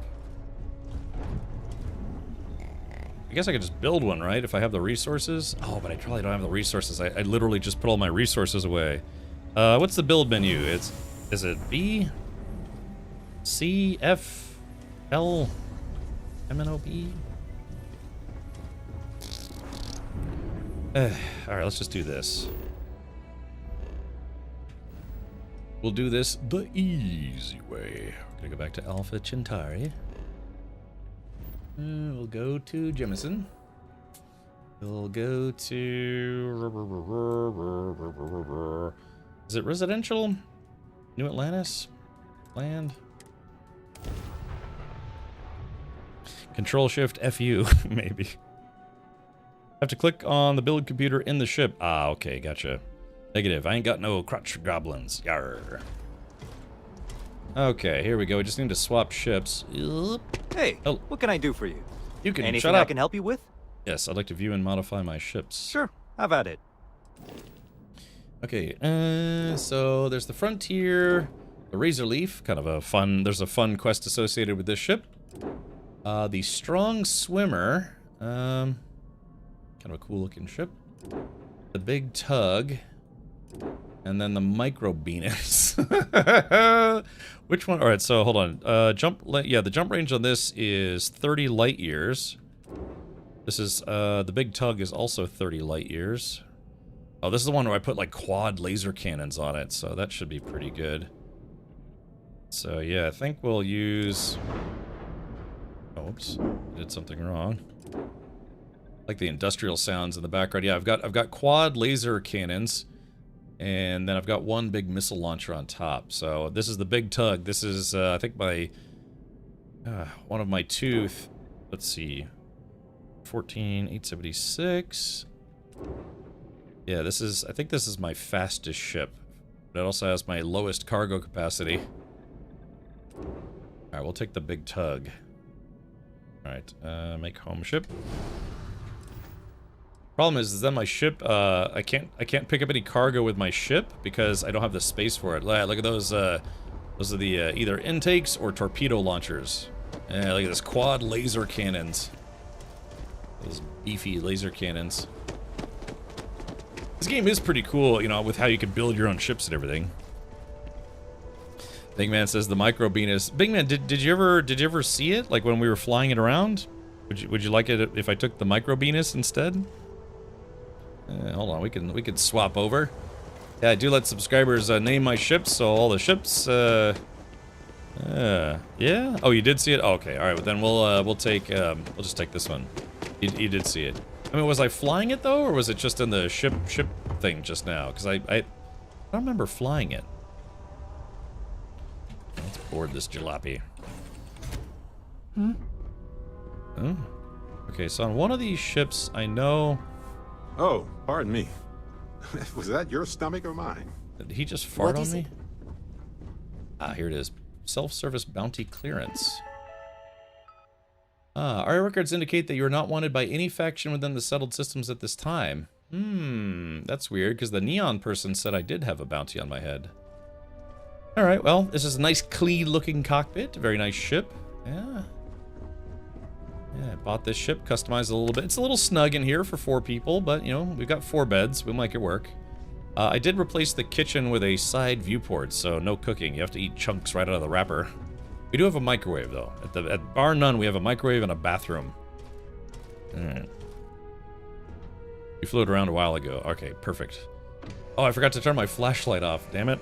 I guess I could just build one, right? If I have the resources. Oh, but I probably don't have the resources. I literally just put all my resources away. What's the build menu? Is it B? C? F? L? M, N, O, B? Alright, let's just do this. We'll do this the easy way. We're gonna go back to Alpha Centauri. We'll go to Jemison. We'll go to... Is it residential? New Atlantis? Land? Control Shift FU, maybe. Have to click on the build computer in the ship. Ah, okay, gotcha. Negative, I ain't got no crotch goblins. Yarr. Okay, here we go. We just need to swap ships. Hey, what can I do for you? You can Anything shut up. I can help you with? Yes, I'd like to view and modify my ships. Sure, have at it. Okay, so there's the Frontier, the Razor Leaf, kind of a fun, there's a fun quest associated with this ship. The Strong Swimmer, kind of a cool looking ship. The Big Tug. And then the micro Venus. Which one? All right, so hold on. The jump range on this is 30 light years. This is the big tug is also 30 light years. Oh, this is the one where I put like quad laser cannons on it, so that should be pretty good. So yeah, I think we'll use. Oh, oops, did something wrong. Like the industrial sounds in the background. Yeah, I've got quad laser cannons. And then I've got one big missile launcher on top. So this is the big tug. This is, I think, my one of my two. Let's see, 14,876. Yeah, this is. I think this is my fastest ship. But it also has my lowest cargo capacity. All right, we'll take the big tug. All right, make home ship. Problem is then my ship, I can't pick up any cargo with my ship because I don't have the space for it. Look at those are the either intakes or torpedo launchers. Yeah, look at this quad laser cannons. Those beefy laser cannons. This game is pretty cool, you know, with how you can build your own ships and everything. Big Man says the micro Venus. Big Man, did you ever see it? Like when we were flying it around? Would you like it if I took the micro Venus instead? Hold on, we can swap over. Yeah, I do let subscribers name my ships, so all the ships. Yeah. Oh, you did see it. Oh, okay, all right. But then we'll just take this one. You did see it. I mean, was I flying it though, or was it just in the ship thing just now? Because I don't remember flying it. Let's board this jalopy. Oh. Okay, so on one of these ships, I know. Oh, pardon me. Was that your stomach or mine? Did he just fart on me? Ah, here it is. Self-service bounty clearance. Our records indicate that you are not wanted by any faction within the settled systems at this time. That's weird, because the neon person said I did have a bounty on my head. Alright, well, this is a nice, clean-looking cockpit. Very nice ship. Yeah. Yeah, I bought this ship, customized a little bit. It's a little snug in here for 4 people, but, you know, we've got 4 beds. We'll make it work. I did replace the kitchen with a side viewport, so no cooking. You have to eat chunks right out of the wrapper. We do have a microwave, though. At bar none, we have a microwave and a bathroom. Alright. You flew it around a while ago. Okay, perfect. Oh, I forgot to turn my flashlight off. Damn it.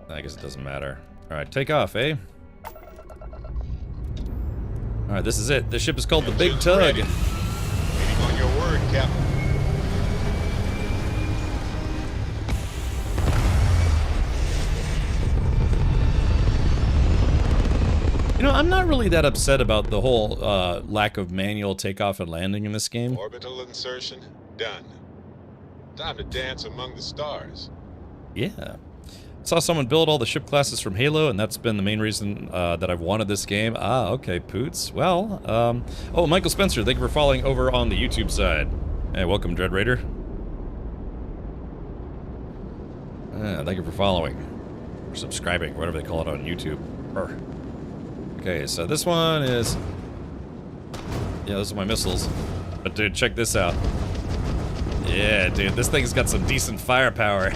I guess it doesn't matter. Alright, take off, eh? Alright, this is it. This ship is called the Big Tug. Waiting on your word, Captain. You know, I'm not really that upset about the whole lack of manual takeoff and landing in this game. Orbital insertion, done. Time to dance among the stars. Yeah. Saw someone build all the ship classes from Halo, and that's been the main reason that I've wanted this game. Ah, okay, Poots. Well, oh, Michael Spencer, thank you for following over on the YouTube side. Hey, welcome, Dread Raider. Thank you for following. Or subscribing, whatever they call it on YouTube. Okay, so this one is... Yeah, those are my missiles. But dude, check this out. Yeah, dude, this thing's got some decent firepower.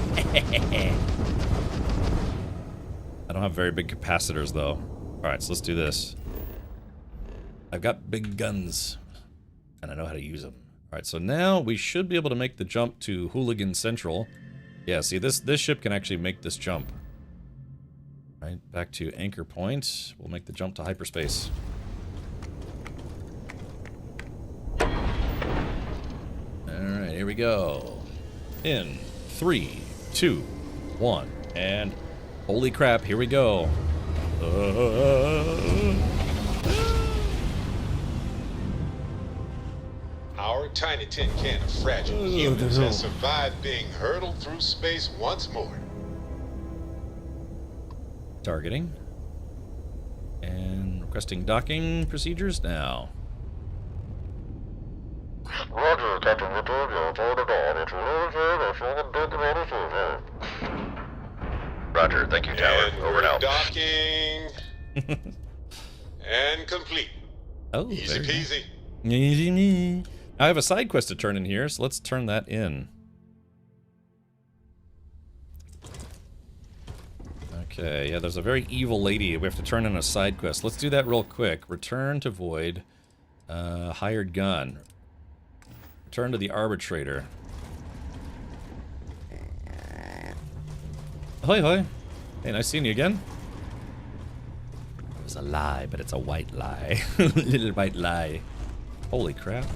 I don't have very big capacitors, though. Alright, so let's do this. I've got big guns, and I know how to use them. Alright, so now we should be able to make the jump to Hooligan Central. Yeah, see, this ship can actually make this jump. Alright, back to anchor point. We'll make the jump to hyperspace. Alright, here we go. In 3, 2, 1, and... Holy crap, here we go. Our tiny tin can of fragile humans has survived being hurtled through space once more. Targeting. And requesting docking procedures now. Roger, Captain Richard. Roger, thank you, Tower. And over and out. Docking. And complete. Oh, easy peasy. Easy me. I have a side quest to turn in here, so let's turn that in. Okay, yeah, there's a very evil lady. We have to turn in a side quest. Let's do that real quick. Return to Void. Hired gun. Return to the arbitrator. Hoi hoi. Hey, nice seeing you again. It's a lie, but it's a white lie. Little white lie. Holy crap.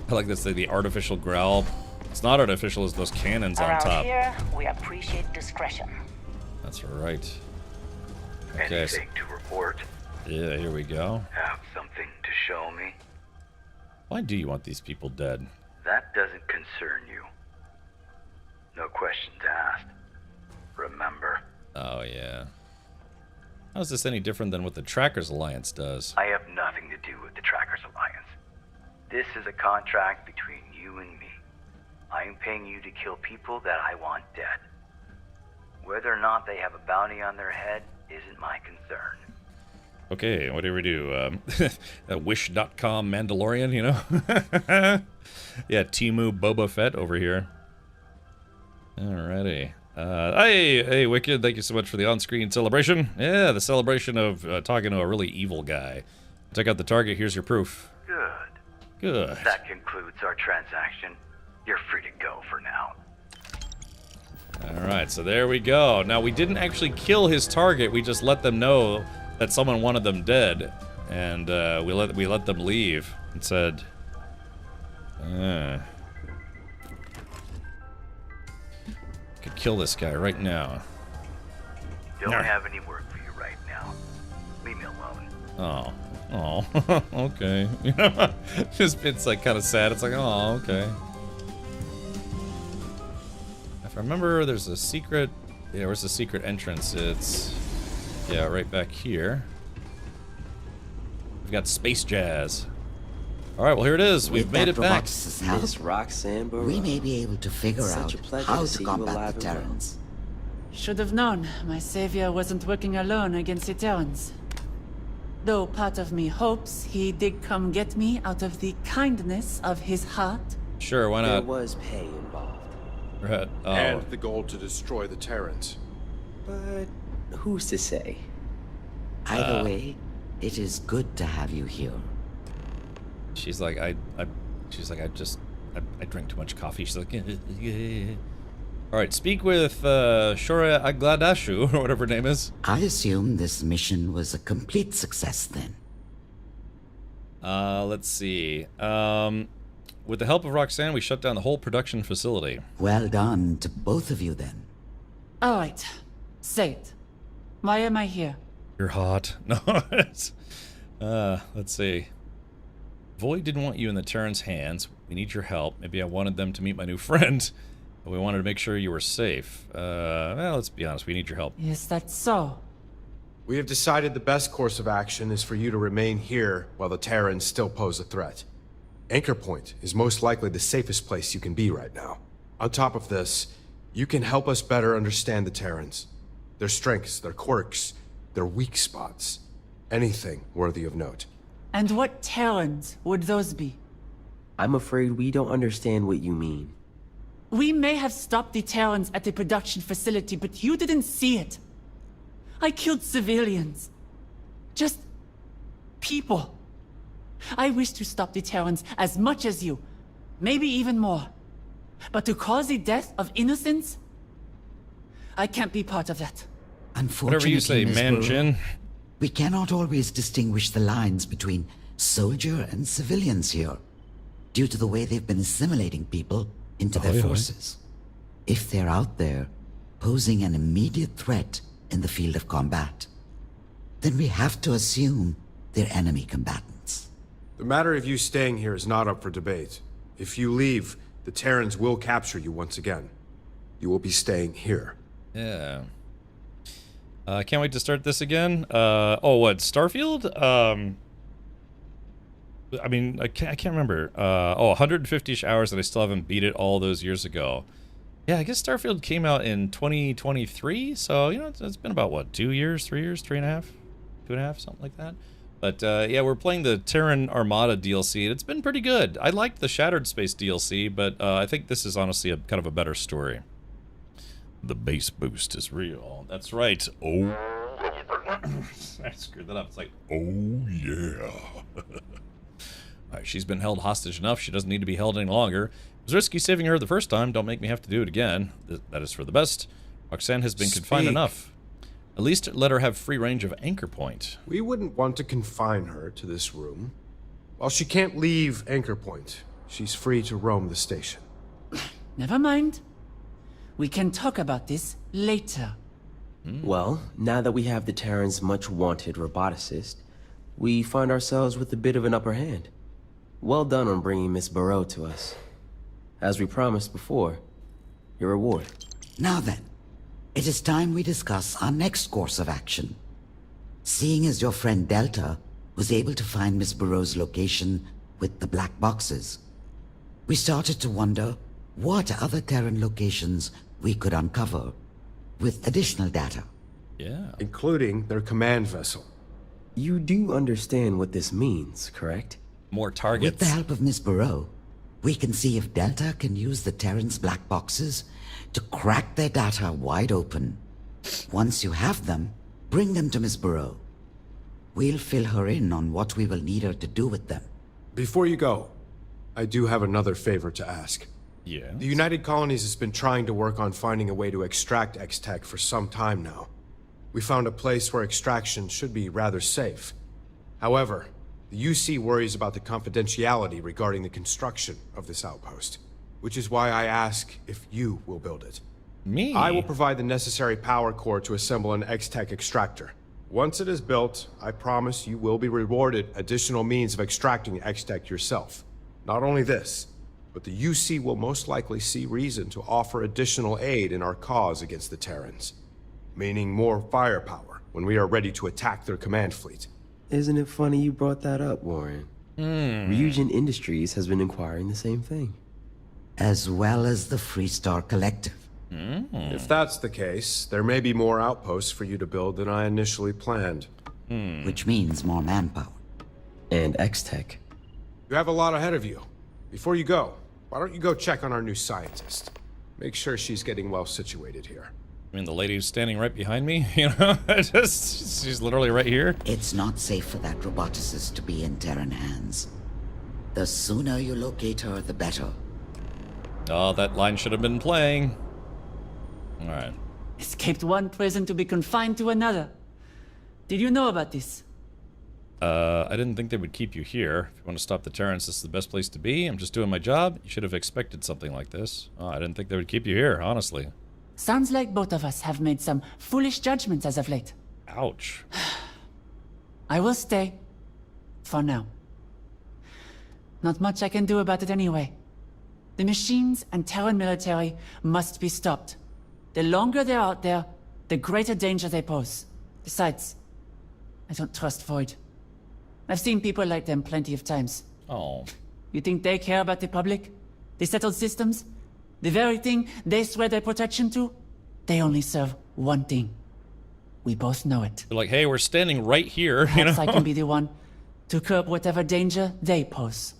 I like this, the artificial growl. It's not artificial as those cannons on top. Around here, we appreciate discretion. That's right. Okay. Anything to report? Yeah, here we go. Have something to show me? Why do you want these people dead? That doesn't concern you. No questions asked. Remember. Oh, yeah. How is this any different than what the Trackers Alliance does? I have nothing to do with the Trackers Alliance. This is a contract between you and me. I am paying you to kill people that I want dead. Whether or not they have a bounty on their head isn't my concern. Okay, what do we do? Wish.com Mandalorian, you know? Yeah, Timu Boba Fett over here. Alrighty. Hey, Wicked, thank you so much for the on-screen celebration. Yeah, the celebration of talking to a really evil guy. Check out the target, here's your proof. Good. Good. That concludes our transaction. You're free to go for now. Alright, so there we go. Now, we didn't actually kill his target, we just let them know that someone wanted them dead. And we let them leave and said... could kill this guy right now. Don't have any work for you right now. Leave me alone. Oh, okay. You know, it's like kind of sad. It's like, oh, okay. If I remember, there's a secret. Yeah, where's the secret entrance? It's right back here. We've got space jazz. All right, well here it is. We've made it back. Miss Roxanne Barrow. We may be able to figure out how to combat the Terrans. Should have known my savior wasn't working alone against the Terrans. Though part of me hopes he did come get me out of the kindness of his heart. Sure, why not? There was pay involved. Right. Oh. And the goal to destroy the Terrans. But who's to say? Either way, it is good to have you here. She's like, I drink too much coffee. She's like, all right, speak with Shora Agladashu, or whatever her name is. I assume this mission was a complete success then. Let's see. With the help of Roxanne, we shut down the whole production facility. Well done to both of you then. All right, say it. Why am I here? You're hot. No, it's, let's see. Void didn't want you in the Terran's hands. We need your help. Maybe I wanted them to meet my new friend. But we wanted to make sure you were safe. Well, let's be honest. We need your help. Is that so? We have decided the best course of action is for you to remain here while the Terrans still pose a threat. Anchor Point is most likely the safest place you can be right now. On top of this, you can help us better understand the Terrans. Their strengths, their quirks, their weak spots. Anything worthy of note. And what Terrans would those be? I'm afraid we don't understand what you mean. We may have stopped the Terrans at the production facility, but you didn't see it. I killed civilians. Just people. I wish to stop the Terrans as much as you. Maybe even more. But to cause the death of innocents? I can't be part of that. Unfortunately, whatever you say, Manjin. We cannot always distinguish the lines between soldier and civilians here, due to the way they've been assimilating people into their forces. If they're out there, posing an immediate threat in the field of combat, then we have to assume they're enemy combatants. The matter of you staying here is not up for debate. If you leave, the Terrans will capture you once again. You will be staying here. Yeah. Can't wait to start this again. Oh, what, Starfield? I mean, I can't remember. 150-ish hours that I still haven't beat it all those years ago. Yeah, I guess Starfield came out in 2023, so, you know, it's been about, what, 2 years, 3 years, 3.5, 2.5, something like that. But, yeah, we're playing the Terran Armada DLC, and it's been pretty good. I liked the Shattered Space DLC, but I think this is honestly kind of a better story. The bass boost is real. That's right. Oh. I screwed that up. It's like, oh yeah. Alright, she's been held hostage enough. She doesn't need to be held any longer. It was risky saving her the first time. Don't make me have to do it again. That is for the best. Roxanne has been confined enough. At least let her have free range of Anchor Point. We wouldn't want to confine her to this room. While she can't leave Anchor Point, she's free to roam the station. Never mind. We can talk about this later. Well, now that we have the Terran's much-wanted roboticist, we find ourselves with a bit of an upper hand. Well done on bringing Miss Barreau to us. As we promised before, your reward. Now then, it is time we discuss our next course of action. Seeing as your friend Delta was able to find Miss Barreau's location with the black boxes, we started to wonder what other Terran locations we could uncover with additional data. Yeah. Including their command vessel. You do understand what this means, correct? More targets. With the help of Miss Barreau, we can see if Delta can use the Terran's black boxes to crack their data wide open. Once you have them, bring them to Miss Barreau. We'll fill her in on what we will need her to do with them. Before you go, I do have another favor to ask. Yeah. The United Colonies has been trying to work on finding a way to extract X-Tech for some time now. We found a place where extraction should be rather safe. However, the UC worries about the confidentiality regarding the construction of this outpost, which is why I ask if you will build it. Me? I will provide the necessary power core to assemble an X-Tech extractor. Once it is built, I promise you will be rewarded additional means of extracting X-Tech yourself. Not only this, but the UC will most likely see reason to offer additional aid in our cause against the Terrans, meaning more firepower when we are ready to attack their command fleet. Isn't it funny you brought that up, Warren? Ryujin Industries has been inquiring the same thing. As well as the Freestar Collective. If that's the case, there may be more outposts for you to build than I initially planned. Which means more manpower. And X-Tech. You have a lot ahead of you. Before you go, why don't you go check on our new scientist? Make sure she's getting well situated here. I mean, the lady who's standing right behind me, you know? She's literally right here. It's not safe for that roboticist to be in Terran hands. The sooner you locate her, the better. Oh, that line should have been playing. Alright. Escaped one prison to be confined to another. Did you know about this? I didn't think they would keep you here. If you want to stop the Terrans, this is the best place to be. I'm just doing my job. You should have expected something like this. Oh, I didn't think they would keep you here, honestly. Sounds like both of us have made some foolish judgments as of late. Ouch. I will stay. For now. Not much I can do about it anyway. The machines and Terran military must be stopped. The longer they're out there, the greater danger they pose. Besides, I don't trust Void. I've seen people like them plenty of times. Oh. You think they care about the public? The settled systems? The very thing they swear their protection to? They only serve one thing. We both know it. They're like, hey, we're standing right here, Perhaps you know? I can be the one to curb whatever danger they pose.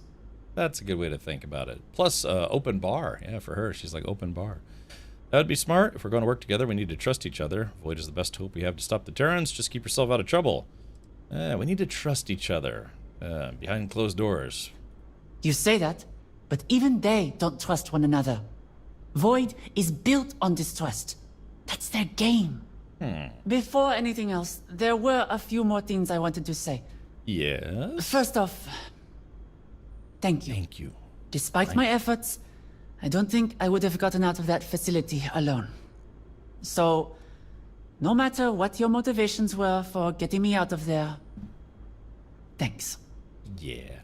That's a good way to think about it. Plus, open bar. Yeah, for her, she's like, open bar. That would be smart. If we're going to work together, we need to trust each other. Void is the best hope we have to stop the Terrans. Just keep yourself out of trouble. We need to trust each other. Behind closed doors. You say that, but even they don't trust one another. Void is built on distrust. That's their game. Before anything else, there were a few more things I wanted to say. Yes? First off, thank you. Thank you. Despite my efforts, I don't think I would have gotten out of that facility alone. So, no matter what your motivations were for getting me out of there, thanks. Yeah.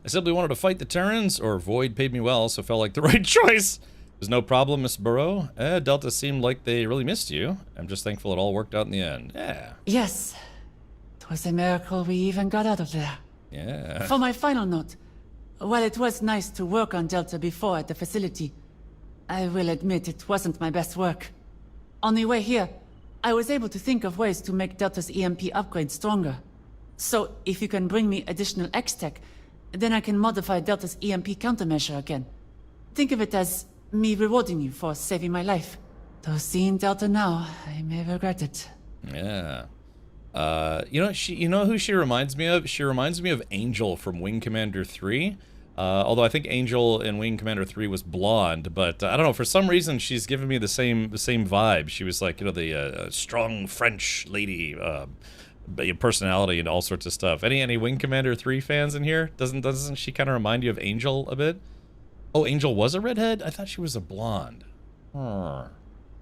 I simply wanted to fight the Terrans, or Void paid me well, so felt like the right choice. There's no problem, Miss Barreau. Delta seemed like they really missed you. I'm just thankful it all worked out in the end. Yeah. Yes. It was a miracle we even got out of there. Yeah. For my final note, while it was nice to work on Delta before at the facility, I will admit it wasn't my best work. On the way here, I was able to think of ways to make Delta's EMP upgrade stronger. So, if you can bring me additional X-Tech, then I can modify Delta's EMP countermeasure again. Think of it as me rewarding you for saving my life. Though seeing Delta now, I may regret it. Yeah. You know who she reminds me of? She reminds me of Angel from Wing Commander 3. Although I think Angel in Wing Commander 3 was blonde, but I don't know, for some reason she's giving me the same vibe. She was like, you know, the strong French lady, personality and all sorts of stuff. Any Wing Commander 3 fans in here? Doesn't she kind of remind you of Angel a bit? Oh, Angel was a redhead? I thought she was a blonde. Huh.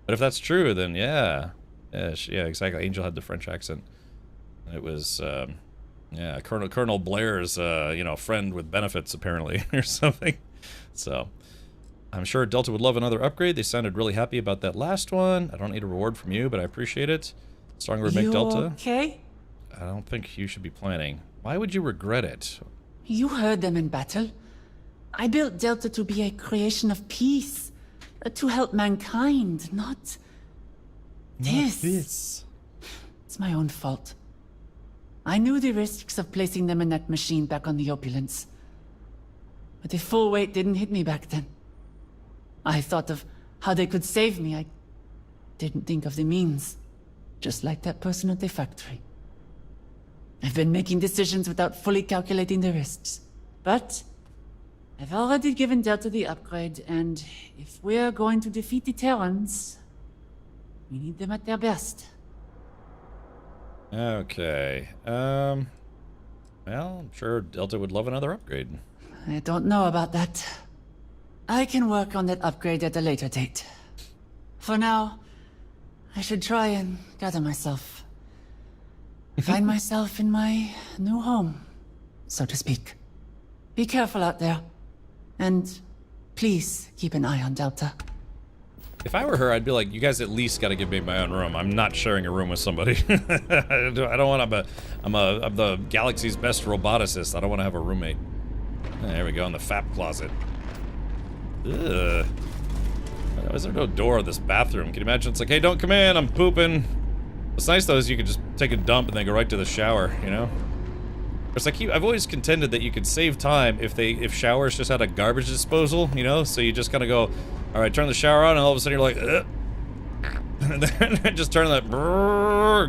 But if that's true, then yeah. Yeah, exactly. Angel had the French accent. It was, yeah, Colonel Blair's, you know, friend with benefits, apparently, or something. So, I'm sure Delta would love another upgrade. They sounded really happy about that last one. I don't need a reward from you, but I appreciate it. Stronger would make Delta. Okay? I don't think you should be planning. Why would you regret it? You heard them in battle. I built Delta to be a creation of peace. To help mankind, not this. It's my own fault. I knew the risks of placing them in that machine back on the Opulence. But the full weight didn't hit me back then. I thought of how they could save me. I didn't think of the means. Just like that person at the factory. I've been making decisions without fully calculating the risks. But I've already given Delta the upgrade, and if we're going to defeat the Terrans, we need them at their best. Okay. Well, I'm sure Delta would love another upgrade. I don't know about that. I can work on that upgrade at a later date. For now, I should try and gather myself. Find myself in my new home, so to speak. Be careful out there. And please keep an eye on Delta. If I were her, I'd be like, you guys at least got to give me my own room. I'm not sharing a room with somebody. I don't want. I'm the galaxy's best roboticist. I don't want to have a roommate. There we go, in the FAP closet. Ugh. Why is there no door in this bathroom? Can you imagine? It's like, hey, don't come in. I'm pooping. What's nice though is you could just take a dump and then go right to the shower. You know. It's like I've always contended that you could save time if showers just had a garbage disposal, you know? So you just kind of go, all right, turn the shower on, and all of a sudden you're like, ugh. And then just turn that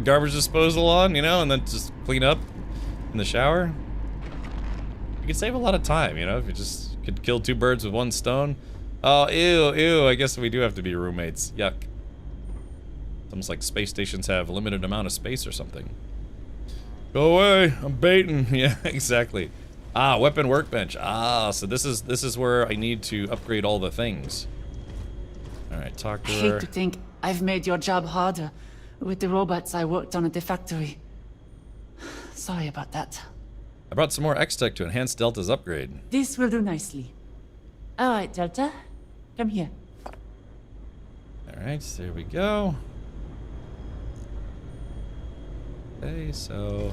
garbage disposal on, you know, and then just clean up in the shower. You could save a lot of time, you know, if you just could kill two birds with one stone. Oh, ew, I guess we do have to be roommates. Yuck. It's almost like space stations have a limited amount of space or something. Go away, I'm baiting. Yeah, exactly. Ah, weapon workbench. Ah, so this is where I need to upgrade all the things. All right, talk to her. I hate to think I've made your job harder with the robots I worked on at the factory. Sorry about that. I brought some more X-Tech to enhance Delta's upgrade. This will do nicely. All right, Delta, come here. All right, there we go. Okay, so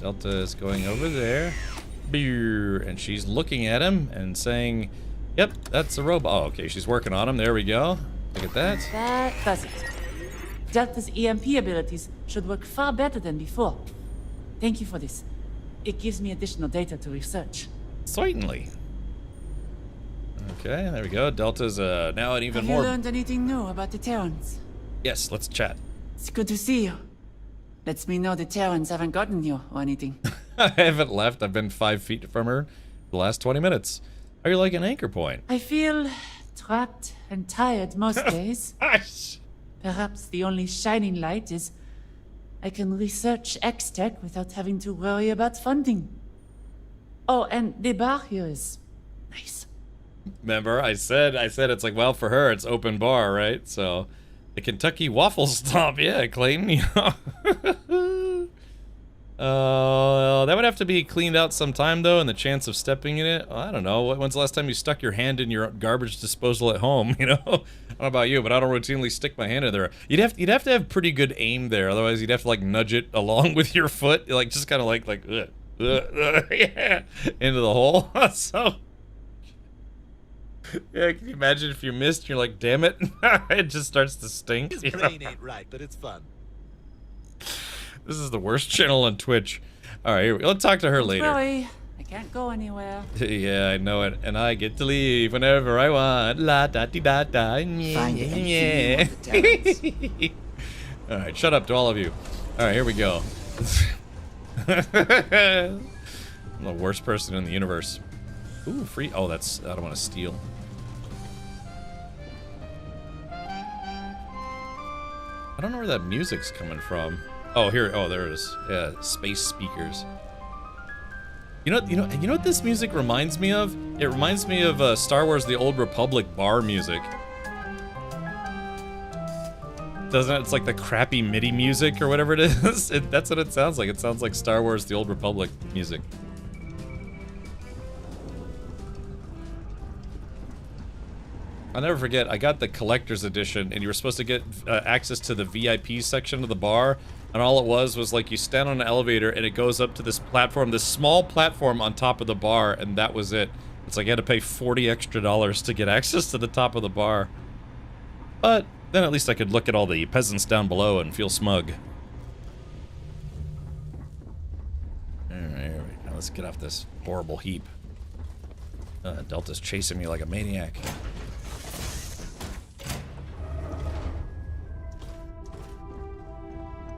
Delta is going over there, and she's looking at him and saying, yep, that's a robot. Oh, okay, she's working on him. There we go. Look at that. That does it. Delta's EMP abilities should work far better than before. Thank you for this. It gives me additional data to research. Certainly. Okay, there we go. Delta's now an even more... Have you learned anything new about the Terrans? Yes, let's chat. It's good to see you. Lets me know the Terrans haven't gotten you or anything. I haven't left. I've been 5 feet from her the last 20 minutes. How are you like an anchor point? I feel trapped and tired most days. Perhaps the only shining light is I can research X-Tech without having to worry about funding. Oh, and the bar here is nice. Remember, I said it's like, well, for her, it's open bar, right? So, the Kentucky Waffle Stomp, yeah, Clayton. That would have to be cleaned out sometime, though, and the chance of stepping in it, I don't know. When's the last time you stuck your hand in your garbage disposal at home, you know? I don't know about you, but I don't routinely stick my hand in there. You'd have to have pretty good aim there, otherwise you'd have to, like, nudge it along with your foot, like, just kind of like, yeah, into the hole. So... yeah, can you imagine if you missed and you're like, damn it, it just starts to stink. His brain ain't right, but it's fun. This is the worst channel on Twitch. All right, let's talk to her later. Sorry, I can't go anywhere. Yeah, I know it, and I get to leave whenever I want. La da di da da. Find anything All right, shut up to all of you. All right, here we go. I'm the worst person in the universe. Ooh, free. Oh, that's. I don't want to steal. I don't know where that music's coming from. Oh, here. Oh, there it is. Yeah, space speakers. You know what this music reminds me of? It reminds me of Star Wars: The Old Republic bar music. Doesn't it? It's like the crappy MIDI music or whatever it is. That's what it sounds like. It sounds like Star Wars: The Old Republic music. I'll never forget, I got the collector's edition, and you were supposed to get access to the VIP section of the bar, and all it was like you stand on an elevator, and it goes up to this platform, this small platform on top of the bar, and that was it. It's like you had to pay $40 extra to get access to the top of the bar. But then at least I could look at all the peasants down below and feel smug. Alright, here we go. Let's get off this horrible heap. Delta's chasing me like a maniac.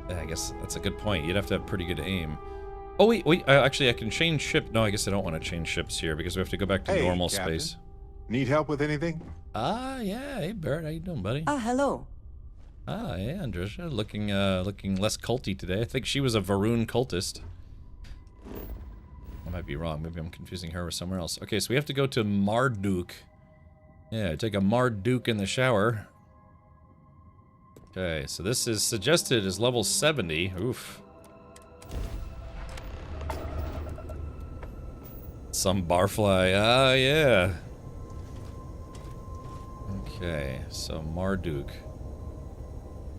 I guess that's a good point. You'd have to have pretty good aim. Oh, wait. Actually, I can change ship. No, I guess I don't want to change ships here because we have to go back to normal Captain. space. Need help with anything? Yeah. Hey, Barrett. How you doing, buddy? Hello. Yeah, Andrisha. Looking less culty today. I think she was a Varun cultist. I might be wrong. Maybe I'm confusing her with somewhere else. Okay, so we have to go to Marduk. Yeah, take a Marduk in the shower. Okay, so this is suggested as level 70. Oof. Some barfly. Ah, yeah. Okay, so Marduk.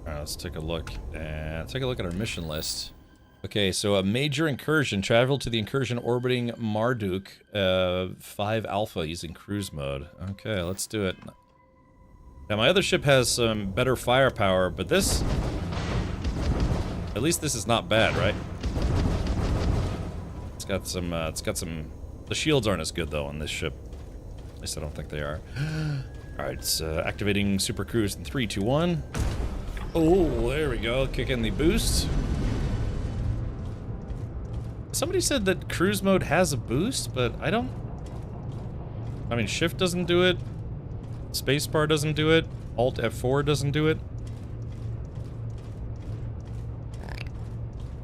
Alright, let's take a look. And take a look at our mission list. Okay, so a major incursion. Travel to the incursion orbiting Marduk 5 Alpha using cruise mode. Okay, let's do it. Now, my other ship has some better firepower, but this... At least this is not bad, right? It's got some... The shields aren't as good, though, on this ship. At least I don't think they are. Alright, it's activating Super Cruise in 3, 2, 1. Oh, there we go. Kick in the boost. Somebody said that cruise mode has a boost, but I don't... I mean, shift doesn't do it. Spacebar doesn't do it. Alt F4 doesn't do it.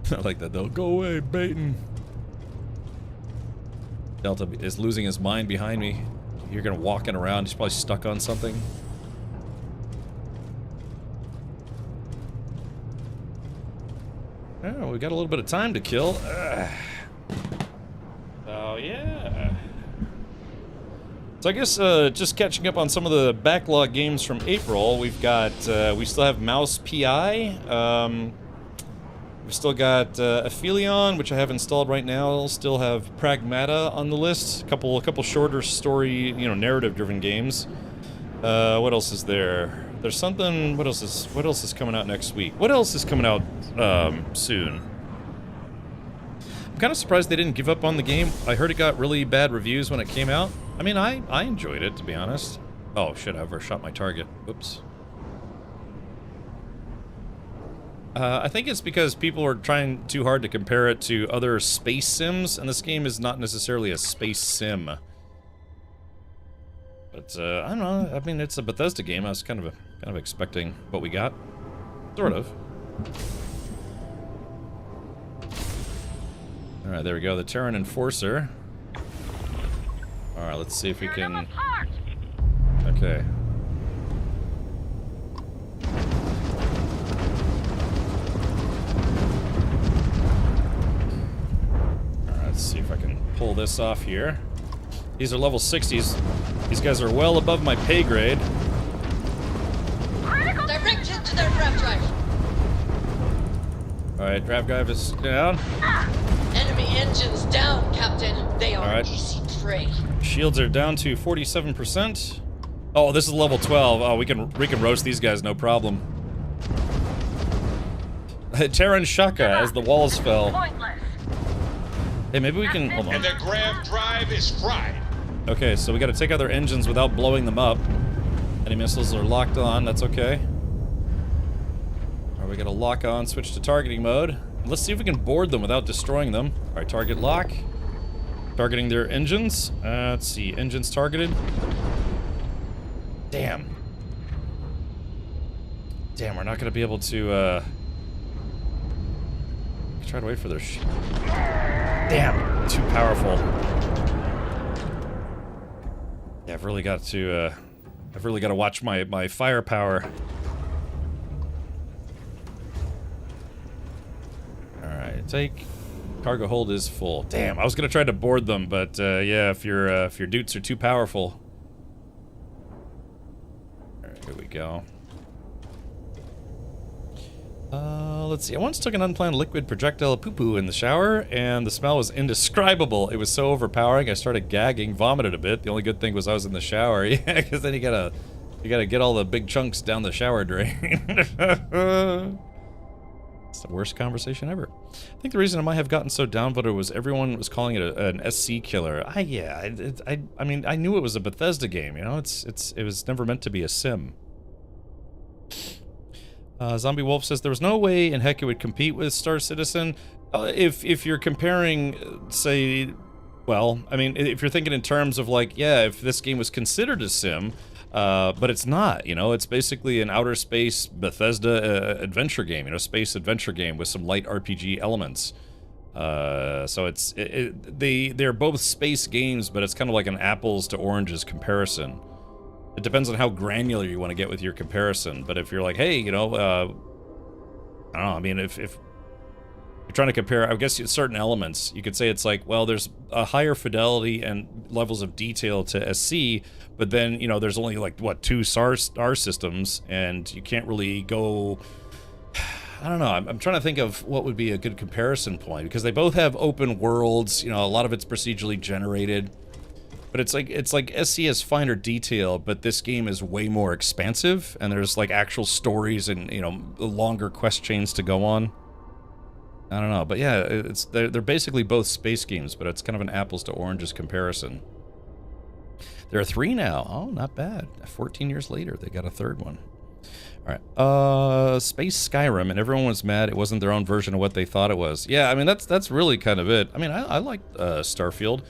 I like that though. Go away, Baton. Delta is losing his mind behind me. You're gonna walking around. He's probably stuck on something. Oh, we got a little bit of time to kill. Oh yeah. So I guess just catching up on some of the backlog games from April. We've got we still have Mouse PI. We've still got Aphelion, which I have installed right now. Still have Pragmata on the list. A couple shorter story, narrative-driven games. What else is there? There's something. What else is coming out next week? What else is coming out soon? I'm kind of surprised they didn't give up on the game. I heard it got really bad reviews when it came out. I mean, I enjoyed it, to be honest. Oh shit! I overshot my target. Oops. I think it's because people are trying too hard to compare it to other space sims, and this game is not necessarily a space sim. But I don't know. I mean, it's a Bethesda game. I was kind of expecting what we got, sort of. All right, there we go. The Terran Enforcer. All right, let's see if we can. Okay. Let's see if I can pull this off here. These are level 60s. These guys are well above my pay grade. Direct hit to their draft drive. Alright, draft drive is down. Enemy engines down, Captain. They are easy prey. Shields are down to 47%. Oh, this is level 12. Oh, we can roast these guys, no problem. Terran Shaka as the walls fell. Hey, maybe we can... Hold on. And their grav drive is fried. Okay, so we gotta take out their engines without blowing them up. Any missiles are locked on, that's okay. Alright, we gotta lock on, switch to targeting mode. Let's see if we can board them without destroying them. Alright, target lock. Targeting their engines. Let's see, engines targeted. Damn. Damn, we're not gonna be able to, try to wait for their Damn, too powerful. Yeah, I've really got to, watch my firepower. Alright, take. Cargo hold is full. Damn, I was gonna try to board them, but, yeah, if your dudes are too powerful. Alright, here we go. Let's see. I once took an unplanned liquid projectile poo-poo in the shower, and the smell was indescribable. It was so overpowering, I started gagging, vomited a bit. The only good thing was I was in the shower. Yeah, because then you gotta get all the big chunks down the shower drain. It's the worst conversation ever. I think the reason I might have gotten so downvoted was everyone was calling it an SC killer. I mean, I knew it was a Bethesda game, you know? It was never meant to be a sim. Zombie Wolf says there was no way in heck it would compete with Star Citizen. If you're comparing, say, well, I mean, if you're thinking in terms of like, yeah, if this game was considered a sim, but it's not, you know, it's basically an outer space Bethesda adventure game, you know, space adventure game with some light RPG elements. So they're both space games, but it's kind of like an apples to oranges comparison. It depends on how granular you want to get with your comparison, but if you're like, hey, you know, I don't know, I mean, if you're trying to compare, I guess certain elements, you could say it's like, well, there's a higher fidelity and levels of detail to SC, but then, you know, there's only like, what, 2 star systems, and you can't really go... I don't know, I'm trying to think of what would be a good comparison point, because they both have open worlds, you know, a lot of it's procedurally generated. But it's like SC has finer detail, but this game is way more expansive, and there's like actual stories and, you know, longer quest chains to go on. I don't know, but yeah, they're basically both space games, but it's kind of an apples to oranges comparison. There are 3 now. Oh, not bad. 14 years later, they got a 3rd one. All right. Space Skyrim, and everyone was mad it wasn't their own version of what they thought it was. Yeah, I mean, that's really kind of it. I mean, I liked Starfield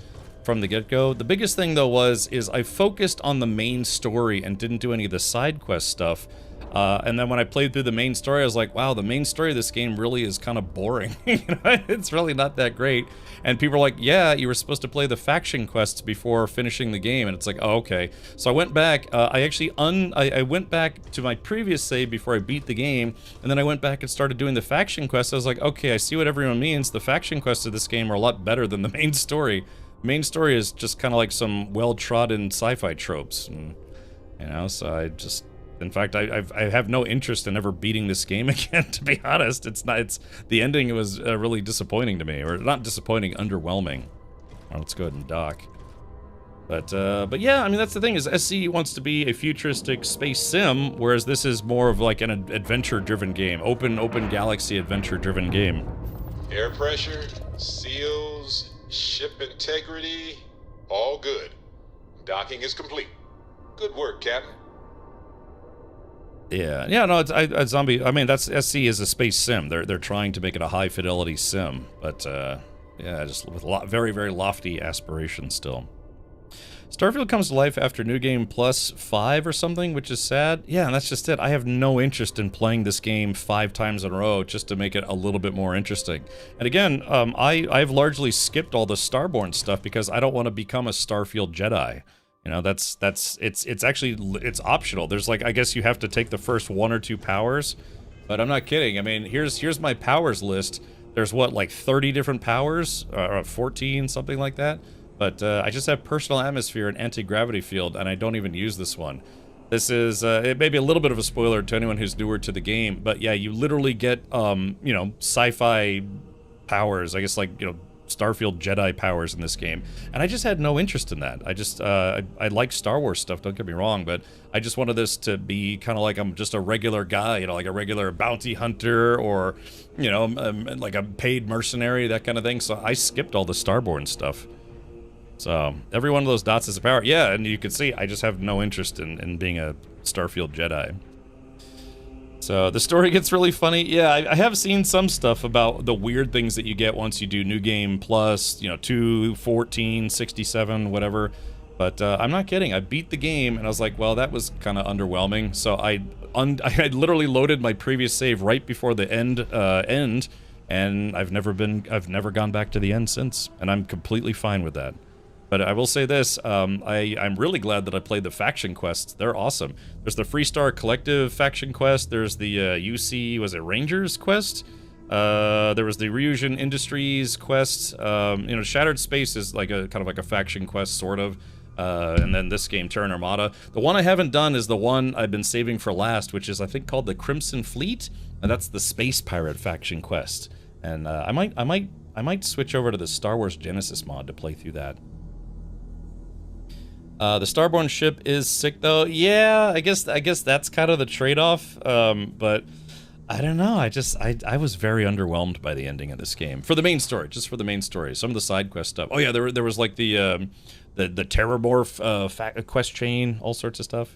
from the get-go. The biggest thing, though, is I focused on the main story and didn't do any of the side quest stuff. And then when I played through the main story, I was like, wow, the main story of this game really is kind of boring. You know, it's really not that great. And people were like, yeah, you were supposed to play the faction quests before finishing the game. And it's like, oh, okay. So I went back, I went back to my previous save before I beat the game, and then I went back and started doing the faction quests. I was like, okay, I see what everyone means. The faction quests of this game are a lot better than the main story. Main story is just kind of like some well-trodden sci-fi tropes, and, you know, so I just, in fact, I have no interest in ever beating this game again, to be honest. The ending was really disappointing to me, or not disappointing, underwhelming. Well, let's go ahead and dock. But yeah, I mean, that's the thing, is SC wants to be a futuristic space sim, whereas this is more of like an adventure-driven game, open galaxy adventure-driven game. Air pressure, seals, ship integrity, all good. Docking is complete. Good work, Captain. Yeah, no, it's zombie. I mean, that's SC is a space sim. They're trying to make it a high fidelity sim, but yeah, just with very, very lofty aspirations still. Starfield comes to life after New Game Plus 5 or something, which is sad. Yeah, and that's just it. I have no interest in playing this game 5 times in a row just to make it a little bit more interesting. And again, I've largely skipped all the Starborn stuff because I don't want to become a Starfield Jedi. You know, it's optional. There's like, I guess you have to take the first 1 or 2 powers, but I'm not kidding. I mean, here's my powers list. There's what, like 30 different powers, or 14, something like that. But I just have personal atmosphere and anti-gravity field, and I don't even use this one. This is, it may be a little bit of a spoiler to anyone who's newer to the game, but yeah, you literally get, you know, sci-fi powers, I guess, like, you know, Starfield Jedi powers in this game, and I just had no interest in that. I just, I like Star Wars stuff, don't get me wrong, but I just wanted this to be kind of like I'm just a regular guy, you know, like a regular bounty hunter, or, you know, like a paid mercenary, that kind of thing, so I skipped all the Starborn stuff. So, every one of those dots is a power. Yeah, and you can see, I just have no interest in being a Starfield Jedi. So, the story gets really funny. Yeah, I have seen some stuff about the weird things that you get once you do New Game Plus, you know, 2, 14, 67, whatever. But I'm not kidding. I beat the game, and I was like, well, that was kind of underwhelming. So, I had literally loaded my previous save right before the end, and I've never gone back to the end since. And I'm completely fine with that. But I will say this, I'm really glad that I played the faction quests. They're awesome. There's the Freestar Collective faction quest. There's the UC, was it Rangers quest? There was the Ryujin Industries quest. You know, Shattered Space is like a kind of like a faction quest, sort of. And then this game, Terran Armada. The one I haven't done is the one I've been saving for last, which is I think called the Crimson Fleet, and that's the Space Pirate faction quest. And I might switch over to the Star Wars Genesis mod to play through that. The Starborn ship is sick, though. Yeah, I guess that's kind of the trade-off. But I don't know. I was very underwhelmed by the ending of this game for the main story, just for the main story. Some of the side quest stuff. Oh yeah, there was like the Terrormorph quest chain, all sorts of stuff.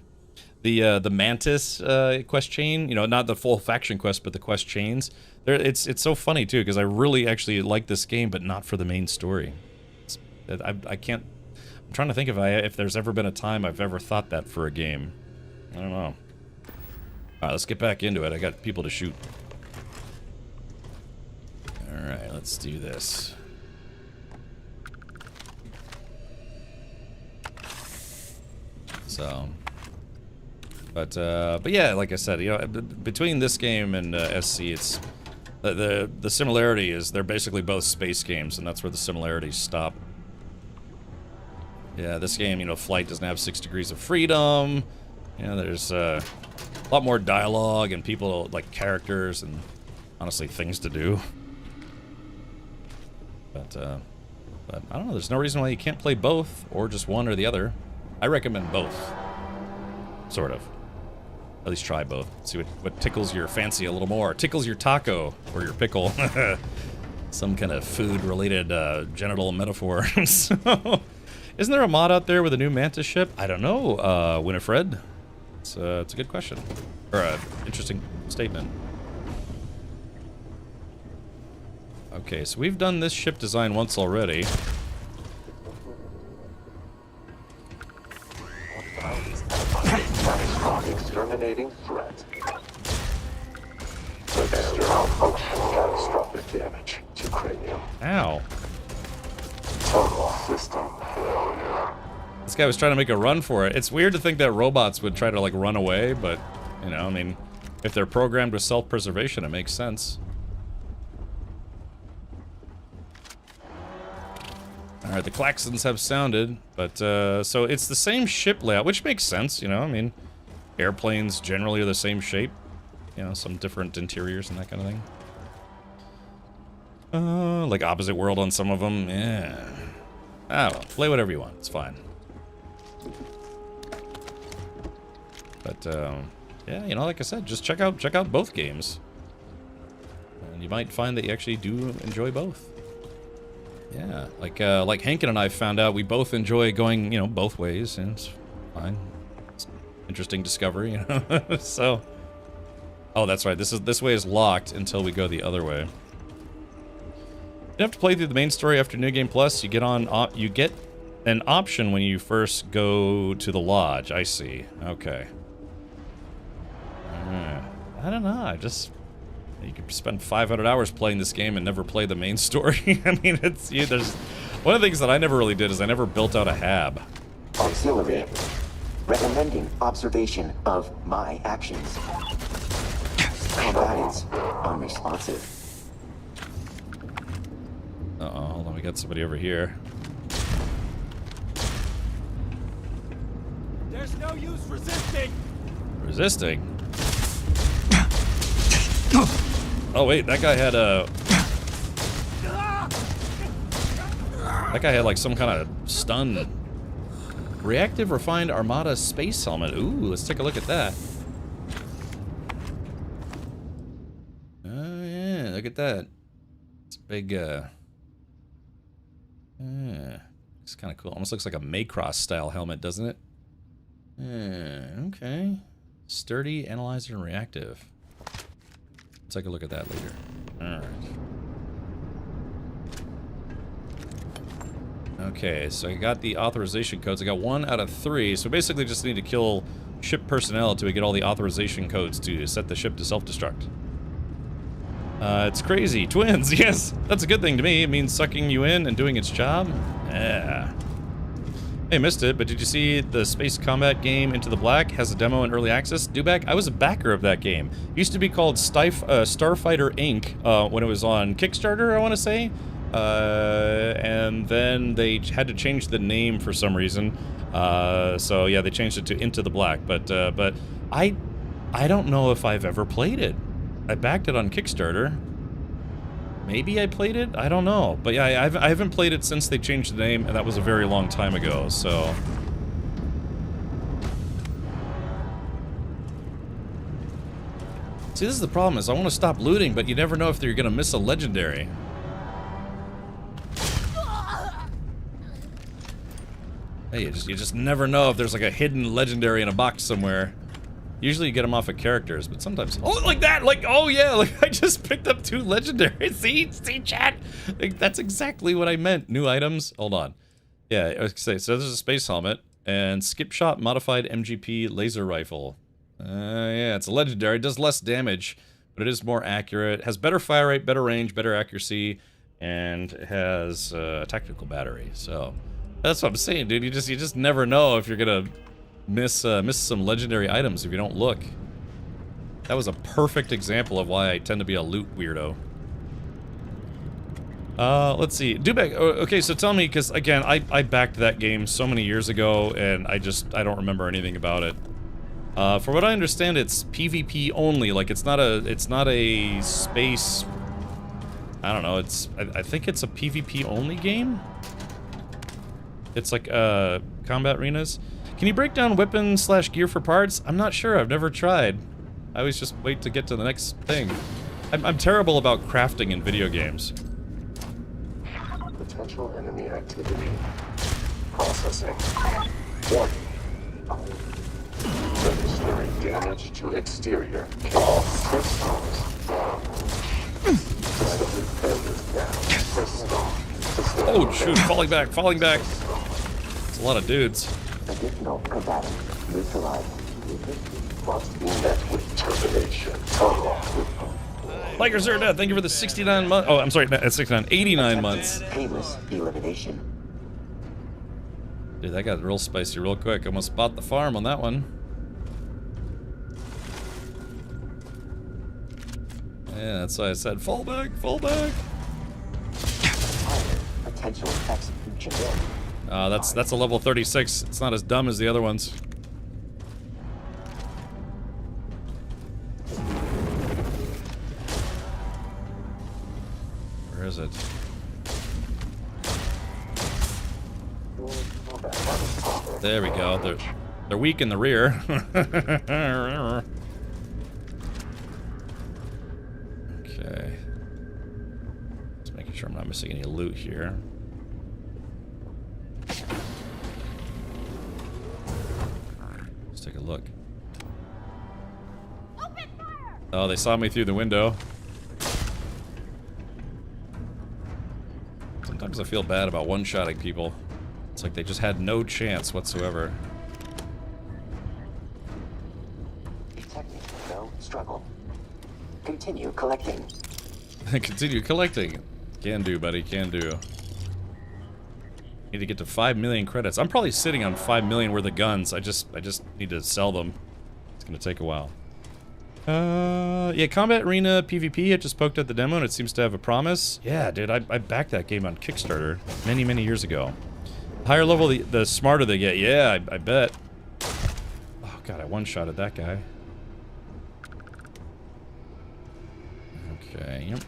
The Mantis quest chain. You know, not the full faction quest, but the quest chains. It's so funny too, because I really actually like this game, but not for the main story. I can't. I'm trying to think if there's ever been a time I've ever thought that for a game. I don't know. Alright, let's get back into it. I got people to shoot. Alright, let's do this. So... But yeah, like I said, you know, between this game and SC, it's... The similarity is they're basically both space games, and that's where the similarities stop. Yeah, this game, you know, Flight doesn't have 6 degrees of freedom. You know, there's a lot more dialogue and people, like, characters and, honestly, things to do. But I don't know, there's no reason why you can't play both, or just one or the other. I recommend both. Sort of. At least try both. See what tickles your fancy a little more. Tickles your taco, or your pickle. Some kind of food-related genital metaphor. So... Isn't there a mod out there with a new Mantis ship? I don't know, Winifred. It's a good question. Or an interesting statement. Okay, so we've done this ship design once already. Exterminating threat. Register catastrophic damage to cranium. Ow. Total system failure. This guy was trying to make a run for it. It's weird to think that robots would try to, like, run away, but, you know, I mean, if they're programmed with self-preservation, it makes sense. Alright, the klaxons have sounded, but, so it's the same ship layout, which makes sense, you know, I mean, airplanes generally are the same shape. You know, some different interiors and that kind of thing. Like opposite world on some of them, yeah. Ah, well, play whatever you want, it's fine. But, yeah, you know, like I said, just check out both games. And you might find that you actually do enjoy both. Yeah, like Hankin and I found out we both enjoy going, you know, both ways, and it's fine. It's interesting discovery, you know. So, oh, that's right. This way is locked until we go the other way. You have to play through the main story after New Game Plus. You get an option when you first go to the lodge. I see. Okay. I don't know. You could spend 500 hours playing this game and never play the main story. I mean, there's one of the things that I never really did is I never built out a hab. Auxiliary. Recommending observation of my actions. Combatants unresponsive. Uh-oh, hold on, we got somebody over here. There's no use resisting! Resisting? Oh wait, that guy had a... That guy had like some kind of stun. Reactive refined Armada space helmet. Ooh, let's take a look at that. Oh yeah, look at that. It's a big it's kind of cool. Almost looks like a Macross style helmet, doesn't it? Okay. Sturdy, analyzer, and reactive. Let's take a look at that later. Alright. Okay, so I got the authorization codes. I got 1 out of 3, so basically just need to kill ship personnel till we get all the authorization codes to set the ship to self-destruct. It's crazy. Twins, yes! That's a good thing to me. It means sucking you in and doing its job. Yeah. Hey, missed it, but did you see the space combat game Into the Black has a demo in early access? Dewback, I was a backer of that game. It used to be called Starfighter Inc. When it was on Kickstarter, I want to say. And then they had to change the name for some reason. So yeah, they changed it to Into the Black. But I don't know if I've ever played it. I backed it on Kickstarter. Maybe I played it? I don't know. But yeah, I haven't played it since they changed the name, and that was a very long time ago, so... See, this is the problem, is I want to stop looting, but you never know if you're gonna miss a legendary. Hey, you just never know if there's like a hidden legendary in a box somewhere. Usually you get them off of characters, but sometimes... Oh, like that! Like, oh yeah, like I just picked up 2 legendaries. See, chat? Like, that's exactly what I meant. New items? Hold on. Yeah, okay, so there's a space helmet, and skip shot modified MGP laser rifle. Yeah, it's a legendary. It does less damage, but it is more accurate. Has better fire rate, better range, better accuracy, and it has a tactical battery. So, that's what I'm saying, dude. You just never know if you're gonna... miss some legendary items if you don't look. That was a perfect example of why I tend to be a loot weirdo. Let's see. Dewback, okay, so tell me, because again, I backed that game so many years ago, and I don't remember anything about it. For what I understand, it's PvP only. Like, it's not a space... I don't know, I think it's a PvP only game? It's like, combat arenas? Can you break down weapon/gear for parts? I'm not sure. I've never tried. I always just wait to get to the next thing. I'm terrible about crafting in video games. Potential enemy activity. Processing. Warning. Registering damage to exterior. All systems down. Oh shoot! Falling back! Falling back! It's a lot of dudes. Additional combatant neutralized. Must be met with termination. Likers are dead. Thank you for the 69 months. Oh, I'm sorry, not 69, 89 months. Painless elimination. Dude, that got real spicy real quick. Almost bought the farm on that one. Yeah, that's why I said fall back, fall back. Potential execution. That's a level 36. It's not as dumb as the other ones. Where is it? There we go. They're weak in the rear. Okay. Just making sure I'm not missing any loot here. Let's take a look. Oh, they saw me through the window. Sometimes I feel bad about one-shotting people. It's like they just had no chance whatsoever. Detecting no struggle. Continue collecting. Continue collecting. Can do, buddy. Can do. Need to get to 5 million credits. I'm probably sitting on 5 million worth of guns. I just need to sell them. It's gonna take a while. Yeah, Combat Arena PvP. I just poked at the demo and it seems to have a promise. Yeah, dude, I backed that game on Kickstarter many, many years ago. The higher level, the smarter they get. Yeah, I bet. Oh god, I one-shotted that guy. Okay, yep.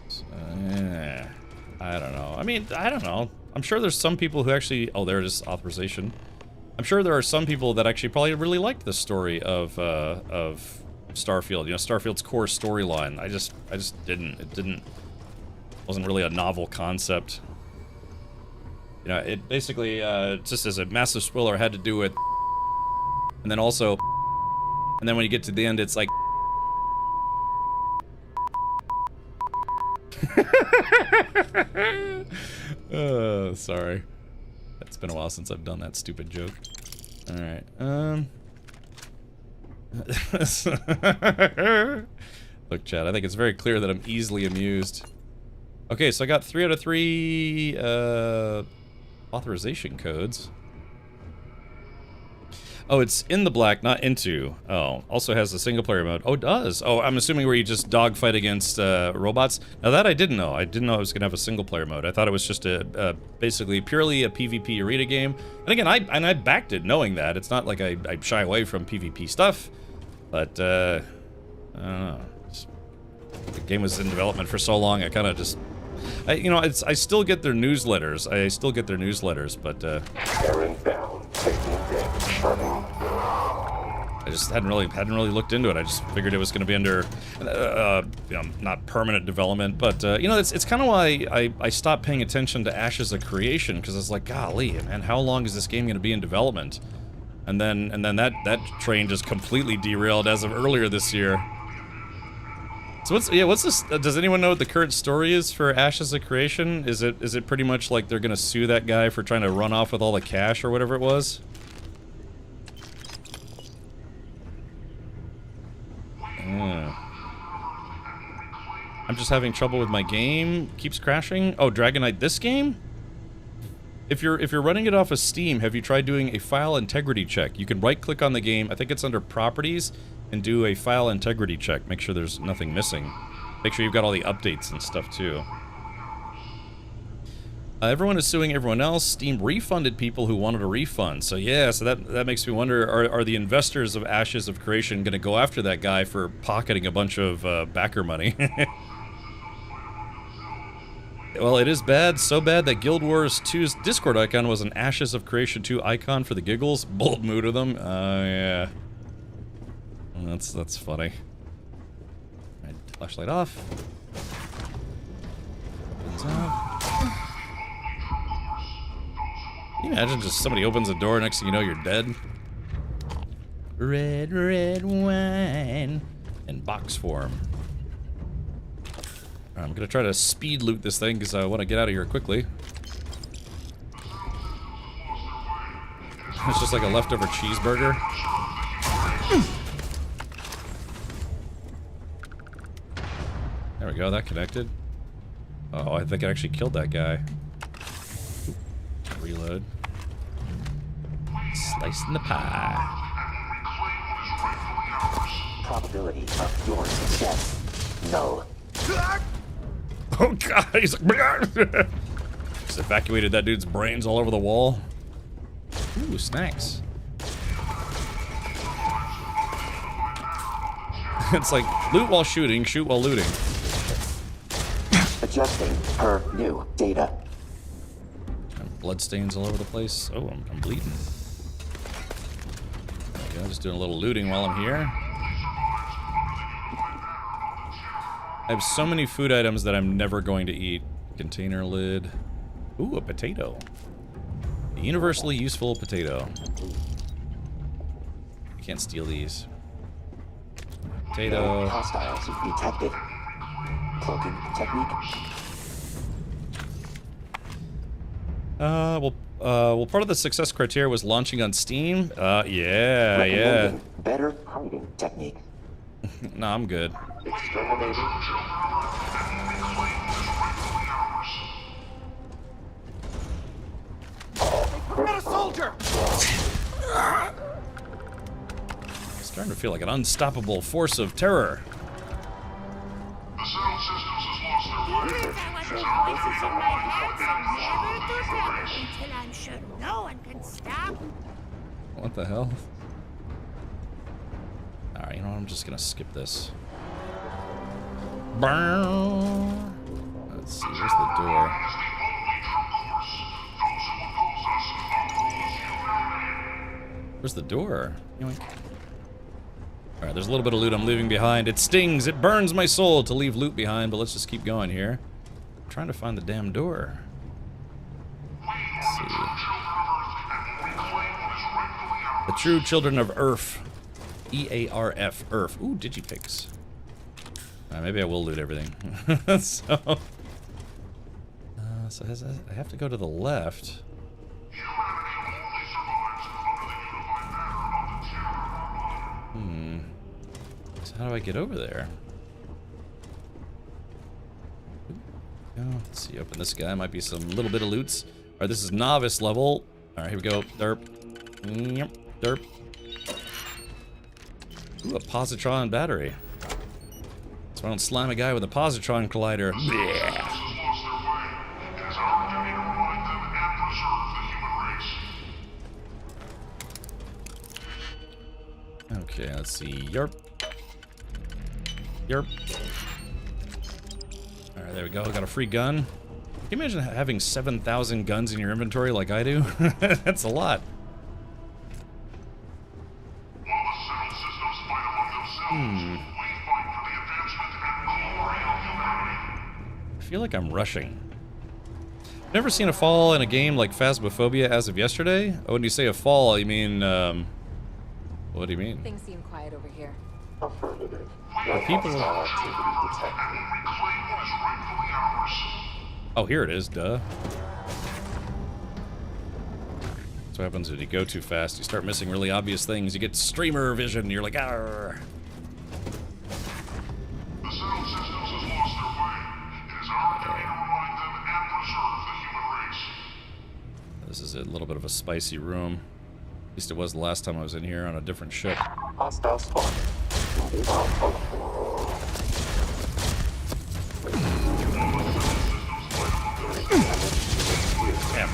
So, yeah. I don't know. I mean, I don't know. I'm sure there's some people who actually... Oh, there it is, authorization. I'm sure there are some people that actually probably really liked the story of Starfield. You know, Starfield's core storyline. I just didn't. It wasn't really a novel concept. You know, it basically, just as a massive spoiler, had to do with... And then also... And then when you get to the end, it's like... Sorry. It's been a while since I've done that stupid joke. Alright, Look, Chad, I think it's very clear that I'm easily amused. Okay, so I got 3 out of 3, authorization codes. Oh, it's in the black, not into. Oh, also has a single-player mode. Oh, it does. Oh, I'm assuming where you just dogfight against robots. Now that I didn't know. I didn't know it was gonna have a single-player mode. I thought it was just basically purely a PvP arena game. And again, I backed it, knowing that. It's not like I shy away from PvP stuff, but I don't know. The game was in development for so long. I kind of just, you know, I still get their newsletters. But I just hadn't really looked into it. I just figured it was going to be under, you know, not permanent development, but you know, it's kind of why I stopped paying attention to Ashes of Creation, because it's like, golly, man, how long is this game going to be in development? And then that train just completely derailed as of earlier this year. So what's this? Does anyone know what the current story is for Ashes of Creation? Is it pretty much like they're going to sue that guy for trying to run off with all the cash or whatever it was? I'm just having trouble with my game. Keeps crashing. Oh, Dragonite, this game? If you're running it off of Steam, have you tried doing a file integrity check? You can right-click on the game. I think it's under Properties, and do a file integrity check. Make sure there's nothing missing. Make sure you've got all the updates and stuff too. Everyone is suing everyone else. Steam refunded people who wanted a refund. So yeah, so that makes me wonder, are the investors of Ashes of Creation going to go after that guy for pocketing a bunch of backer money? Well, it is bad, so bad that Guild Wars 2's Discord icon was an Ashes of Creation 2 icon for the giggles. Bold mood of them. Yeah. That's funny. Alright, flashlight off. Can you imagine just somebody opens a door, next thing you know you're dead? Red, red wine. In box form. I'm gonna try to speed loot this thing because I want to get out of here quickly. It's just like a leftover cheeseburger. There we go, that connected. Oh, I think I actually killed that guy. Reload. Slicing the pie. Probability of your success. No. Oh god, he's like... Just evacuated that dude's brains all over the wall. Ooh, snacks. It's like, loot while shooting, shoot while looting. Adjusting per new data. Bloodstains all over the place. Oh, I'm bleeding. There we go, just doing a little looting while I'm here. I have so many food items that I'm never going to eat. Container lid. Ooh, a potato. A universally useful potato. You can't steal these. Potato. Hostiles detected. Cloaking technique. Well, part of the success criteria was launching on Steam. Yeah. Better hiding technique. No, I'm good. Exterminating. Not a soldier! It's starting to feel like an unstoppable force of terror. The sound systems has until I'm sure no one can stop. What the hell? Alright, you know what? I'm just gonna skip this. Let's Let's see, where's the door? Where's the door? Yoink. Alright, there's a little bit of loot I'm leaving behind. It stings, it burns my soul to leave loot behind, but let's just keep going here. I'm trying to find the damn door. Let's see. The true children of Earth. E-A-R-F, Earth. Ooh, Digipics. Maybe I will loot everything. So I have to go to the left. So how do I get over there? Oh, let's see, open this guy. Might be some little bit of loots. Alright, this is novice level. Alright, here we go. Derp. Yep. Derp. Ooh, a positron battery. So I don't slime a guy with a positron collider. Yeah. Okay, let's see. Yerp. Yerp. Alright, there we go. Got a free gun. Can you imagine having 7,000 guns in your inventory like I do? That's a lot. I feel like I'm rushing. Never seen a fall in a game like Phasmophobia as of yesterday? Oh, when you say a fall, you mean, what do you mean? Things seem quiet over here. Affirmative. The people... Oh, here it is, duh. That's what happens when you go too fast. You start missing really obvious things. You get streamer vision, you're like, argh. This is a little bit of a spicy room. At least it was the last time I was in here on a different ship. Hostile spawn. Damn.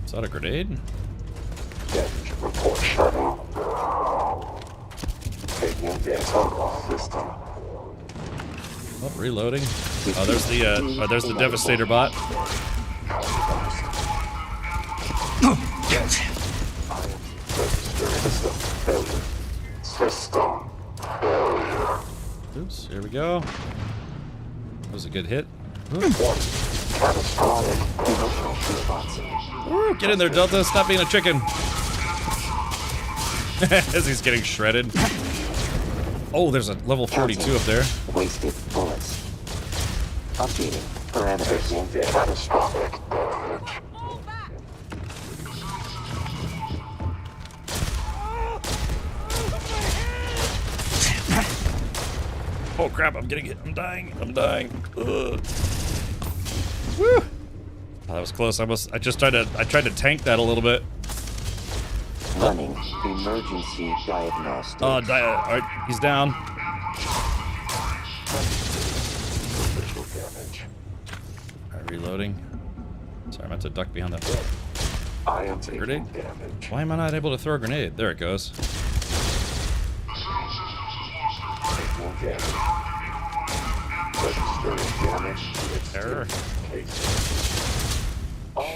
Is that a grenade? Damage report shutting. Taking the system. Oh, reloading. Oh, there's the Devastator bot. Oops, here we go. That was a good hit. Ooh, get in there, Delta. Stop being a chicken. As he's getting shredded. Oh, there's a level 42 up there. Wasted bullets. Updating parameters. Catastrophic. Oh crap, I'm getting hit. I'm dying. I'm dying. Ugh. Woo! Oh, that was close. I tried to tank that a little bit. Running emergency diagnostics. Oh, alright, he's down. Alright, reloading. Sorry, I meant to duck behind that. I am taking grenade. damage. Why am I not able to throw a grenade? There it goes. Taking damage. Registering damage to its Error.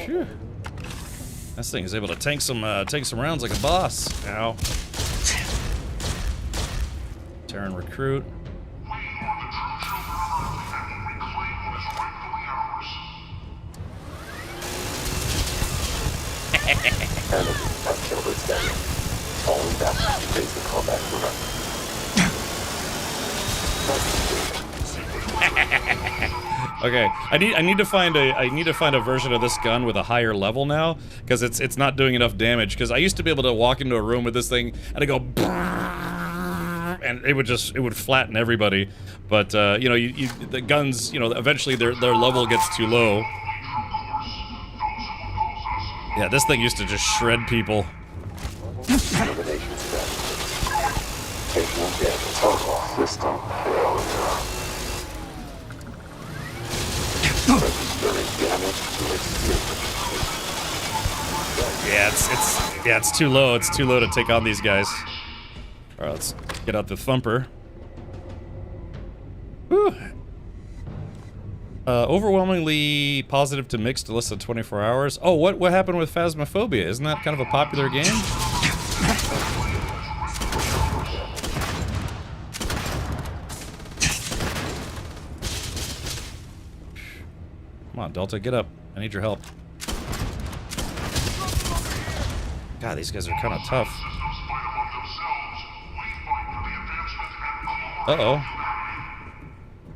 Phew. This thing is able to tank some rounds like a boss. Ow. Terran recruit. Enemy have killed its enemy. Falling back to basic combat Okay, I need to find a version of this gun with a higher level now, because it's not doing enough damage. Because I used to be able to walk into a room with this thing and I go, and it would flatten everybody. But you know, the guns, you know, eventually their level gets too low. Yeah, this thing used to just shred people. elimination strategy. Taking damage. Total system failure. Registering damage to its Yeah, it's too low. It's too low to take on these guys. All right, let's get out the thumper. Whew. Overwhelmingly positive to mixed in less than 24 hours. Oh, what happened with Phasmophobia? Isn't that kind of a popular game? Come on, Delta, get up. I need your help. God, these guys are kind of tough. Uh-oh.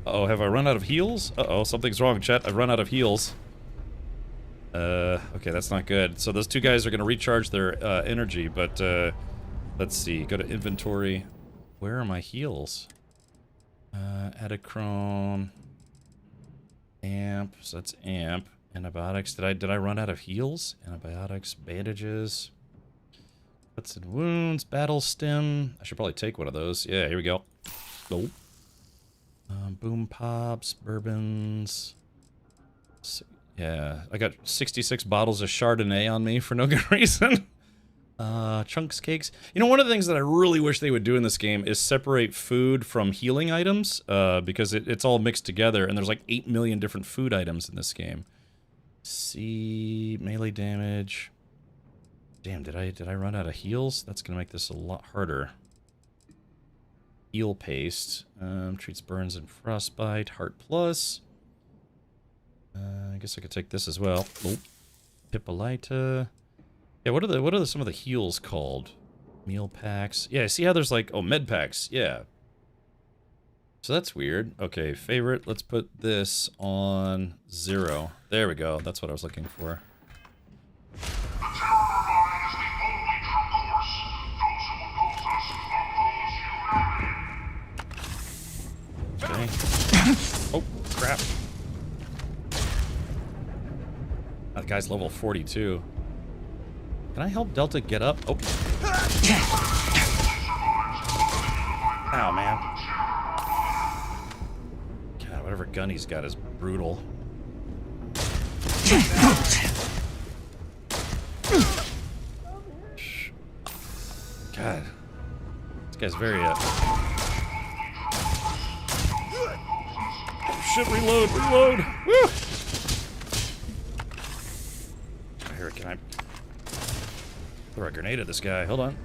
Uh-oh, have I run out of heals? Uh-oh, something's wrong, chat. I've run out of heals. Okay, that's not good. So those two guys are going to recharge their energy, but let's see. Go to inventory. Where are my heals? Adachrone. Amp. So that's amp. Antibiotics. Did I run out of heals? Antibiotics. Bandages. Cuts and wounds. Battle stem. I should probably take one of those. Yeah, here we go. Nope. Boom pops, bourbons. Yeah, I got 66 bottles of Chardonnay on me for no good reason. Chunks cakes. You know, one of the things that I really wish they would do in this game is separate food from healing items, because it's all mixed together, and there's like 8 million different food items in this game. See, melee damage. Damn, did I run out of heals? That's gonna make this a lot harder. Heal paste. Treats burns and frostbite. Heart plus. I guess I could take this as well. Oh. Hippolyta. Yeah, what are some of the heals called? Meal packs. Yeah, see how there's like, oh, med packs. Yeah. So that's weird. Okay, favorite. Let's put this on 0. There we go. That's what I was looking for. Okay. Oh, crap. That guy's level 42. Can I help Delta get up? Oh. Ow, man. God, whatever gun he's got is brutal. God. This guy's very, shit, reload, reload! Woo! Here, can I throw a grenade at this guy? Hold on.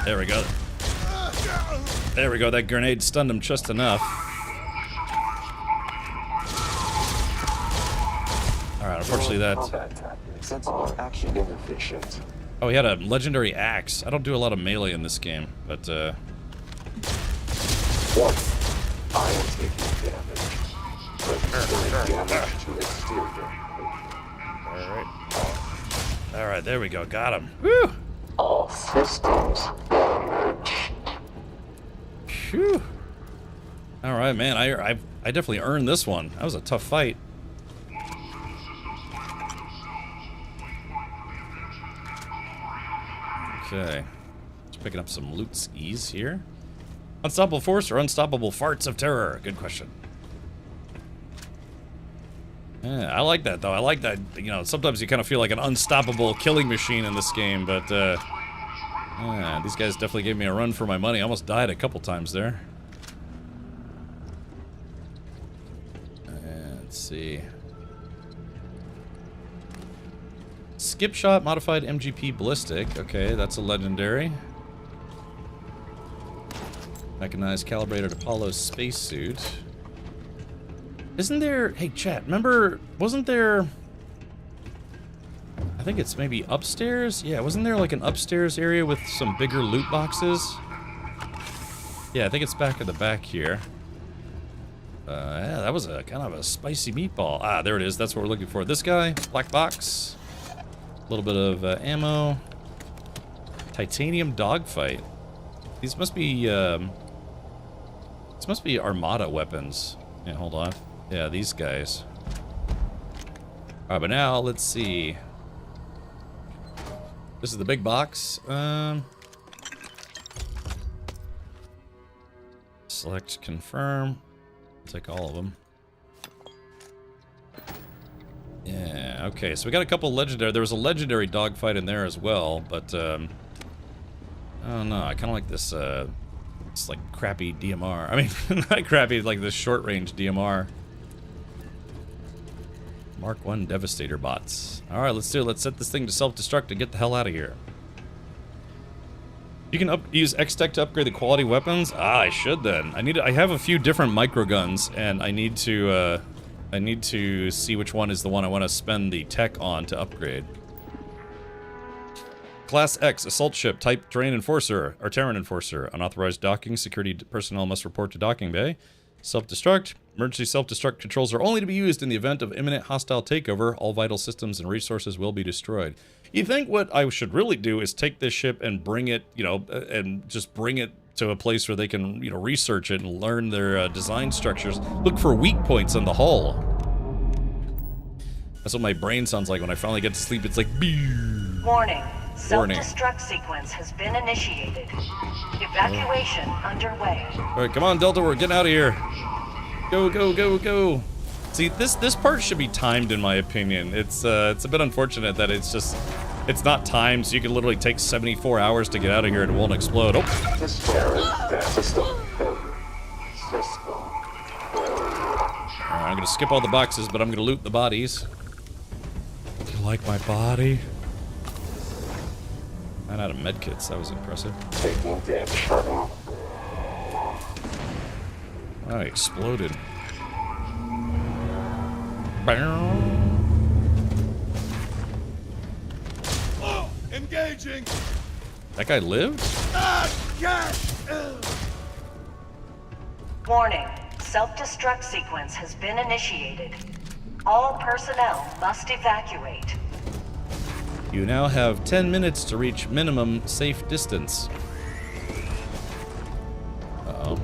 There we go. There we go, that grenade stunned him just enough. Alright, unfortunately that... Action inefficient. Oh, he had a legendary axe. I don't do a lot of melee in this game, but I am taking damage. Damage to exterior. Alright, there we go. Got him. Woo! All systems damage. Phew. Alright, man. I definitely earned this one. That was a tough fight. Okay. Just picking up some loot skis here. Unstoppable force or unstoppable farts of terror? Good question. Yeah, I like that though. I like that, you know, sometimes you kind of feel like an unstoppable killing machine in this game, but yeah, these guys definitely gave me a run for my money. I almost died a couple times there. Let's see. Skip shot modified MGP ballistic. Okay, that's a legendary. Mechanized calibrated Apollo spacesuit. Isn't there... Hey, chat, remember... Wasn't there... I think it's maybe upstairs? Yeah, wasn't there like an upstairs area with some bigger loot boxes? Yeah, I think it's back in the back here. Yeah, that was a kind of a spicy meatball. Ah, there it is. That's what we're looking for. This guy, black box. A little bit of ammo. Titanium dogfight. These must be... This must be Armada weapons. Yeah, hold on. Yeah, these guys. Alright, but now, let's see. This is the big box. Select confirm. Take all of them. Yeah, okay, so we got a couple legendary. There was a legendary dogfight in there as well, but, I don't know. I kind of like this, It's like crappy DMR. I mean, not crappy, like the short-range DMR. Mark 1 Devastator bots. Alright, let's do it. Let's set this thing to self-destruct and get the hell out of here. You can use X-Tech to upgrade the quality weapons? Ah, I should then. I have a few different microguns, and I need to see which one is the one I want to spend the tech on to upgrade. Class X, assault ship, type Terran Enforcer, or Terran Enforcer. Unauthorized docking, security personnel must report to docking bay. Self-destruct. Emergency self-destruct controls are only to be used in the event of imminent hostile takeover. All vital systems and resources will be destroyed. You think what I should really do is take this ship and bring it, you know, and just bring it to a place where they can, you know, research it and learn their design structures. Look for weak points on the hull. That's what my brain sounds like when I finally get to sleep. It's like, warning. Self-destruct sequence has been initiated. Evacuation underway. Alright, come on, Delta, we're getting out of here. Go, go, go, go. See, this part should be timed, in my opinion. It's a bit unfortunate that it's not timed, so you can literally take 74 hours to get out of here and it won't explode. Oh! Alright, I'm gonna skip all the boxes, but I'm gonna loot the bodies. Do you like my body? Ran out of medkits, that was impressive. Taking damage. Oh, he exploded. Oh, engaging. That guy lived? Warning. Self-destruct sequence has been initiated. All personnel must evacuate. You now have 10 minutes to reach minimum safe distance. Uh-oh.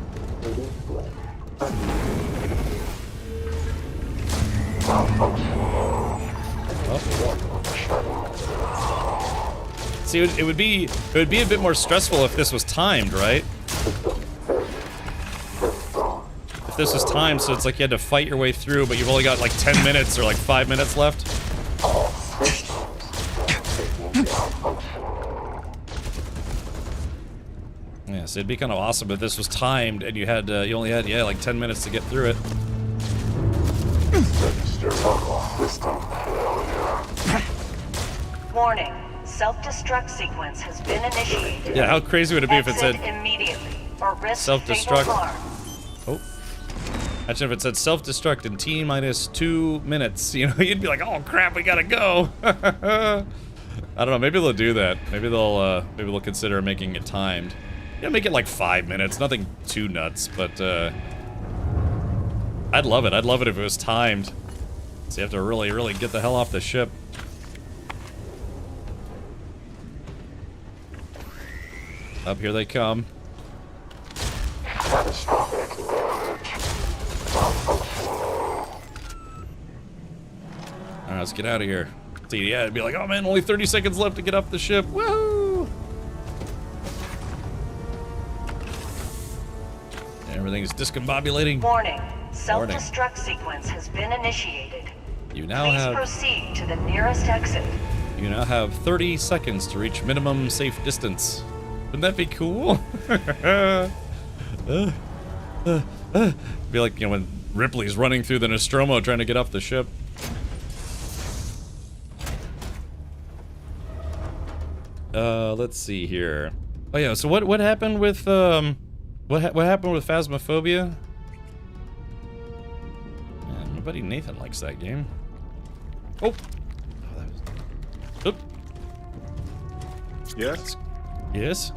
See, it would be a bit more stressful if this was timed, right? If this was timed, so it's like you had to fight your way through, but you've only got like 10 minutes or like 5 minutes left. Yeah, so it'd be kind of awesome if this was timed and you had you only had like 10 minutes to get through it. Warning. Self-destruct sequence has been initiated. Yeah, how crazy would it be if it said immediately or risk self-destruct? Oh. Imagine if it said self-destruct in T minus 2 minutes. You know, you'd be like, oh crap, we gotta go. I don't know, maybe they'll do that. Maybe they'll consider making it timed. Yeah, make it like 5 minutes, nothing too nuts, but I'd love it. I'd love it if it was timed. So you have to really, really get the hell off the ship. Up here they come. Alright, let's get out of here. See, yeah, it'd be like, oh man, only 30 seconds left to get off the ship. Woohoo! Everything's discombobulating. Warning. Self-destruct sequence has been initiated. You now Please proceed to the nearest exit. You now have 30 seconds to reach minimum safe distance. Wouldn't that be cool? Be like, you know, when Ripley's running through the Nostromo trying to get off the ship. Let's see here. Oh yeah, so what happened with what happened with Phasmophobia? Yeah, my buddy Nathan likes that game. Oh. Oop. Yes. Yes.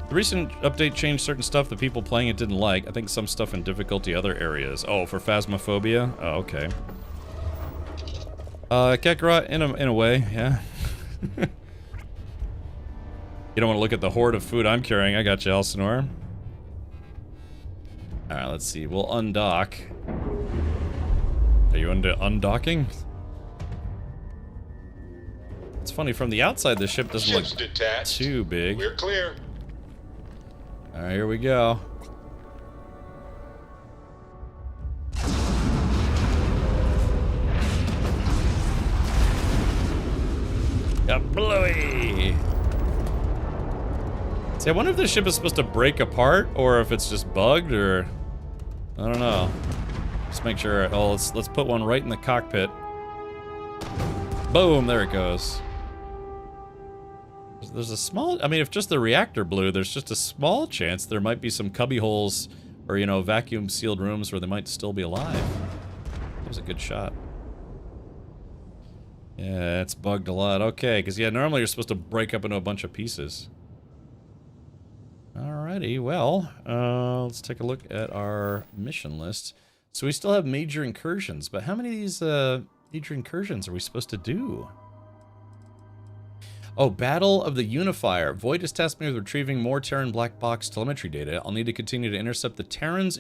The recent update changed certain stuff that people playing it didn't like. I think some stuff in difficulty other areas. Oh, for Phasmophobia? Oh, okay. Kakarot, in a way, yeah. You don't want to look at the horde of food I'm carrying. I got you, Elsinore. Alright, let's see. We'll undock. Are you into undocking? It's funny, from the outside, the ship doesn't look too big. We're clear. Alright, here we go. Got Bluey! See, I wonder if this ship is supposed to break apart or if it's just bugged or... I don't know. Just make sure... Oh, let's put one right in the cockpit. Boom, there it goes. There's a small... I mean, if just the reactor blew, there's just a small chance there might be some cubby holes or, you know, vacuum-sealed rooms where they might still be alive. That was a good shot. Yeah, it's bugged a lot. Okay, because, yeah, normally you're supposed to break up into a bunch of pieces. Alrighty, well, let's take a look at our mission list. So we still have major incursions, but how many of these major incursions are we supposed to do? Oh, Battle of the Unifier. Void has tasked me with retrieving more Terran black box telemetry data. I'll need to continue to intercept the Terran's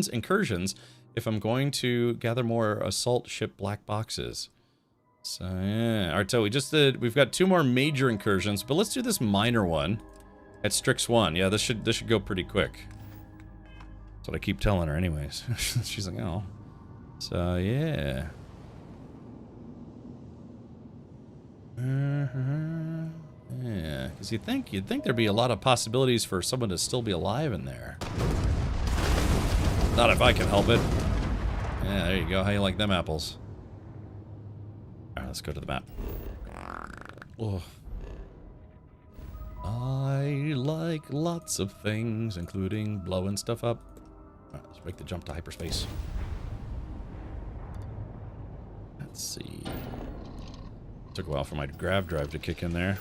incursions if I'm going to gather more assault ship black boxes. So, yeah. Alright, so we've got 2 more major incursions, but let's do this minor one. At Strix 1. Yeah, this should go pretty quick. That's what I keep telling her anyways. She's like, oh. So, yeah. Yeah, because you'd think there'd be a lot of possibilities for someone to still be alive in there. Not if I can help it. Yeah, there you go. How you like them apples? Alright, let's go to the map. Oh. I like lots of things, including blowing stuff up. Alright, let's make the jump to hyperspace. Let's see. Took a while for my grav drive to kick in there.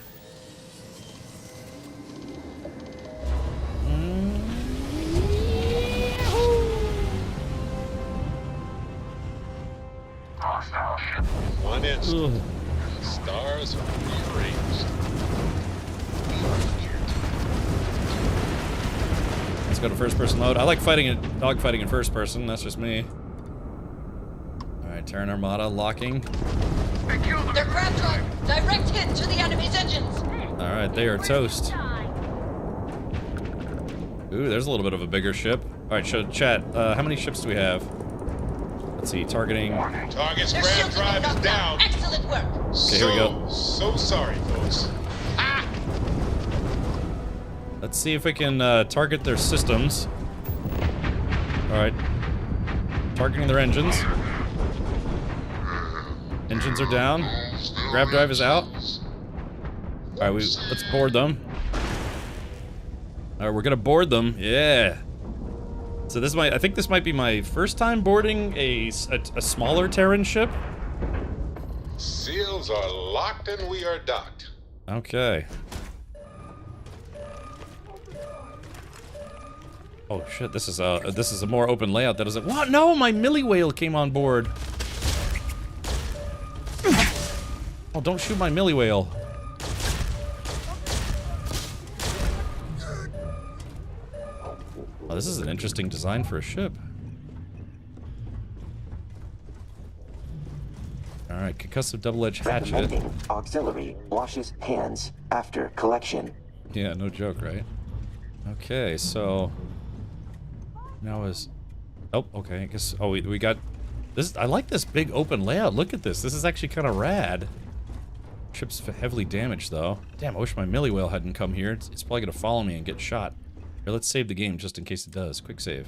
One instant. Stars are rearranged. Let's go to first-person mode. I like dogfighting in first person. That's just me. All right, Terran Armada locking. Their crab drive, direct hit to the enemy's engines. All right, they are toast. Ooh, there's a little bit of a bigger ship. All right, chat. How many ships do we have? Let's see. Targeting. Target's crab drive is down. Excellent work. Okay, here we go. So sorry, folks. Let's see if we can target their systems. Alright. Targeting their engines. Engines are down. Grav drive is out. Alright, let's board them. Alright, we're gonna board them. Yeah. So I think this might be my first time boarding a smaller Terran ship. Seals are locked and we are docked. Okay. Oh shit, this is a more open layout that is what? No, my Millie Whale came on board. Oh, don't shoot my Millie Whale. Oh, this is an interesting design for a ship. Alright, concussive double-edged hatchet. Recommending auxiliary washes hands after collection. Yeah, no joke, right? Okay, so now oh, okay, I guess we got this. I like this big open layout. Look at this. This is actually kind of rad. Ship's heavily damaged though. Damn, I wish my Millie Whale hadn't come here. It's probably gonna follow me and get shot. Here, let's save the game just in case it does. Quick save.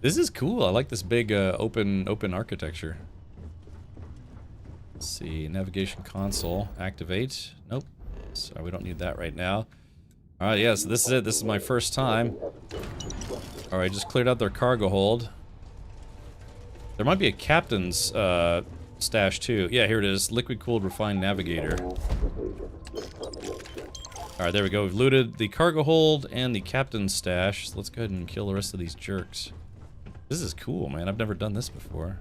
This is cool. I like this big open architecture. Let's see, navigation console, activate. Nope. Sorry, we don't need that right now. Alright, yeah, so this is it. This is my first time. Alright, just cleared out their cargo hold. There might be a captain's stash too. Yeah, here it is. Liquid-cooled refined navigator. Alright, there we go. We've looted the cargo hold and the captain's stash. So let's go ahead and kill the rest of these jerks. This is cool, man. I've never done this before.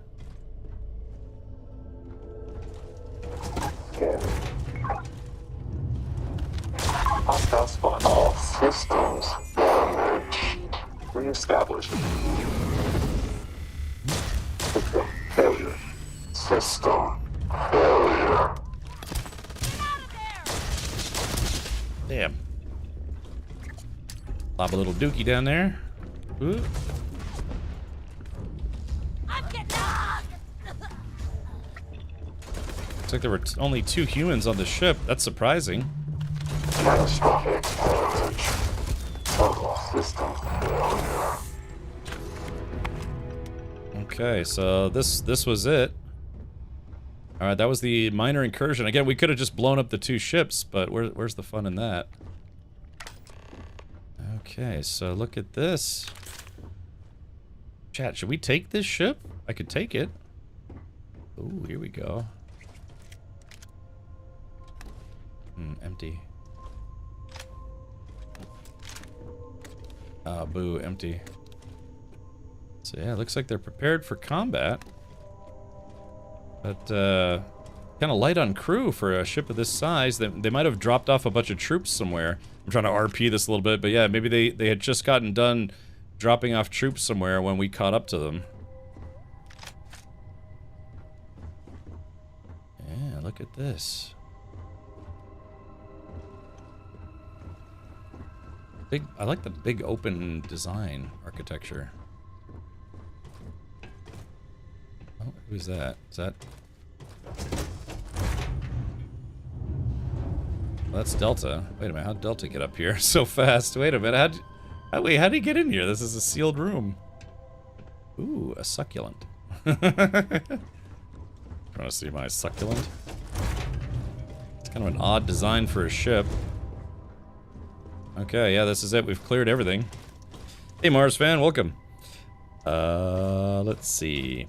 Hostile spawn. All systems reestablished. System failure. System failure. Damn. Lob a little dookie down there. Ooh. Looks like there were only 2 humans on the ship. That's surprising. Catastrophic outage. Total system failure. Okay, so this was it. Alright, that was the minor incursion. Again, we could have just blown up the 2 ships, but where's the fun in that? Okay, so look at this. Chat, should we take this ship? I could take it. Ooh, here we go. Empty. Ah, boo, empty. So yeah, it looks like they're prepared for combat. But, kind of light on crew for a ship of this size. They might have dropped off a bunch of troops somewhere. I'm trying to RP this a little bit, but yeah, maybe they had just gotten done dropping off troops somewhere when we caught up to them. Yeah, look at this. I like the big open design architecture. Oh, who's that? Is that... Well, that's Delta. Wait a minute, how'd Delta get up here so fast? Wait a minute, how'd he get in here? This is a sealed room. Ooh, a succulent. Trying to see my succulent? It's kind of an odd design for a ship. Okay, yeah, this is it. We've cleared everything. Hey, Mars fan, welcome. Let's see.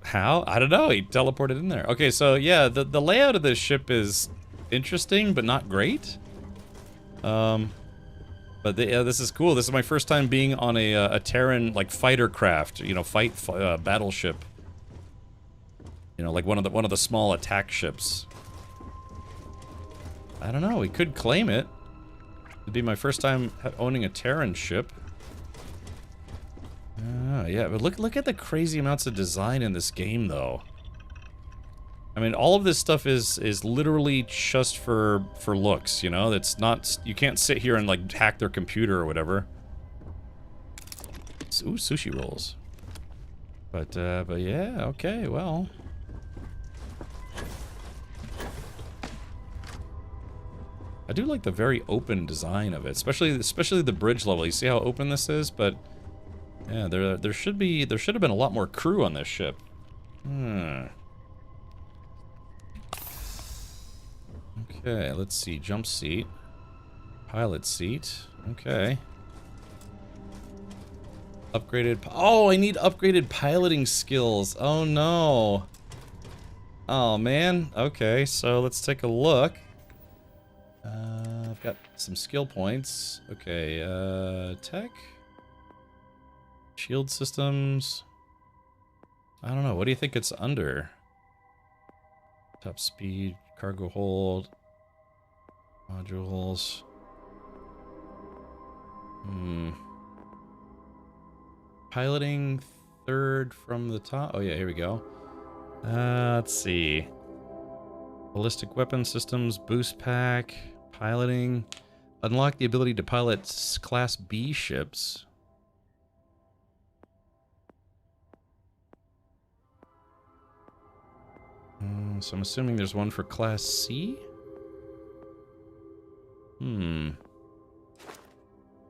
How? I don't know. He teleported in there. Okay, so yeah, the layout of this ship is interesting, but not great. But yeah, this is cool. This is my first time being on a Terran like fighter craft. You know, battleship. You know, like one of the small attack ships. I don't know. We could claim it. It'd be my first time owning a Terran ship. Yeah, but look at the crazy amounts of design in this game, though. I mean, all of this stuff is literally just for looks, you know? It's not... You can't sit here and, like, hack their computer or whatever. Ooh, sushi rolls. But yeah, okay, well... I do like the very open design of it, especially the bridge level. You see how open this is? But yeah, there should have been a lot more crew on this ship. Okay, let's see. Jump seat, pilot seat. Okay. Upgraded. Oh, I need upgraded piloting skills. Oh no. Oh man. Okay, so let's take a look. I've got some skill points. Okay, tech. Shield systems. I don't know. What do you think it's under? Top speed, cargo hold, modules. Piloting third from the top. Oh yeah, here we go. Let's see. Ballistic weapon systems, boost pack, piloting. Unlock the ability to pilot Class B ships. So I'm assuming there's one for Class C? Oh,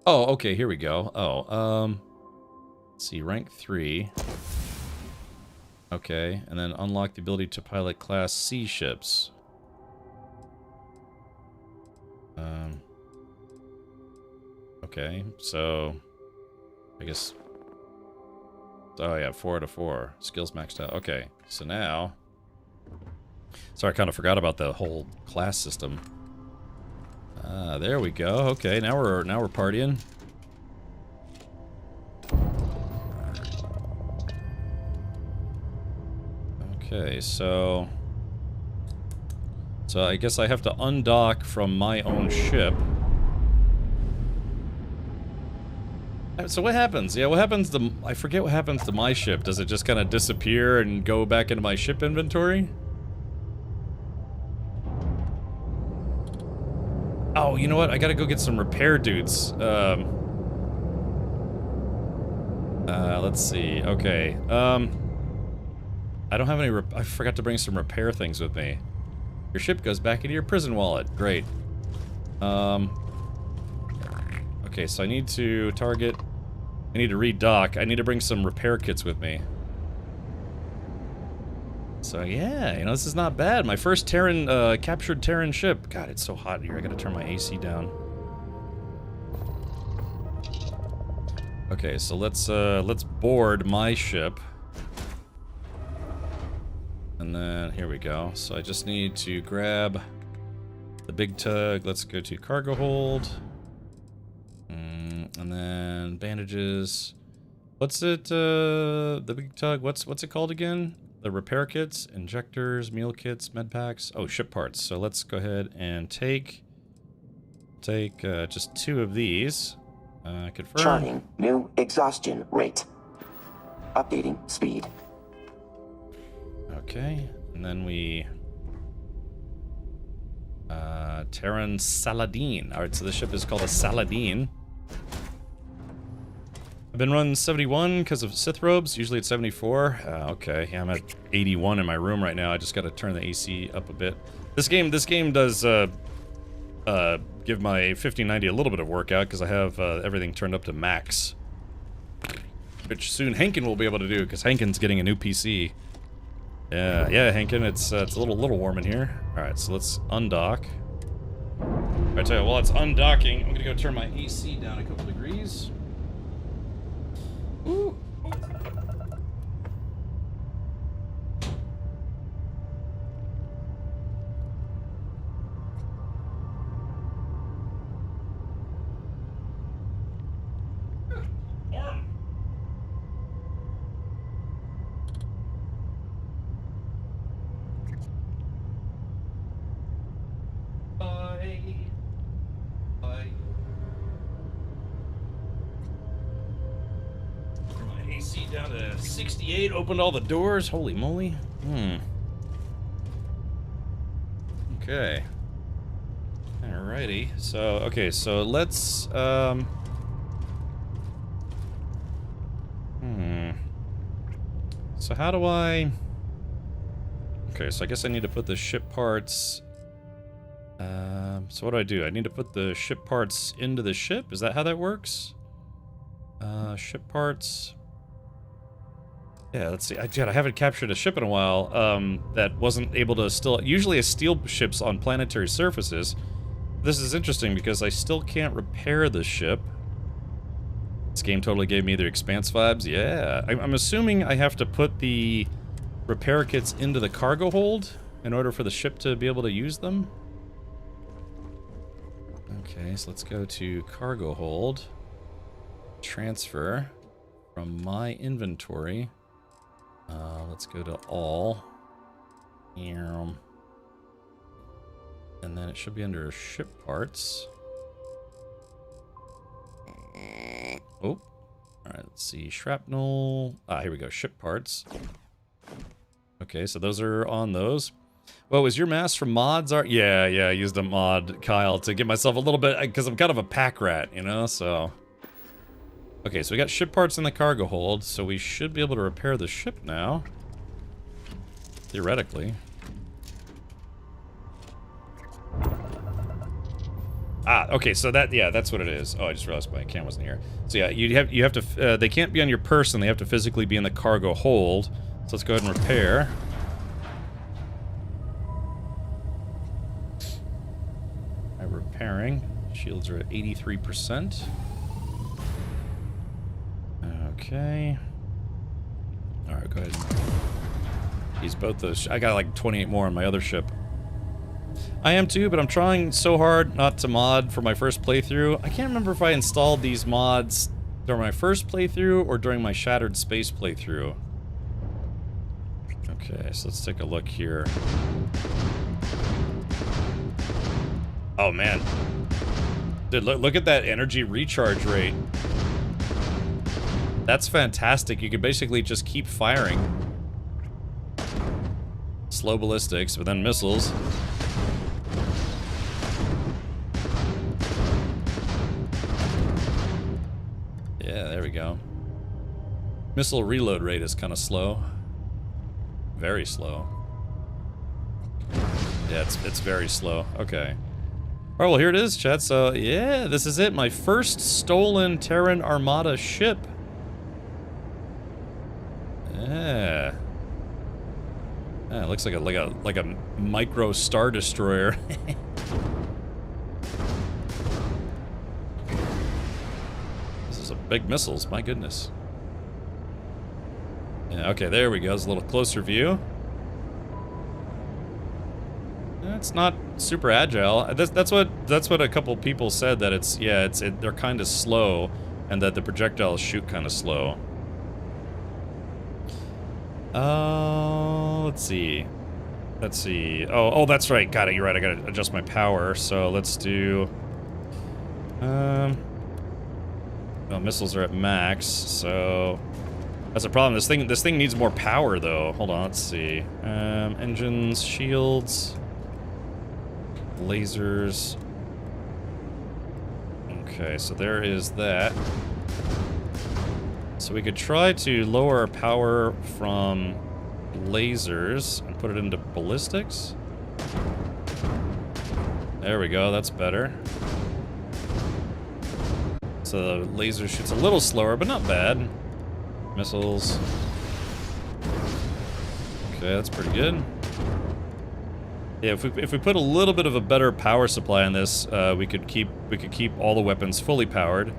okay, here we go. Oh, let's see, rank 3. Okay, and then unlock the ability to pilot Class C ships. Okay, so I guess. Oh yeah, 4 out of 4. Skills maxed out. Okay, so now. Sorry, I kind of forgot about the whole class system. There we go. Okay, now we're partying. Okay, so I guess I have to undock from my own ship. So what happens? Yeah, what happens to... I forget what happens to my ship. Does it just kind of disappear and go back into my ship inventory? Oh, you know what? I gotta go get some repair dudes. Let's see. Okay. I don't have any... I forgot to bring some repair things with me. Your ship goes back into your prison wallet. Great. Okay, so I need to target... I need to redock. I need to bring some repair kits with me. So yeah, you know, this is not bad. My first Terran, captured Terran ship. God, it's so hot here. I gotta turn my AC down. Okay, so let's board my ship. And then, here we go. So I just need to grab the big tug. Let's go to cargo hold. And then bandages. What's it, the big tug, what's it called again? The repair kits, injectors, meal kits, med packs. Oh, ship parts. So let's go ahead and take just 2 of these. Confirm. Charting new exhaustion rate. Updating speed. Okay, and then we... Terran Saladin. Alright, so the ship is called a Saladin. I've been running 71 because of Sith robes. Usually it's 74. Okay, yeah, I'm at 81 in my room right now. I just gotta turn the AC up a bit. This game does give my 1590 a little bit of workout because I have everything turned up to max. Which soon Hankin will be able to do because Hankin's getting a new PC. Yeah, Hankin, it's a little warm in here. Alright, so let's undock. I tell you, while it's undocking, I'm gonna go turn my AC down a couple degrees. Ooh. AC down to 68, opened all the doors. Holy moly. Okay. Alrighty. So, okay, so let's, So how do I... Okay, so I guess I need to put the ship parts... So what do? I need to put the ship parts into the ship? Is that how that works? Ship parts... Yeah, let's see. I haven't captured a ship in a while that wasn't able to still... Usually I steal ships on planetary surfaces. This is interesting because I still can't repair the ship. This game totally gave me the Expanse vibes. Yeah. I'm assuming I have to put the repair kits into the cargo hold in order for the ship to be able to use them. Okay, so let's go to cargo hold. Transfer from my inventory. Let's go to all. And then it should be under ship parts. Oh. Alright, let's see. Shrapnel. Here we go. Ship parts. Okay, so those are on those. Well, was your mask from mods? Yeah, I used a mod, Kyle, to get myself a little bit... Because I'm kind of a pack rat, you know, so... Okay, so we got ship parts in the cargo hold, so we should be able to repair the ship now. Theoretically. Okay, so that's what it is. Oh, I just realized my cam wasn't here. So yeah, you have to, they can't be on your person, they have to physically be in the cargo hold. So let's go ahead and repair. Alright, repairing. Shields are at 83%. Okay. Alright, go ahead. Use both those. I got like 28 more on my other ship. I am too, but I'm trying so hard not to mod for my first playthrough. I can't remember if I installed these mods during my first playthrough or during my Shattered Space playthrough. Okay, so let's take a look here. Oh man. Dude, look at that energy recharge rate. That's fantastic. You can basically just keep firing. Slow ballistics, but then missiles. Yeah, there we go. Missile reload rate is kind of slow. Very slow. Yeah, it's very slow. Okay. Alright, well here it is, chat. So, yeah, this is it. My first stolen Terran Armada ship. Yeah. Yeah, it looks like a micro Star Destroyer. This is a big missiles, my goodness. Yeah, okay, there we go. It's a little closer view. It's not super agile. That's what a couple people said, that they're kind of slow, and that the projectiles shoot kind of slow. Let's see. Oh, that's right. Got it. You're right. I gotta adjust my power. So let's do. Well, missiles are at max, so that's a problem. This thing needs more power, though. Hold on. Let's see. Engines, shields. Lasers. Okay, so there is that. So we could try to lower our power from lasers and put it into ballistics. There we go, that's better. So the laser shoots a little slower, but not bad. Missiles. Okay, that's pretty good. Yeah, if we put a little bit of a better power supply on this, we could keep all the weapons fully powered.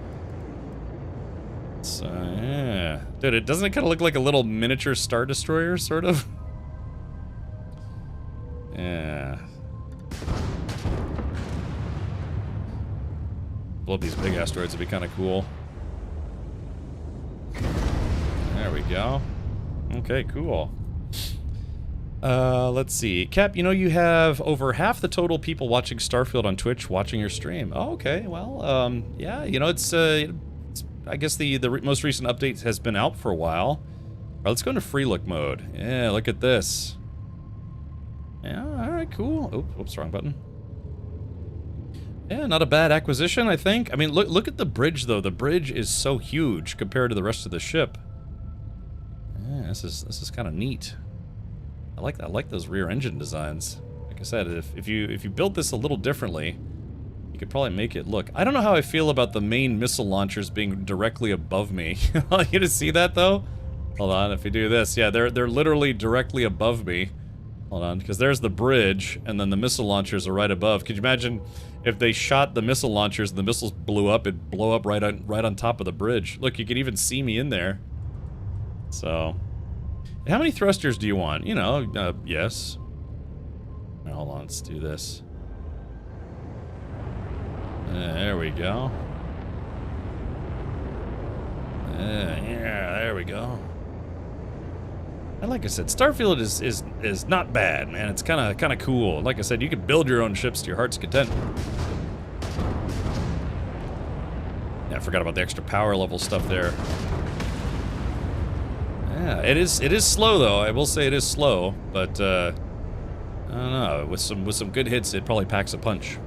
So yeah, dude, doesn't it kind of look like a little miniature Star Destroyer, sort of? Yeah. Blow up these big asteroids would be kind of cool. There we go. Okay, cool. Let's see. Cap, you know you have over half the total people watching Starfield on Twitch watching your stream. Oh, okay. Well, yeah, you know, it's I guess the most recent update has been out for a while. All right, let's go into free look mode. Yeah, look at this. Yeah, all right, cool. Oops, wrong button. Yeah, not a bad acquisition, I think. I mean, look at the bridge, though. The bridge is so huge compared to the rest of the ship. Yeah, this is kind of neat. I like those rear engine designs. Like I said, if you built this a little differently, you could probably make it look. I don't know how I feel about the main missile launchers being directly above me. You gonna see that though? Hold on, if you do this, yeah, they're literally directly above me. Hold on, because there's the bridge, and then the missile launchers are right above. Could you imagine if they shot the missile launchers and the missiles blew up? It'd blow up right on top of the bridge. Look, you could even see me in there. So. How many thrusters do you want? You know, yes. Now, hold on, let's do this. There we go. Yeah, there we go. And like I said, Starfield is not bad, man. It's kind of cool. Like I said, you can build your own ships to your heart's content. Yeah, I forgot about the extra power level stuff there. Yeah, it is slow though. I will say it is slow, but I don't know. With some good hits, it probably packs a punch.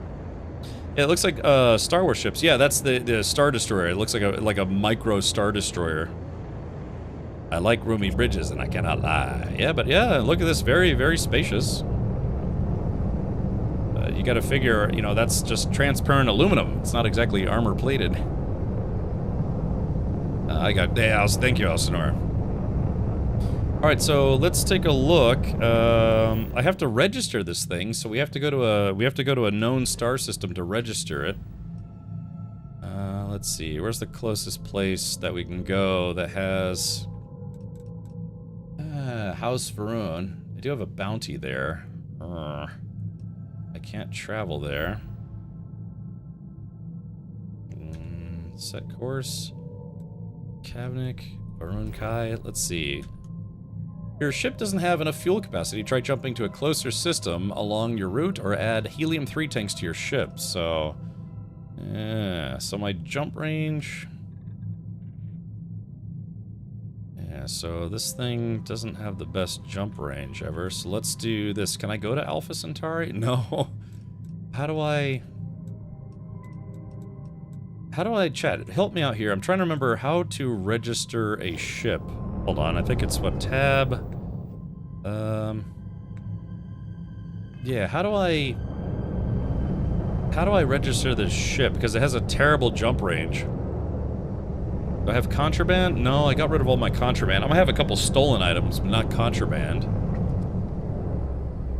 Yeah, it looks like Star Wars ships. Yeah, that's the Star Destroyer. It looks like a micro Star Destroyer. I like roomy bridges, and I cannot lie. Yeah, but yeah, look at this. Very, very spacious. You got to figure, you know, that's just transparent aluminum. It's not exactly armor plated. Thank you, Elsinore. Alright, so let's take a look. I have to register this thing, so we have to go to a known star system to register it. Let's see, where's the closest place that we can go that has House Varun. I do have a bounty there. I can't travel there. Set course. Kavnik, Varun Kai. Let's see. Your ship doesn't have enough fuel capacity. Try jumping to a closer system along your route or add helium-3 tanks to your ship. So, yeah, so my jump range... Yeah, so this thing doesn't have the best jump range ever. So let's do this. Can I go to Alpha Centauri? No. How do I... Chat, help me out here. I'm trying to remember how to register a ship. Hold on, I think it's what, tab? Yeah, how do I How do I register this ship? Because it has a terrible jump range. Do I have contraband? No, I got rid of all my contraband. I'm gonna have a couple stolen items, but not contraband.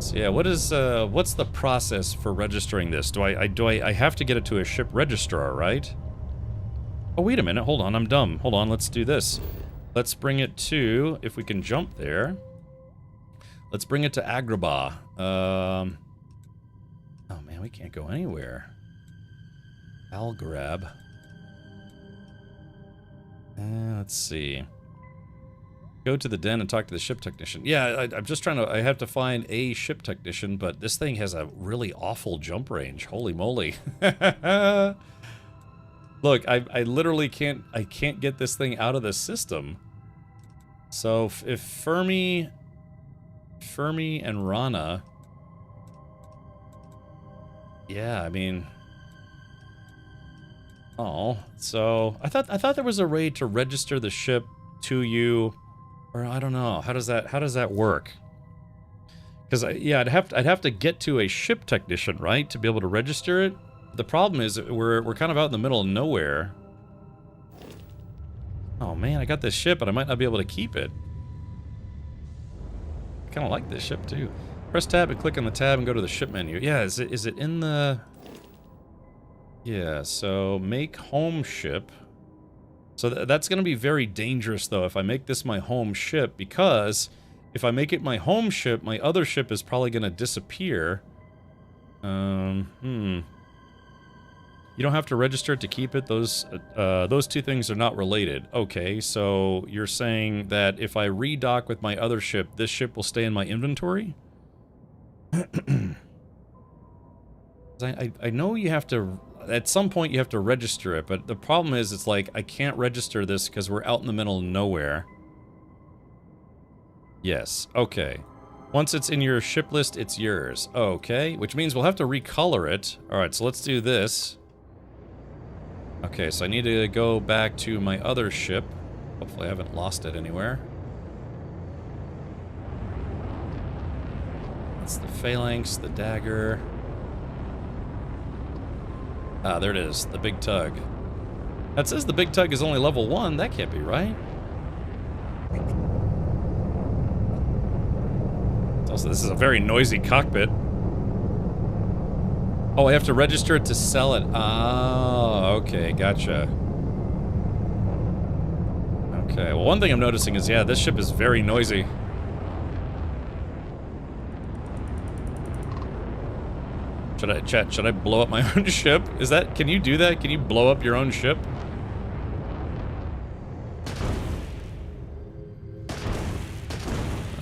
So yeah, what's the process for registering this? Do I have to get it to a ship registrar, right? Oh, wait a minute, hold on, I'm dumb. Hold on, let's do this. Let's bring it to, if we can jump there. Let's bring it to Agrabah. Oh man, we can't go anywhere. Algarab. Let's see. Go to the den and talk to the ship technician. Yeah, I'm just trying to, I have to find a ship technician, but this thing has a really awful jump range. Holy moly. Look, I literally can't get this thing out of the system. So if Fermi and Rana, yeah, I mean, oh, so I thought there was a way to register the ship to you, or I don't know. How does that work? Because yeah, I'd have to get to a ship technician, right, to be able to register it. The problem is we're kind of out in the middle of nowhere. Oh man, I got this ship, but I might not be able to keep it. I kind of like this ship too. Press tab and click on the tab and go to the ship menu. Yeah, is it in the? Yeah, so make home ship. So that's going to be very dangerous though if I make this my home ship, because if I make it my home ship, my other ship is probably going to disappear. You don't have to register it to keep it. Those two things are not related. Okay, so you're saying that if I redock with my other ship, this ship will stay in my inventory? I know you have to, at some point you have to register it, but the problem is it's like I can't register this because we're out in the middle of nowhere. Yes, okay. Once it's in your ship list, it's yours. Okay, which means we'll have to recolor it. Alright, so let's do this. Okay, so I need to go back to my other ship. Hopefully I haven't lost it anywhere. That's the phalanx, the dagger. Ah, there it is, the big tug. That says the big tug is only level 1. That can't be right. Also, this is a very noisy cockpit. Oh, I have to register it to sell it. Ah, okay, gotcha. Okay, well, one thing I'm noticing is, yeah, this ship is very noisy. Should I blow up my own ship? Is that, can you do that? Can you blow up your own ship?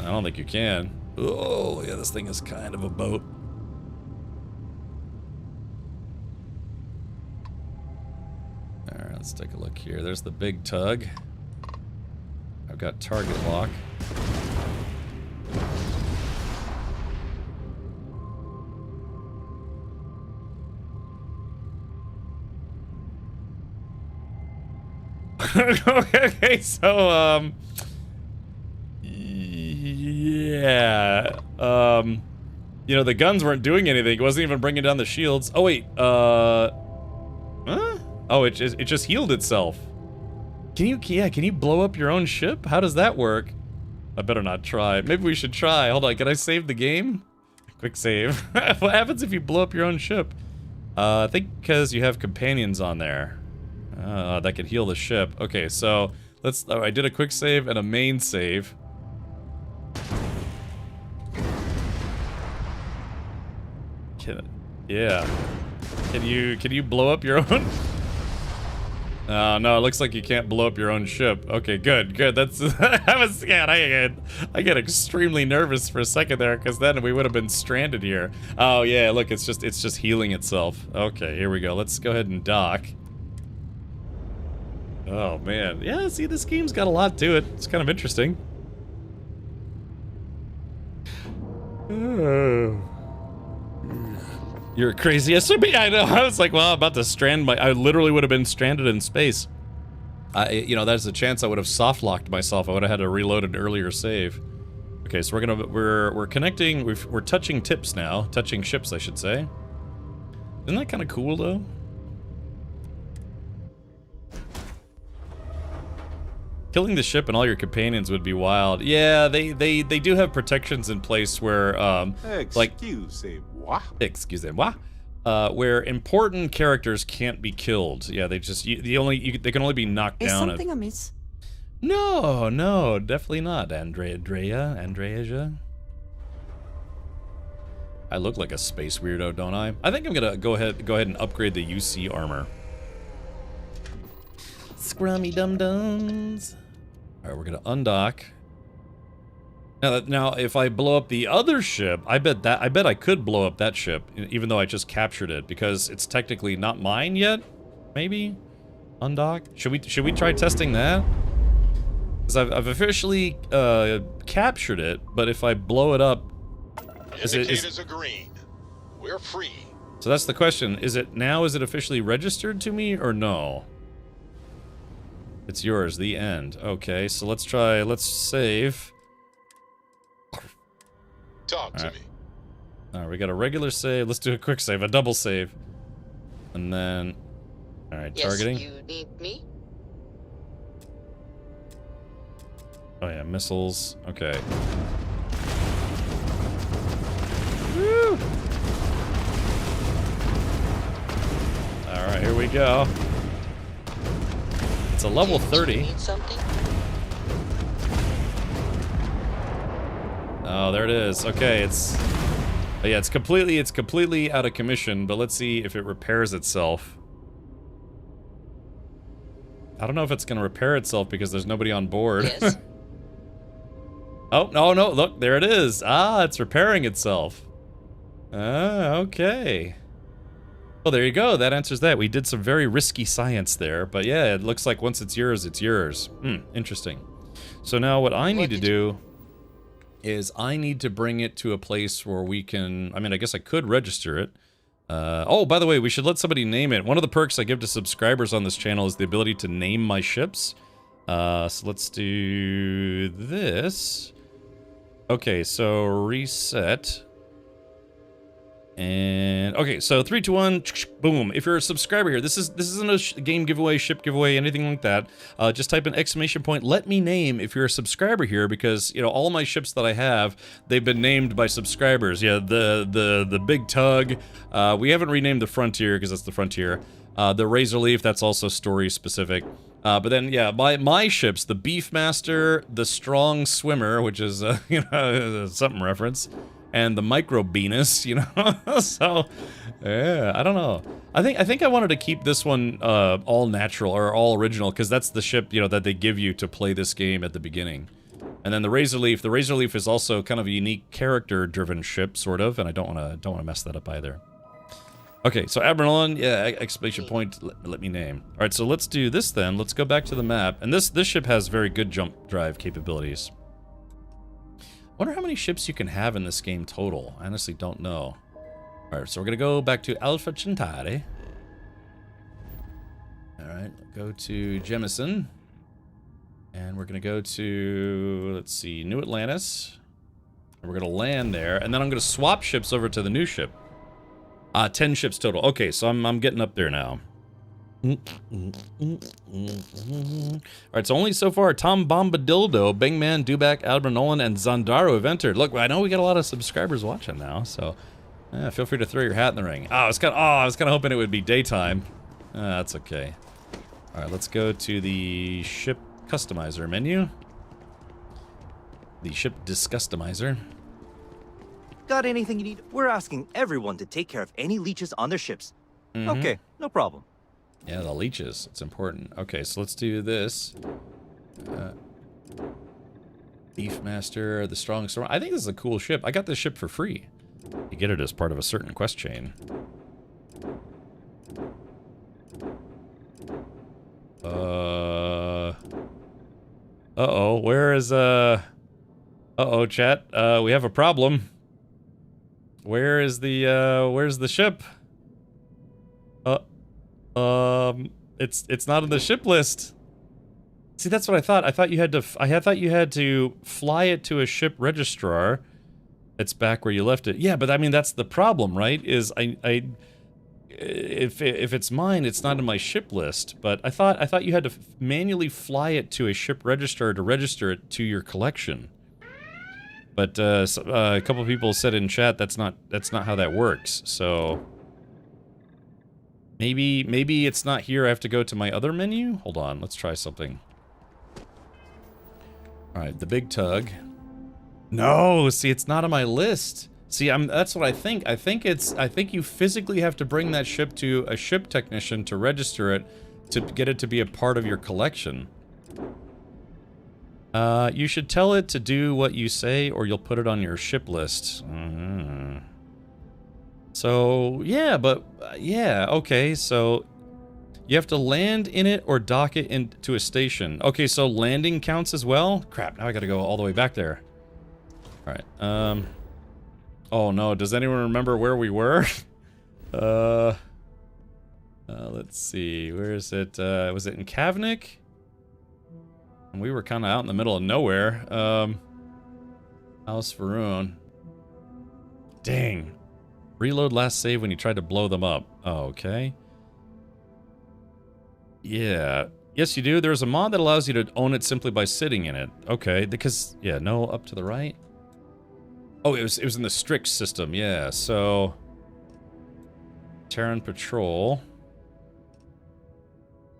I don't think you can. Oh, yeah, this thing is kind of a boat. Alright, let's take a look here. There's the big tug. I've got target lock. Okay, so, yeah, you know, the guns weren't doing anything. It wasn't even bringing down the shields. Oh, wait, huh? Oh, it just healed itself. Can you blow up your own ship? How does that work? I better not try. Maybe we should try. Hold on, can I save the game? Quick save. What happens if you blow up your own ship? I think because you have companions on there. That could heal the ship. Okay, so let's. Oh, I did a quick save and a main save. Yeah. Can you blow up your own? No, it looks like you can't blow up your own ship. Okay, good. That's. I was scared. I get extremely nervous for a second there, because then we would have been stranded here. Oh yeah, look, it's just healing itself. Okay, here we go. Let's go ahead and dock. Oh man, yeah. See, this game's got a lot to it. It's kind of interesting. You're crazy SOB. I know. I was like, well, I'm about to strand I literally would have been stranded in space. You know, there's a chance I would have soft locked myself. I would have had to reload an earlier save. Okay, so we're connecting. We're touching tips now. Touching ships, I should say. Isn't that kind of cool, though? Killing the ship and all your companions would be wild. Yeah, they do have protections in place where, Excusez-moi. Excusez-moi. Where important characters can't be killed. Yeah, they just they can only be knocked down. Is something amiss? No, definitely not, Andrea. I look like a space weirdo, don't I? I think I'm gonna go ahead and upgrade the UC armor. Scrummy dum-dums. All right, we're gonna undock. Now, if I blow up the other ship, I bet I could blow up that ship, even though I just captured it, because it's technically not mine yet. Maybe undock. Should we try testing that? Because I've officially captured it, but if I blow it up, Indicators are green. We're free. So that's the question. Is it officially registered to me or no? It's yours, the end. Okay, so let's save. Talk to me. Alright, we got a regular save. Let's do a quick save, a double save. And then... Alright, targeting. Yes, you need me? Oh yeah, missiles. Okay. Woo! Alright, here we go. It's a level 30. Need something? Oh, there it is. Okay, it's completely out of commission, but let's see if it repairs itself. I don't know if it's gonna repair itself because there's nobody on board. Yes. Oh, no, look, there it is. Ah, it's repairing itself. Ah, okay. Well, there you go. That answers that. We did some very risky science there, but yeah, it looks like once it's yours, it's yours. Interesting. So now what I need to do is I need to bring it to a place where we can... I mean, I guess I could register it. Oh, by the way, we should let somebody name it. One of the perks I give to subscribers on this channel is the ability to name my ships. So let's do this. Okay, so reset. And okay, so 3, 2, 1, boom. If you're a subscriber here, this isn't a game giveaway, ship giveaway, anything like that. Just type an exclamation point, let me name if you're a subscriber here, because you know all my ships that I have, they've been named by subscribers. Yeah, the Big Tug. We haven't renamed the Frontier because that's the Frontier. The Razor Leaf, that's also story specific. But then, yeah, my ships, the Beefmaster, the Strong Swimmer, which is, you know, something reference, and the Micro Venus, you know, so, yeah, I don't know. I think I wanted to keep this one all natural, or all original, because that's the ship, you know, that they give you to play this game at the beginning. And then the Razor Leaf is also kind of a unique character-driven ship, sort of, and I don't want to mess that up either. Okay, so Admiral Nolan, yeah, exclamation point, let me name. All right, so let's do this then. Let's go back to the map. And this ship has very good jump drive capabilities. Wonder how many ships you can have in this game total. I honestly don't know. All right, so we're going to go back to Alpha Centauri. All right, go to Jemison. And we're going to go to, let's see, New Atlantis. And we're going to land there. And then I'm going to swap ships over to the new ship. 10 ships total. Okay, so I'm getting up there now. All right, so only so far Tom Bombadildo, Bangman, Dubak, Albert Nolan, and Zandaro have entered. Look, I know we got a lot of subscribers watching now, so feel free to throw your hat in the ring. I was kind of hoping it would be daytime. That's okay. All right, let's go to the ship customizer menu. The ship discustomizer. Got anything you need? We're asking everyone to take care of any leeches on their ships. Mm-hmm. Okay, no problem. Yeah, the leeches. It's important. Okay, so let's do this. Beefmaster, the Strong Storm. I think this is a cool ship. I got this ship for free. You get it as part of a certain quest chain. Uh-oh, where is, uh-oh, chat. We have a problem. Where's the ship? It's not on the ship list. See, that's what I thought. I thought you had to fly it to a ship registrar. It's back where you left it. Yeah, but I mean that's the problem, right? Is if it's mine, it's not in my ship list. But I thought you had to manually fly it to a ship registrar to register it to your collection. But a couple of people said in chat that's not how that works. So maybe it's not here. I have to go to my other menu. Hold on, let's try something. All right, the big tug. No, see, it's not on my list. See, that's what I think. I think you physically have to bring that ship to a ship technician to register it, to get it to be a part of your collection. You should tell it to do what you say, or you'll put it on your ship list. So, yeah, but, yeah, okay, so you have to land in it or dock it into a station. Okay, so landing counts as well? Crap, now I gotta go all the way back there. Alright, oh no, does anyone remember where we were? Let's see, where is it? Was it in Kavnik? And we were kind of out in the middle of nowhere. House Varun. Dang. Reload last save when you tried to blow them up. Oh, okay. Yeah. Yes, you do. There's a mod that allows you to own it simply by sitting in it. Okay, because, yeah, no, up to the right. Oh, it was in the strict system, yeah, so... Terran Patrol.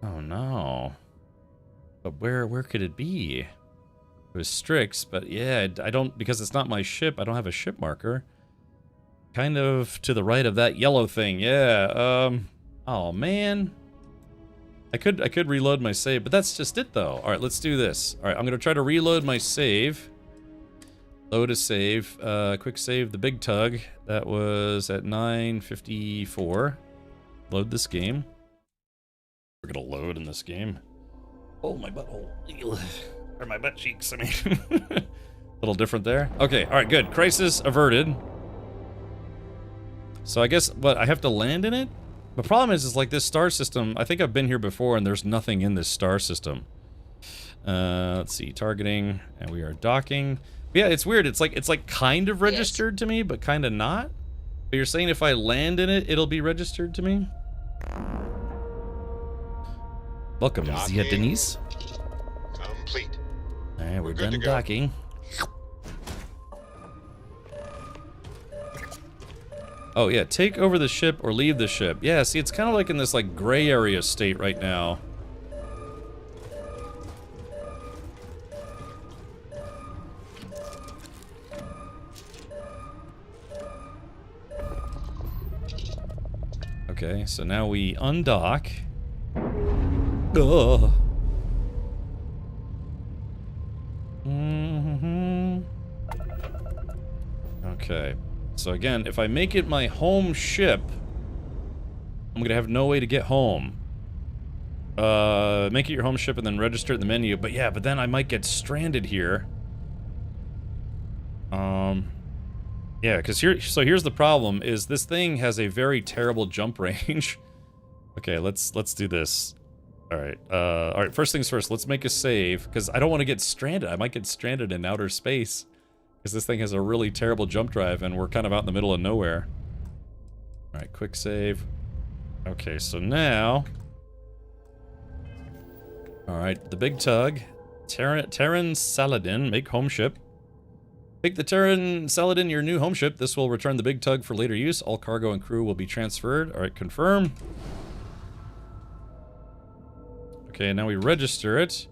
Oh, no. But where could it be? It was Strix, but yeah, I don't, because it's not my ship, I don't have a ship marker. Kind of to the right of that yellow thing, yeah, oh man. I could reload my save, but that's just it though. Alright, let's do this. Alright, I'm gonna try to reload my save. Load a save, quick save the big tug. That was at 9:54. Load this game. We're gonna load in this game. Oh, my butthole. Or my butt cheeks, I mean. A little different there. Okay, alright, good. Crisis averted. So I guess, what, I have to land in it? The problem is like this star system, I think I've been here before and there's nothing in this star system. Let's see, targeting, and we are docking. But yeah, it's weird. It's like kind of registered to me, but kind of not. But you're saying if I land in it, it'll be registered to me? Welcome, Zia Denise. Complete. Alright, we're done docking. Oh yeah, take over the ship or leave the ship. Yeah, see, it's kind of like in this like gray area state right now. Okay, so now we undock. Ugh. Okay. So again, if I make it my home ship, I'm gonna have no way to get home. Make it your home ship and then register it in the menu. But yeah, but then I might get stranded here. Yeah, because here's the problem, is this thing has a very terrible jump range. Okay, let's do this. Alright, first things first, let's make a save, because I don't want to get stranded. I might get stranded in outer space. Because this thing has a really terrible jump drive, and we're kind of out in the middle of nowhere. Alright, quick save. Okay, so now... Alright, the big tug. Terran Saladin, make home ship. Make the Terran Saladin your new home ship. This will return the big tug for later use. All cargo and crew will be transferred. Alright, confirm. Okay, now we register it.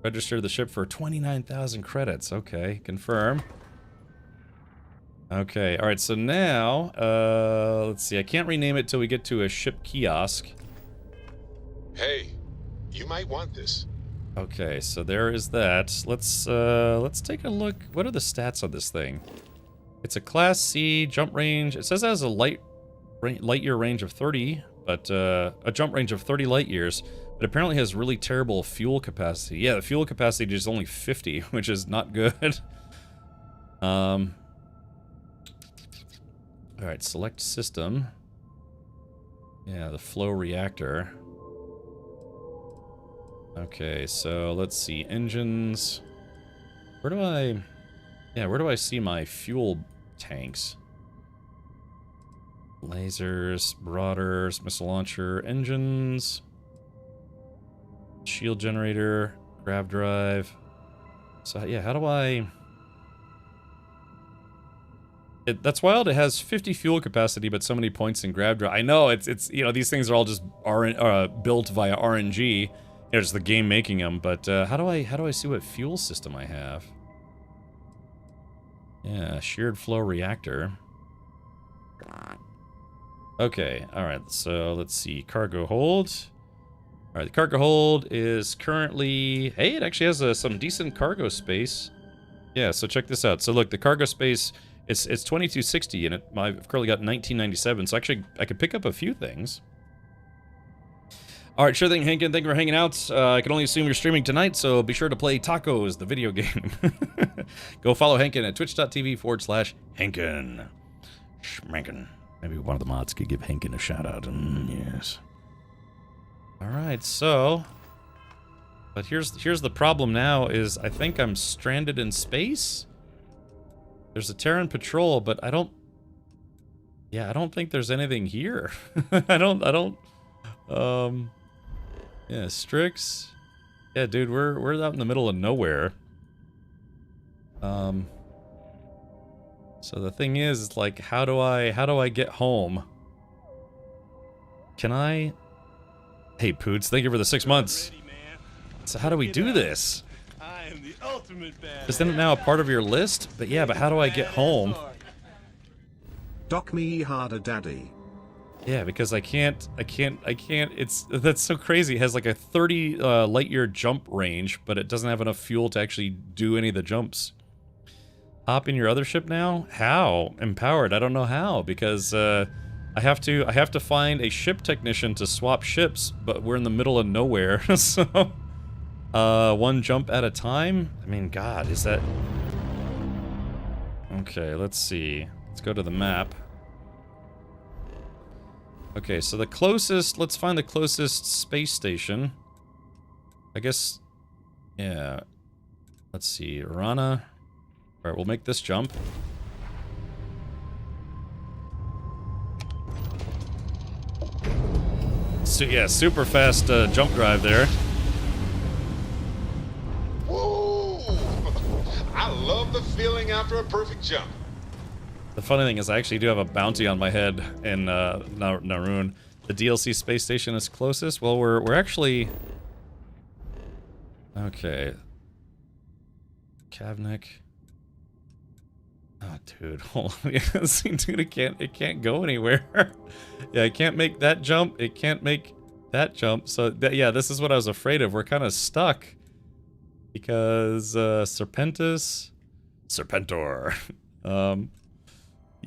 Register the ship for 29,000 credits. Okay, confirm. Okay, alright, so now, let's see, I can't rename it till we get to a ship kiosk. Hey, you might want this. Okay, so there is that. Let's take a look. What are the stats on this thing? It's a Class C jump range. It says it has a light year range of 30, but a jump range of 30 light years. But apparently has really terrible fuel capacity. Yeah, the fuel capacity is only 50, which is not good. Alright, select system. Yeah, the flow reactor. Okay, so let's see, engines. Where do I see my fuel tanks? Lasers, marauders, missile launcher, engines, shield generator, grav drive. So yeah, how do I... that's wild. It has 50 fuel capacity, but so many points in grav drive. I know it's you know, these things are all just built via RNG. You know, just the game making them. But how do I see what fuel system I have? Yeah, sheared flow reactor. Okay, all right. So let's see, cargo hold. All right, the cargo hold is currently... Hey, it actually has some decent cargo space. Yeah, so check this out. So look, the cargo space, it's 2260, and I've currently got 1997, so actually I could pick up a few things. All right, sure thing, Hankin. Thank you for hanging out. I can only assume you're streaming tonight, so be sure to play Tacos, the video game. Go follow Hankin at twitch.tv/Hankin. Schmankin. Maybe one of the mods could give Hankin a shout out. Yes. All right, so... But here's the problem now is I think I'm stranded in space? There's a Terran patrol, but I don't... Yeah, I don't think there's anything here. I don't... Yeah, Strix. Yeah, dude, we're out in the middle of nowhere. So the thing is, like, how do I get home? Can I... Hey, Poots, thank you for the 6 months. So how do we do this? I am the ultimate badass. Isn't it now a part of your list? But yeah, but how do I get home? Dock me harder, daddy. Yeah, because I can't, that's so crazy. It has like a 30 light year jump range, but it doesn't have enough fuel to actually do any of the jumps. Hop in your other ship now? How? Empowered, I don't know how, because I have to find a ship technician to swap ships, but we're in the middle of nowhere, so one jump at a time? I mean, God, is that... Okay, let's see. Let's go to the map. Okay, so the closest, let's find the closest space station. I guess, yeah. Let's see, Rana. Alright, we'll make this jump. So yeah, super fast jump drive there. Woo! I love the feeling after a perfect jump. The funny thing is I actually do have a bounty on my head in Naroon. The DLC space station is closest. Well, we're actually... Okay. Kavnik. Oh, dude, hold on. See, dude, it can't go anywhere. Yeah, it can't make that jump. It can't make that jump. So, yeah, this is what I was afraid of. We're kind of stuck. Because, Serpentor.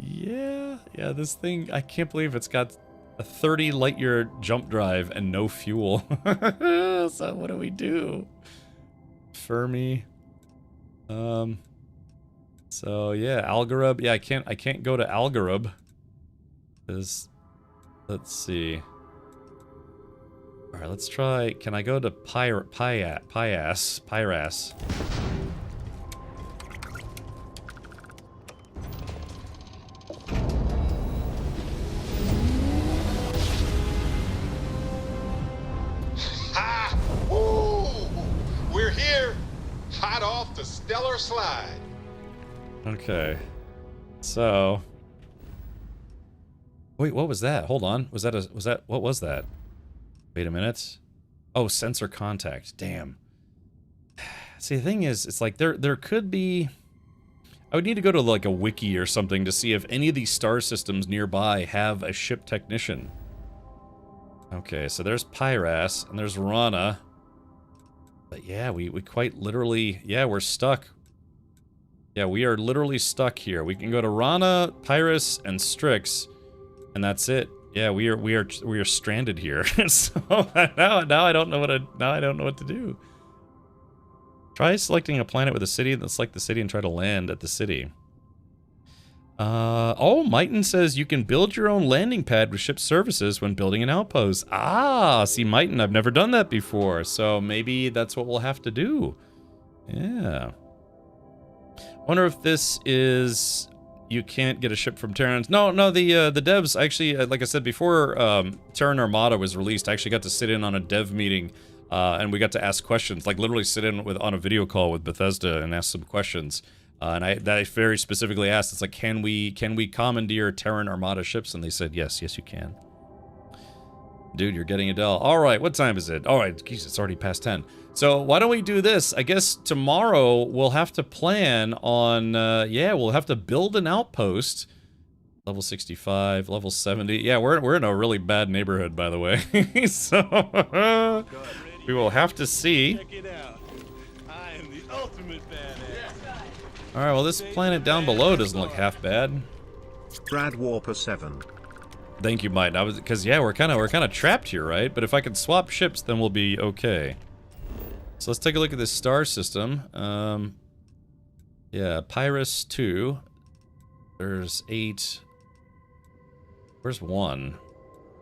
Yeah, this thing, I can't believe it's got a 30 light year jump drive and no fuel. So what do we do? Fermi. So yeah, Algarub. Yeah, I can't go to Algarub. Let's see. Alright, let's try. Can I go to Pyras? We're here, hot off the stellar slide. Okay, so wait, what was that? Hold on, what was that? Wait a minute. Oh, sensor contact. Damn. See, the thing is, it's like there could be. I would need to go to like a wiki or something to see if any of these star systems nearby have a ship technician. Okay, so there's Pyras and there's Rana. But yeah, we quite literally, yeah, we're stuck. Yeah, we are literally stuck here. We can go to Rana, Pyrus, and Strix, and that's it. Yeah, we are stranded here. So now I don't know what to do. Try selecting a planet with a city, then select the city and try to land at the city. Oh, Mighton says you can build your own landing pad with ship services when building an outpost. Ah, see, Mighton, I've never done that before, so maybe that's what we'll have to do. Yeah. Wonder if this is... you can't get a ship from Terrans. No, the devs actually, like I said before, Terran Armada was released. I actually got to sit in on a dev meeting, and we got to ask questions. Like literally sit in on a video call with Bethesda and ask some questions. And I very specifically asked, it's like, can we commandeer Terran Armada ships? And they said yes, you can. Dude, you're getting Adele. All right, what time is it? All right, geez, it's already past 10. So why don't we do this? I guess tomorrow we'll have to plan on, yeah, we'll have to build an outpost. Level 65, level 70. Yeah, we're in a really bad neighborhood, by the way. So we will have to see. Check it out. I am the ultimate badass. All right, well, this planet down below doesn't look half bad. Brad Warper 7. Thank you, Mike. Because yeah, we're kind of trapped here, right? But if I can swap ships, then we'll be okay. So let's take a look at this star system. Yeah, Pyrus 2. There's 8. Where's 1?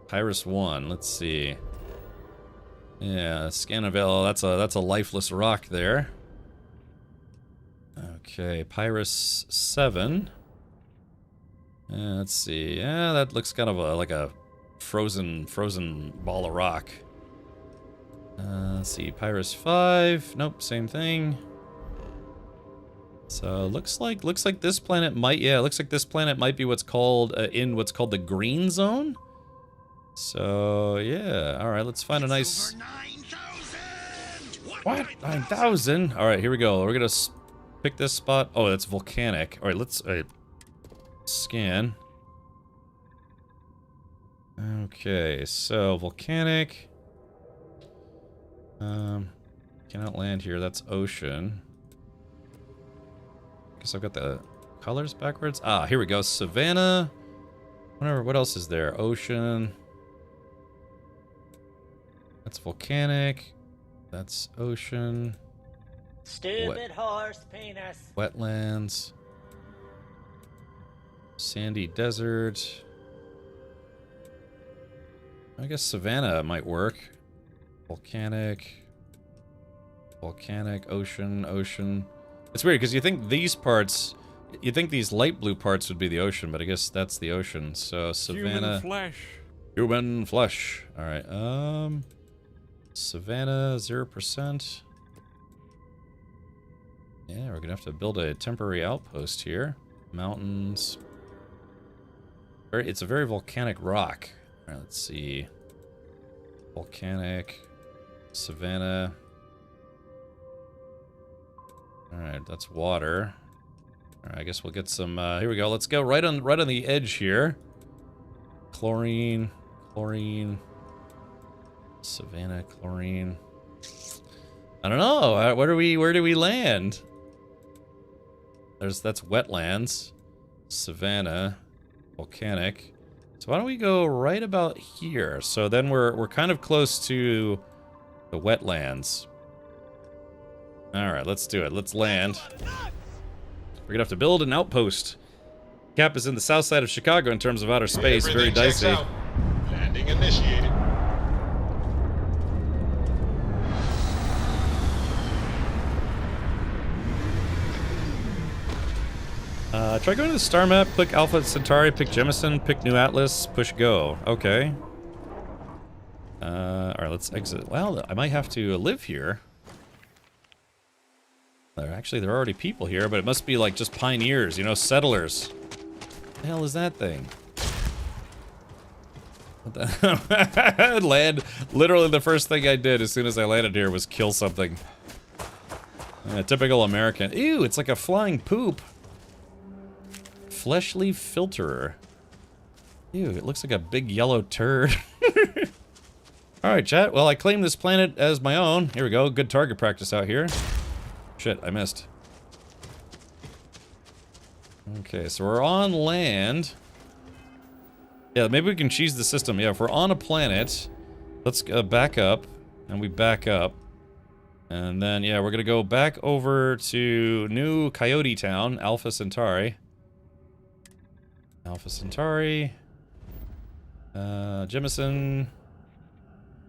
Pyrus 1. Let's see. Yeah, Scanavale. That's a lifeless rock there. Okay, Pyrus 7. Let's see. Yeah, that looks kind of like a frozen ball of rock. Let's see. Pyrus 5. Nope, same thing. So looks like this planet might looks like this planet might be what's called in what's called the green zone. So yeah. All right, let's find a nice. What? 9,000? All right, here we go. We're gonna pick this spot. Oh, that's volcanic. All right, let's. Scan. Okay, so volcanic. Cannot land here. That's ocean. Guess I've got the colors backwards. Ah, here we go. Savannah. Whatever. What else is there? Ocean. That's volcanic. That's ocean. Stupid horse penis. Wetlands. Sandy desert. I guess Savannah might work. Volcanic. Volcanic, ocean. It's weird because you think these parts, you think these light blue parts would be the ocean, but I guess that's the ocean. So Savannah. Human flesh. Human flesh. All right. Savannah 0%. Yeah, we're gonna have to build a temporary outpost here. Mountains. It's a very volcanic rock. All right, let's see. Volcanic. Savannah. Alright, that's water. Alright, I guess we'll get some, here we go. Let's go right on the edge here. Chlorine. Savannah, chlorine. I don't know. Where do we land? That's wetlands. Savannah. Volcanic. So why don't we go right about here? So then we're kind of close to the wetlands. Alright, let's do it. Let's land. We're gonna have to build an outpost. Cap is in the south side of Chicago in terms of outer space. Very dicey. Landing initiated. Try going to the star map, click Alpha Centauri, pick Jemison, pick New Atlas, push go. Okay. Alright, let's exit. Well, I might have to live here. There are already people here, but it must be like just pioneers, you know, settlers. What the hell is that thing? What the land. Literally the first thing I did as soon as I landed here was kill something. Typical American. Ew, it's like a flying poop. Fleshleaf filterer. Ew, it looks like a big yellow turd. Alright, chat. Well, I claim this planet as my own. Here we go. Good target practice out here. Shit, I missed. Okay, so we're on land. Yeah, maybe we can cheese the system. Yeah, if we're on a planet, let's back up. And we back up. And then, yeah, we're gonna go back over to New Coyote Town, Alpha Centauri. Alpha Centauri. Jemison.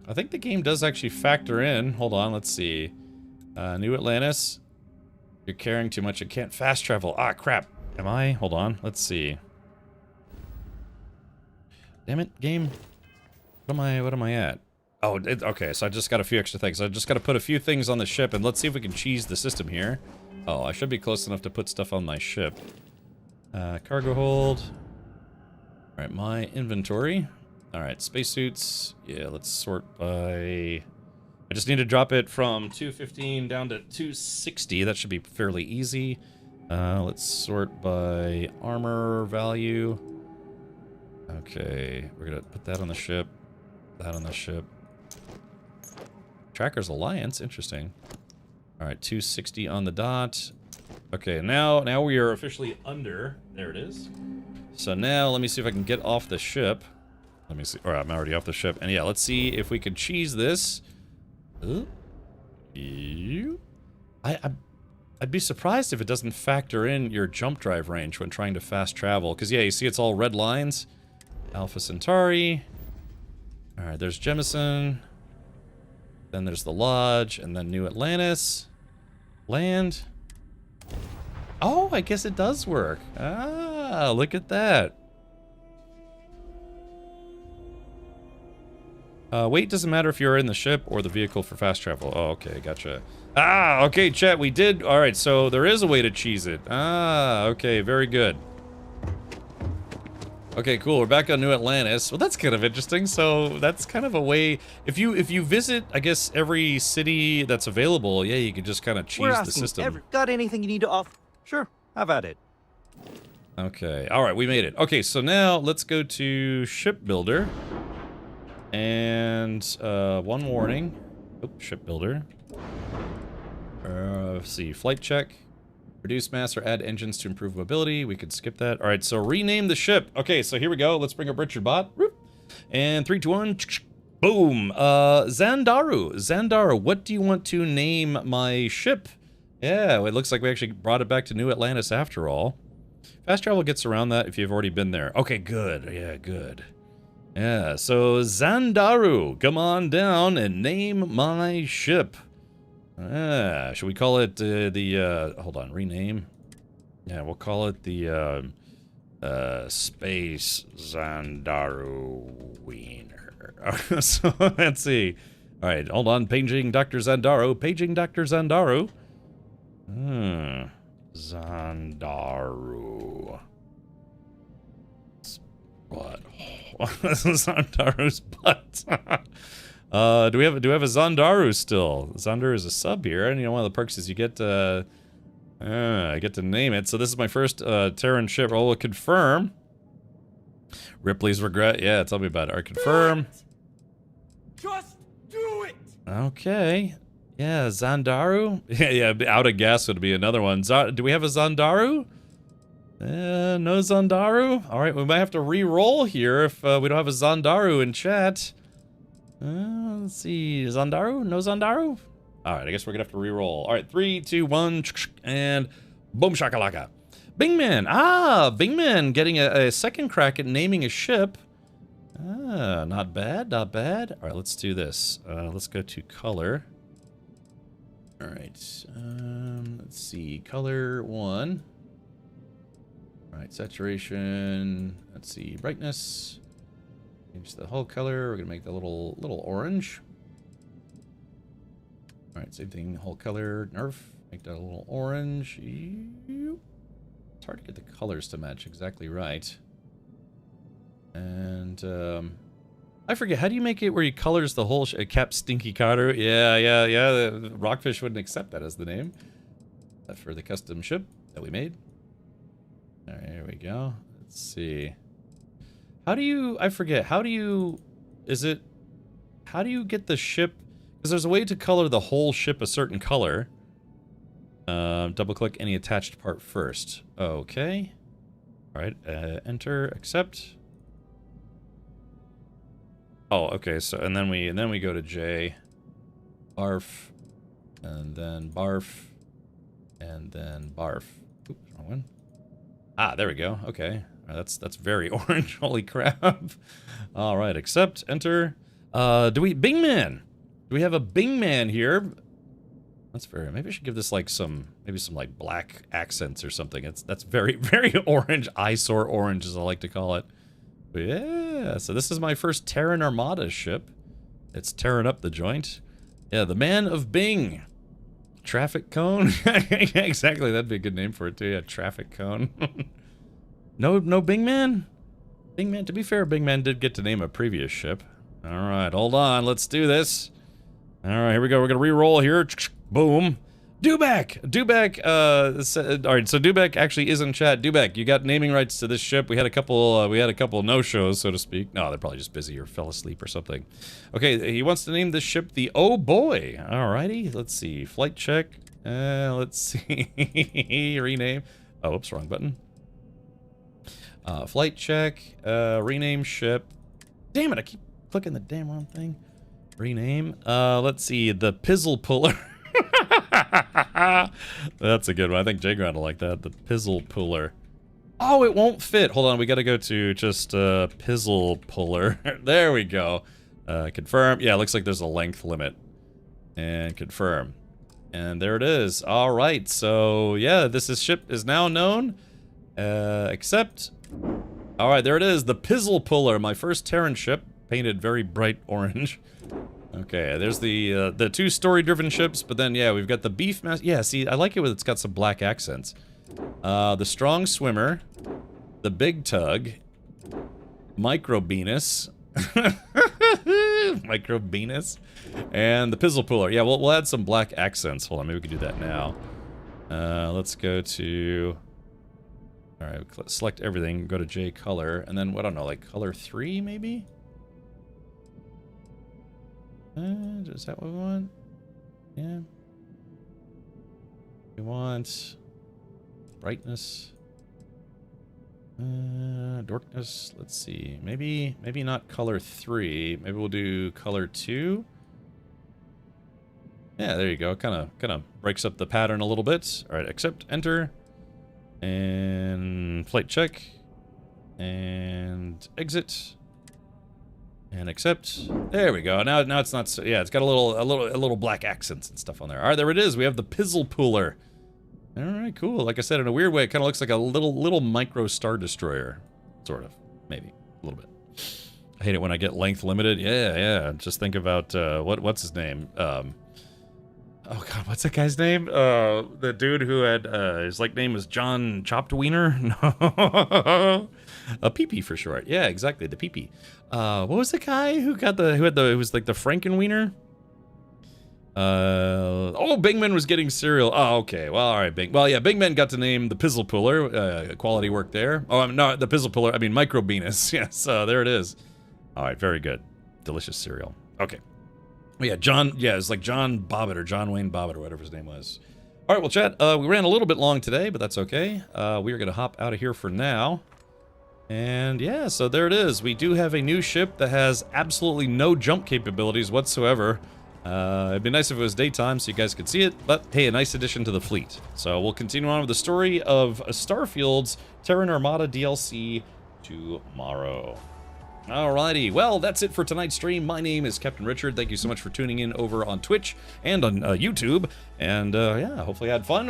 I think the game does actually factor in. Hold on, let's see. New Atlantis. You're carrying too much. It can't fast travel. Ah, crap. Am I? Hold on. Let's see. Damn it, game. What am I at? Oh, okay, so I just got a few extra things. I just got to put a few things on the ship, and let's see if we can cheese the system here. Oh, I should be close enough to put stuff on my ship. Cargo hold. Alright, my inventory. Alright, spacesuits. Yeah, let's sort by... I just need to drop it from 215 down to 260. That should be fairly easy. Let's sort by armor value. Okay, we're gonna put that on the ship. That on the ship. Trackers Alliance, interesting. Alright, 260 on the dot. Okay, now we are officially under. There it is. So now, let me see if I can get off the ship. Let me see. Alright, I'm already off the ship. And yeah, let's see if we can cheese this. I'd be surprised if it doesn't factor in your jump drive range when trying to fast travel. Because yeah, you see it's all red lines. Alpha Centauri. Alright, there's Jemison. Then there's the Lodge. And then New Atlantis. Land. Oh, I guess it does work. Ah, look at that. Weight doesn't matter if you're in the ship or the vehicle for fast travel. Oh, okay, gotcha. Ah, okay, chat, we did. Alright, so there is a way to cheese it. Ah, okay, very good. Okay, cool. We're back on New Atlantis. Well, that's kind of interesting. So that's kind of a way. If you visit, I guess, every city that's available, yeah, you can just kind of cheese the system. Got anything you need to offer? Sure, have at it. Okay. All right, we made it. Okay, so now let's go to Shipbuilder. And one warning. Oh, Shipbuilder. Let's see. Flight check. Reduce mass or add engines to improve mobility. We could skip that. All right, so rename the ship. Okay, so here we go. Let's bring up Richard Bot. And 3, 2, 1. Boom. Zandaru. Zandaru, what do you want to name my ship? Yeah, it looks like we actually brought it back to New Atlantis after all. Fast travel gets around that if you've already been there. Okay, good. Yeah, good. Yeah, so Zandaru, come on down and name my ship. Should we call it hold on, rename? Yeah, we'll call it the Space Zandaru Wiener. So let's see. All right, hold on, paging Dr. Zandaru, paging Dr. Zandaru. Zandaru. What? Zandaru's butt. Do we have a Zandaru still? Zandaru is a sub here, and you know one of the perks is you get I get to name it. So this is my first Terran ship. Oh, we'll confirm. Ripley's regret. Yeah, tell me about it. Or confirm. Just do it. Okay. Yeah, Zandaru. Yeah, out of gas would be another one. Do we have a Zandaru? No Zandaru? Alright, we might have to re-roll here if we don't have a Zandaru in chat. Let's see. Zandaru? No Zandaru? Alright, I guess we're gonna have to re-roll. Alright, 3, 2, 1, and boom shakalaka. Bingman! Ah, Bingman getting a second crack at naming a ship. Ah, not bad, not bad. Alright, let's do this. Let's go to color. Alright, let's see. Color 1. Alright, saturation. Let's see, brightness. Change the whole color. We're gonna make the little orange. Alright, same thing, whole color, nerf. Make that a little orange. It's hard to get the colors to match exactly right. And I forget, how do you make it where he colors the whole Cap Stinky Carter? Yeah. The Rockfish wouldn't accept that as the name. For the custom ship that we made. Alright, here we go. Let's see. How do you... I forget. How do you... Is it... How do you get the ship... Because there's a way to color the whole ship a certain color. Double-click any attached part first. Okay. Alright, enter, accept. Oh, okay, so... And then we go to J. Barf. And then barf. And then barf. Oops, wrong one. Ah, there we go. Okay. That's very orange. Holy crap. All right, accept, enter. Bingman. Do we have a Bingman here? That's very. Maybe I should give this like maybe some like black accents or something. That's very very orange, eyesore orange as I like to call it. But yeah, so this is my first Terran Armada ship. It's tearing up the joint. Yeah, the Man of Bing. Traffic Cone. Exactly, that'd be a good name for it too. Yeah, Traffic Cone. No Bing Man. Bing Man. To be fair, Bing Man did get to name a previous ship. All right, hold on. Let's do this. All right, here we go. We're gonna re-roll here. Boom. Dubak! Dubak, alright, so Dubak actually is in chat. Dubak, you got naming rights to this ship. We had a couple no-shows, so to speak. No, they're probably just busy or fell asleep or something. Okay, he wants to name this ship the Oh Boy. Alrighty, let's see. Flight check. Let's see. Rename. Oh, oops, wrong button. Flight check. Rename ship. Damn it, I keep clicking the damn wrong thing. Rename. Let's see. The Pizzle Puller. That's a good one. I think Jagron will like that. The Pizzle Puller. Oh, it won't fit. Hold on, we gotta go to just Pizzle Puller. There we go. Confirm. Yeah, it looks like there's a length limit. And confirm. And there it is. All right, so yeah, ship is now known. Accept. All right, there it is. The Pizzle Puller, my first Terran ship, painted very bright orange. Okay, there's the two story-driven ships, but then, yeah, we've got the Beef Master. Yeah, see, I like it when it's got some black accents. The Strong Swimmer, the Big Tug, Micro Venus, Micro Venus, and the Pizzle Puller. Yeah, we'll add some black accents. Hold on, maybe we can do that now. Let's go to... Alright, select everything, go to J color, and then, I don't know, like color 3, maybe? Is that what we want? Yeah. We want brightness. Darkness. Let's see. Maybe not color 3. Maybe we'll do color 2. Yeah, there you go. Kind of breaks up the pattern a little bit. All right, accept, enter, and flight check, and exit. And accept. There we go. Now it's not so, yeah, it's got a little black accents and stuff on there. All right, there it is. We have the Pizzle Puller. All right, cool. Like I said, in a weird way, it kind of looks like a little micro Star Destroyer, sort of, maybe a little bit. I hate it when I get length limited. Yeah. Just think about what's his name? Oh God, what's that guy's name? The dude who had his name was John Chopped Wiener. No. A Pee-Pee for short. Yeah, exactly. The Pee-Pee. What was the guy who was like the Frankenwiener? Oh, Bingman was getting cereal. Oh, okay. Well, all right, Bingman got to name the Pizzle Puller. Quality work there. Oh, no, the Pizzle Puller. I mean, Micro Venus. Yes, there it is. All right, very good. Delicious cereal. Okay. Yeah, John. Yeah, it's like John Bobbitt or John Wayne Bobbitt or whatever his name was. All right, well, chat. We ran a little bit long today, but that's okay. We are gonna hop out of here for now. And yeah, so there it is. We do have a new ship that has absolutely no jump capabilities whatsoever. It'd be nice if it was daytime so you guys could see it, but hey, a nice addition to the fleet. So we'll continue on with the story of Starfield's Terran Armada DLC tomorrow. Alrighty, well, that's it for tonight's stream. My name is Captain Richard. Thank you so much for tuning in over on Twitch and on YouTube. And yeah, hopefully you had fun.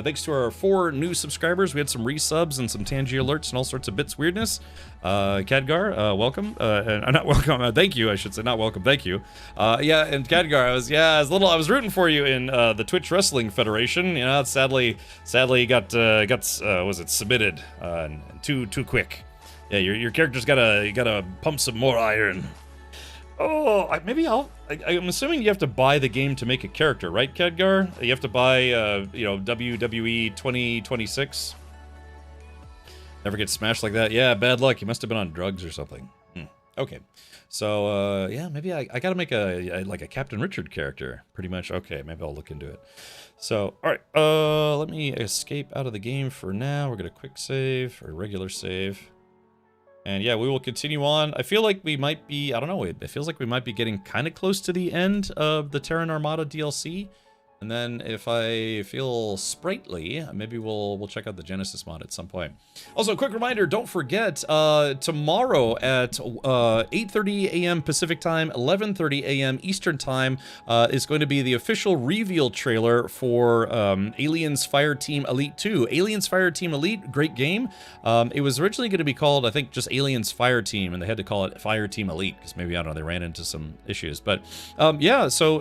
Thanks to our 4 new subscribers. We had some resubs and some Tangy alerts and all sorts of bits weirdness. Khadgar, welcome. Not welcome, thank you, I should say. Not welcome, thank you. Yeah, and Khadgar, I was rooting for you in the Twitch Wrestling Federation. You know, sadly got was it submitted too quick. Yeah, your character's gotta pump some more iron. Oh, I'm assuming you have to buy the game to make a character, right, Khadgar? You have to buy, WWE 2026. Never get smashed like that. Yeah, bad luck. You must have been on drugs or something. Okay, so yeah, maybe I gotta make a Captain Richard character, pretty much. Okay, maybe I'll look into it. So, all right, let me escape out of the game for now. We're gonna quick save or regular save. And yeah, we will continue on. I feel like we might be, I don't know, it feels like we might be getting kind of close to the end of the Terran Armada DLC. And then if I feel sprightly, maybe we'll check out the Genesis mod at some point. Also, a quick reminder, don't forget, tomorrow at 8:30 a.m. Pacific time, 11:30 a.m. Eastern time, is going to be the official reveal trailer for Aliens Fireteam Elite 2. Aliens Fireteam Elite, great game. It was originally going to be called, I think, just Aliens Fireteam, and they had to call it Fireteam Elite, because maybe, I don't know, they ran into some issues. But, yeah, so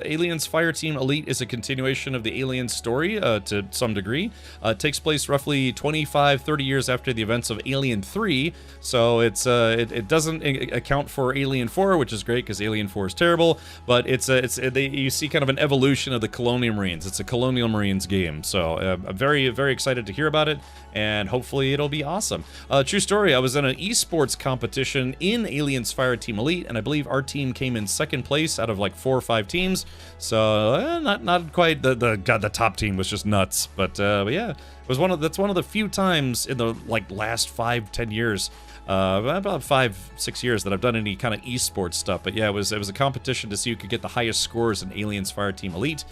Aliens Fireteam Elite is a continuation of the Aliens story to some degree. It takes place roughly 25-30 years after the events of Alien 3, so it doesn't account for Alien 4, which is great because Alien 4 is terrible, but you see kind of an evolution of the Colonial Marines. It's a Colonial Marines game, so I'm very, very excited to hear about it, and hopefully it'll be awesome. True story, I was in an esports competition in Aliens Fireteam Elite, and I believe our team came in second place out of like 4 or 5 teams, so not quite the top team was just nuts, but yeah, it was that's one of the few times in the like last 5-10 years, about 5-6 years that I've done any kind of esports stuff. But yeah, it was a competition to see who could get the highest scores in Aliens Fireteam Elite.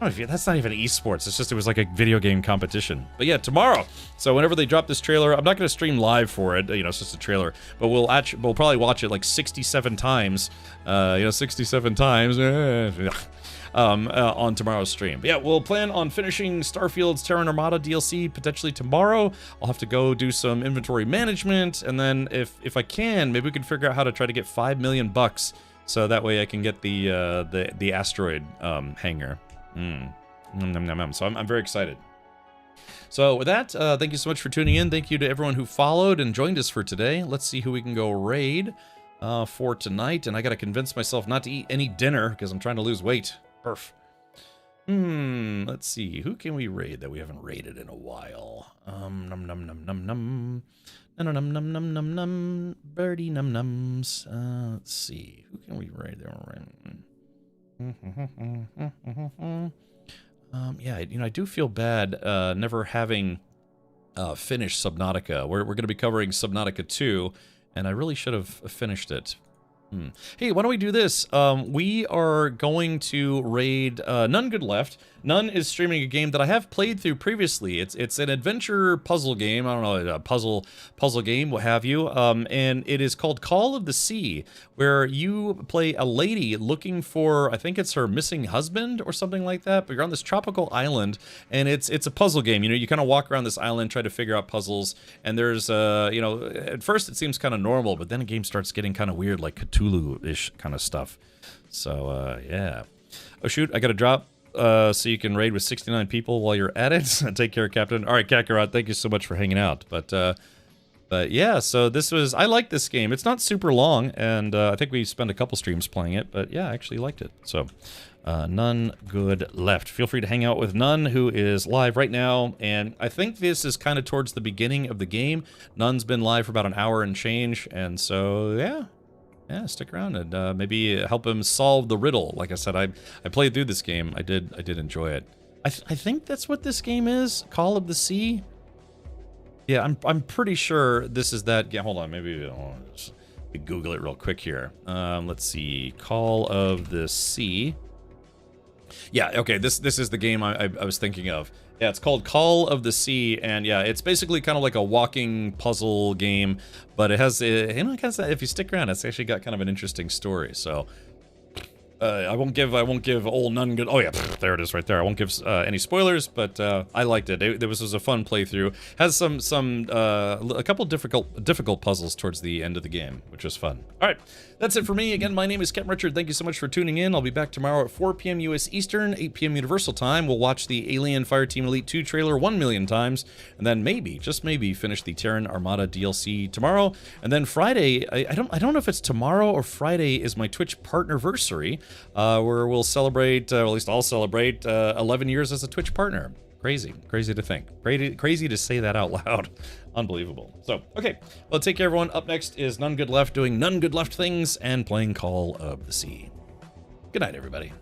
I don't know if that's not even esports. It was like a video game competition. But yeah, tomorrow. So whenever they drop this trailer, I'm not going to stream live for it. You know, it's just a trailer. But we'll probably watch it like 67 times. 67 times. On tomorrow's stream. But yeah, we'll plan on finishing Starfield's Terran Armada DLC potentially tomorrow. I'll have to go do some inventory management, and then if I can, maybe we can figure out how to try to get $5 million, so that way I can get the asteroid hangar. So I'm very excited. So with that, thank you so much for tuning in. Thank you to everyone who followed and joined us for today. Let's see who we can go raid for tonight, and I gotta convince myself not to eat any dinner because I'm trying to lose weight. Perf. Let's see. Who can we raid that we haven't raided in a while? Num num num num num. Num num num num num num. Birdie num nums. Let's see. Who can we raid there? Yeah, you know, I do feel bad never having finished Subnautica. We're going to be covering Subnautica 2, and I really should have finished it. Hey, why don't we do this? We are going to raid None Good Left. None is streaming a game that I have played through previously. It's an adventure puzzle game. I don't know, a puzzle game, what have you. And it is called Call of the Sea, where you play a lady looking for, I think it's her missing husband or something like that. But you're on this tropical island, and it's a puzzle game. You know, you kind of walk around this island, try to figure out puzzles. And there's, you know, at first it seems kind of normal, but then the game starts getting kind of weird, like Cthulhu-ish kind of stuff. So, yeah. Oh, shoot, I got to drop. So you can raid with 69 people while you're at it. Take care, Captain. All right, Kakarot, thank you so much for hanging out. But yeah, so I like this game. It's not super long, and I think we spent a couple streams playing it, but yeah, I actually liked it. So, None Good Left. Feel free to hang out with None, who is live right now, and I think this is kind of towards the beginning of the game. None's been live for about an hour and change, and so, yeah. Yeah, stick around and maybe help him solve the riddle. Like I said, I played through this game. I did enjoy it. I think that's what this game is. Call of the Sea. Yeah, I'm pretty sure this is that. Yeah, hold on. Maybe Google it real quick here. Let's see. Call of the Sea. Yeah. Okay. This is the game I was thinking of. Yeah, it's called Call of the Sea, and yeah, it's basically kind of like a walking puzzle game, but it has, you know, if you stick around, it's actually got kind of an interesting story. So I won't give old None Good. Oh yeah, there it is right there. I won't give any spoilers, but I liked it. It was a fun playthrough. Has a couple difficult puzzles towards the end of the game, which was fun. All right, that's it for me. Again, my name is Captain Richard. Thank you so much for tuning in. I'll be back tomorrow at 4 p.m. U.S. Eastern, 8 p.m. Universal Time. We'll watch the Alien Fireteam Elite 2 trailer 1 million times, and then maybe, just maybe, finish the Terran Armada DLC tomorrow. And then Friday, I don't know if it's tomorrow or Friday, is my Twitch partnerversary, where we'll celebrate, or at least I'll celebrate, 11 years as a Twitch partner. Crazy to think. Crazy to say that out loud. Unbelievable. So, okay. Well, take care, everyone. Up next is None Good Left doing None Good Left things and playing Call of the Sea. Good night, everybody.